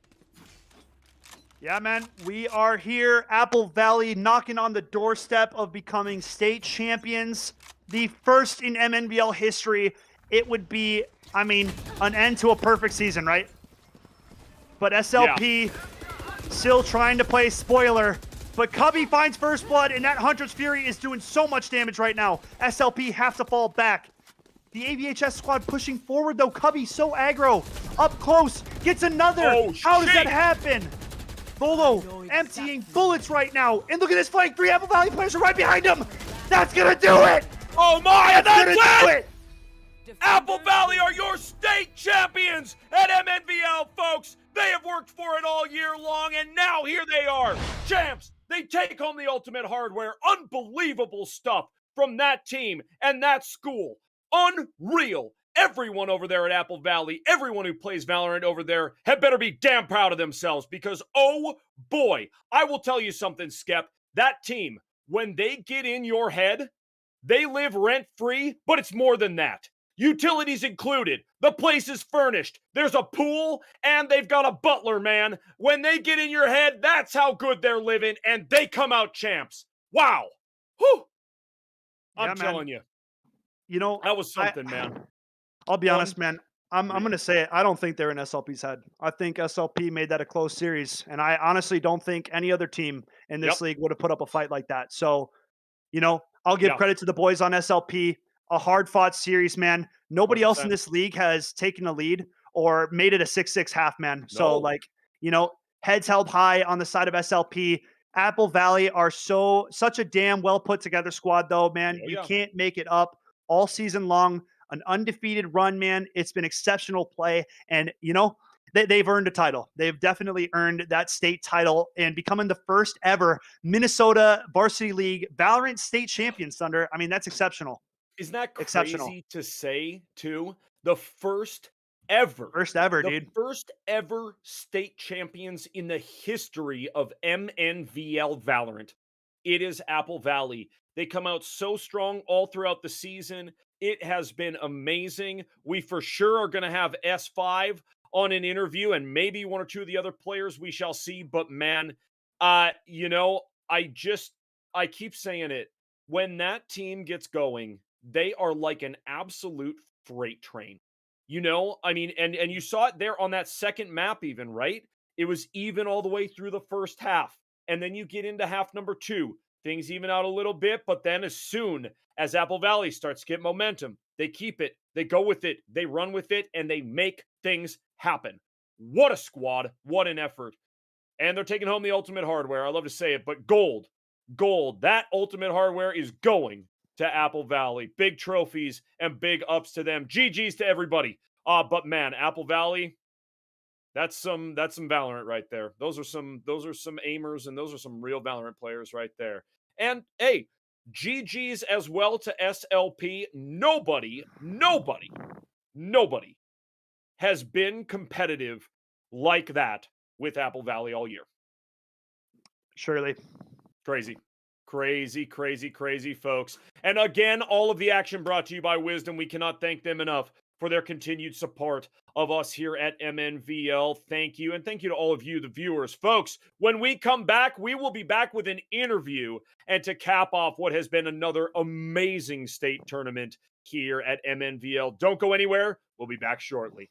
Yeah, man, we are here. Apple Valley knocking on the doorstep of becoming state champions. The first in MNVL history. It would be, I mean, an end to a perfect season, right? But SLP still trying to play spoiler. But Cubby finds first blood, and that Hunter's Fury is doing so much damage right now. SLP have to fall back. The AVHS squad pushing forward, though. Cubby so aggro. Up close. Gets another. Oh, how does that happen? Volo emptying bullets right now. And look at this flank. 3 Apple Valley players are right behind him. That's going to do it. Oh my, and that's gonna do it! Apple Valley are your state champions at MNVL, folks. They have worked for it all year long, and now here they are. Champs, they take home the ultimate hardware. Unbelievable stuff from that team and that school. Unreal. Everyone over there at Apple Valley, everyone who plays Valorant over there, had better be damn proud of themselves because, oh boy, I will tell you something, Skep. That team, when they get in your head, they live rent-free, but it's more than that. Utilities included. The place is furnished. There's a pool, and they've got a butler, man. When they get in your head, that's how good they're living, and they come out champs. Wow. Whew. I'm telling you. You know, that was something, man. I'll be honest, man. I'm going to say it. I don't think they're in SLP's head. I think SLP made that a close series, and I honestly don't think any other team in this league would have put up a fight like that. So, you know, I'll give credit to the boys on SLP. A hard-fought series, man. Nobody else in this league has taken a lead or made it a 6-6 half, man. So, like, you know, heads held high on the side of SLP. Apple Valley are such a damn well put together squad, though, man. You can't make it up all season long. An undefeated run, man. It's been exceptional play, and you know they've earned a title. They've definitely earned that state title and becoming the first ever Minnesota Varsity League Valorant state champions. Thunder. I mean, that's exceptional. Isn't that crazy to say, too? The first ever, dude. First ever state champions in the history of MNVL Valorant. It is Apple Valley. They come out so strong all throughout the season. It has been amazing. We for sure are going to have S5 on an interview and maybe one or two of the other players we shall see. But man, you know, I keep saying it. When that team gets going, they are like an absolute freight train. You know, I mean, and you saw it there on that second map even, right? It was even all the way through the first half. And then you get into half number 2. Things even out a little bit, but then as soon as Apple Valley starts to get momentum, they keep it, they go with it, they run with it, and they make things happen. What a squad, what an effort. And they're taking home the ultimate hardware. I love to say it, but gold, that ultimate hardware is going to Apple Valley. Big trophies and big ups to them. GG's to everybody. But man, Apple Valley, that's some Valorant right there. Those are some aimers, and those are some real Valorant players right there. And hey, GG's as well to SLP. Nobody has been competitive like that with Apple Valley all year. Surely. Crazy, folks. And again, all of the action brought to you by Wisdom. We cannot thank them enough for their continued support of us here at MNVL. Thank you. And thank you to all of you, the viewers. Folks, when we come back, we will be back with an interview and to cap off what has been another amazing state tournament here at MNVL. Don't go anywhere. We'll be back shortly.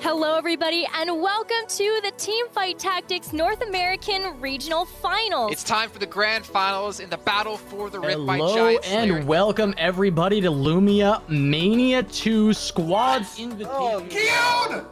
Hello, everybody, and welcome to the Teamfight Tactics North American Regional Finals. It's time for the grand finals in the battle for the Rift by Hello Giant and Slayer. welcome everybody to Lumia Mania 2 Squads Invitation.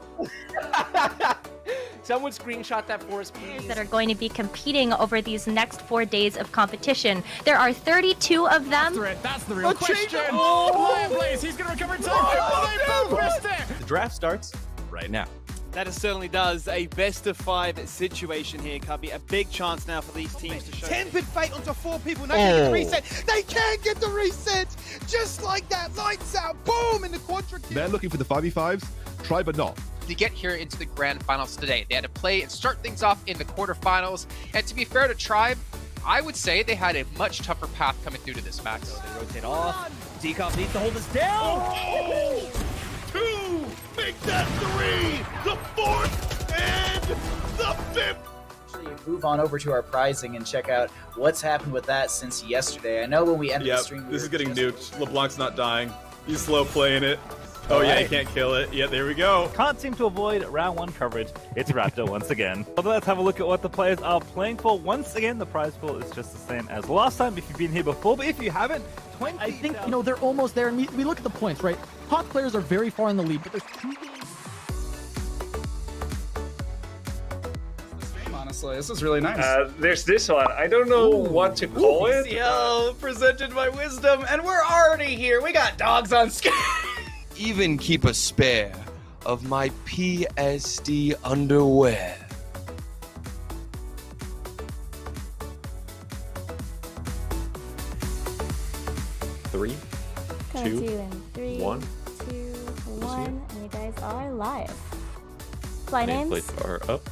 Someone screenshot that for us, please. That are going to be competing over these next 4 days of competition. There are 32 of them. That's the real question. Lion Blaze, he's going to recover in time. They both missed it. The draft starts right now. That certainly does. A best of 5 situation here, Cubby. A big chance now for these teams to show. Tempered fate onto 4 people. Now get the reset. They can't get the reset. Just like that. Lights out. Boom in the quadra. They're looking for the 5v5s. Try but not. To get here into the grand finals today, they had to play and start things off in the quarterfinals. And to be fair to Tribe, I would say they had a much tougher path coming through to this, Max. So they rotate off. Decomp needs to hold us down. Oh! 2! Make that 3! The 4th and the 5th! Move on over to our prizing and check out what's happened with that since yesterday. I know when we ended the stream, this is getting nuked. LeBlanc's not dying. He's slow playing it. Oh yeah, he can't kill it. Yeah, there we go. Can't seem to avoid round 1 coverage. It's Raptor once again. But let's have a look at what the players are playing for. Once again, the prize pool is just the same as last time if you've been here before. But if you haven't, 20. I think, you know, they're almost there. And we look at the points, right? Hot players are very far in the lead, but there's 2 games. Honestly, this is really nice. There's this one. I don't know what to call it. Yo, presented by Wisdom, and we're already here. We got dogs on screen. Even keep a spare of my PSD underwear. Coming two, to you in 3, one. 2, 1, and you guys are live. Fly names. Nameplates are up.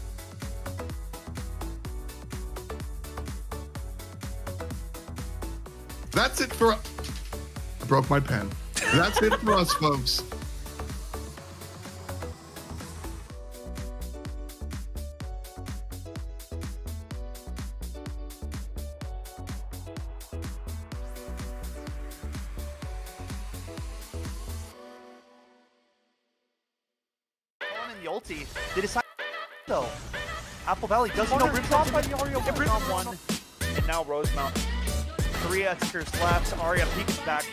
That's it for. I broke my pen. That's it for us, folks. On in the ulti. They decide though. Apple Valley doesn't know rips off by the Aria on one. And now Rosemount. 3 Xers left. Aria peeks back.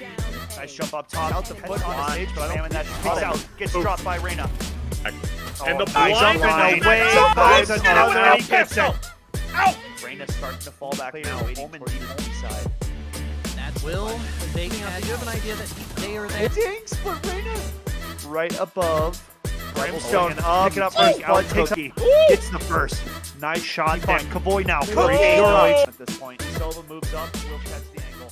Nice jump up top. Out the foot on the stage, but I don't that peeks out. Gets dropped by Reyna. And the nice blind jump line. away by the Out. he gets it. Out! Reyna's starting to fall back now, waiting for the ulti side. That's Will. They do you have an idea that they are there? Dinks, but Reyna right above. Brimstone pick it up first. Out takes Cookie. Gets the first. Nice shot. Then Kavoy now. At this point, Sova moves up. Will catch the angle.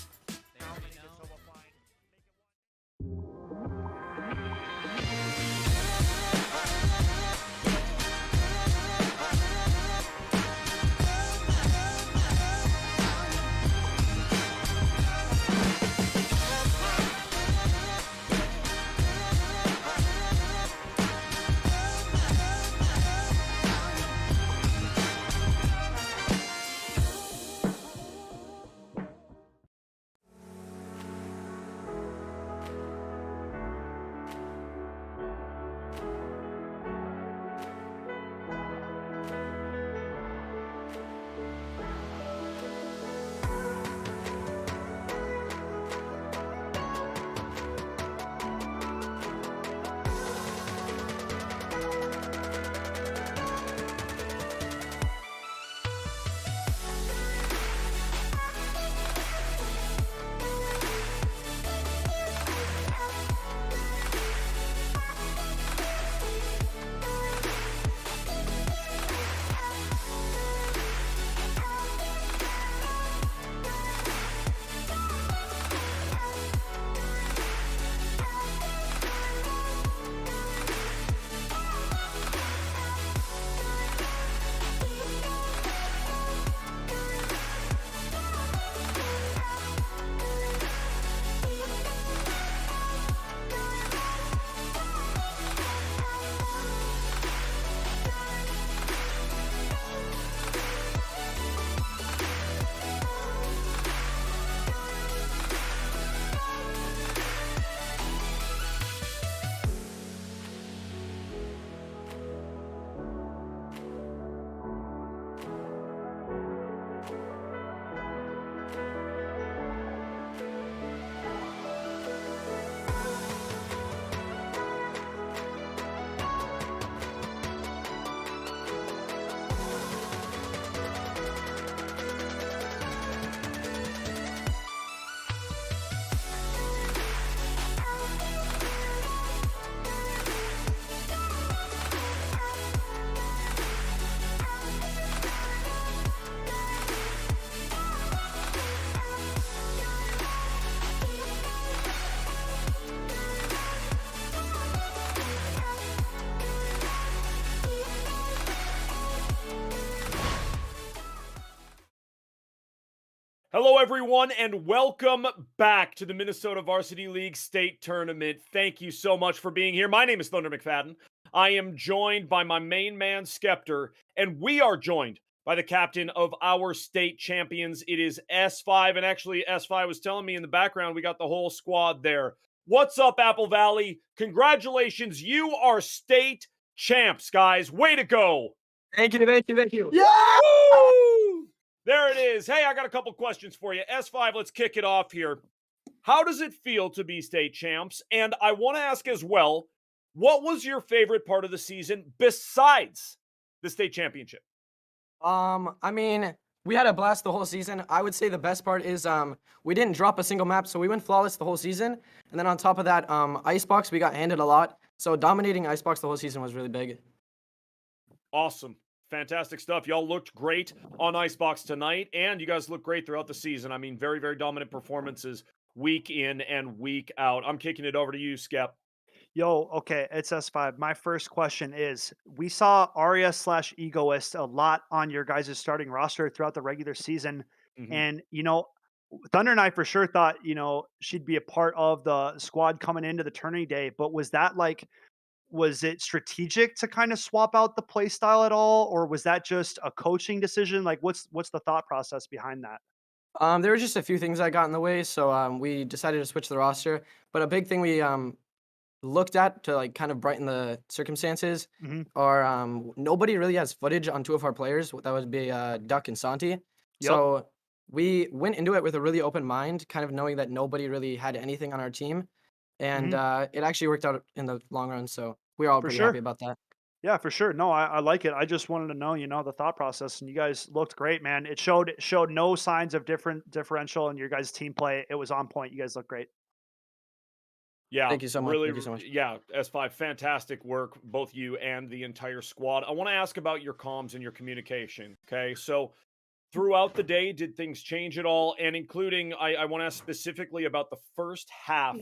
Hello, everyone, and welcome back to the Minnesota Varsity League State Tournament. Thank you so much for being here. My name is Thunder McFadden. I am joined by my main man, Skeptor, and we are joined by the captain of our state champions. It is S5, and actually, S5 was telling me in the background we got the whole squad there. What's up, Apple Valley? Congratulations, you are state champs, guys. Way to go. Thank you, thank you, thank you. Yeah! Woo! There it is. Hey, I got a couple questions for you. S5, let's kick it off here. How does it feel to be state champs? And I want to ask as well, what was your favorite part of the season besides the state championship? I mean, we had a blast the whole season. I would say the best part is we didn't drop a single map, so we went flawless the whole season. And then on top of that, Icebox, we got handed a lot. So dominating Icebox the whole season was really big. Awesome. Fantastic stuff. Y'all looked great on Icebox tonight, and you guys look great throughout the season. I mean, very, very dominant performances week in and week out. I'm kicking it over to you, Skep. Yo, okay, it's S5. My first question is, we saw Arya slash Egoist a lot on your guys' starting roster throughout the regular season. Mhm. And, Thunder and I for sure thought, she'd be a part of the squad coming into the tourney day. But was it strategic to kind of swap out the play style at all? Or was that just a coaching decision? Like, what's the thought process behind that? There were just a few things that got in the way, so we decided to switch the roster. But a big thing we looked at to like kind of brighten the circumstances Mhm. are nobody really has footage on two of our players. That would be Duck and Santi. So we went into it with a really open mind, kind of knowing that nobody really had anything on our team, and it actually worked out in the long run. So we're all For pretty sure. happy about that. Yeah, for sure. No, I like it. I just wanted to know, the thought process, and you guys looked great, man. It showed no signs of differential in your guys' team play. It was on point. You guys look great. Yeah, Thank you so much. really, Thank you so much. yeah, S5, fantastic work, both you and the entire squad. I want to ask about your comms and your communication. Okay, so throughout the day, did things change at all? And including, I want to ask specifically about the first half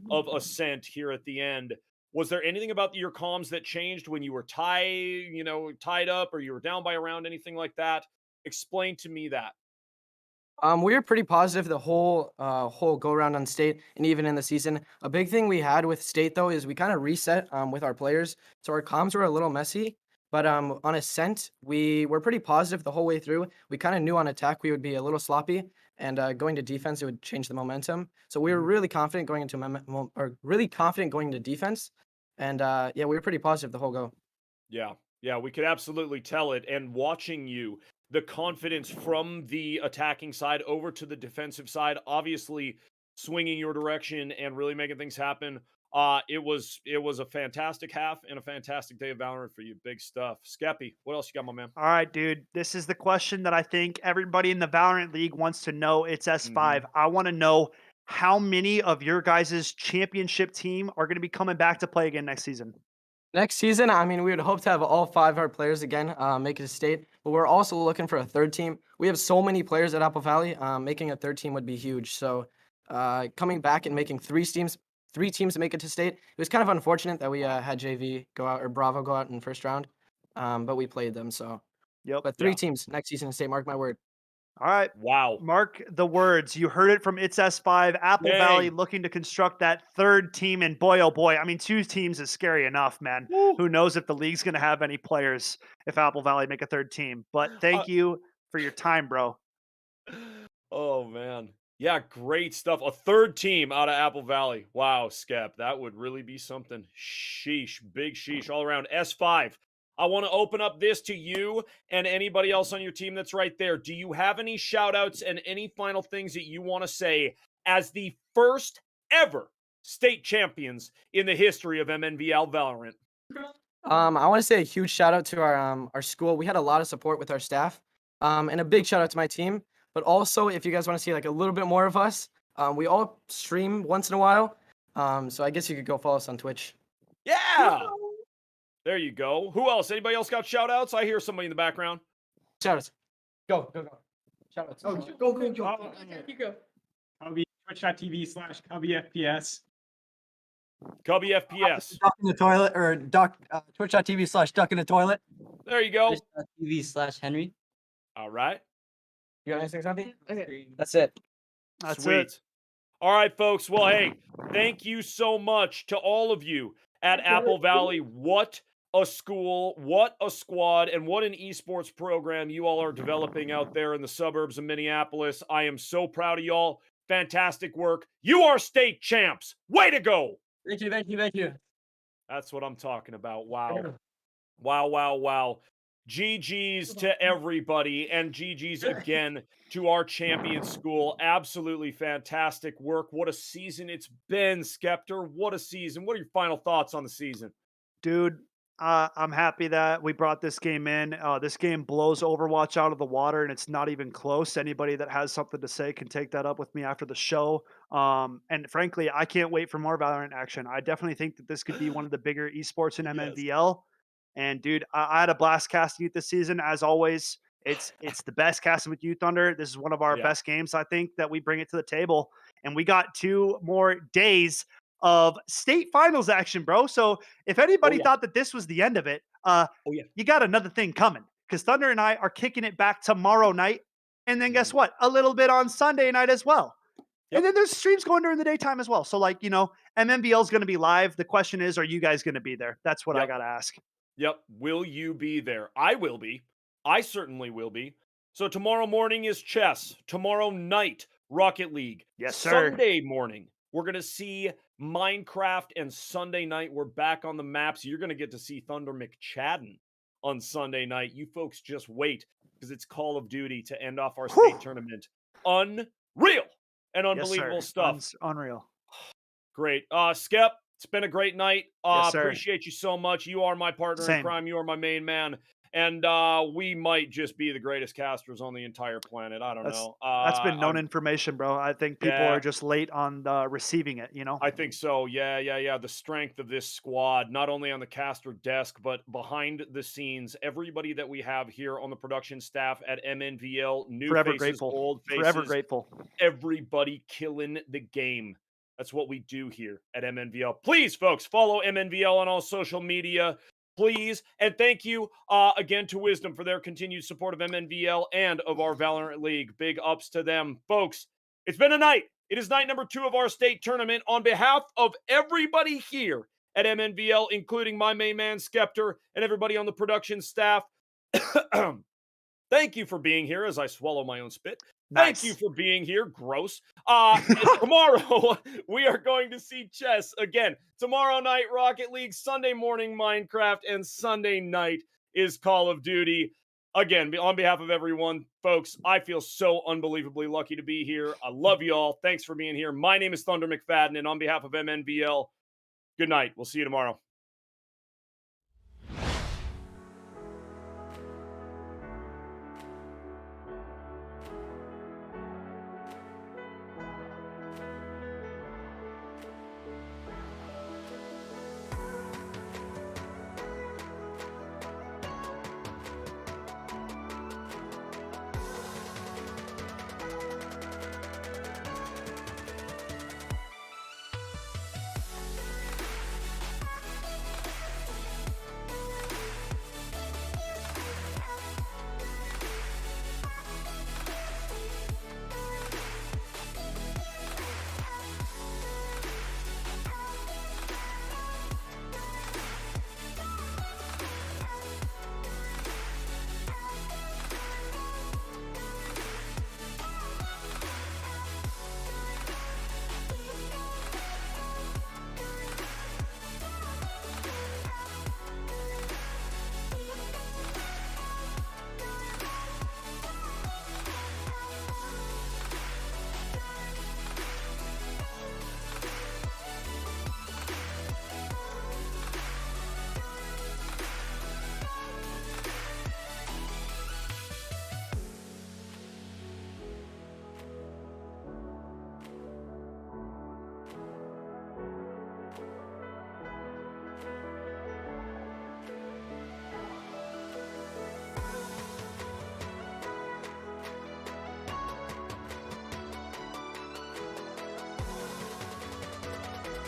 of Ascent here at the end. Was there anything about your comms that changed when you were tied up, or you were down by a round, anything like that? Explain to me that. We were pretty positive the whole go around on state and even in the season. A big thing we had with state though is we kind of reset with our players, so our comms were a little messy. But on Ascent, we were pretty positive the whole way through. We kind of knew on attack we would be a little sloppy, and going to defense it would change the momentum. So we were really confident going into defense, and yeah, we were pretty positive the whole go. Yeah, yeah, we could absolutely tell it. And watching you, the confidence from the attacking side over to the defensive side, obviously swinging your direction and really making things happen. It was a fantastic half and a fantastic day of Valorant for you. Big stuff. Skeppy, what else you got, my man? All right, dude. This is the question that I think everybody in the Valorant League wants to know. It's S5. I want to know how many of your guys' championship team are going to be coming back to play again next season. Next season, I mean, we would hope to have all 5 of our players again make it to state, but we're also looking for a third team. We have so many players at Apple Valley, making a third team would be huge. So coming back and making 3 teams make it to state, it was kind of unfortunate that we had JV go out, or Bravo go out in first round, but we played them. So, but 3 teams next season in state, mark my word. All right. Wow. Mark the words. You heard it from It's S5. Apple Valley Dang. looking to construct that third team. And boy, oh boy. I mean, 2 teams is scary enough, man. Who knows if the league's going to have any players if Apple Valley make a third team. But thank you for your time, bro. Oh, man. Yeah, great stuff. A third team out of Apple Valley. Wow, Skep. That would really be something. Sheesh. Big sheesh all around. S5. I want to open up this to you and anybody else on your team that's right there. Do you have any shout outs and any final things that you want to say as the first ever state champions in the history of MNVL Valorant? I want to say a huge shout out to our school. We had a lot of support with our staff, and a big shout out to my team. But also, if you guys want to see like a little bit more of us, we all stream once in a while. So I guess you could go follow us on Twitch. Yeah. There you go. Who else? Anybody else got shout outs? I hear somebody in the background. Shout outs. Go. Shout outs. Oh, go. You go. Cubby, twitch.tv/CubbyFPS. Cubby FPS. Duck in the toilet, or twitch.tv/duck in the toilet. There you go. Twitch.tv/Henry. All right. You got anything, something? Okay. That's it. That's Sweet. it. All right, folks. Well, hey, thank you so much to all of you at Apple Valley. What a school, what a squad, and what an esports program you all are developing out there in the suburbs of Minneapolis. I am so proud of y'all. Fantastic work. You are state champs. Way to go. Thank you. That's what I'm talking about. Wow. Wow. GG's to everybody, and GG's again to our champion school. Absolutely fantastic work. What a season it's been, Skeptor. What a season. What are your final thoughts on the season? Dude, I'm happy that we brought this game in. This game blows Overwatch out of the water, and it's not even close. Anybody that has something to say can take that up with me after the show. And frankly, I can't wait for more Valorant action. I definitely think that this could be one of the bigger esports in MNVL. And dude, I had a blast casting it this season. As always, it's the best casting with you, Thunder. This is one of our best games, I think, that we bring it to the table. and we got 2 more days of state finals action, bro. So if anybody thought that this was the end of it, you got another thing coming, because Thunder and I are kicking it back tomorrow night. And then guess what? A little bit on Sunday night as well. And then there's streams going during the daytime as well. So like, MNVL is going to be live. The question is, are you guys going to be there? That's what I got to ask. Yep. Will you be there? I will be. I certainly will be. So tomorrow morning is chess. Tomorrow night, Rocket League. Yes, sir. Sunday morning, we're going to see Minecraft, and Sunday night, we're back on the maps. You're going to get to see Thunder McChadden on Sunday night. You folks just wait, because it's Call of Duty to end off our state tournament. Unreal and unbelievable stuff. Unreal. Great. Skep, it's been a great night. Yes, sir. Appreciate you so much. You are my partner in crime. You are my main man. And we might just be the greatest casters on the entire planet. I don't know. That's been known information, bro. I think people are just late on receiving it, I think so. Yeah. The strength of this squad, not only on the caster desk, but behind the scenes. Everybody that we have here on the production staff at MNVL, new Forever faces, grateful. old faces. Forever grateful. Everybody killing the game. That's what we do here at MNVL. Please, folks, follow MNVL on all social media. Please. And thank you again to Wisdom for their continued support of MNVL and of our Valorant League. Big ups to them. Folks, it's been a night. It is night number 2 of our state tournament. On behalf of everybody here at MNVL, including my main man, Skeptor, and everybody on the production staff, thank you for being here as I swallow my own spit. Nice. Thank you for being here. Gross. Tomorrow, we are going to see chess again. Tomorrow night, Rocket League. Sunday morning, Minecraft. And Sunday night is Call of Duty. Again, on behalf of everyone, folks, I feel so unbelievably lucky to be here. I love you all. Thanks for being here. My name is Thunder McFadden, and on behalf of MNVL, good night. We'll see you tomorrow.